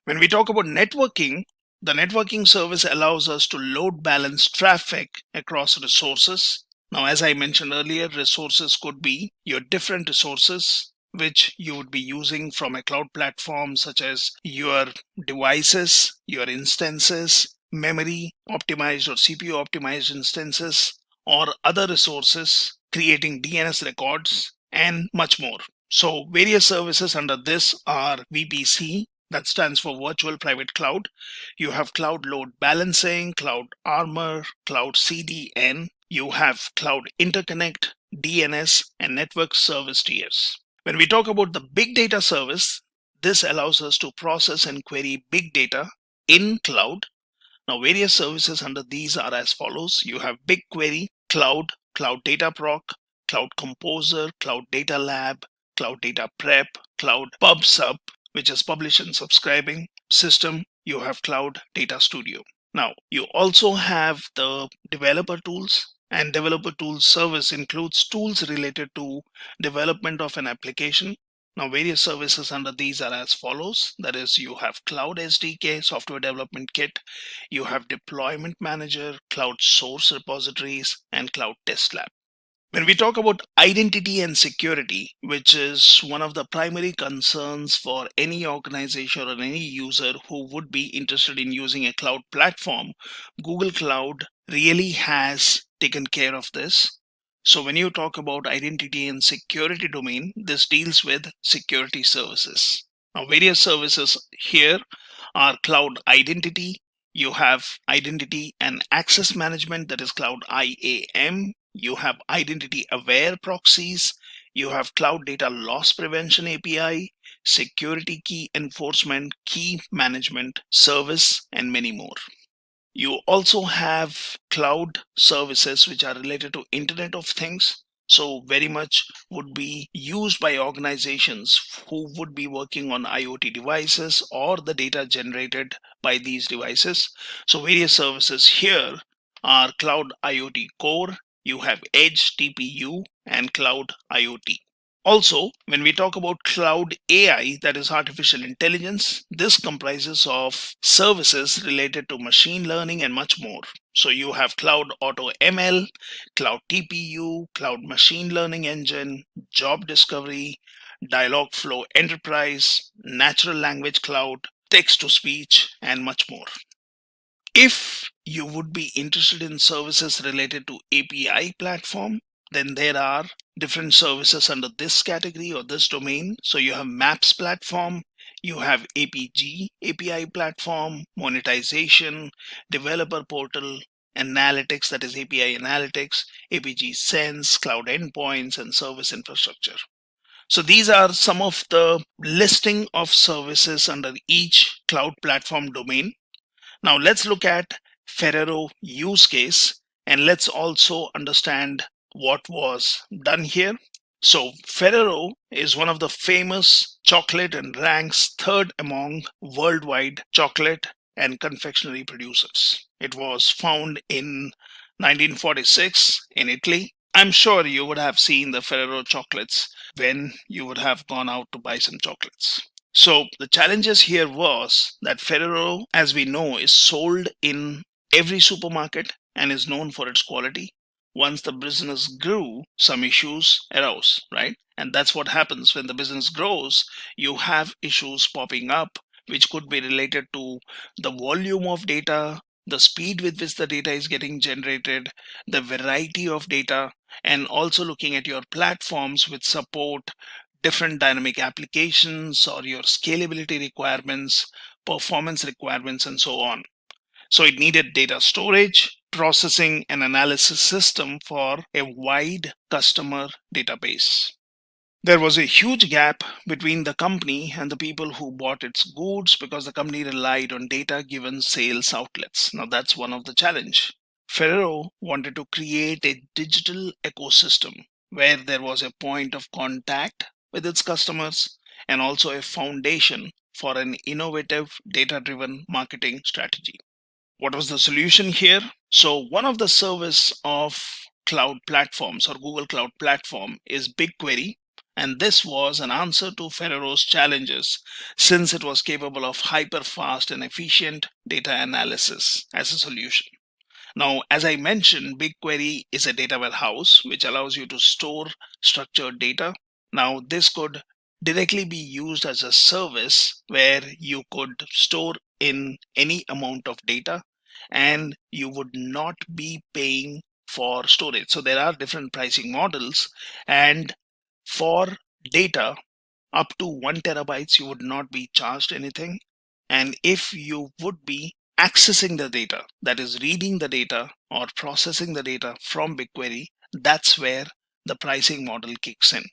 When we talk about networking, the networking service allows us to load balance traffic across resources. Now, as I mentioned earlier, resources could be your different resources which you would be using from a cloud platform, such as your devices, your instances, memory optimized or CPU optimized instances, or other resources, creating DNS records, and much more. So various services under this are VPC, that stands for Virtual Private Cloud. You have Cloud Load Balancing, Cloud Armor, Cloud CDN. You have Cloud Interconnect, DNS, and Network Service Tiers. When we talk about the big data service, this allows us to process and query big data in cloud. Now, various services under these are as follows. You have BigQuery, Cloud, Cloud Data Proc, Cloud Composer, Cloud Data Lab, Cloud Data Prep, Cloud PubSub, which is publish and subscribing system. You have Cloud Data Studio. Now, you also have the developer tools, and developer tools service includes tools related to development of an application. Now, various services under these are as follows. That is, you have Cloud SDK, Software Development Kit, you have Deployment Manager, Cloud Source Repositories, and Cloud Test Lab. When we talk about identity and security, which is one of the primary concerns for any organization or any user who would be interested in using a cloud platform, Google Cloud really has taken care of this. So when you talk about identity and security domain, this deals with security services. Now, various services here are Cloud Identity. You have Identity and Access Management, that is Cloud IAM. You have Identity Aware Proxies. You have Cloud Data Loss Prevention API, Security Key Enforcement, Key Management Service, and many more. You also have cloud services which are related to Internet of Things. So very much would be used by organizations who would be working on IoT devices or the data generated by these devices. So various services here are Cloud IoT Core. You have Edge TPU and cloud IoT. Also, when we talk about cloud AI, that is artificial intelligence, this comprises of services related to machine learning and much more. So you have Cloud Auto ML, Cloud TPU, Cloud Machine Learning Engine, Job Discovery, Dialogflow Enterprise, Natural Language Cloud, Text to Speech, and much more. If you would be interested in services related to API platform, then there are different services under this category or this domain. So you have Maps platform, you have APG API platform, monetization, developer portal, analytics, that is API analytics, APG Sense, cloud endpoints, and service infrastructure. So these are some of the listing of services under each cloud platform domain. Now let's look at Ferrero use case, and let's also understand what was done here. So Ferrero is one of the famous chocolate and ranks third among worldwide chocolate and confectionery producers. It was found in 1946 in Italy. I'm sure you would have seen the Ferrero chocolates when you would have gone out to buy some chocolates. So the challenges here was that Ferrero, as we know, is sold in every supermarket and is known for its quality. Once the business grew, some issues arose, right? And that's what happens when the business grows. You have issues popping up, which could be related to the volume of data, the speed with which the data is getting generated, the variety of data, and also looking at your platforms which support different dynamic applications or your scalability requirements, performance requirements, and so on. So it needed data storage, processing, and analysis system for a wide customer database. There was a huge gap between the company and the people who bought its goods because the company relied on data-given sales outlets. Now that's one of the challenge. Ferrero wanted to create a digital ecosystem where there was a point of contact with its customers and also a foundation for an innovative data-driven marketing strategy. What was the solution here? So one of the service of cloud platforms or Google Cloud Platform is BigQuery, and this was an answer to Ferrero's challenges since it was capable of hyper-fast and efficient data analysis as a solution. Now, as I mentioned, BigQuery is a data warehouse which allows you to store structured data. Now, this could directly be used as a service where you could store in any amount of data and you would not be paying for storage. So there are different pricing models, and for data up to 1 terabytes, you would not be charged anything. And if you would be accessing the data, that is reading the data or processing the data from BigQuery, that's where the pricing model kicks in.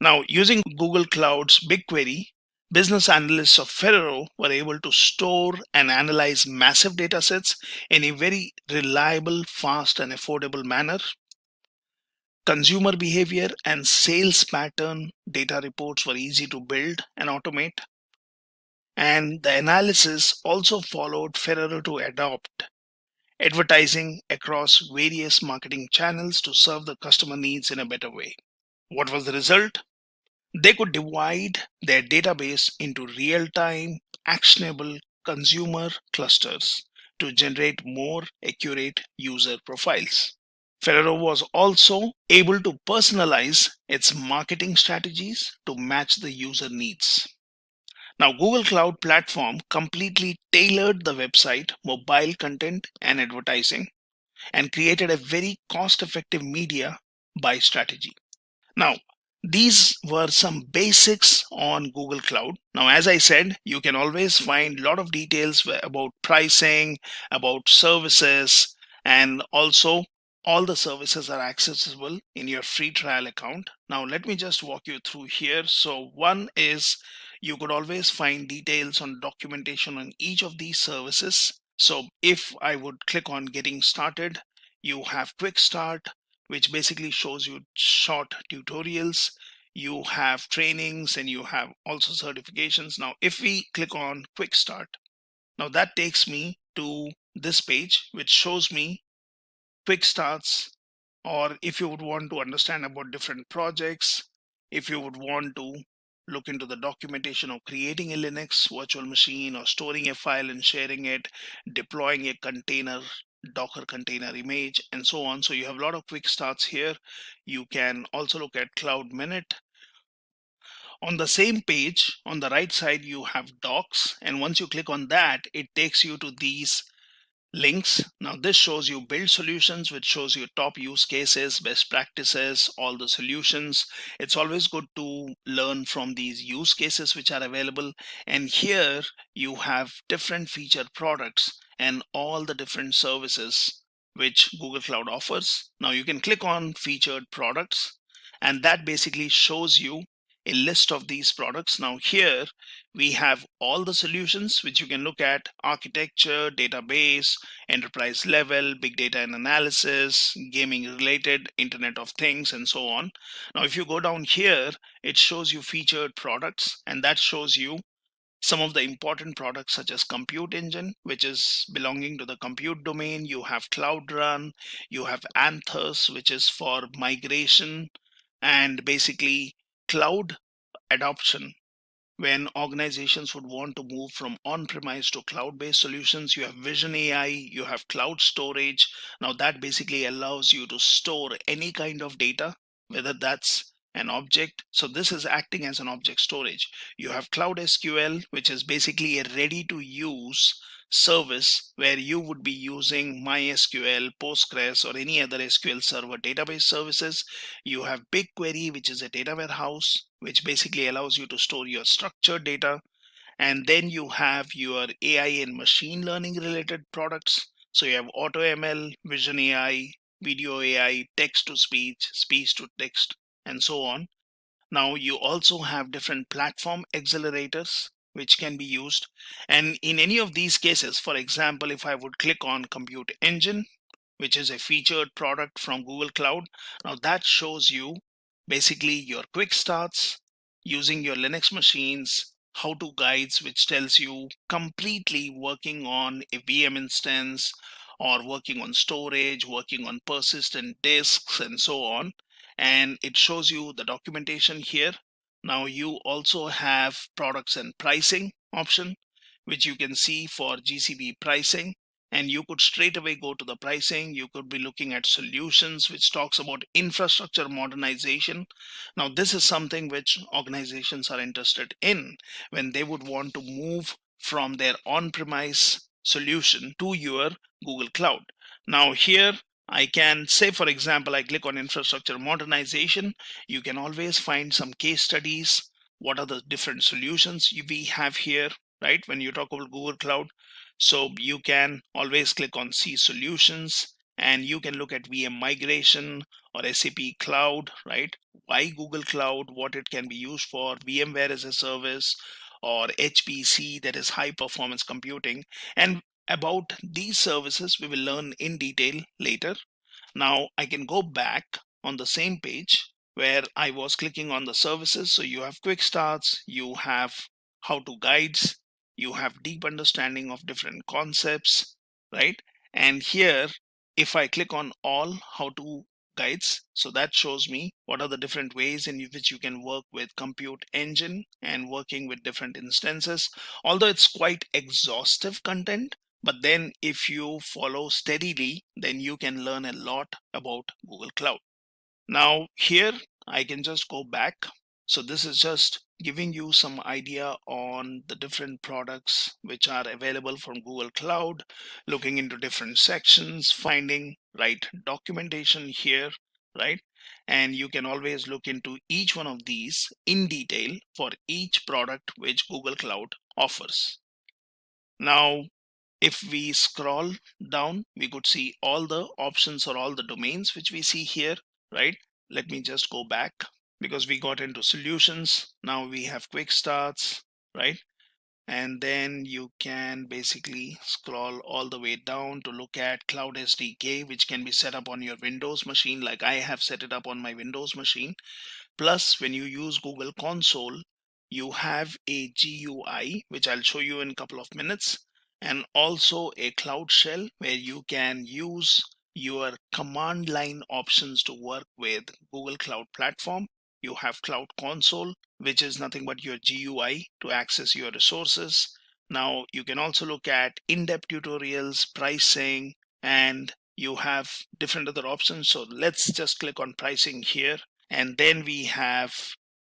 Now, using Google Cloud's BigQuery, business analysts of Ferrero were able to store and analyze massive data sets in a very reliable, fast, and affordable manner. Consumer behavior and sales pattern data reports were easy to build and automate. And the analysis also followed Ferrero to adopt advertising across various marketing channels to serve the customer needs in a better way. What was the result? They could divide their database into real-time, actionable consumer clusters to generate more accurate user profiles. Ferrero was also able to personalize its marketing strategies to match the user needs. Now, Google Cloud Platform completely tailored the website, mobile content, and advertising, and created a very cost-effective media buy strategy. Now, these were some basics on Google Cloud. Now, as I said, you can always find a lot of details about pricing, about services, and also all the services are accessible in your free trial account. Now, let me just walk you through here. So one is you could always find details on documentation on each of these services. So if I would click on getting started, you have quick start, which basically shows you short tutorials. You have trainings and you have also certifications. Now, if we click on quick start, now that takes me to this page, which shows me quick starts or if you would want to understand about different projects, if you would want to look into the documentation of creating a Linux virtual machine or storing a file and sharing it, deploying a container, Docker container image, and so on. So you have a lot of quick starts here. You can also look at Cloud Minute. On the same page, on the right side, you have docs. And once you click on that, it takes you to these links. Now this shows you build solutions, which shows you top use cases, best practices, all the solutions. It's always good to learn from these use cases which are available. And here you have different featured products and all the different services which Google Cloud offers. Now you can click on featured products, and that basically shows you a list of these products. Now here we have all the solutions which you can look at: architecture, database, enterprise level, big data and analysis, gaming related, Internet of Things, and so on. Now if you go down here, it shows you featured products, and that shows you some of the important products such as Compute Engine, which is belonging to the compute domain. You have Cloud Run, you have Anthos, which is for migration, and basically cloud adoption. When organizations would want to move from on-premise to cloud-based solutions, you have Vision AI, you have cloud storage. Now that basically allows you to store any kind of data, whether that's an object. So this is acting as an object storage. You have Cloud SQL, which is basically a ready-to-use service where you would be using MySQL, Postgres, or any other SQL Server database services. You have BigQuery, which is a data warehouse, which basically allows you to store your structured data. And then you have your AI and machine learning related products. So you have AutoML, Vision AI, Video AI, text to speech, speech to text, and so on. Now you also have different platform accelerators which can be used. And in any of these cases, for example, if I would click on Compute Engine, which is a featured product from Google Cloud, now that shows you basically your quick starts using your Linux machines, how-to guides, which tells you completely working on a VM instance or working on storage, working on persistent disks, and so on. And it shows you the documentation here. Now you also have products and pricing option, which you can see for GCP pricing. And you could straight away go to the pricing. You could be looking at solutions, which talks about infrastructure modernization. Now this is something which organizations are interested in when they would want to move from their on-premise solution to your Google Cloud. Now here I can say, for example, I click on infrastructure modernization. You can always find some case studies. What are the different solutions we have here, right? When you talk about Google Cloud, so you can always click on See Solutions, and you can look at VM migration or SAP Cloud, right? Why Google Cloud, what it can be used for, VMware as a service, or HPC, that is high performance computing. And about these services, we will learn in detail later. Now I can go back on the same page where I was clicking on the services. So you have quick starts, you have how-to guides, you have deep understanding of different concepts, right? And here, if I click on all how-to guides, so that shows me what are the different ways in which you can work with Compute Engine and working with different instances. Although it's quite exhaustive content, but then if you follow steadily, then you can learn a lot about Google Cloud. Now here I can just go back. So this is just giving you some idea on the different products which are available from Google Cloud, looking into different sections, finding right documentation here, right? And you can always look into each one of these in detail for each product which Google Cloud offers. Now, if we scroll down, we could see all the options or all the domains which we see here, right? Let me just go back because we got into solutions. Now we have quick starts, right? And then you can basically scroll all the way down to look at Cloud SDK, which can be set up on your Windows machine, like I have set it up on my Windows machine. Plus, when you use Google Console, you have a GUI, which I'll show you in a couple of minutes, and also a Cloud Shell where you can use your command line options to work with Google Cloud Platform. You have Cloud Console, which is nothing but your GUI to access your resources. Now you can also look at in-depth tutorials, pricing, and you have different other options. So let's just click on pricing here. And then we have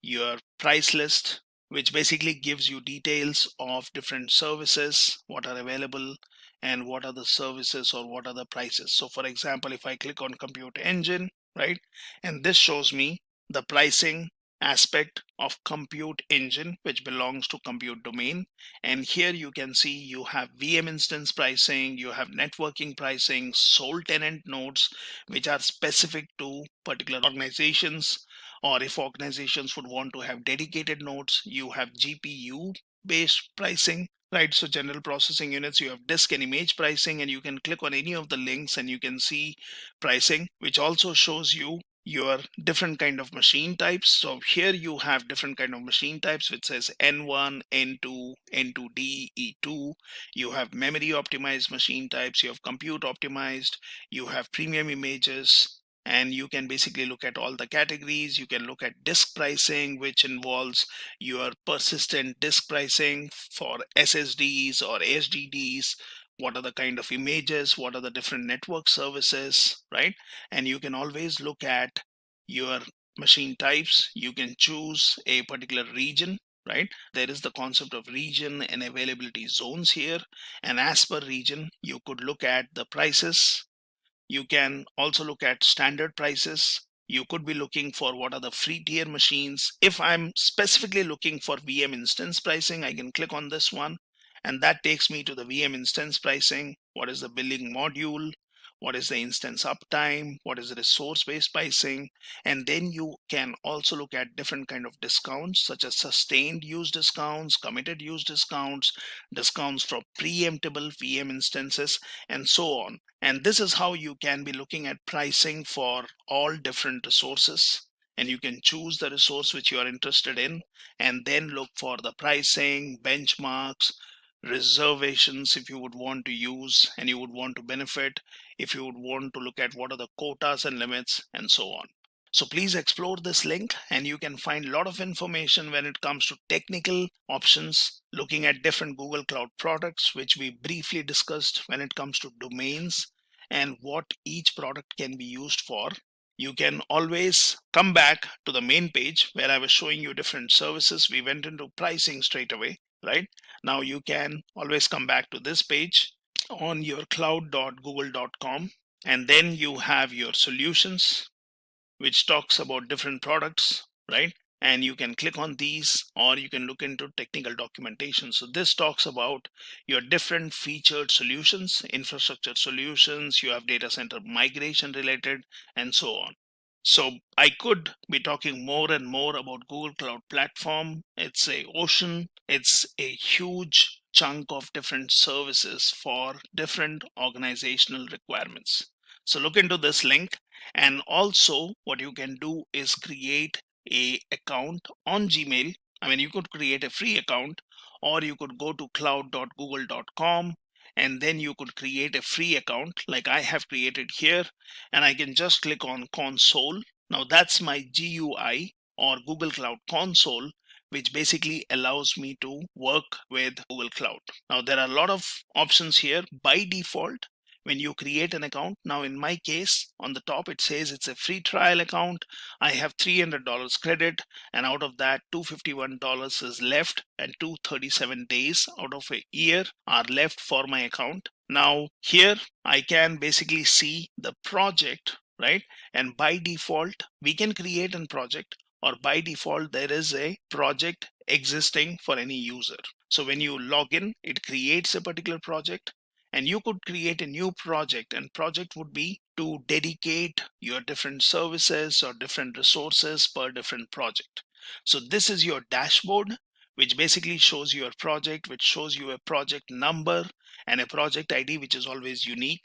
your price list, which basically gives you details of different services, what are available, and what are the services or what are the prices. So for example, if I click on Compute Engine, right, and this shows me the pricing aspect of Compute Engine, which belongs to Compute Domain. And here you can see you have VM instance pricing, you have networking pricing, sole tenant nodes, which are specific to particular organizations, or if organizations would want to have dedicated nodes, you have GPU based pricing, right? So general processing units, you have disk and image pricing, and you can click on any of the links and you can see pricing, which also shows you your different kind of machine types. So here you have different kind of machine types, which says N1, N2, N2D, E2. You have memory optimized machine types, you have compute optimized, you have premium images, and you can basically look at all the categories. You can look at disk pricing, which involves your persistent disk pricing for SSDs or HDDs. What are the kind of images, what are the different network services, right? And you can always look at your machine types. You can choose a particular region, right? There is the concept of region and availability zones here, and as per region you could look at the prices. You can also look at standard prices. You could be looking for what are the free tier machines. If I'm specifically looking for VM instance pricing, I can click on this one, and that takes me to the VM instance pricing. What is the billing module? What is the instance uptime? What is the resource-based pricing? And then you can also look at different kind of discounts, such as sustained use discounts, committed use discounts, discounts for preemptible VM instances, and so on. And this is how you can be looking at pricing for all different resources. And you can choose the resource which you are interested in, and then look for the pricing, benchmarks, reservations if you would want to use and you would want to benefit, if you would want to look at what are the quotas and limits, and so on. So please explore this link and you can find a lot of information when it comes to technical options, looking at different Google Cloud products, which we briefly discussed when it comes to domains and what each product can be used for. You can always come back to the main page where I was showing you different services. We went into pricing straight away, right? Now you can always come back to this page on your cloud.google.com, and then you have your solutions, which talks about different products, right? And you can click on these, or you can look into technical documentation. So this talks about your different featured solutions, infrastructure solutions, you have data center migration related, and so on. So I could be talking more and more about Google Cloud Platform. It's a ocean. It's a huge chunk of different services for different organizational requirements. So look into this link. And also what you can do is create a account on Gmail. I mean, you could create a free account, or you could go to cloud.google.com and then you could create a free account like I have created here, and I can just click on console. Now that's my GUI or Google Cloud Console, which basically allows me to work with Google Cloud. Now there are a lot of options here. By default, when you create an account, now in my case on the top it says it's a free trial account. I have $300 credit, and out of that $251 is left, and 237 days out of a year are left for my account. Now here I can basically see the project, right? And by default we can create a project, or by default there is a project existing for any user. So when you log in, it creates a particular project, and you could create a new project, and project would be to dedicate your different services or different resources per different project. So this is your dashboard, which basically shows your project, which shows you a project number and a project ID, which is always unique.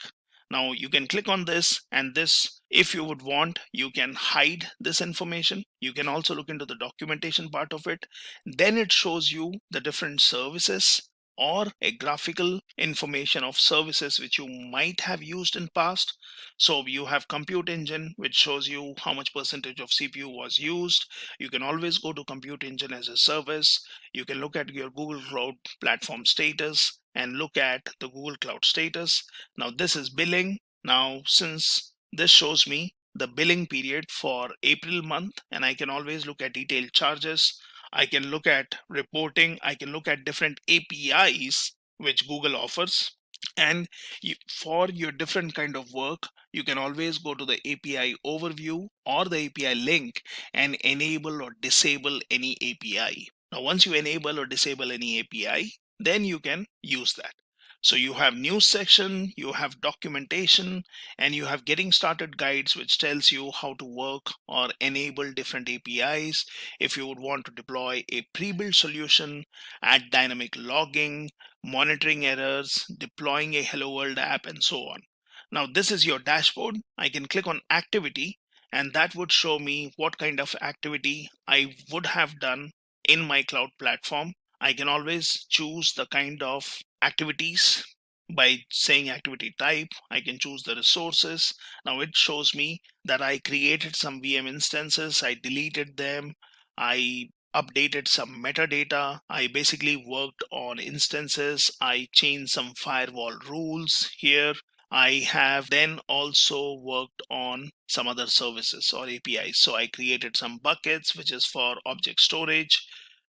Now you can click on this, and this, if you would want, you can hide this information. You can also look into the documentation part of it. Then it shows you the different services or a graphical information of services which you might have used in past. So you have compute engine, which shows you how much percentage of CPU was used. You can always go to compute engine as a service. You can look at your Google Cloud Platform status and look at the Google Cloud status. Now this is billing. Now since this shows me the billing period for April month, and I can always look at detailed charges. I can look at reporting. I can look at different APIs which Google offers. And for your different kind of work, you can always go to the API overview or the API link and enable or disable any API. Now, once you enable or disable any API, then you can use that. So you have news section, you have documentation, and you have getting started guides, which tells you how to work or enable different APIs. If you would want to deploy a pre-built solution, add dynamic logging, monitoring errors, deploying a Hello World app, and so on. Now this is your dashboard. I can click on activity, and that would show me what kind of activity I would have done in my cloud platform. I can always choose the kind of activities by saying activity type. I can choose the resources. Now it shows me that I created some VM instances, I deleted them, I updated some metadata, I basically worked on instances, I changed some firewall rules here. I have then also worked on some other services or APIs. So I created some buckets, which is for object storage.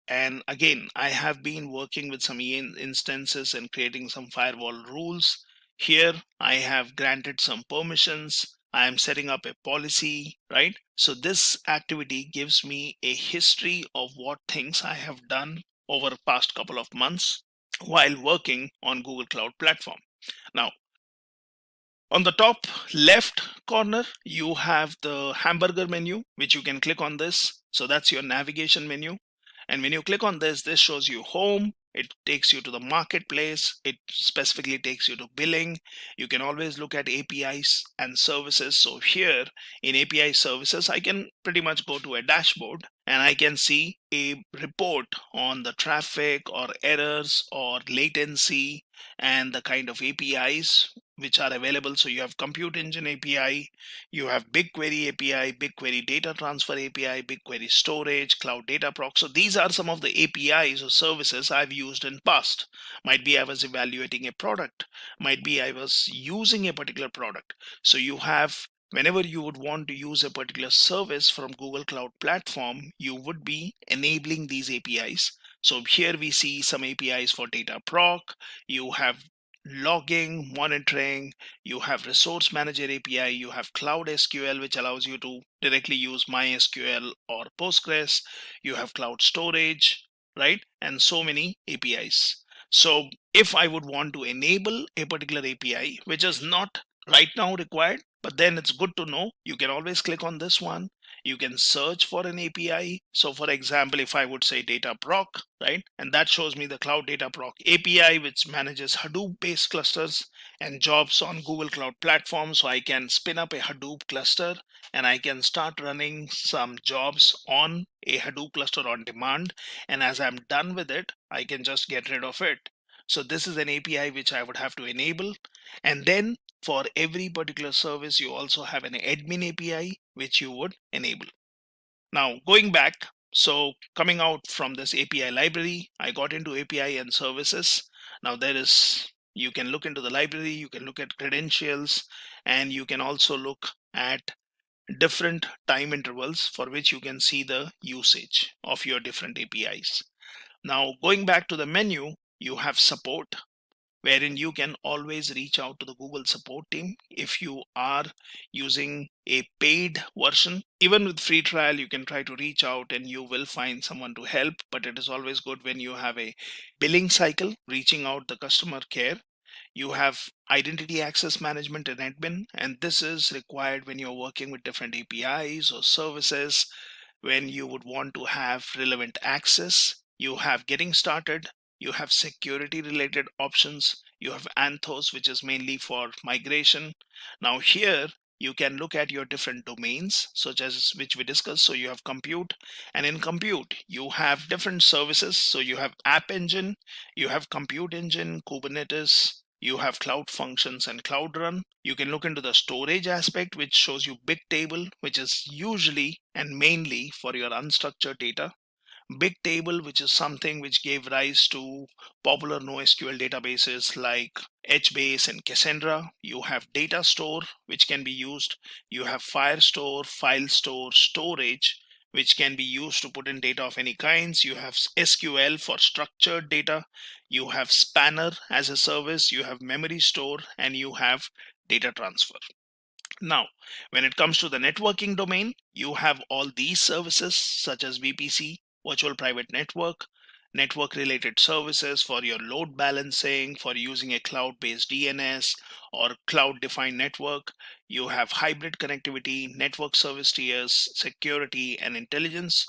And again, I have been working with some instances and creating some firewall rules. Here, I have granted some permissions. I am setting up a policy, right? So this activity gives me a history of what things I have done over the past couple of months while working on Google Cloud Platform. Now, on the top left corner, you have the hamburger menu, which you can click on this. So that's your navigation menu. And when you click on this, this shows you home. It takes you to the marketplace. It specifically takes you to billing. You can always look at APIs and services. So here in API services, I can pretty much go to a dashboard and I can see a report on the traffic or errors or latency and the kind of APIs which are available. So you have Compute Engine API, you have BigQuery API, BigQuery Data Transfer API, BigQuery Storage, Cloud Data Proc. So these are some of the APIs or services I've used in past. Might be I was evaluating a product, might be I was using a particular product. So you have, whenever you would want to use a particular service from Google Cloud Platform, you would be enabling these APIs. So here we see some APIs for data proc. You have logging, monitoring, you have resource manager API, you have cloud SQL, which allows you to directly use MySQL or Postgres, you have cloud storage, right? And so many APIs. So if I would want to enable a particular API, which is not right now required, but then it's good to know, you can always click on this one. You can search for an API. So for example, if I would say data proc, right? And that shows me the cloud data proc API, which manages Hadoop based clusters and jobs on Google Cloud Platform. So I can spin up a Hadoop cluster and I can start running some jobs on a Hadoop cluster on demand. And as I'm done with it, I can just get rid of it. So this is an API which I would have to enable. And then for every particular service, you also have an admin API, which you would enable. Now, going back, so coming out from this API library, I got into API and services. Now there is, you can look into the library, you can look at credentials, and you can also look at different time intervals for which you can see the usage of your different APIs. Now, going back to the menu, you have support, wherein you can always reach out to the Google support team if you are using a paid version. Even with free trial, you can try to reach out and you will find someone to help, but it is always good when you have a billing cycle, reaching out the customer care. You have identity access management and admin, and this is required when you're working with different APIs or services, when you would want to have relevant access. You have getting started, you have security related options, you have Anthos, which is mainly for migration. Now here you can look at your different domains, such as which we discussed. So you have compute, and in compute, you have different services. So you have App Engine, you have Compute Engine, Kubernetes, you have Cloud Functions and Cloud Run. You can look into the storage aspect, which shows you Bigtable, which is usually and mainly for your unstructured data. Bigtable, which is something which gave rise to popular NoSQL databases like HBase and Cassandra. You have Data Store, which can be used. You have Firestore, File Store, Storage, which can be used to put in data of any kinds. You have SQL for structured data. You have Spanner as a service. You have Memory Store, and you have Data Transfer. Now, when it comes to the networking domain, you have all these services such as VPC, Virtual Private Network, network related services for your load balancing, for using a cloud-based DNS or cloud-defined network. You have hybrid connectivity, network service tiers, security, and intelligence.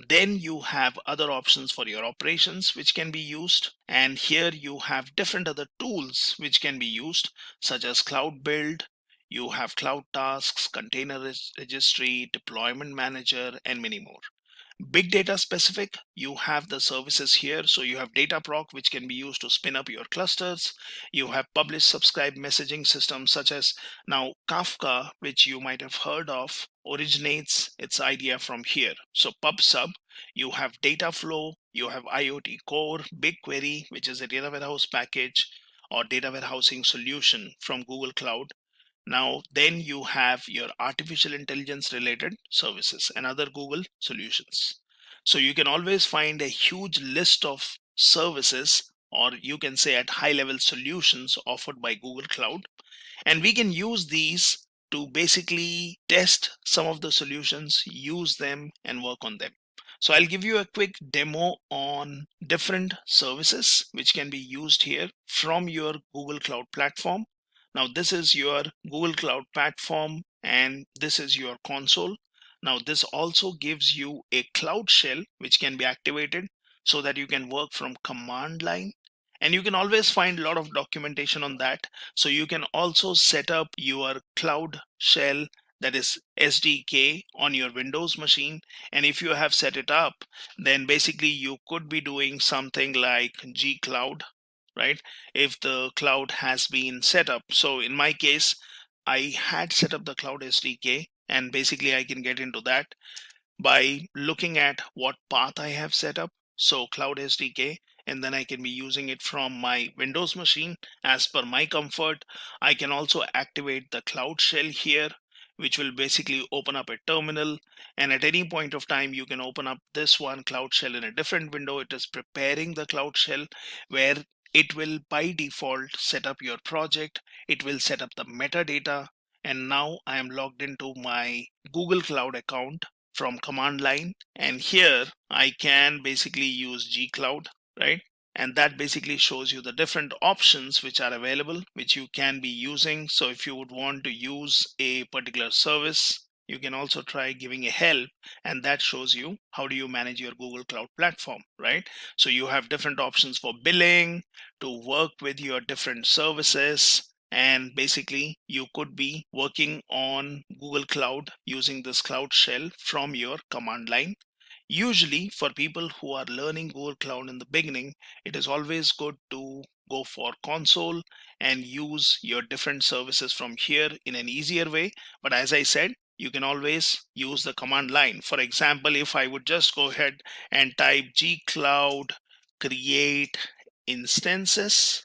Then you have other options for your operations which can be used. And here you have different other tools which can be used, such as Cloud Build. You have Cloud Tasks, Container Registry, Deployment Manager, and many more. Big data specific, you have the services here. So you have Dataproc, which can be used to spin up your clusters. You have publish subscribe messaging systems such as now Kafka, which you might have heard of, originates its idea from here. So PubSub, you have Dataflow, you have IoT Core, BigQuery, which is a data warehouse package or data warehousing solution from Google Cloud. Now, then you have your artificial intelligence related services and other Google solutions. So you can always find a huge list of services, or you can say at high level solutions offered by Google Cloud. And we can use these to basically test some of the solutions, use them, and work on them. So I'll give you a quick demo on different services which can be used here from your Google Cloud platform. Now this is your Google Cloud platform and this is your console. Now this also gives you a Cloud Shell which can be activated so that you can work from command line, and you can always find a lot of documentation on that. So you can also set up your Cloud Shell, that is SDK, on your Windows machine, and if you have set it up, then basically you could be doing something like gcloud, right? If the cloud has been set up. So in my case, I had set up the Cloud SDK, and basically I can get into that by looking at what path I have set up. So Cloud SDK, and then I can be using it from my Windows machine as per my comfort. I can also activate the Cloud Shell here, which will basically open up a terminal, and at any point of time you can open up this one Cloud Shell in a different window. It is preparing the Cloud Shell, where it will by default set up your project. It will set up the metadata, and now I am logged into my Google Cloud account from command line, and here I can basically use gcloud, right? And that basically shows you the different options which are available, which you can be using. So if you would want to use a particular service, you can also try giving a help, and that shows you how do you manage your Google Cloud platform, right? So you have different options for billing, to work with your different services, and basically you could be working on Google Cloud using this Cloud Shell from your command line. Usually for people who are learning Google Cloud in the beginning, it is always good to go for console and use your different services from here in an easier way. But as I said, you can always use the command line. For example, if I would just go ahead and type gcloud create instances,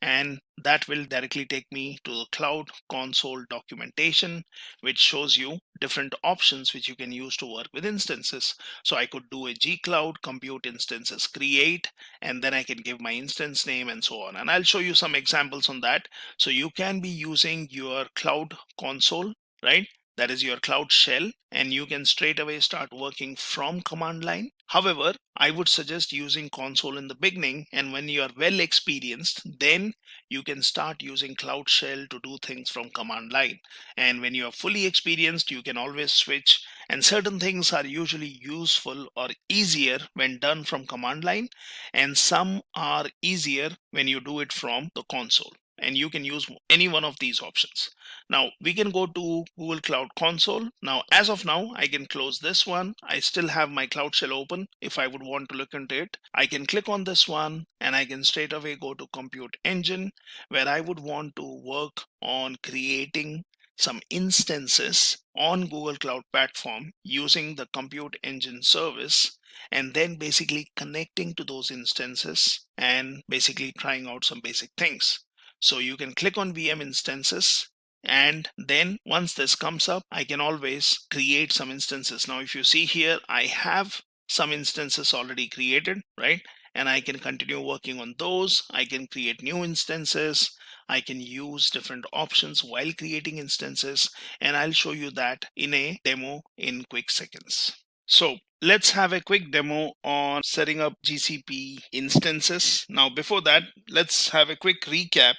and that will directly take me to the Cloud Console documentation, which shows you different options which you can use to work with instances. So I could do a gcloud compute instances create, and then I can give my instance name and so on. And I'll show you some examples on that. So you can be using your Cloud Console, right? That is your Cloud Shell, and you can straight away start working from command line. However, I would suggest using console in the beginning, and when you are well experienced, then you can start using Cloud Shell to do things from command line. And when you are fully experienced, you can always switch, and certain things are usually useful or easier when done from command line, and some are easier when you do it from the console. and you can use any one of these options. Now we can go to Google Cloud Console. Now as of now, I can close this one. I still have my Cloud Shell open. If I would want to look into it, I can click on this one and I can straight away go to Compute Engine, where I would want to work on creating some instances on Google Cloud Platform using the Compute Engine service, and then basically connecting to those instances and basically trying out some basic things. So you can click on VM instances, and then once this comes up, I can always create some instances. Now if you see here, I have some instances already created, right? And I can continue working on those. I can create new instances. I can use different options while creating instances, and I'll show you that in a demo in quick seconds. So let's have a quick demo on setting up GCP instances. Now before that, let's have a quick recap.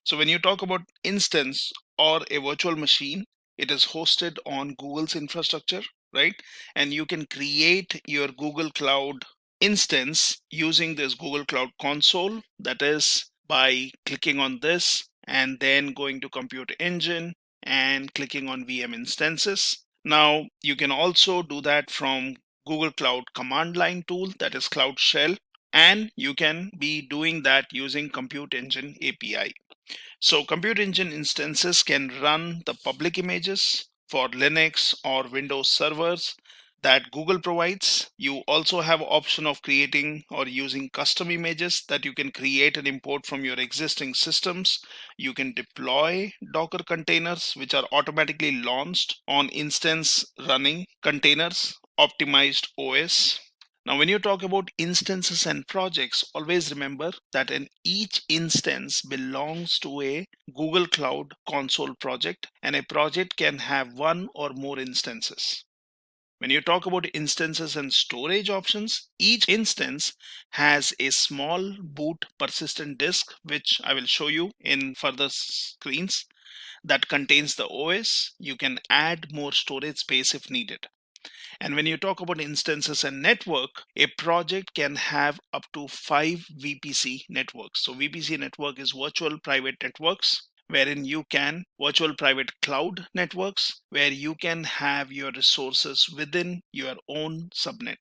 So when you talk about instance or a virtual machine, it is hosted on Google's infrastructure, right? And you can create your Google Cloud instance using this Google Cloud Console. That is by clicking on this and then going to Compute Engine and clicking on VM instances. Now you can also do that from Google Cloud command line tool, that is Cloud Shell, and you can be doing that using Compute Engine API. So Compute Engine instances can run the public images for Linux or Windows servers that Google provides. You also have option of creating or using custom images that you can create and import from your existing systems. You can deploy Docker containers which are automatically launched on instance running containers, optimized OS. Now, when you talk about instances and projects, always remember that each instance belongs to a Google Cloud Console project, and a project can have one or more instances. When you talk about instances and storage options, each instance has a small boot persistent disk, which I will show you in further screens, that contains the OS. You can add more storage space if needed. And when you talk about instances and network, a project can have up to 5 VPC networks. So VPC network is virtual private networks, wherein you can virtual private cloud networks, where you can have your resources within your own subnet.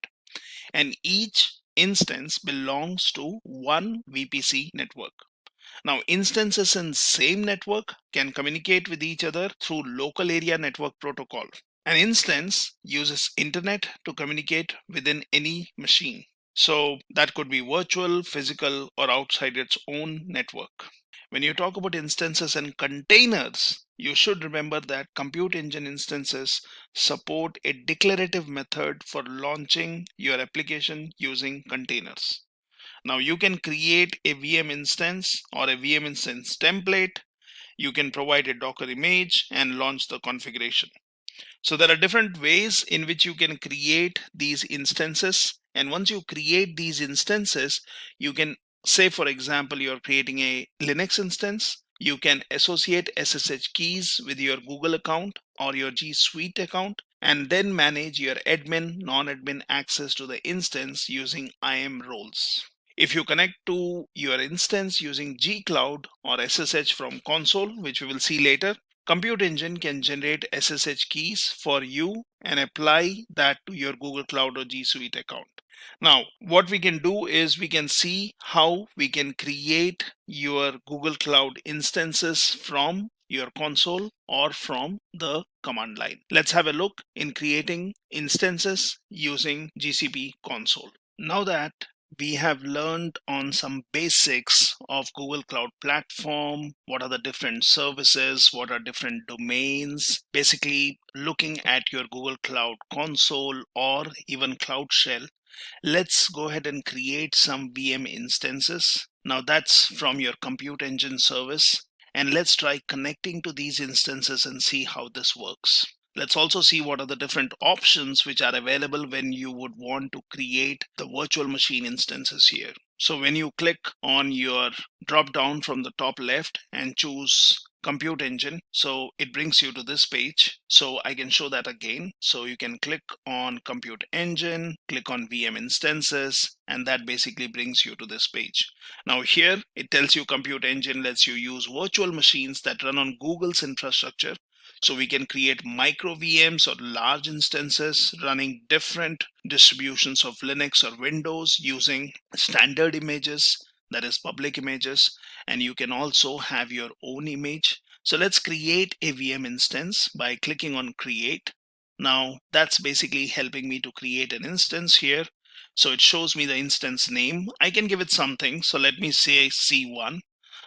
And each instance belongs to one VPC network. Now, instances in same network can communicate with each other through local area network protocol. An instance uses internet to communicate within any machine. So that could be virtual, physical, or outside its own network. When you talk about instances and containers, you should remember that Compute Engine instances support a declarative method for launching your application using containers. Now you can create a VM instance or a VM instance template. You can provide a Docker image and launch the configuration. So there are different ways in which you can create these instances. And once you create these instances, you can say, for example, you're creating a Linux instance. You can associate SSH keys with your Google account or your G Suite account, and then manage your admin, non-admin access to the instance using IAM roles. If you connect to your instance using G Cloud or SSH from console, which we will see later, Compute Engine can generate SSH keys for you and apply that to your Google Cloud or G Suite account. Now, what we can do is we can see how we can create your Google Cloud instances from your console or from the command line. Let's have a look in creating instances using GCP Console. Now that we have learned on some basics of Google Cloud Platform, what are the different services, what are different domains, basically looking at your Google Cloud Console or even Cloud Shell, let's go ahead and create some VM instances. Now that's from your Compute Engine service, and let's try connecting to these instances and see how this works. Let's also see what are the different options which are available when you would want to create the virtual machine instances here. So when you click on your drop down from the top left and choose compute engine. So it brings you to this page. So I can show that again. So you can click on compute engine, click on VM instances, and that basically brings you to this page. Now here it tells you compute engine lets you use virtual machines that run on Google's infrastructure. So we can create micro VMs or large instances running different distributions of Linux or Windows using standard images, that is public images, and you can also have your own image. So let's create a VM instance by clicking on create. Now that's basically helping me to create an instance here. So it shows me the instance name. I can give it something. So let me say C1.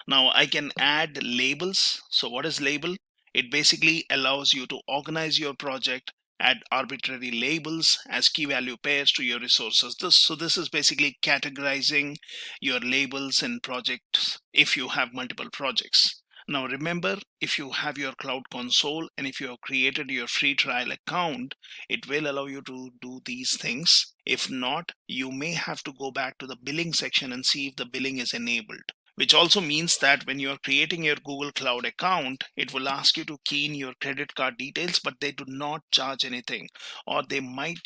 Now I can add labels. So what is label? It basically allows you to organize your project, add arbitrary labels as key value pairs to your resources. So this is basically categorizing your labels in projects if you have multiple projects. Now remember, if you have your Cloud Console and if you have created your free trial account, it will allow you to do these things. If not, you may have to go back to the billing section and see if the billing is enabled. Which also means that when you're creating your Google Cloud account, it will ask you to key in your credit card details, but they do not charge anything, or they might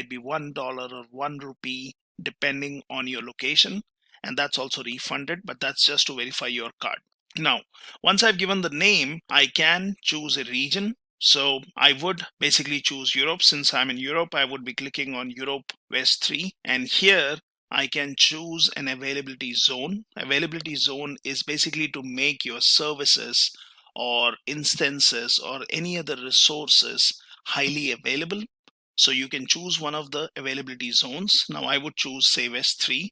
be $1 or 1 rupee depending on your location, and that's also refunded, but that's just to verify your card. Now, once I've given the name, I can choose a region. So I would basically choose Europe. Since I'm in Europe, I would be clicking on Europe West 3, and here I can choose an availability zone. Availability zone is basically to make your services or instances or any other resources highly available. So you can choose one of the availability zones. Now I would choose say West 3.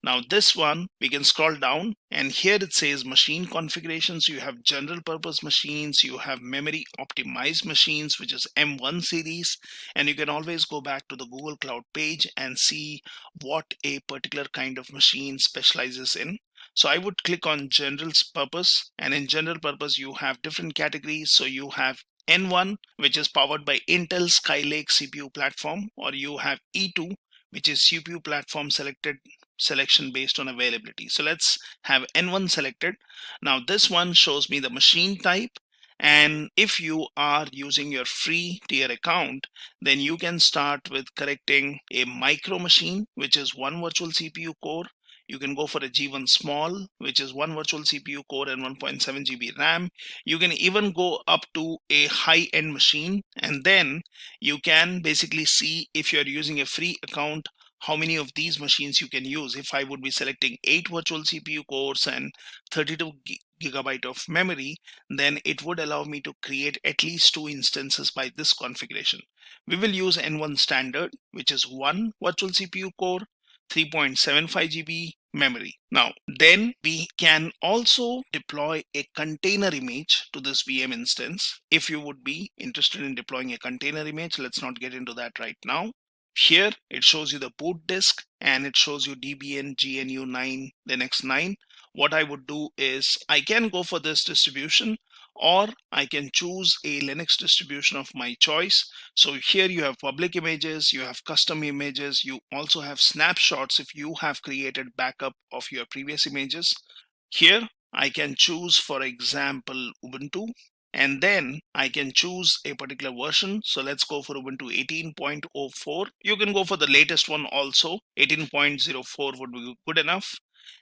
Now this one, we can scroll down and here it says machine configurations. You have general purpose machines, you have memory optimized machines, which is M1 series, and you can always go back to the Google Cloud page and see what a particular kind of machine specializes in. So I would click on general purpose, and in general purpose you have different categories. So you have N1, which is powered by Intel Skylake CPU platform, or you have E2, which is CPU platform selection based on availability. So let's have N1 selected. Now this one shows me the machine type, and if you are using your free tier account, then you can start with correcting a micro machine, which is 1 virtual CPU core. You can go for a G1 small, which is 1 virtual CPU core and 1.7 GB RAM. You can even go up to a high-end machine, and then you can basically see if you're using a free account how many of these machines you can use. If I would be selecting 8 virtual CPU cores and 32 GB of memory, then it would allow me to create at least 2 instances by this configuration. We will use N1 standard, which is 1 virtual CPU core, 3.75 GB memory. Now, then we can also deploy a container image to this VM instance. If you would be interested in deploying a container image, let's not get into that right now. Here it shows you the boot disk and it shows you Debian GNU 9 Linux 9. What I would do is I can go for this distribution, or I can choose a Linux distribution of my choice. So here you have public images, you have custom images, you also have snapshots if you have created backup of your previous images. Here I can choose, for example, Ubuntu, and then I can choose a particular version. So let's go for Ubuntu 18.04. You can go for the latest one also. 18.04 would be good enough.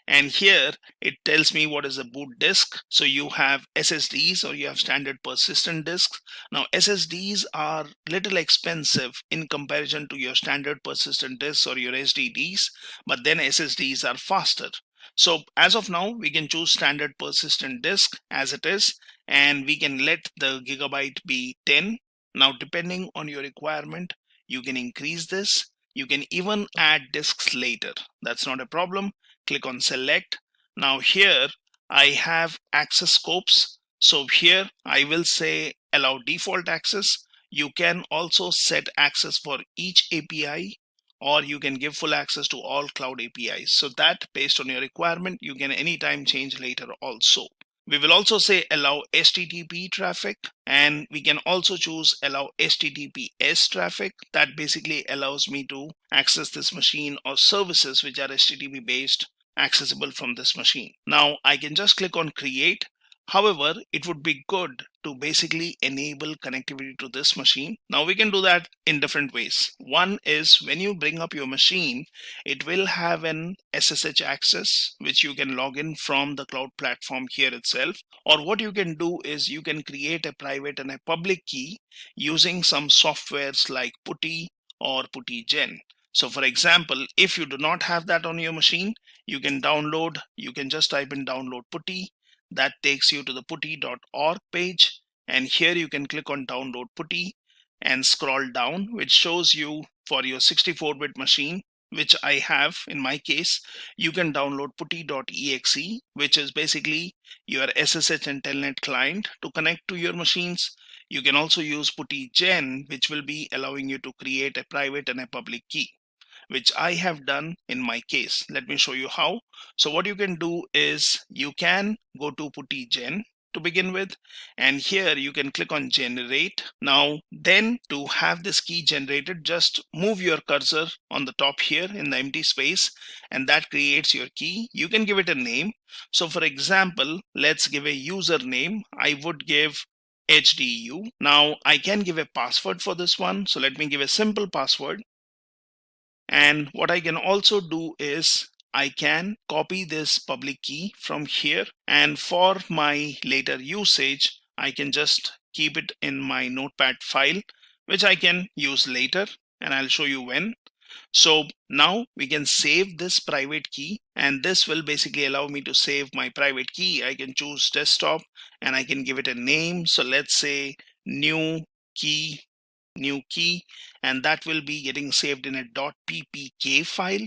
And here it tells me what is the boot disk. So you have SSDs, or you have standard persistent disks. Now SSDs are little expensive in comparison to your standard persistent disks or your SSDs, but then SSDs are faster. So as of now, we can choose standard persistent disk as it is, and we can let the gigabyte be 10. Now, depending on your requirement, you can increase this. You can even add disks later. That's not a problem. Click on select. Now here I have access scopes. So here I will say allow default access. You can also set access for each API, or you can give full access to all cloud APIs. So that, based on your requirement, you can anytime change later also. We will also say allow HTTP traffic, and we can also choose allow HTTPS traffic. That basically allows me to access this machine or services which are HTTP based accessible from this machine. Now I can just click on create. However, it would be good to basically enable connectivity to this machine. Now we can do that in different ways. One is when you bring up your machine, it will have an SSH access which you can log in from the cloud platform here itself. Or what you can do is you can create a private and a public key using some softwares like PuTTY or PuTTYgen. So for example, if you do not have that on your machine, you can just type in download PuTTY. That takes you to the putty.org page, and here you can click on download PuTTY and scroll down, which shows you for your 64-bit machine, which I have in my case. You can download putty.exe, which is basically your SSH and Telnet client to connect to your machines. You can also use PuTTYgen, which will be allowing you to create a private and a public key, which I have done in my case. Let me show you how. So what you can do is you can go to PuTTYgen to begin with, and here you can click on generate. Now then, to have this key generated, just move your cursor on the top here in the empty space, and that creates your key. You can give it a name. So for example, let's give a username. I would give HDU. Now I can give a password for this one. So let me give a simple password. And what I can also do is I can copy this public key from here, and for my later usage, I can just keep it in my notepad file, which I can use later, and I'll show you when. So now we can save this private key, and this will basically allow me to save my private key. I can choose desktop and I can give it a name. So let's say new key, and that will be getting saved in a .ppk file.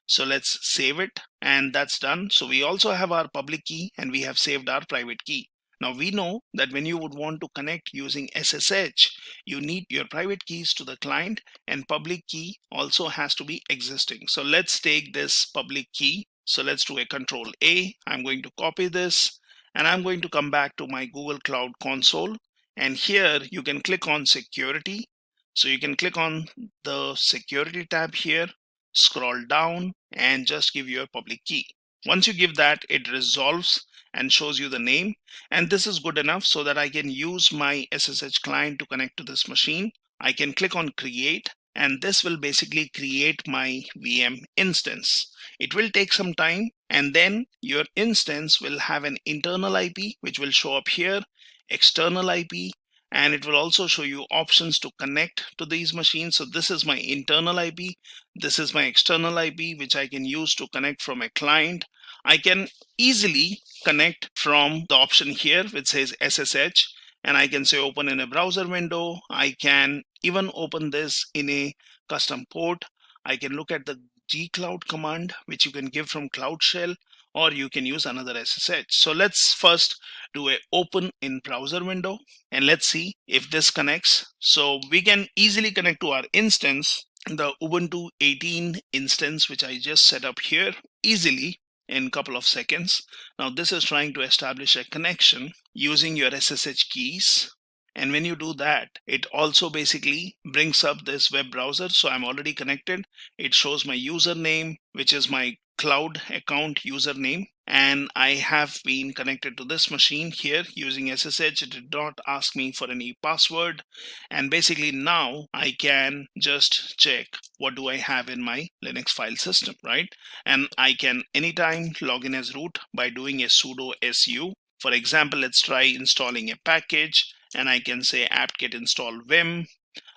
So let's save it, and that's done. So we also have our public key and we have saved our private key. Now we know that when you would want to connect using SSH, you need your private keys to the client, and public key also has to be existing. So let's take this public key. So let's do a Control A. I'm going to copy this, and I'm going to come back to my Google Cloud Console, and here you can click on security. So you can click on the security tab here, scroll down, and just give your public key. Once you give that, it resolves and shows you the name, and this is good enough so that I can use my SSH client to connect to this machine. I can click on create, and this will basically create my VM instance. It will take some time, and then your instance will have an internal IP which will show up here, external IP, and it will also show you options to connect to these machines. So this is my internal IP, this is my external IP, which I can use to connect from a client. I can easily connect from the option here which says SSH, and I can say open in a browser window. I can even open this in a custom port. I can look at the gcloud command, which you can give from Cloud Shell, or you can use another SSH. So let's first do a open in browser window, and let's see if this connects. So we can easily connect to our instance, the Ubuntu 18 instance, which I just set up here easily in a couple of seconds. Now this is trying to establish a connection using your SSH keys. And when you do that, it also basically brings up this web browser. So I'm already connected. It shows my username, which is my cloud account username, and I have been connected to this machine here using SSH. It did not ask me for any password, and basically now I can just check what do I have in my Linux file system, right? And I can anytime log in as root by doing a sudo su. For example, let's try installing a package, and I can say apt-get install vim,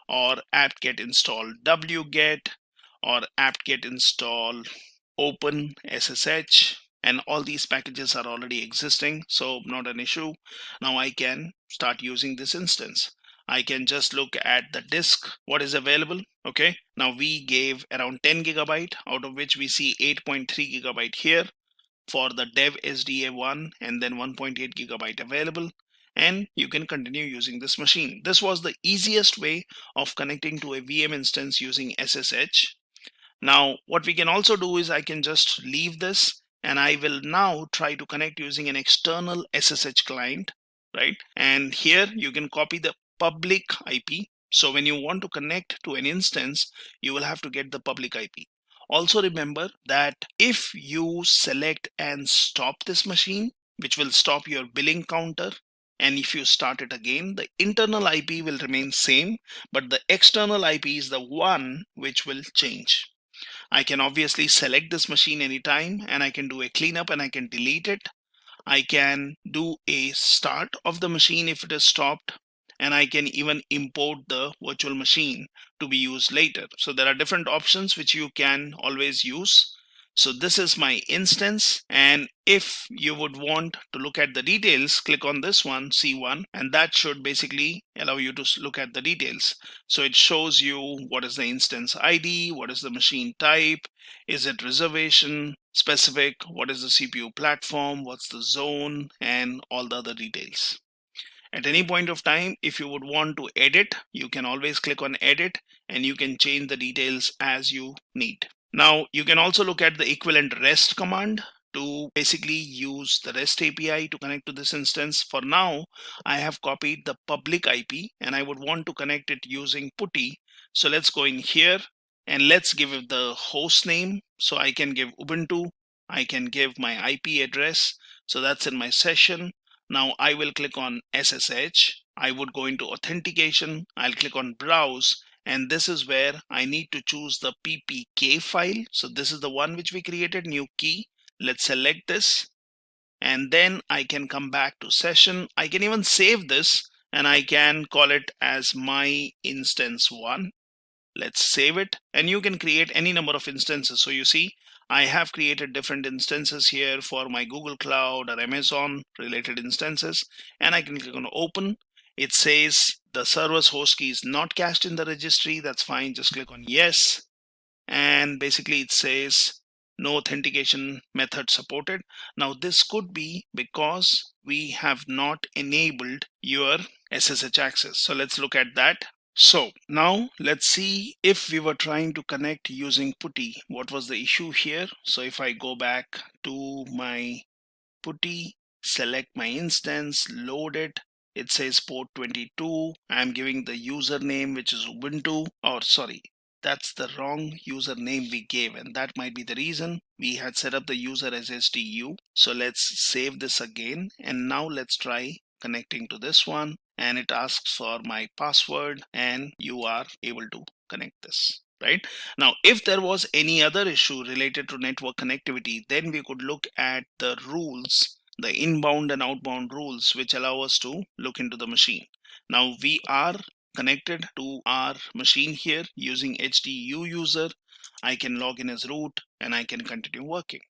or apt-get install wget, or apt-get install open SSH, and all these packages are already existing, so not an issue. Now I can start using this instance. I can just look at the disk, what is available. Okay, now we gave around 10 gigabyte, out of which we see 8.3 gigabyte here for the dev SDA1, and then 1.8 gigabyte available. And you can continue using this machine. This was the easiest way of connecting to a VM instance using SSH. Now what we can also do is I can just leave this, and I will now try to connect using an external SSH client, right? And here you can copy the public IP. So when you want to connect to an instance, you will have to get the public IP. Also remember that if you select and stop this machine, which will stop your billing counter. And if you start it again, the internal IP will remain same, but the external IP is the one which will change. I can obviously select this machine anytime, and I can do a cleanup and I can delete it. I can do a start of the machine if it is stopped, and I can even import the virtual machine to be used later. So there are different options which you can always use. So this is my instance, and if you would want to look at the details, click on this one, C1, and that should basically allow you to look at the details. So it shows you what is the instance ID, what is the machine type, is it reservation specific, what is the CPU platform, what's the zone, and all the other details. At any point of time, if you would want to edit, you can always click on edit and you can change the details as you need. Now you can also look at the equivalent REST command to basically use the REST API to connect to this instance. For now, I have copied the public IP and I would want to connect it using PuTTY. So let's go in here and let's give it the host name. So I can give Ubuntu, I can give my IP address. So that's in my session. Now I will click on SSH. I would go into authentication. I'll click on browse. And this is where I need to choose the PPK file. So this is the one which we created, new key. Let's select this. And then I can come back to session. I can even save this and I can call it as my instance one. Let's save it. And you can create any number of instances. So you see, I have created different instances here for my Google Cloud or Amazon related instances. And I can click on open. It says the server's host key is not cached in the registry. That's fine. Just click on yes. And basically it says no authentication method supported. Now this could be because we have not enabled your SSH access. So let's look at that. So now let's see if we were trying to connect using PuTTY. What was the issue here? So if I go back to my PuTTY, select my instance, load it. It says port 22. I'm giving the username, which is Ubuntu. Or sorry, that's the wrong username we gave, and that might be the reason. We had set up the user as STU. So let's save this again. And now let's try connecting to this one. And it asks for my password, and you are able to connect this. Right now, if there was any other issue related to network connectivity, then we could look at the rules, the inbound and outbound rules, which allow us to look into the machine. Now we are connected to our machine here using HDU user. I can log in as root and I can continue working.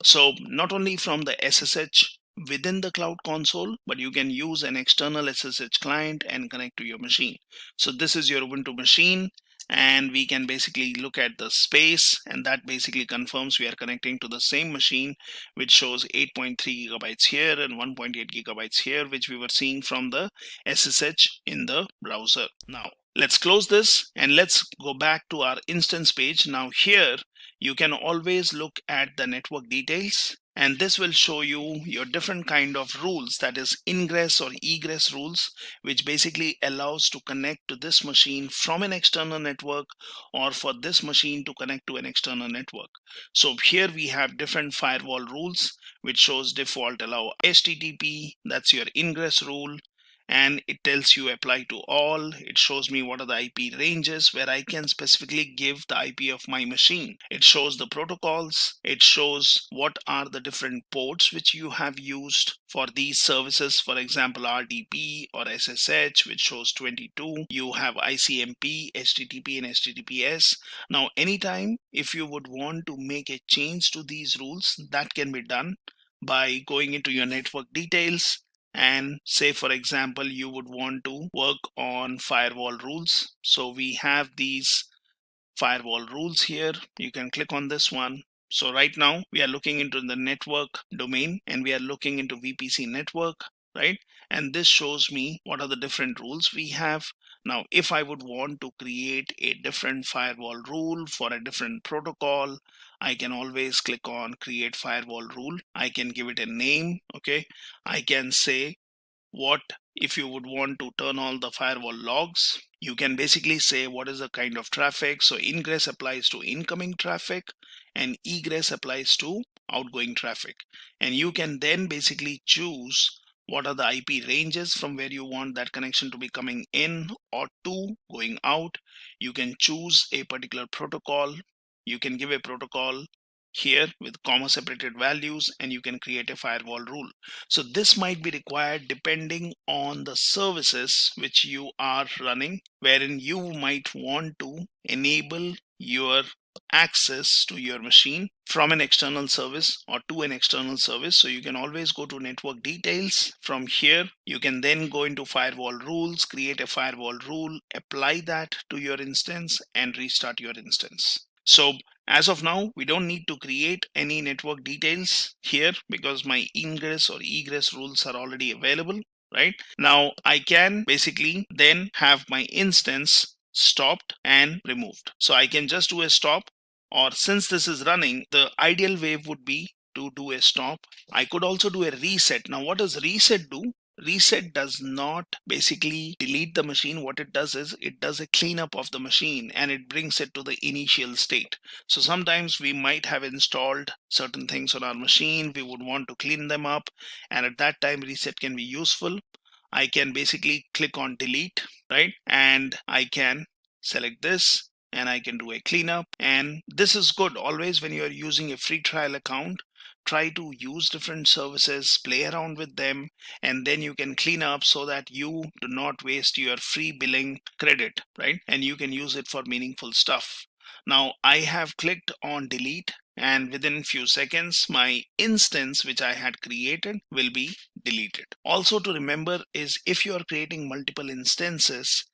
So not only from the SSH within the Cloud Console, but you can use an external SSH client and connect to your machine. So this is your Ubuntu machine, and we can basically look at the space, and that basically confirms we are connecting to the same machine, which shows 8.3 gigabytes here and 1.8 gigabytes here, which we were seeing from the SSH in the browser. Now let's close this and let's go back to our instance page. Now here you can always look at the network details, and this will show you your different kind of rules, that is ingress or egress rules, which basically allows to connect to this machine from an external network or for this machine to connect to an external network. So here we have different firewall rules, which shows default allow HTTP, that's your ingress rule. And it tells you apply to all. It shows me what are the IP ranges where I can specifically give the IP of my machine. It shows the protocols. It shows what are the different ports which you have used for these services. For example, RDP or SSH, which shows 22. You have ICMP, HTTP and HTTPS. Now, anytime if you would want to make a change to these rules, that can be done by going into your network details. And say, for example, you would want to work on firewall rules. So we have these firewall rules here. You can click on this one. So right now we are looking into the network domain and we are looking into VPC network, right? And this shows me what are the different rules we have. Now, if I would want to create a different firewall rule for a different protocol, I can always click on create firewall rule. I can give it a name. Okay. I can say what if you would want to turn on the firewall logs. You can basically say what is the kind of traffic. So ingress applies to incoming traffic and egress applies to outgoing traffic. And you can then basically choose what are the IP ranges from where you want that connection to be coming in or to going out. You can choose a particular protocol. You can give a protocol here with comma separated values, and you can create a firewall rule. So this might be required depending on the services which you are running, wherein you might want to enable your access to your machine from an external service or to an external service. So you can always go to network details. From here you can then go into firewall rules, create a firewall rule, apply that to your instance, and restart your instance. So as of now, we don't need to create any network details here because my ingress or egress rules are already available. Right now I can basically then have my instance stopped and removed. So I can just do a stop, or since this is running, the ideal way would be to do a stop. I could also do a reset. Now what does reset do? Reset does not basically delete the machine. What it does is it does a cleanup of the machine and it brings it to the initial state. So sometimes we might have installed certain things on our machine. We would want to clean them up, and at that time reset can be useful. I can basically click on delete, right? And I can select this and I can do a cleanup. And this is good always when you are using a free trial account. Try to use different services, play around with them, and then you can clean up so that you do not waste your free billing credit, right? And you can use it for meaningful stuff. Now I have clicked on delete, and within a few seconds my instance which I had created will be deleted. Also to remember is if you are creating multiple instances,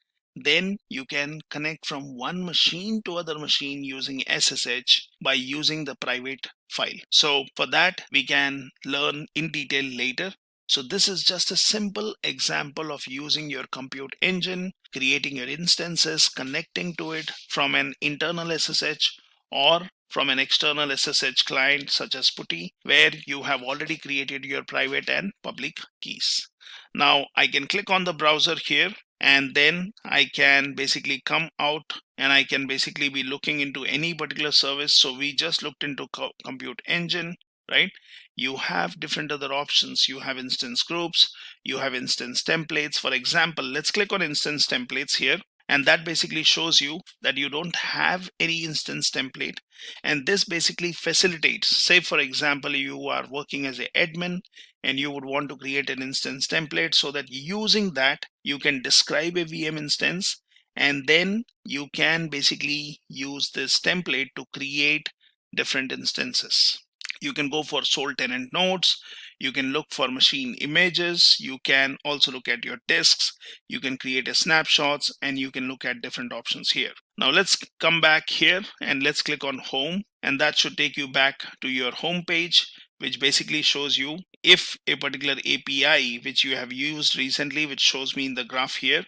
then you can connect from one machine to other machine using SSH by using the private file. So for that we can learn in detail later. So this is just a simple example of using your compute engine, creating your instances, connecting to it from an internal SSH or from an external SSH client such as PuTTY, where you have already created your private and public keys. Now I can click on the browser here, and then I can basically come out and I can basically be looking into any particular service. So we just looked into compute engine, right? You have different other options. You have instance groups, you have instance templates. For example, let's click on instance templates here, and that basically shows you that you don't have any instance template. And this basically facilitates, say for example you are working as an admin and you would want to create an instance template, so that using that you can describe a VM instance, and then you can basically use this template to create different instances. You can go for sole tenant nodes, you can look for machine images, you can also look at your disks, you can create a snapshots, and you can look at different options here. Now let's come back here and let's click on home, and that should take you back to your home page, which basically shows you if a particular API which you have used recently, which shows me in the graph here.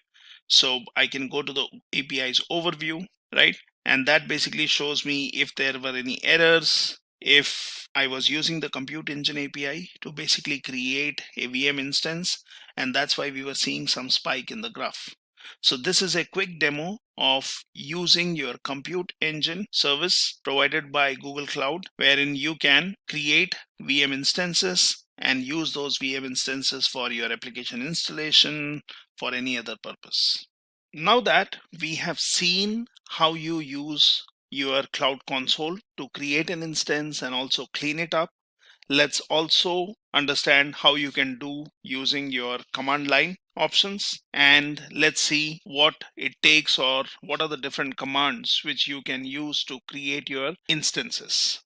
So I can go to the API's overview, right? And that basically shows me if there were any errors, if I was using the compute engine API to basically create a VM instance, and that's why we were seeing some spike in the graph. So this is a quick demo of using your compute engine service provided by Google Cloud, wherein you can create VM instances and use those VM instances for your application installation, for any other purpose. Now that we have seen how you use your Cloud Console to create an instance and also clean it up, let's also understand how you can do using your command line options, and let's see what it takes or what are the different commands which you can use to create your instances.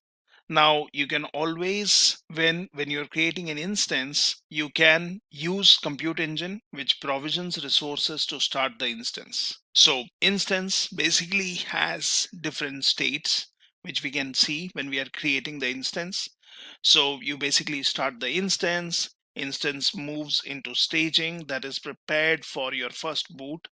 Now you can always, when you're creating an instance, you can use compute engine which provisions resources to start the instance. So instance basically has different states which we can see when we are creating the instance. So you basically start the instance moves into staging, that is prepared for your first boot.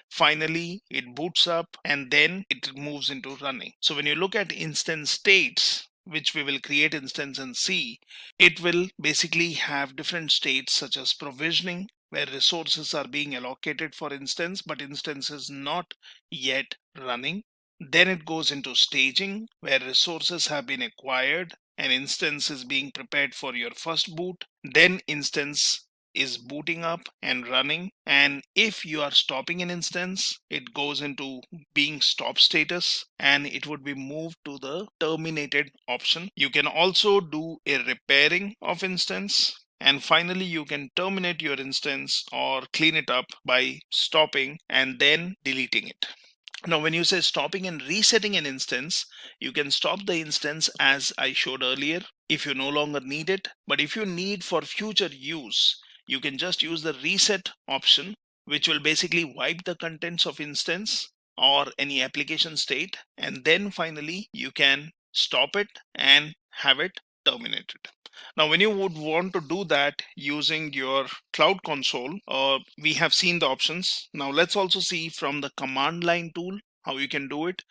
Finally it boots up and then it moves into running. So when you look at instance states, which we will create instance and see, it will basically have different states such as provisioning, where resources are being allocated for instance, but instance is not yet running. Then it goes into staging, where resources have been acquired an instance is being prepared for your first boot, then instance is booting up and running, and if you are stopping an instance, it goes into being stop status and it would be moved to the terminated option. You can also do a repairing of instance, and finally you can terminate your instance or clean it up by stopping and then deleting it. Now, when you say stopping and resetting an instance, you can stop the instance as I showed earlier if you no longer need it. But if you need for future use, you can just use the reset option, which will basically wipe the contents of instance or any application state. And then finally, you can stop it and have it terminated. Now, when you would want to do that using your Cloud Console, we have seen the options. Now, let's also see from the command line tool how you can do it.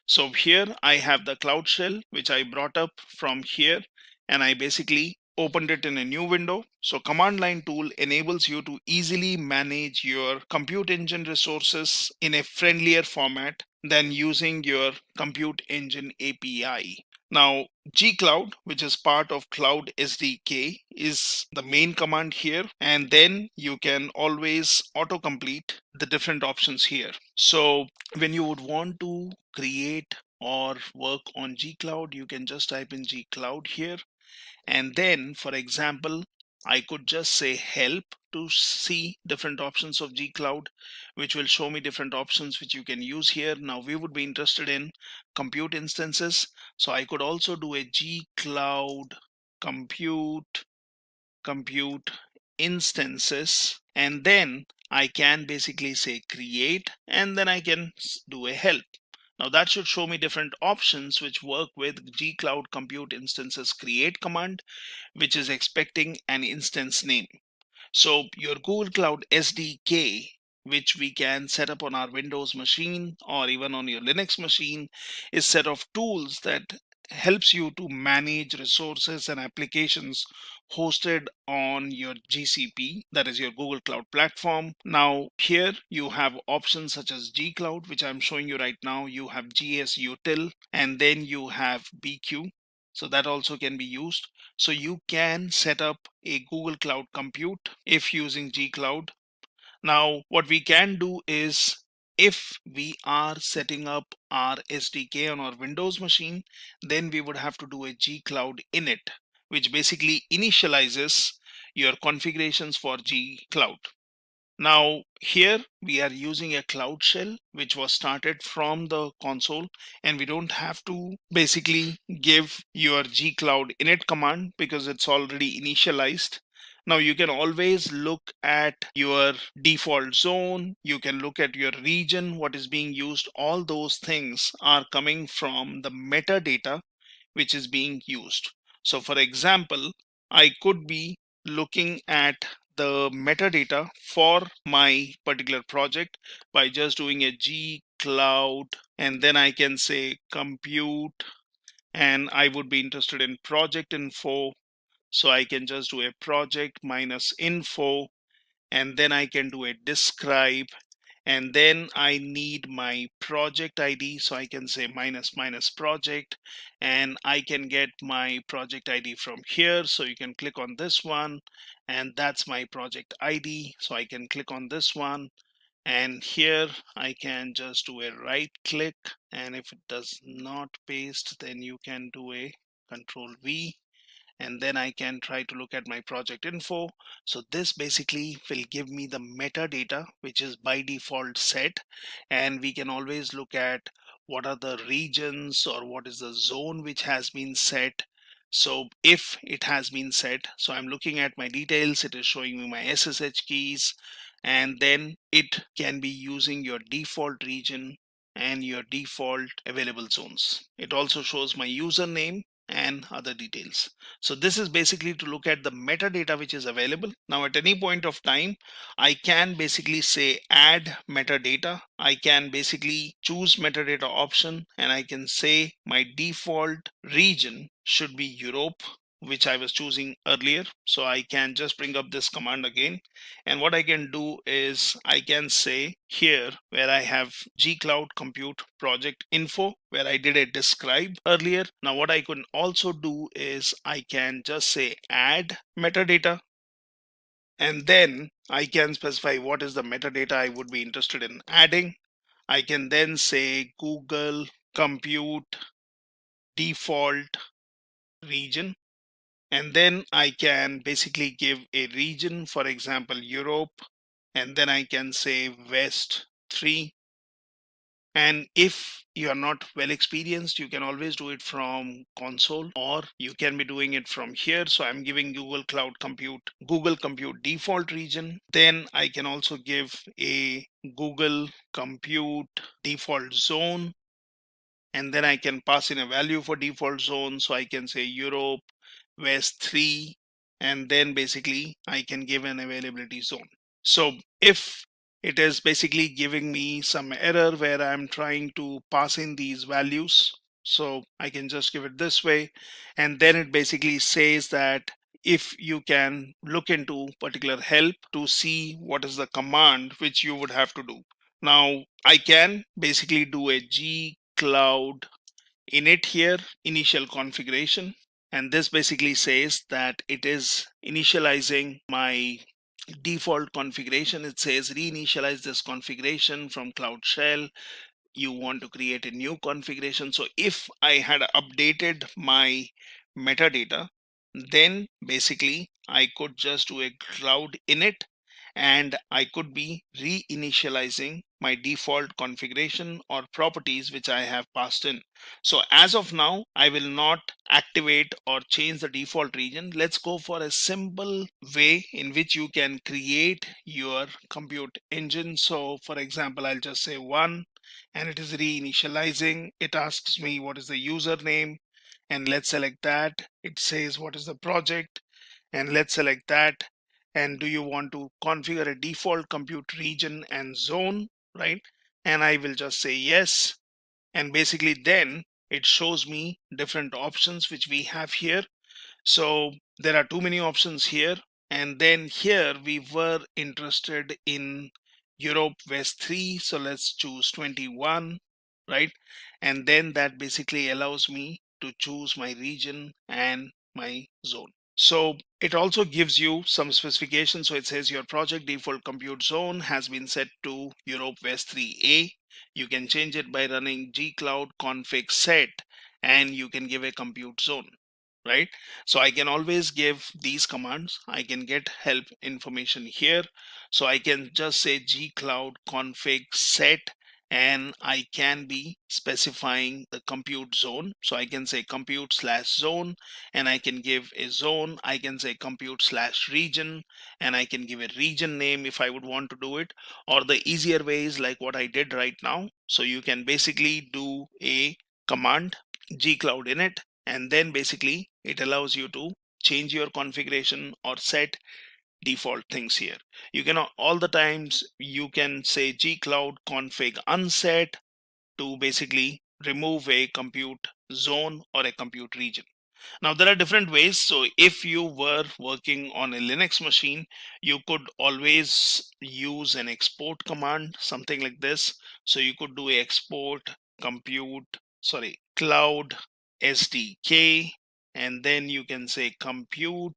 So here I have the Cloud Shell, which I brought up from here, and I basically opened it in a new window. So command line tool enables you to easily manage your compute engine resources in a friendlier format than using your compute engine API. Now, gcloud, which is part of Cloud SDK, is the main command here, and then you can always autocomplete the different options here. So when you would want to create or work on gcloud, you can just type in gcloud here, and then, for example, I could just say help to see different options of gcloud, which will show me different options which you can use here. Now we would be interested in compute instances, so I could also do a gcloud compute instances, and then I can basically say create, and then I can do a help. Now that should show me different options which work with gcloud compute instances create command, which is expecting an instance name. So your Google Cloud SDK, which we can set up on our Windows machine or even on your Linux machine, is a set of tools that helps you to manage resources and applications hosted on your GCP, that is your Google Cloud Platform. Now here you have options such as gcloud, which I'm showing you right now. You have gsutil, and then you have bq. So that also can be used. So you can set up a Google Cloud Compute if using gcloud. Now what we can do is, if we are setting up our SDK on our Windows machine, then we would have to do a gcloud init, which basically initializes your configurations for gcloud. Now here we are using a Cloud Shell which was started from the console, and we don't have to basically give your gcloud init command because it's already initialized. Now you can always look at your default zone, you can look at your region, what is being used. All those things are coming from the metadata which is being used. So for example, I could be looking at the metadata for my particular project by just doing a gcloud, and then I can say compute, and I would be interested in project info. So I can just do a project minus info, and then I can do a describe, and then I need my project ID, so I can say minus minus project, and I can get my project ID from here. So you can click on this one, and that's my project ID. So I can click on this one, and here I can just do a right click, and if it does not paste, then you can do a Control V, and then I can try to look at my project info. So this basically will give me the metadata which is by default set, and we can always look at what are the regions or what is the zone which has been set. So if it has been set, so I'm looking at my details, it is showing me my SSH keys, and then it can be using your default region and your default available zones. It also shows my username and other details. So this is basically to look at the metadata which is available. Now at any point of time, I can basically say add metadata. I can basically choose metadata option, and I can say my default region should be Europe which I was choosing earlier. So I can just bring up this command again. And what I can do is I can say here where I have gcloud compute project info, where I did a describe earlier. Now what I can also do is I can just say add metadata, and then I can specify what is the metadata I would be interested in adding. I can then say Google compute default region, and then I can basically give a region, for example Europe, and then I can say West 3. And if you are not well experienced, you can always do it from console, or you can be doing it from here. So I'm giving Google Compute default region. Then I can also give a Google Compute default zone, and then I can pass in a value for default zone. So I can say Europe West 3, and then basically I can give an availability zone. So if it is basically giving me some error where I'm trying to pass in these values, so I can just give it this way, and then it basically says that if you can look into particular help to see what is the command which you would have to do. Now I can basically do a gcloud init here, initial configuration, and this basically says that it is initializing my default configuration. It says reinitialize this configuration from Cloud Shell. You want to create a new configuration. So if I had updated my metadata, then basically I could just do a cloud init, and I could be reinitializing my default configuration or properties which I have passed in. So as of now, I will not activate or change the default region. Let's go for a simple way in which you can create your compute engine. So for example, I'll just say 1, and it is reinitializing. It asks me what is the username, and let's select that. It says what is the project, and let's select that. And do you want to configure a default compute region and zone, right? And I will just say yes. And basically then it shows me different options which we have here. So there are too many options here. And then here we were interested in Europe West 3. So let's choose 21, right? And then that basically allows me to choose my region and my zone. So it also gives you some specifications. So it says your project default compute zone has been set to Europe West 3A. You can change it by running gcloud config set, and you can give a compute zone, right? So I can always give these commands. I can get help information here. So I can just say gcloud config set, and I can be specifying the compute zone. So I can say compute/zone, and I can give a zone. I can say compute/region, and I can give a region name if I would want to do it. Or the easier way is like what I did right now. So you can basically do a command gcloud init, and then basically it allows you to change your configuration or set default things here. You can all the times you can say gcloud config unset to basically remove a compute zone or a compute region. Now there are different ways. So if you were working on a Linux machine, you could always use an export command, something like this. So you could do a export cloud SDK, and then you can say compute_zone,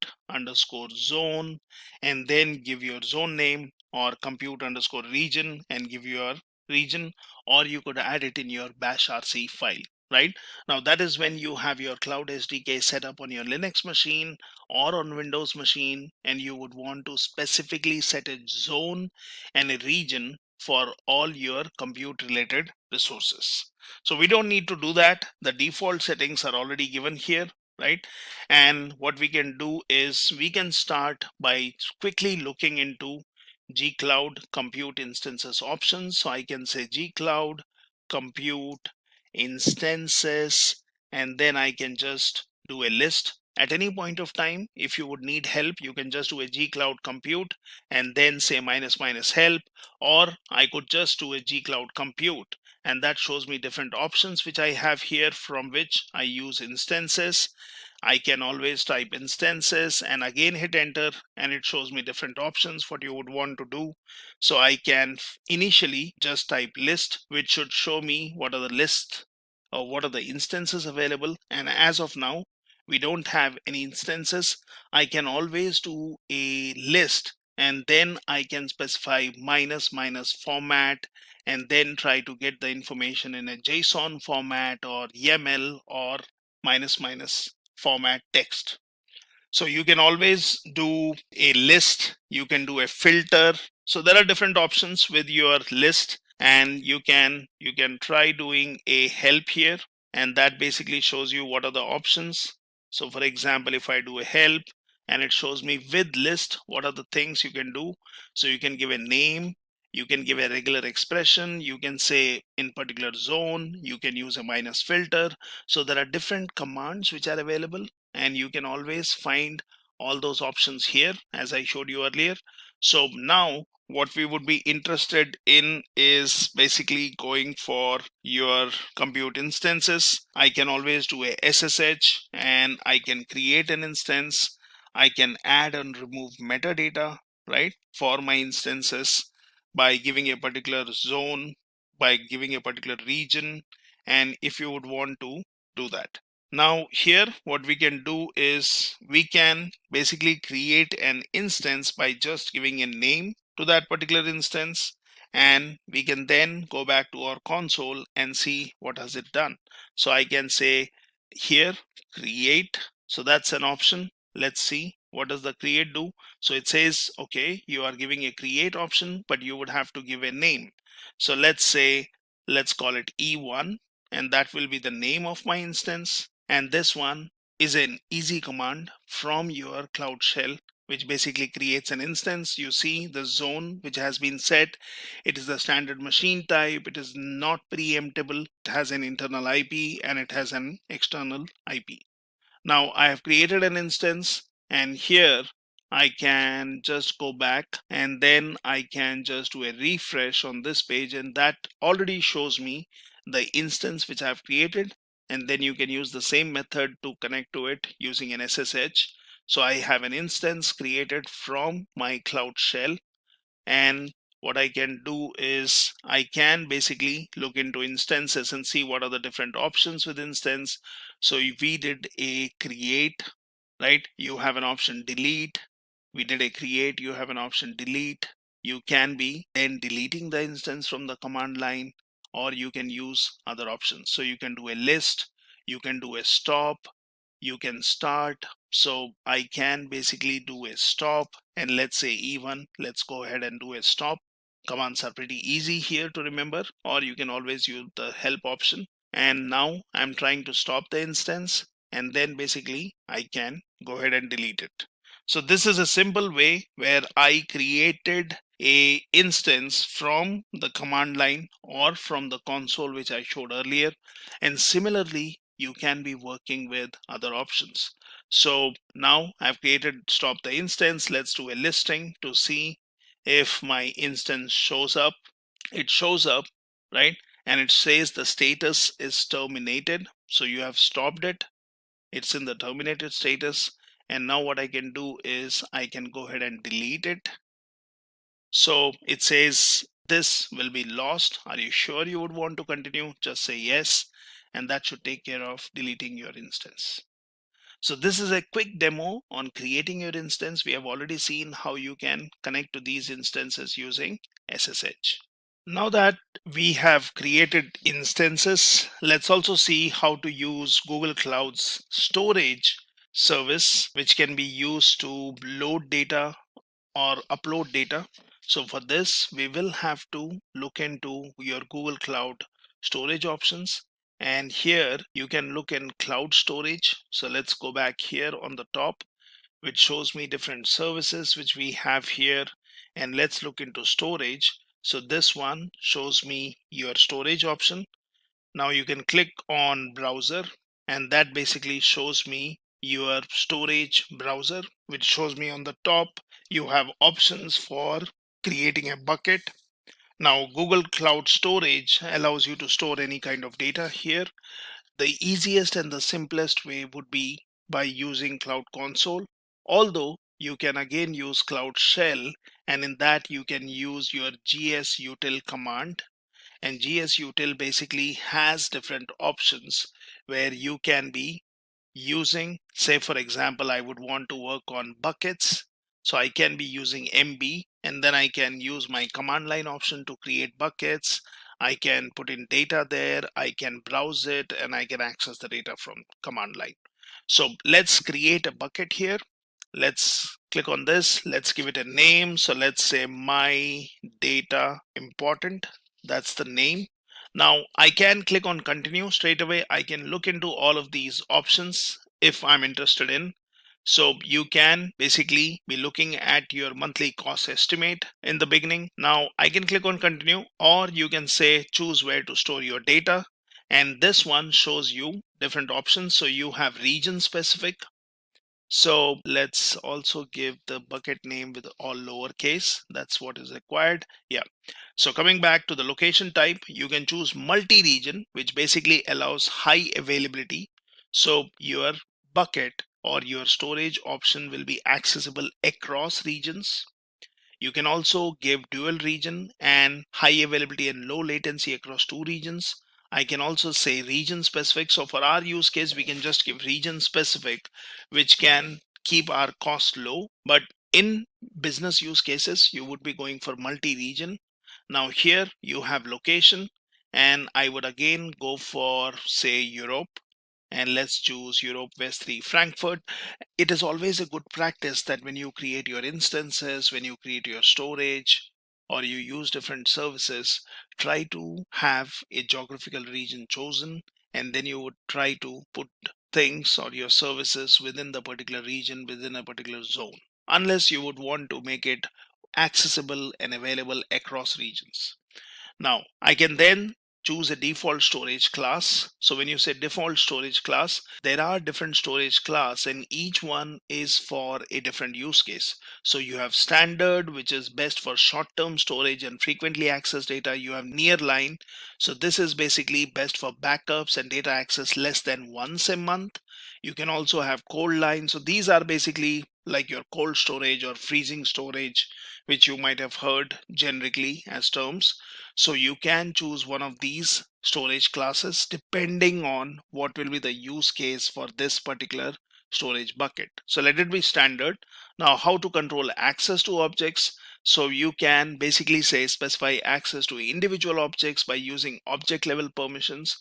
and then give your zone name, or compute_region and give your region, or you could add it in your bash rc file, right? Now that is when you have your cloud SDK set up on your Linux machine or on Windows machine, and you would want to specifically set a zone and a region for all your compute related resources. So we don't need to do that. The default settings are already given here, right? And what we can do is we can start by quickly looking into gcloud compute instances options. So I can say gcloud compute instances, and then I can just do a list. At any point of time, if you would need help, you can just do a gcloud compute and then say --help, or I could just do a gcloud compute, and that shows me different options which I have here from which I use instances. I can always type instances and again hit enter, and it shows me different options what you would want to do. So I can initially just type list, which should show me what are the lists or what are the instances available. And as of now, we don't have any instances. I can always do a list, and then I can specify minus format, and then try to get the information in a JSON format or YAML or minus format text. So you can always do a list, you can do a filter. So there are different options with your list, and you can try doing a help here, and that basically shows you what are the options. So for example, if I do a help and it shows me with list, what are the things you can do. So you can give a name, you can give a regular expression, you can say in particular zone, you can use a minus filter. So there are different commands which are available, and you can always find all those options here as I showed you earlier. So now what we would be interested in is basically going for your compute instances. I can always do a SSH, and I can create an instance. I can add and remove metadata, right, for my instances by giving a particular zone, by giving a particular region, and if you would want to do that. Now here what we can do is we can basically create an instance by just giving a name to that particular instance, and we can then go back to our console and see what has it done. So I can say here create, so that's an option. Let's see what does the create do. So it says, okay, you are giving a create option, but you would have to give a name. So let's say, let's call it E1, and that will be the name of my instance. And this one is an easy command from your Cloud Shell, which basically creates an instance. You see the zone which has been set. It is the standard machine type. It is not preemptible. It has an internal IP and it has an external IP. Now I have created an instance, and here I can just go back, and then I can just do a refresh on this page, and that already shows me the instance which I have created. And then you can use the same method to connect to it using an SSH. So I have an instance created from my Cloud Shell, and what I can do is I can basically look into instances and see what are the different options with instance. So if we did a create, right, you have an option delete. We did a create, you have an option delete. You can be then deleting the instance from the command line, or you can use other options. So you can do a list, you can do a stop, you can start. So I can basically do a stop, and let's say even let's go ahead and do a stop. Commands are pretty easy here to remember, or you can always use the help option. And now I'm trying to stop the instance, and then basically I can go ahead and delete it. So this is a simple way where I created a instance from the command line or from the console which I showed earlier. And similarly, you can be working with other options. So now I've created stop the instance. Let's do a listing to see if my instance shows up. It shows up, right? And it says the status is terminated. So you have stopped it. It's in the terminated status. And now what I can do is I can go ahead and delete it. So it says this will be lost. Are you sure you would want to continue? Just say yes, and that should take care of deleting your instance. So this is a quick demo on creating your instance. We have already seen how you can connect to these instances using SSH. Now that we have created instances, let's also see how to use Google Cloud's storage service, which can be used to load data or upload data. So for this, we will have to look into your Google Cloud storage options. And here you can look in cloud storage. So let's go back here on the top, which shows me different services which we have here. And let's look into storage. So this one shows me your storage option. Now you can click on browser, and that basically shows me your storage browser, which shows me on the top you have options for creating a bucket. Now Google Cloud Storage allows you to store any kind of data here. The easiest and the simplest way would be by using Cloud Console, although you can again use Cloud Shell, and in that you can use your gsutil command. And gsutil basically has different options where you can be using, say for example, I would want to work on buckets, so I can be using MB, and then I can use my command line option to create buckets. I can put in data there, I can browse it, and I can access the data from command line. So let's create a bucket here. Let's click on this, let's give it a name. So let's say my data important, that's the name. Now I can click on continue straight away. I can look into all of these options if I'm interested in. So you can basically be looking at your monthly cost estimate in the beginning. Now I can click on continue, or you can say choose where to store your data. And this one shows you different options. So you have region specific. So let's also give the bucket name with all lowercase. That's what is required. Yeah. So coming back to the location type, you can choose multi-region, which basically allows high availability. So your bucket or your storage option will be accessible across regions. You can also give dual region and high availability and low latency across 2 regions. I can also say region specific. So for our use case, we can just give region specific, which can keep our cost low. But in business use cases, you would be going for multi-region. Now here you have location, and I would again go for, say, Europe. And let's choose Europe West 3 Frankfurt. It is always a good practice that when you create your instances, when you create your storage, or you use different services, try to have a geographical region chosen, and then you would try to put things or your services within the particular region, within a particular zone, unless you would want to make it accessible and available across regions. Now I can then choose a default storage class. So when you say default storage class, there are different storage class, and each one is for a different use case. So you have standard, which is best for short-term storage and frequently accessed data. You have nearline. So this is basically best for backups and data access less than once a month. You can also have cold line. So these are basically like your cold storage or freezing storage, which you might have heard generically as terms. So you can choose one of these storage classes depending on what will be the use case for this particular storage bucket. So let it be standard. Now how to control access to objects. So you can basically say specify access to individual objects by using object level permissions.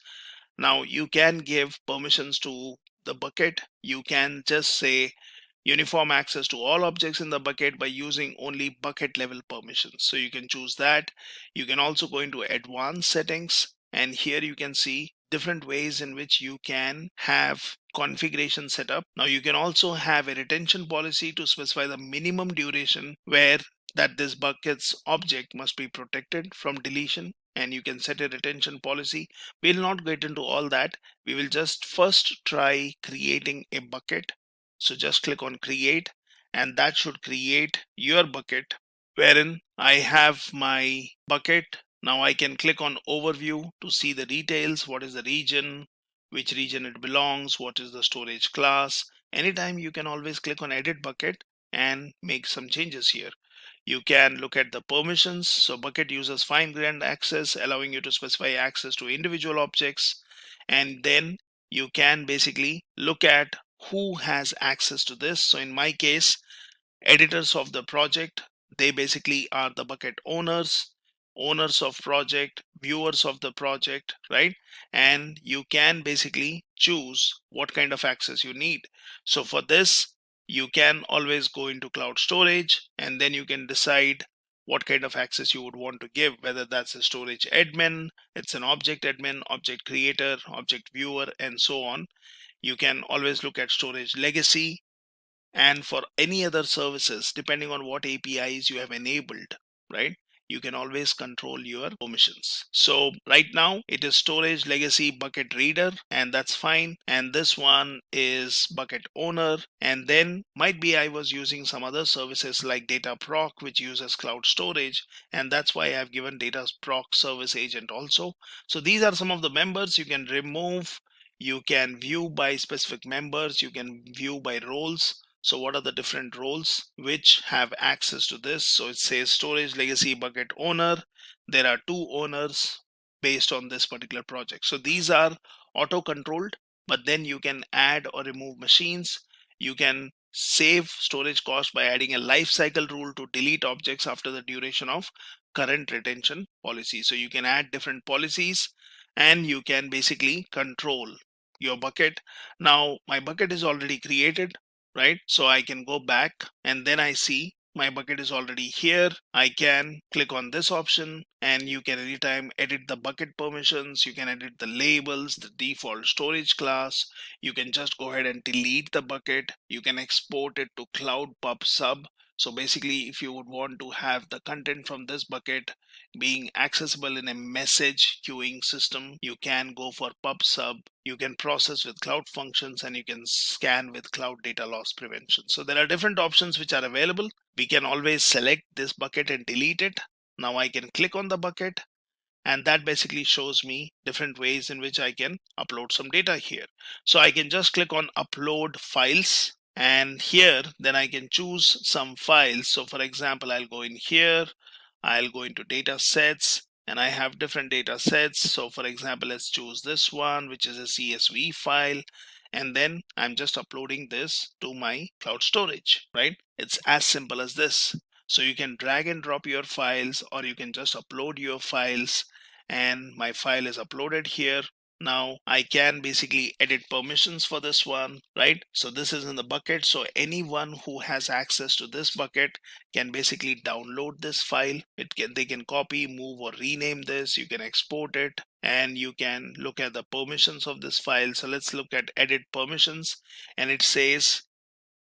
Now you can give permissions to the bucket. You can just say uniform access to all objects in the bucket by using only bucket level permissions. So you can choose that. You can also go into advanced settings, and here you can see different ways in which you can have configuration set up. Now you can also have a retention policy to specify the minimum duration where that this bucket's object must be protected from deletion, and you can set a retention policy. We'll not get into all that. We will just first try creating a bucket. So just click on create, and that should create your bucket wherein I have my bucket. Now I can click on overview to see the details. What is the region, which region it belongs, what is the storage class. Anytime you can always click on edit bucket and make some changes here. You can look at the permissions. So bucket uses fine-grained access, allowing you to specify access to individual objects. And then you can basically look at who has access to this. So in my case, editors of the project, they basically are the bucket owners of project, viewers of the project, right? And you can basically choose what kind of access you need. So for this, you can always go into cloud storage, and then you can decide what kind of access you would want to give, whether that's a storage admin, it's an object admin, object creator, object viewer, and so on. You can always look at storage legacy, and for any other services, depending on what APIs you have enabled, right? You can always control your permissions. So right now it is storage legacy bucket reader, and that's fine. And this one is bucket owner. And then might be I was using some other services like Dataproc, which uses cloud storage, and that's why I've given Dataproc service agent also. So these are some of the members. You can remove, You can view by specific members. You can view by roles. So what are the different roles which have access to this? So it says storage legacy bucket owner. There are 2 owners based on this particular project. So these are auto controlled, but then you can add or remove machines. You can save storage cost by adding a lifecycle rule to delete objects after the duration of current retention policy. So you can add different policies and you can basically control your bucket. Now my bucket is already created, right? So I can go back and then I see my bucket is already here. I can click on this option and you can anytime edit the bucket permissions. You can edit the labels, the default storage class. You can just go ahead and delete the bucket. You can export it to Cloud Pub Sub. So basically, if you would want to have the content from this bucket being accessible in a message queuing system, you can go for Pub Sub. You can process with Cloud Functions and you can scan with Cloud Data Loss Prevention. So there are different options which are available. We can always select this bucket and delete it. Now I can click on the bucket and that basically shows me different ways in which I can upload some data here. So I can just click on upload files. And here, then I can choose some files. So for example, I'll go in here, I'll go into data sets, and I have different data sets. So for example, let's choose this one, which is a CSV file. And then I'm just uploading this to my cloud storage, right? It's as simple as this. So you can drag and drop your files, or you can just upload your files, and my file is uploaded here. Now I can basically edit permissions for this one, right? So this is in the bucket. So anyone who has access to this bucket can basically download this file. They can copy, move, or rename this. You can export it and you can look at the permissions of this file. So let's look at edit permissions, and it says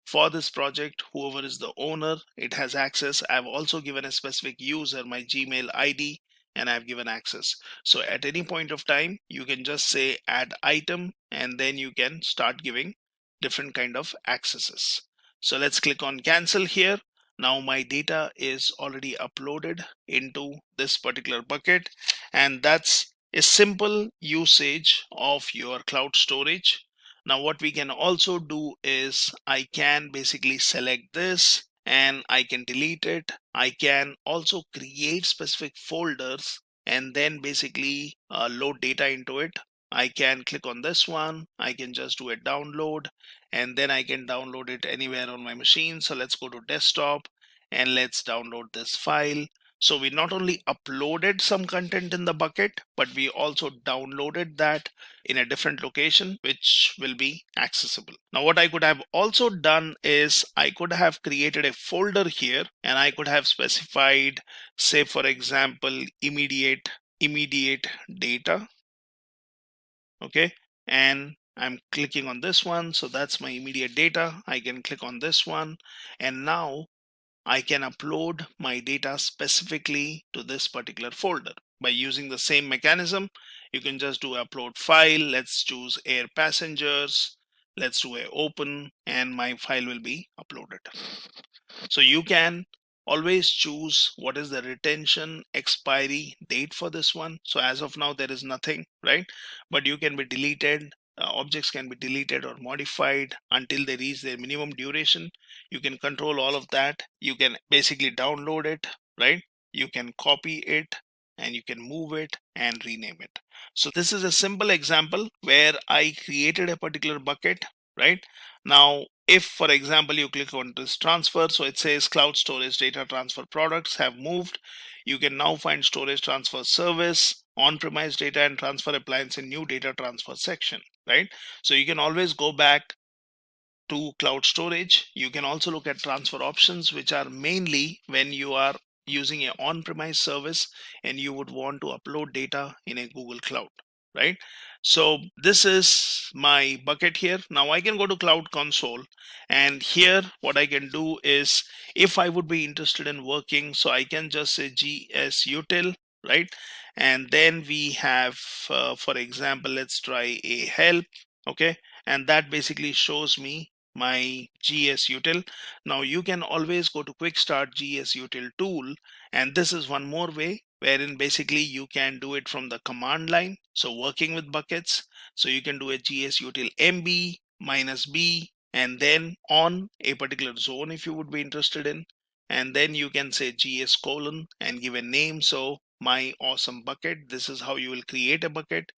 for this project, whoever is the owner, it has access. I've also given a specific user, my Gmail ID, and I've given access. So at any point of time, you can just say add item, and then you can start giving different kind of accesses. So let's click on cancel here. Now my data is already uploaded into this particular bucket, and that's a simple usage of your cloud storage. Now what we can also do is I can basically select this and I can delete it. I can also create specific folders and then basically load data into it. I can click on this one. I can just do a download and then I can download it anywhere on my machine. So let's go to desktop and let's download this file. So we not only uploaded some content in the bucket, but we also downloaded that in a different location, which will be accessible. Now, what I could have also done is I could have created a folder here and I could have specified, say, for example, immediate data. Okay. And I'm clicking on this one. So that's my immediate data. I can click on this one. And now I can upload my data specifically to this particular folder. By using the same mechanism, you can just do upload file. Let's choose air passengers. Let's do a open and my file will be uploaded. So you can always choose what is the retention expiry date for this one. So as of now, there is nothing, right? But you can be deleted. Objects can be deleted or modified until they reach their minimum duration. You can control all of that. You can basically download it, right? You can copy it and you can move it and rename it. So this is a simple example where I created a particular bucket, right? Now, if for example, you click on this transfer, so it says cloud storage data transfer products have moved. You can now find storage transfer service, on-premise data and transfer appliance in new data transfer section, right? So you can always go back to cloud storage. You can also look at transfer options, which are mainly when you are using an on-premise service and you would want to upload data in a Google Cloud, right? So this is my bucket here. Now I can go to Cloud Console, and here what I can do is if I would be interested in working, so I can just say gsutil, right? And then we have, for example, let's try a help, okay? And that basically shows me my gsutil. Now you can always go to quick start gsutil tool, and this is one more way wherein basically you can do it from the command line. So working with buckets, so you can do a gsutil mb -b and then on a particular zone if you would be interested in, and then you can say gs colon and give a name. So my awesome bucket, this is how you will create a bucket,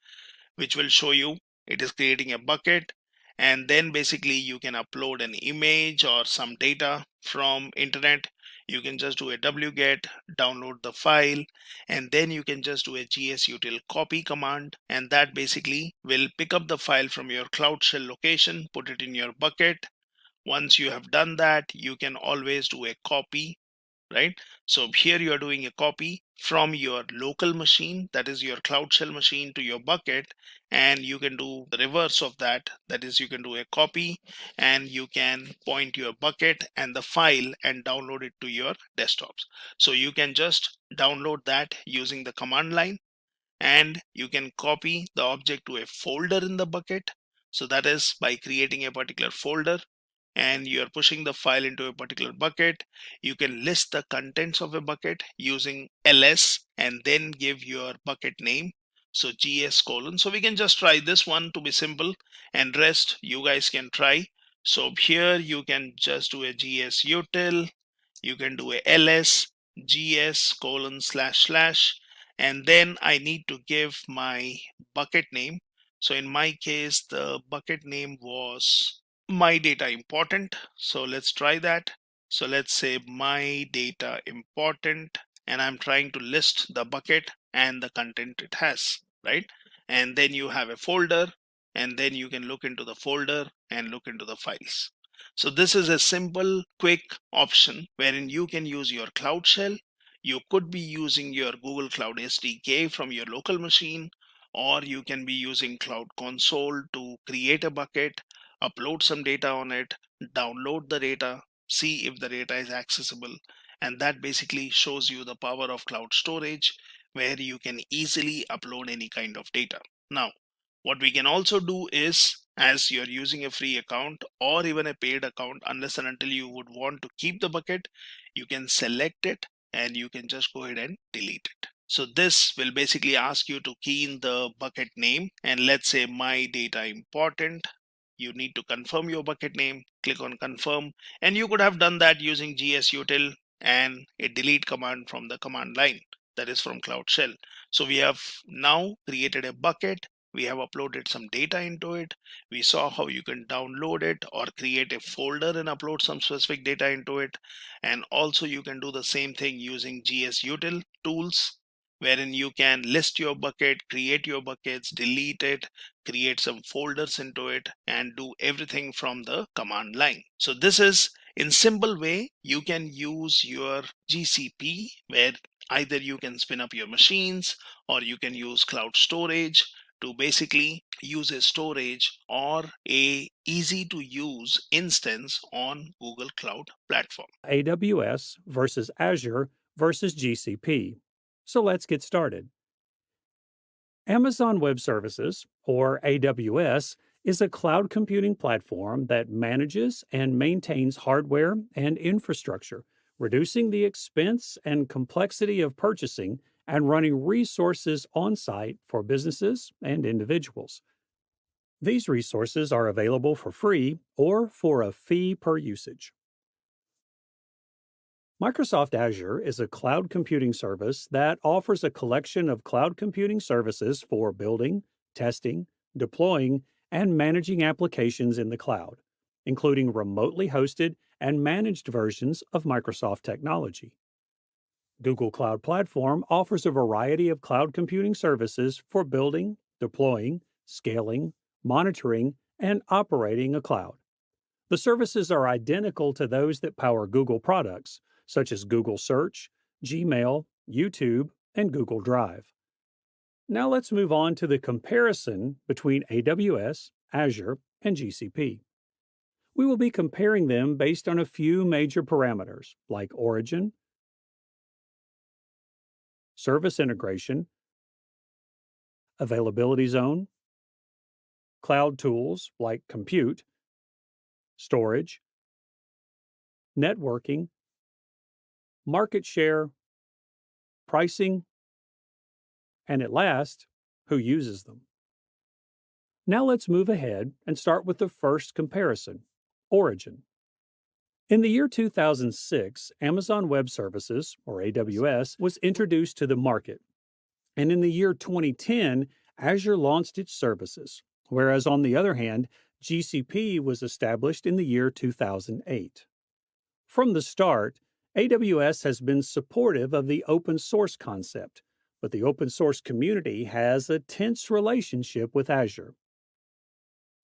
which will show you it is creating a bucket. And then basically you can upload an image or some data from internet. You can just do a wget, download the file, and then you can just do a gsutil copy command, and that basically will pick up the file from your Cloud Shell location, put it in your bucket. Once you have done that, you can always do a copy, right? So here you are doing a copy from your local machine, that is your Cloud Shell machine, to your bucket, and you can do the reverse of that. That is, you can do a copy and you can point your bucket and the file and download it to your desktops. So you can just download that using the command line, and you can copy the object to a folder in the bucket. So that is by creating a particular folder, and you're pushing the file into a particular bucket. You can list the contents of a bucket using ls and then give your bucket name. So gs colon. So we can just try this one to be simple, and rest you guys can try. So here you can just do a gsutil, you can do a ls gs colon / and then I need to give my bucket name. So in my case, the bucket name was my data important. So let's try that. So let's say my data important, and I'm trying to list the bucket and the content it has, right? And then you have a folder, and then you can look into the folder and look into the files. So this is a simple, quick option wherein you can use your Cloud Shell. You could be using your Google Cloud SDK from your local machine, or you can be using Cloud Console to create a bucket, upload some data on it, download the data, see if the data is accessible, and that basically shows you the power of cloud storage, where you can easily upload any kind of data. Now, what we can also do is, as you're using a free account or even a paid account, unless and until you would want to keep the bucket, you can select it and you can just go ahead and delete it. So this will basically ask you to key in the bucket name, and let's say my data important. You need to confirm your bucket name, click on confirm, and you could have done that using gsutil and a delete command from the command line, that is from Cloud Shell. So we have now created a bucket. We have uploaded some data into it. We saw how you can download it or create a folder and upload some specific data into it. And also you can do the same thing using gsutil tools, wherein you can list your bucket, create your buckets, delete it, create some folders into it, and do everything from the command line. So this is, in simple way, you can use your GCP, where either you can spin up your machines or you can use cloud storage to basically use a storage or a easy to use instance on Google Cloud Platform. AWS versus Azure versus GCP. So let's get started. Amazon Web Services, or AWS, is a cloud computing platform that manages and maintains hardware and infrastructure, reducing the expense and complexity of purchasing and running resources on-site for businesses and individuals. These resources are available for free or for a fee per usage. Microsoft Azure is a cloud computing service that offers a collection of cloud computing services for building, testing, deploying, and managing applications in the cloud, including remotely hosted and managed versions of Microsoft technology. Google Cloud Platform offers a variety of cloud computing services for building, deploying, scaling, monitoring, and operating a cloud. The services are identical to those that power Google products, such as Google Search, Gmail, YouTube, and Google Drive. Now let's move on to the comparison between AWS, Azure, and GCP. We will be comparing them based on a few major parameters like origin, service integration, availability zone, cloud tools like compute, storage, networking, market share, pricing, And at last, who uses them? Now let's move ahead and start with the first comparison, origin. In the year 2006, Amazon Web Services, or AWS, was introduced to the market. And in the year 2010, Azure launched its services, whereas on the other hand, GCP was established in the year 2008. From the start, AWS has been supportive of the open source concept, but the open source community has a tense relationship with Azure.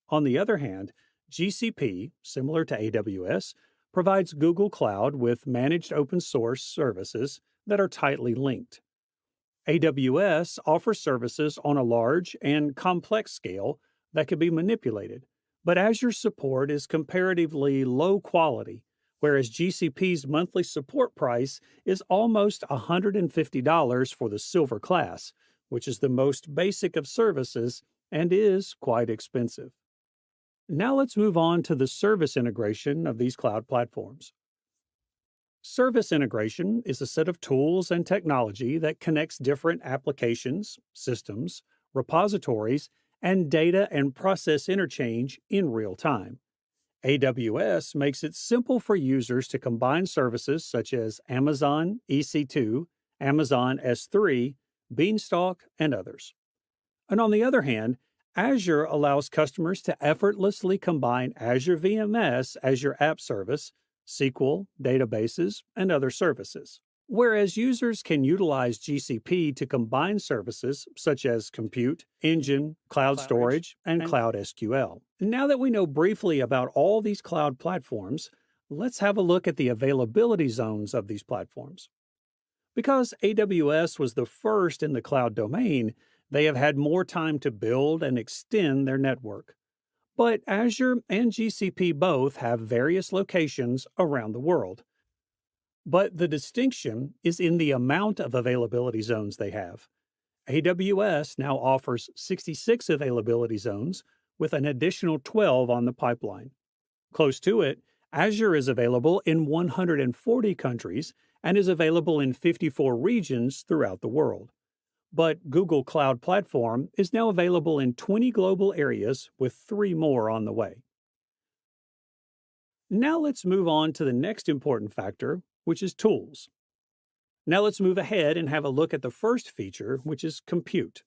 On the other hand, GCP, similar to AWS, provides Google Cloud with managed open source services that are tightly linked. AWS offers services on a large and complex scale that can be manipulated, but Azure's support is comparatively low quality, whereas GCP's monthly support price is almost $150 for the Silver class, which is the most basic of services and is quite expensive. Now let's move on to the service integration of these cloud platforms. Service integration is a set of tools and technology that connects different applications, systems, repositories, and data and process interchange in real time. AWS makes it simple for users to combine services such as Amazon EC2, Amazon S3, Beanstalk, and others. And on the other hand, Azure allows customers to effortlessly combine Azure VMS, Azure App Service, SQL, databases, and other services. Whereas users can utilize GCP to combine services such as compute, engine, cloud storage, and cloud SQL. Now that we know briefly about all these cloud platforms, let's have a look at the availability zones of these platforms. Because AWS was the first in the cloud domain, they have had more time to build and extend their network. But Azure and GCP both have various locations around the world. But the distinction is in the amount of availability zones they have. AWS now offers 66 availability zones with an additional 12 on the pipeline. Close to it, Azure is available in 140 countries and is available in 54 regions throughout the world. But Google Cloud Platform is now available in 20 global areas with 3 more on the way. Now let's move on to the next important factor, which is tools. Now let's move ahead and have a look at the first feature, which is compute.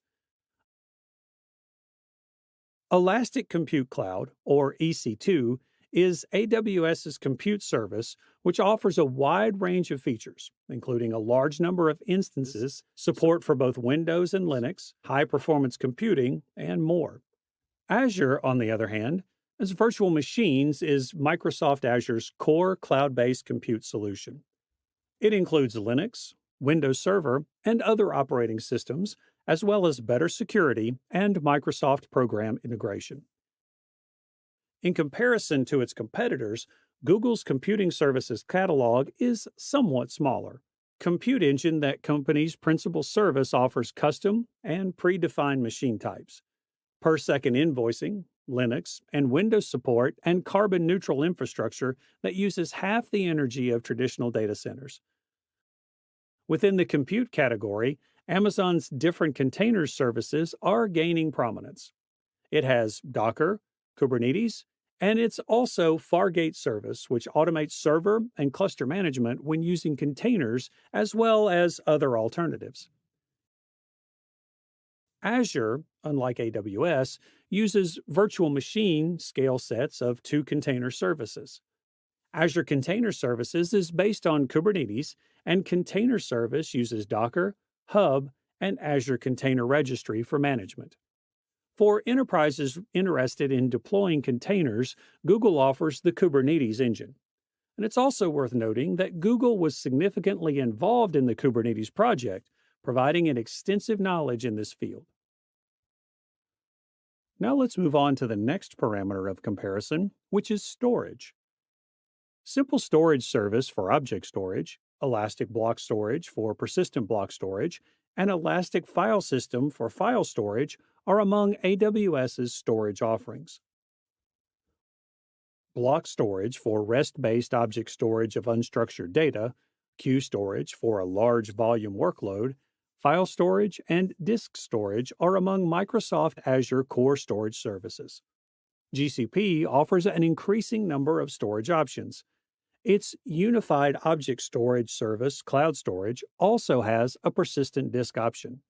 Elastic Compute Cloud, or EC2, is AWS's compute service, which offers a wide range of features, including a large number of instances, support for both Windows and Linux, high-performance computing, and more. Azure, on the other hand, as virtual machines, is Microsoft Azure's core cloud-based compute solution. It includes Linux, Windows Server, and other operating systems, as well as better security and Microsoft program integration. In comparison to its competitors, Google's computing services catalog is somewhat smaller. Compute Engine, that company's principal service, offers custom and predefined machine types, per-second invoicing, Linux, and Windows support, and carbon-neutral infrastructure that uses half the energy of traditional data centers. Within the compute category, Amazon's different container services are gaining prominence. It has Docker, Kubernetes, and it's also Fargate service, which automates server and cluster management when using containers, as well as other alternatives. Azure, unlike AWS, uses virtual machine scale sets of 2 container services. Azure Container Services is based on Kubernetes, and Container Service uses Docker, Hub, and Azure Container Registry for management. For enterprises interested in deploying containers, Google offers the Kubernetes engine. And it's also worth noting that Google was significantly involved in the Kubernetes project, providing an extensive knowledge in this field. Now let's move on to the next parameter of comparison, which is storage. Simple Storage Service for object storage, Elastic Block Storage for persistent block storage, and Elastic File System for file storage are among AWS's storage offerings. Block storage for REST-based object storage of unstructured data, queue storage for a large volume workload, file storage, and disk storage are among Microsoft Azure core storage services. GCP offers an increasing number of storage options. Its Unified Object Storage Service, Cloud Storage, also has a persistent disk option.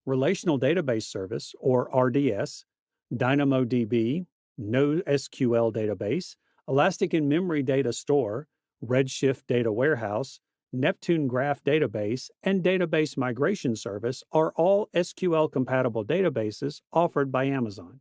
Relational Database Service, or RDS, DynamoDB, NoSQL Database, Elastic In-Memory Data Store, Redshift Data Warehouse, Neptune Graph Database, and Database Migration Service are all SQL-compatible databases offered by Amazon.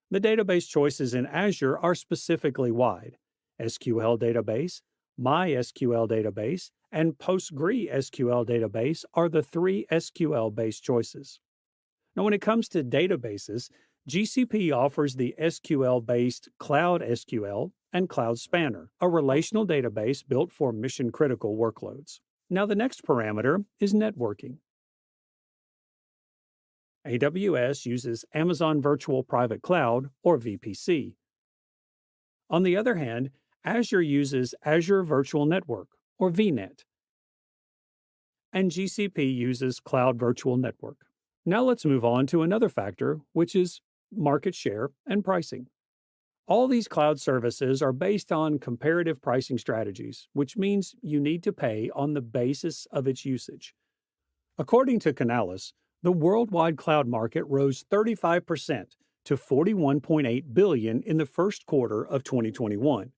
The database choices in Azure are specifically wide. SQL Database, MySQL Database, and PostgreSQL Database are the three SQL-based choices. Now, when it comes to databases, GCP offers the SQL-based Cloud SQL and Cloud Spanner, a relational database built for mission-critical workloads. Now, the next parameter is networking. AWS uses Amazon Virtual Private Cloud, or VPC. On the other hand, Azure uses Azure Virtual Network, or VNet. And GCP uses Cloud Virtual Network. Now let's move on to another factor, which is market share and pricing. All these cloud services are based on comparative pricing strategies, which means you need to pay on the basis of its usage. According to Canalys, the worldwide cloud market rose 35% to $41.8 billion in the first quarter of 2021.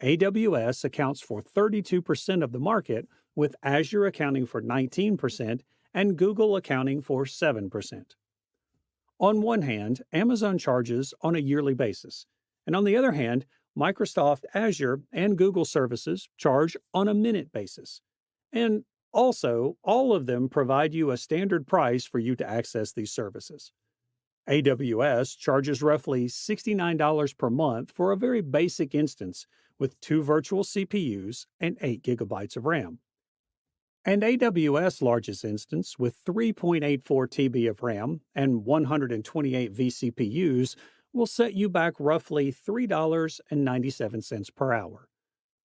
AWS accounts for 32% of the market, with Azure accounting for 19% and Google accounting for 7%. On one hand, Amazon charges on a yearly basis, and on the other hand, Microsoft Azure and Google services charge on a minute basis. And also, all of them provide you a standard price for you to access these services. AWS charges roughly $69 per month for a very basic instance with 2 virtual CPUs and 8 gigabytes of RAM. And AWS largest instance with 3.84 TB of RAM and 128 vCPUs will set you back roughly $3.97 per hour.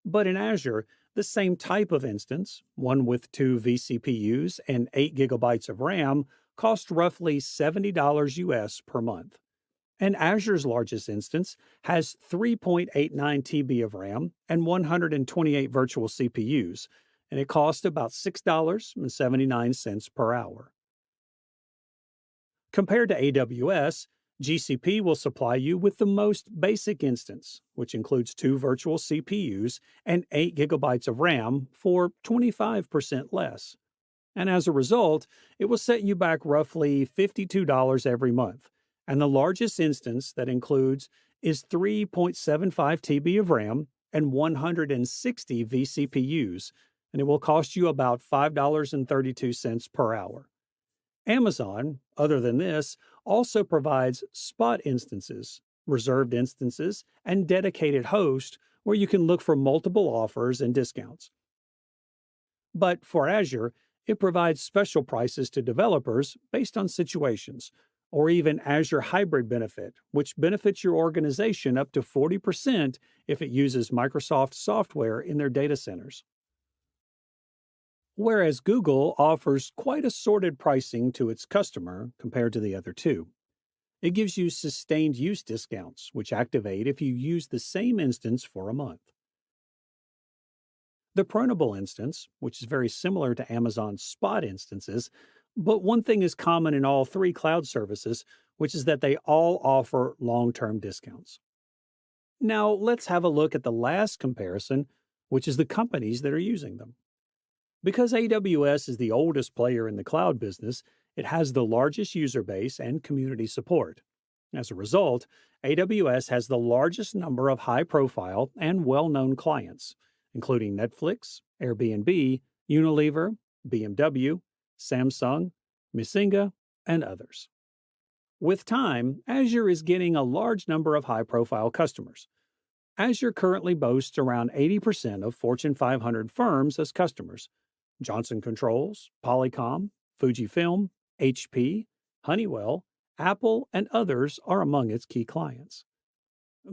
But in Azure, the same type of instance, one with 2 vCPUs and 8 gigabytes of RAM, cost roughly $70 US per month. And Azure's largest instance has 3.89 TB of RAM and 128 virtual CPUs, and it costs about $6.79 per hour. Compared to AWS, GCP will supply you with the most basic instance, which includes 2 virtual CPUs and 8 gigabytes of RAM for 25% less. And as a result, it will set you back roughly $52 every month. And the largest instance that includes is 3.75 TB of RAM and 160 vCPUs, and it will cost you about $5.32 per hour. Amazon, other than this, also provides spot instances, reserved instances, and dedicated host where you can look for multiple offers and discounts. But for Azure, it provides special prices to developers based on situations, or even Azure Hybrid Benefit, which benefits your organization up to 40% if it uses Microsoft software in their data centers. Whereas Google offers quite assorted pricing to its customer compared to the other two. It gives you sustained use discounts, which activate if you use the same instance for a month. The printable instance, which is very similar to Amazon's spot instances, but one thing is common in all 3 cloud services, which is that they all offer long-term discounts. Now, let's have a look at the last comparison, which is the companies that are using them. Because AWS is the oldest player in the cloud business, it has the largest user base and community support. As a result, AWS has the largest number of high-profile and well-known clients, including Netflix, Airbnb, Unilever, BMW, Samsung, Misinga, and others. With time, Azure is getting a large number of high-profile customers. Azure currently boasts around 80% of Fortune 500 firms as customers. Johnson Controls, Polycom, Fujifilm, HP, Honeywell, Apple, and others are among its key clients.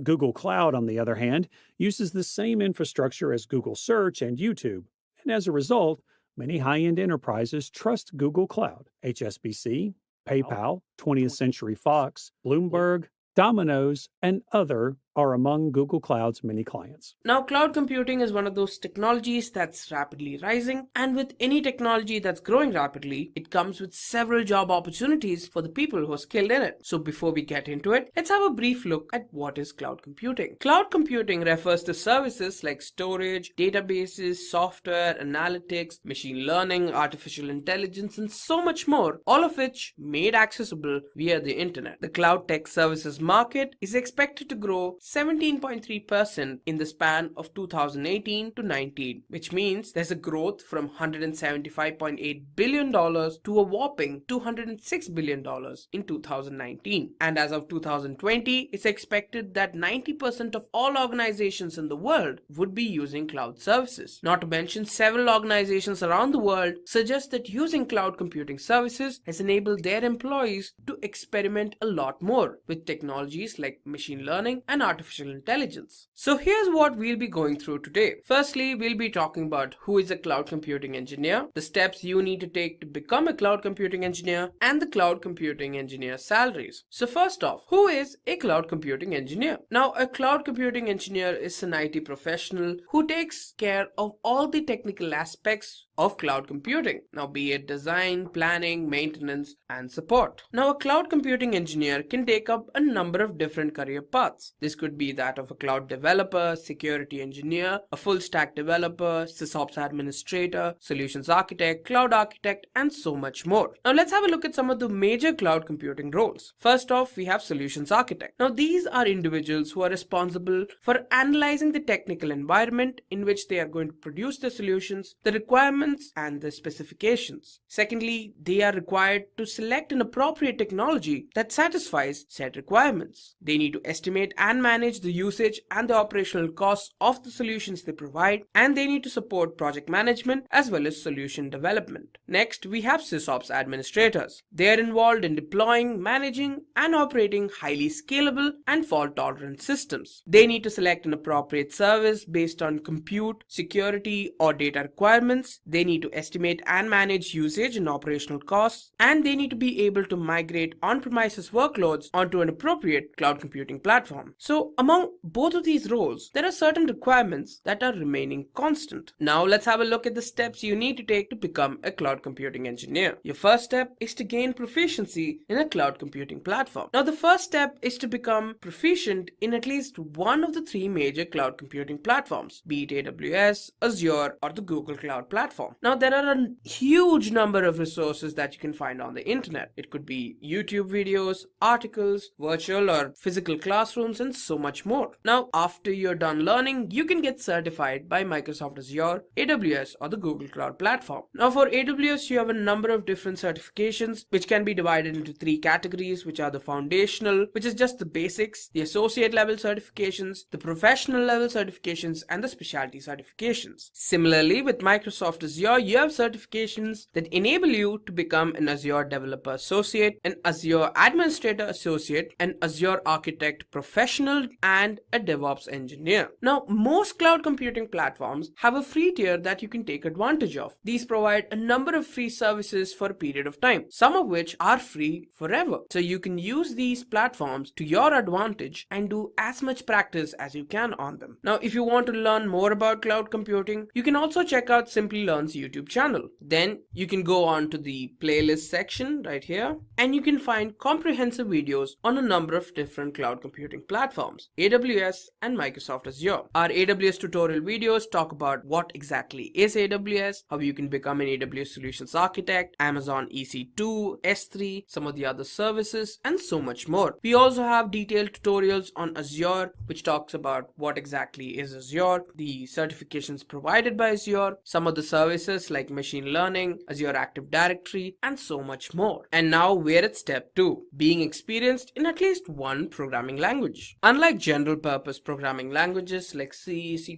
Google Cloud, on the other hand, uses the same infrastructure as Google Search and YouTube, and as a result, Many high-end enterprises trust Google Cloud. HSBC, PayPal, 20th Century Fox, Bloomberg, Domino's, and other are among Google Cloud's many clients. Now, cloud computing is one of those technologies that's rapidly rising, and with any technology that's growing rapidly, it comes with several job opportunities for the people who are skilled in it. So before we get into it, let's have a brief look at what is cloud computing. Cloud computing refers to services like storage, databases, software, analytics, machine learning, artificial intelligence, and so much more, all of which made accessible via the internet. The cloud tech services market is expected to grow 17.3% in the span of 2018 to 19, which means there's a growth from $175.8 billion to a whopping $206 billion in 2019. And as of 2020, it's expected that 90% of all organizations in the world would be using cloud services. Not to mention, several organizations around the world suggest that using cloud computing services has enabled their employees to experiment a lot more with technologies like machine learning and artificial intelligence. So here's what we'll be going through today. Firstly, we'll be talking about who is a cloud computing engineer, the steps you need to take to become a cloud computing engineer, and the cloud computing engineer salaries. So first off, who is a cloud computing engineer? Now, a cloud computing engineer is an IT professional who takes care of all the technical aspects of cloud computing. Now, be it design, planning, maintenance, and support. Now, a cloud computing engineer can take up a number of different career paths. This could be that of a cloud developer, security engineer, a full stack developer, SysOps administrator, solutions architect, cloud architect, and so much more. Now, let's have a look at some of the major cloud computing roles. First off, we have solutions architect. Now, these are individuals who are responsible for analyzing the technical environment in which they are going to produce the solutions, the requirements, and the specifications. Secondly, they are required to select an appropriate technology that satisfies said requirements. They need to estimate and manage the usage and the operational costs of the solutions they provide, and they need to support project management as well as solution development. Next, we have SysOps administrators. They are involved in deploying, managing, and operating highly scalable and fault-tolerant systems. They need to select an appropriate service based on compute, security, or data requirements. They need to estimate and manage usage and operational costs, and they need to be able to migrate on-premises workloads onto an appropriate cloud computing platform. So among both of these roles, there are certain requirements that are remaining constant. Now let's have a look at the steps you need to take to become a cloud computing engineer. Your first step is to gain proficiency in a cloud computing platform. Now the first step is to become proficient in at least one of the three major cloud computing platforms, be it AWS, Azure, or the Google Cloud Platform. Now there are a huge number of resources that you can find on the internet. It could be YouTube videos, articles, virtual or physical classrooms, and so much more. Now after you're done learning, you can get certified by Microsoft Azure, AWS, or the Google Cloud Platform. Now for AWS, you have a number of different certifications which can be divided into three categories, which are the foundational, which is just the basics, the associate level certifications, the professional level certifications, and the specialty certifications. Similarly, with Microsoft Azure, you have certifications that enable you to become an Azure Developer Associate, an Azure Administrator Associate, an Azure Architect Professional, and a DevOps Engineer. Now, most cloud computing platforms have a free tier that you can take advantage of. These provide a number of free services for a period of time, some of which are free forever. So you can use these platforms to your advantage and do as much practice as you can on them. Now, if you want to learn more about cloud computing, you can also check out Simplilearn's YouTube channel. Then you can go on to the playlist section right here, and you can find comprehensive videos on a number of different cloud computing platforms, AWS and Microsoft Azure. Our AWS tutorial videos talk about what exactly is AWS, how you can become an AWS Solutions Architect, Amazon EC2 S3, some of the other services, and so much more. We also have detailed tutorials on Azure, which talks about what exactly is Azure, the certifications provided by Azure, some of the services like machine learning, Azure Active Directory, and so much more. And now we're at step 2, being experienced in at least one programming language. Unlike general purpose programming languages like C, C++,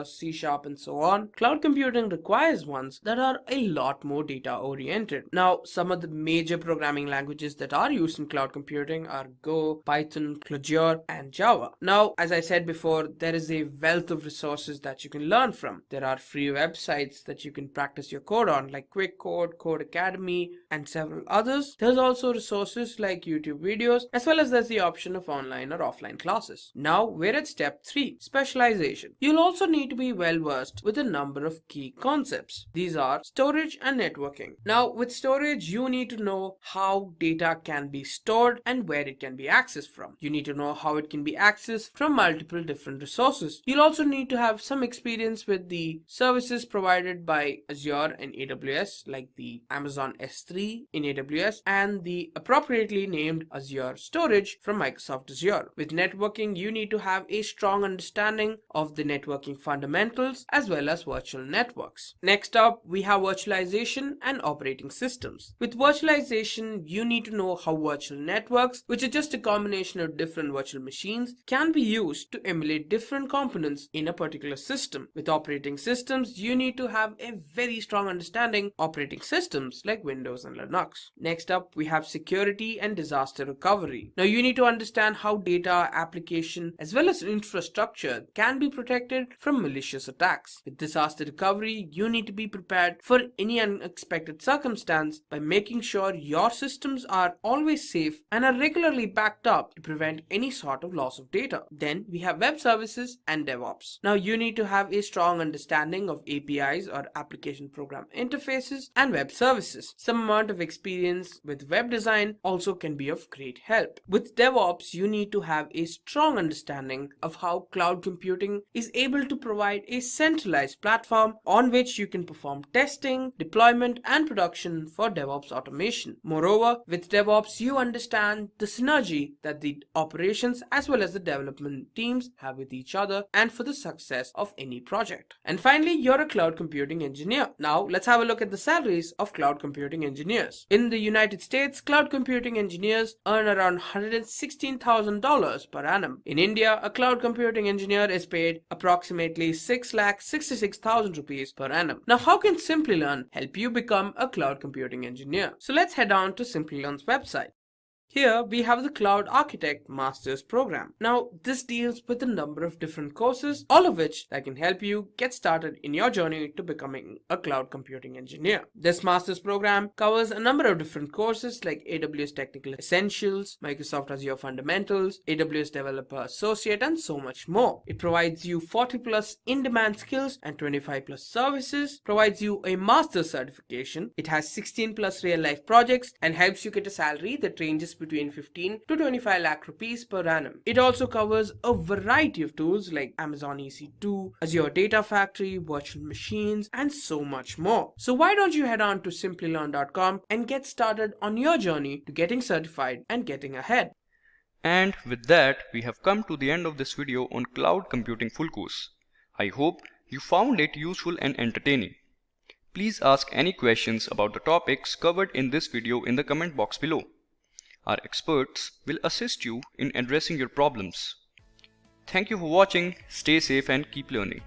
C#, and so on, cloud computing requires ones that are a lot more data oriented. Now, some of the major programming languages that are used in cloud computing are Go, Python, Clojure, and Java. Now, as I said before, there is a wealth of resources that you can learn from. There are free websites that you can practice your code on, like Quick Code, Code Academy, and several others. There's also resources like YouTube videos, as well as there's the option of online or offline classes. Now, we're at step 3, specialization. You'll also need to be well versed with a number of key concepts. These are storage and networking. Now, with storage, you need to know how data can be stored and where it can be accessed from. You need to know how it can be accessed from multiple different resources. You'll also need to have some experience with the services provided by Azure and AWS, like the Amazon S3 in AWS and the appropriately named Azure Storage from Microsoft Azure. With networking, you need to have a strong understanding of the networking fundamentals as well as virtual networks. Next up, we have virtualization and operating systems. With virtualization, you need to know how virtual networks, which are just a combination of different virtual machines, can be used to emulate different components in a particular system. With operating systems, you need to have a very strong understanding of operating systems like Windows and Linux. Next up, we have security and disaster recovery. Now, you need to understand how data, application, as well as infrastructure can be protected from malicious attacks. With disaster recovery, you need to be prepared for any unexpected circumstance by making sure your systems are always safe and are regularly backed up to prevent any sort of loss of data. Then we have web services and DevOps. Now, you need to have a strong understanding of APIs or application program interfaces and web services. Some amount of experience with web design also can be of great help. With DevOps, you need to have a strong understanding of how cloud computing is able to provide a centralized platform on which you can perform testing, deployment, and production for DevOps automation. Moreover, with DevOps, you understand the synergy that the operations as well as the development teams have with each other and for the success of any project. And finally, you're a cloud computing engineer. Now, let's have a look at the salaries of cloud computing engineers. In the United States, cloud computing engineers earn around $116,000 per annum. In India, a cloud computing engineer is paid approximately 6,66,000 rupees per annum. Now, how can Simplilearn help you become a cloud computing engineer? So let's head on to Simplilearn's website. Here we have the Cloud Architect Master's Program. Now, this deals with a number of different courses, all of which that can help you get started in your journey to becoming a cloud computing engineer. This Master's Program covers a number of different courses like AWS Technical Essentials, Microsoft Azure Fundamentals, AWS Developer Associate, and so much more. It provides you 40 plus in-demand skills and 25 plus services, provides you a master's certification. It has 16 plus real-life projects and helps you get a salary that ranges between 15 to 25 lakh rupees per annum. It also covers a variety of tools like Amazon EC2, Azure Data Factory, virtual machines, and so much more. So why don't you head on to simplilearn.com and get started on your journey to getting certified and getting ahead. And with that, we have come to the end of this video on Cloud Computing Full Course. I hope you found it useful and entertaining. Please ask any questions about the topics covered in this video in the comment box below. Our experts will assist you in addressing your problems. Thank you for watching, stay safe and keep learning.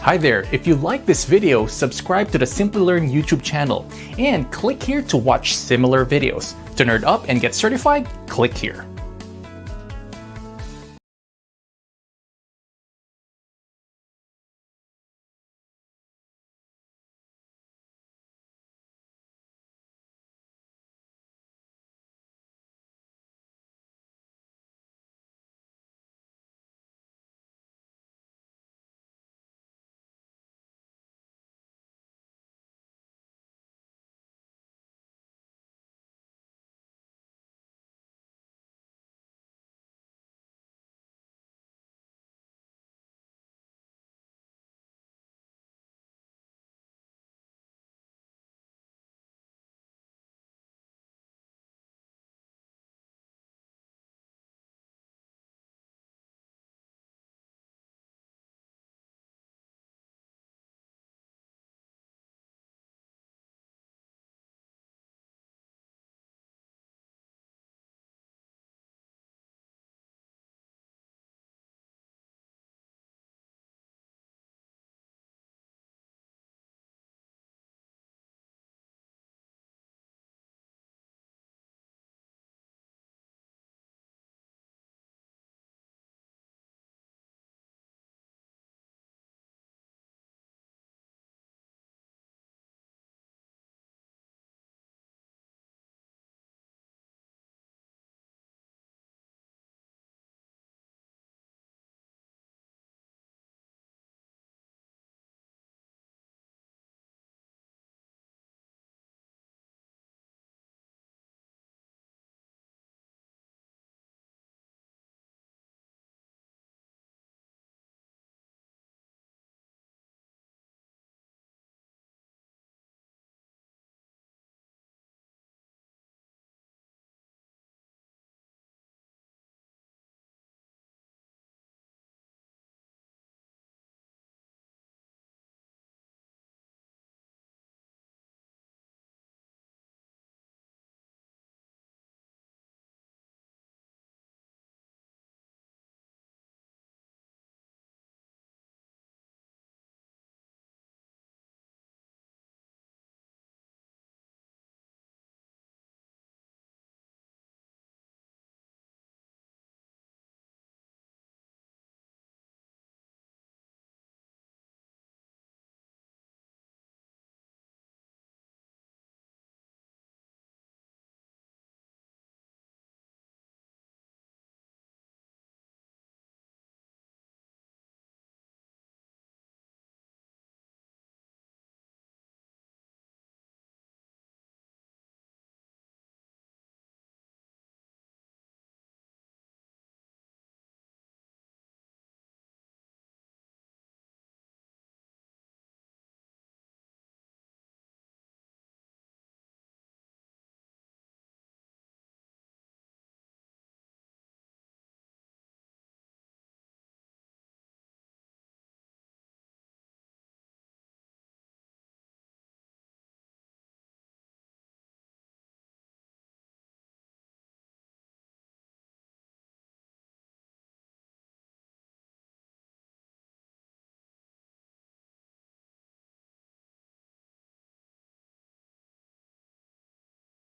Hi there, if you like this video, subscribe to the Simplilearn YouTube channel and click here to watch similar videos. To nerd up and get certified, click here.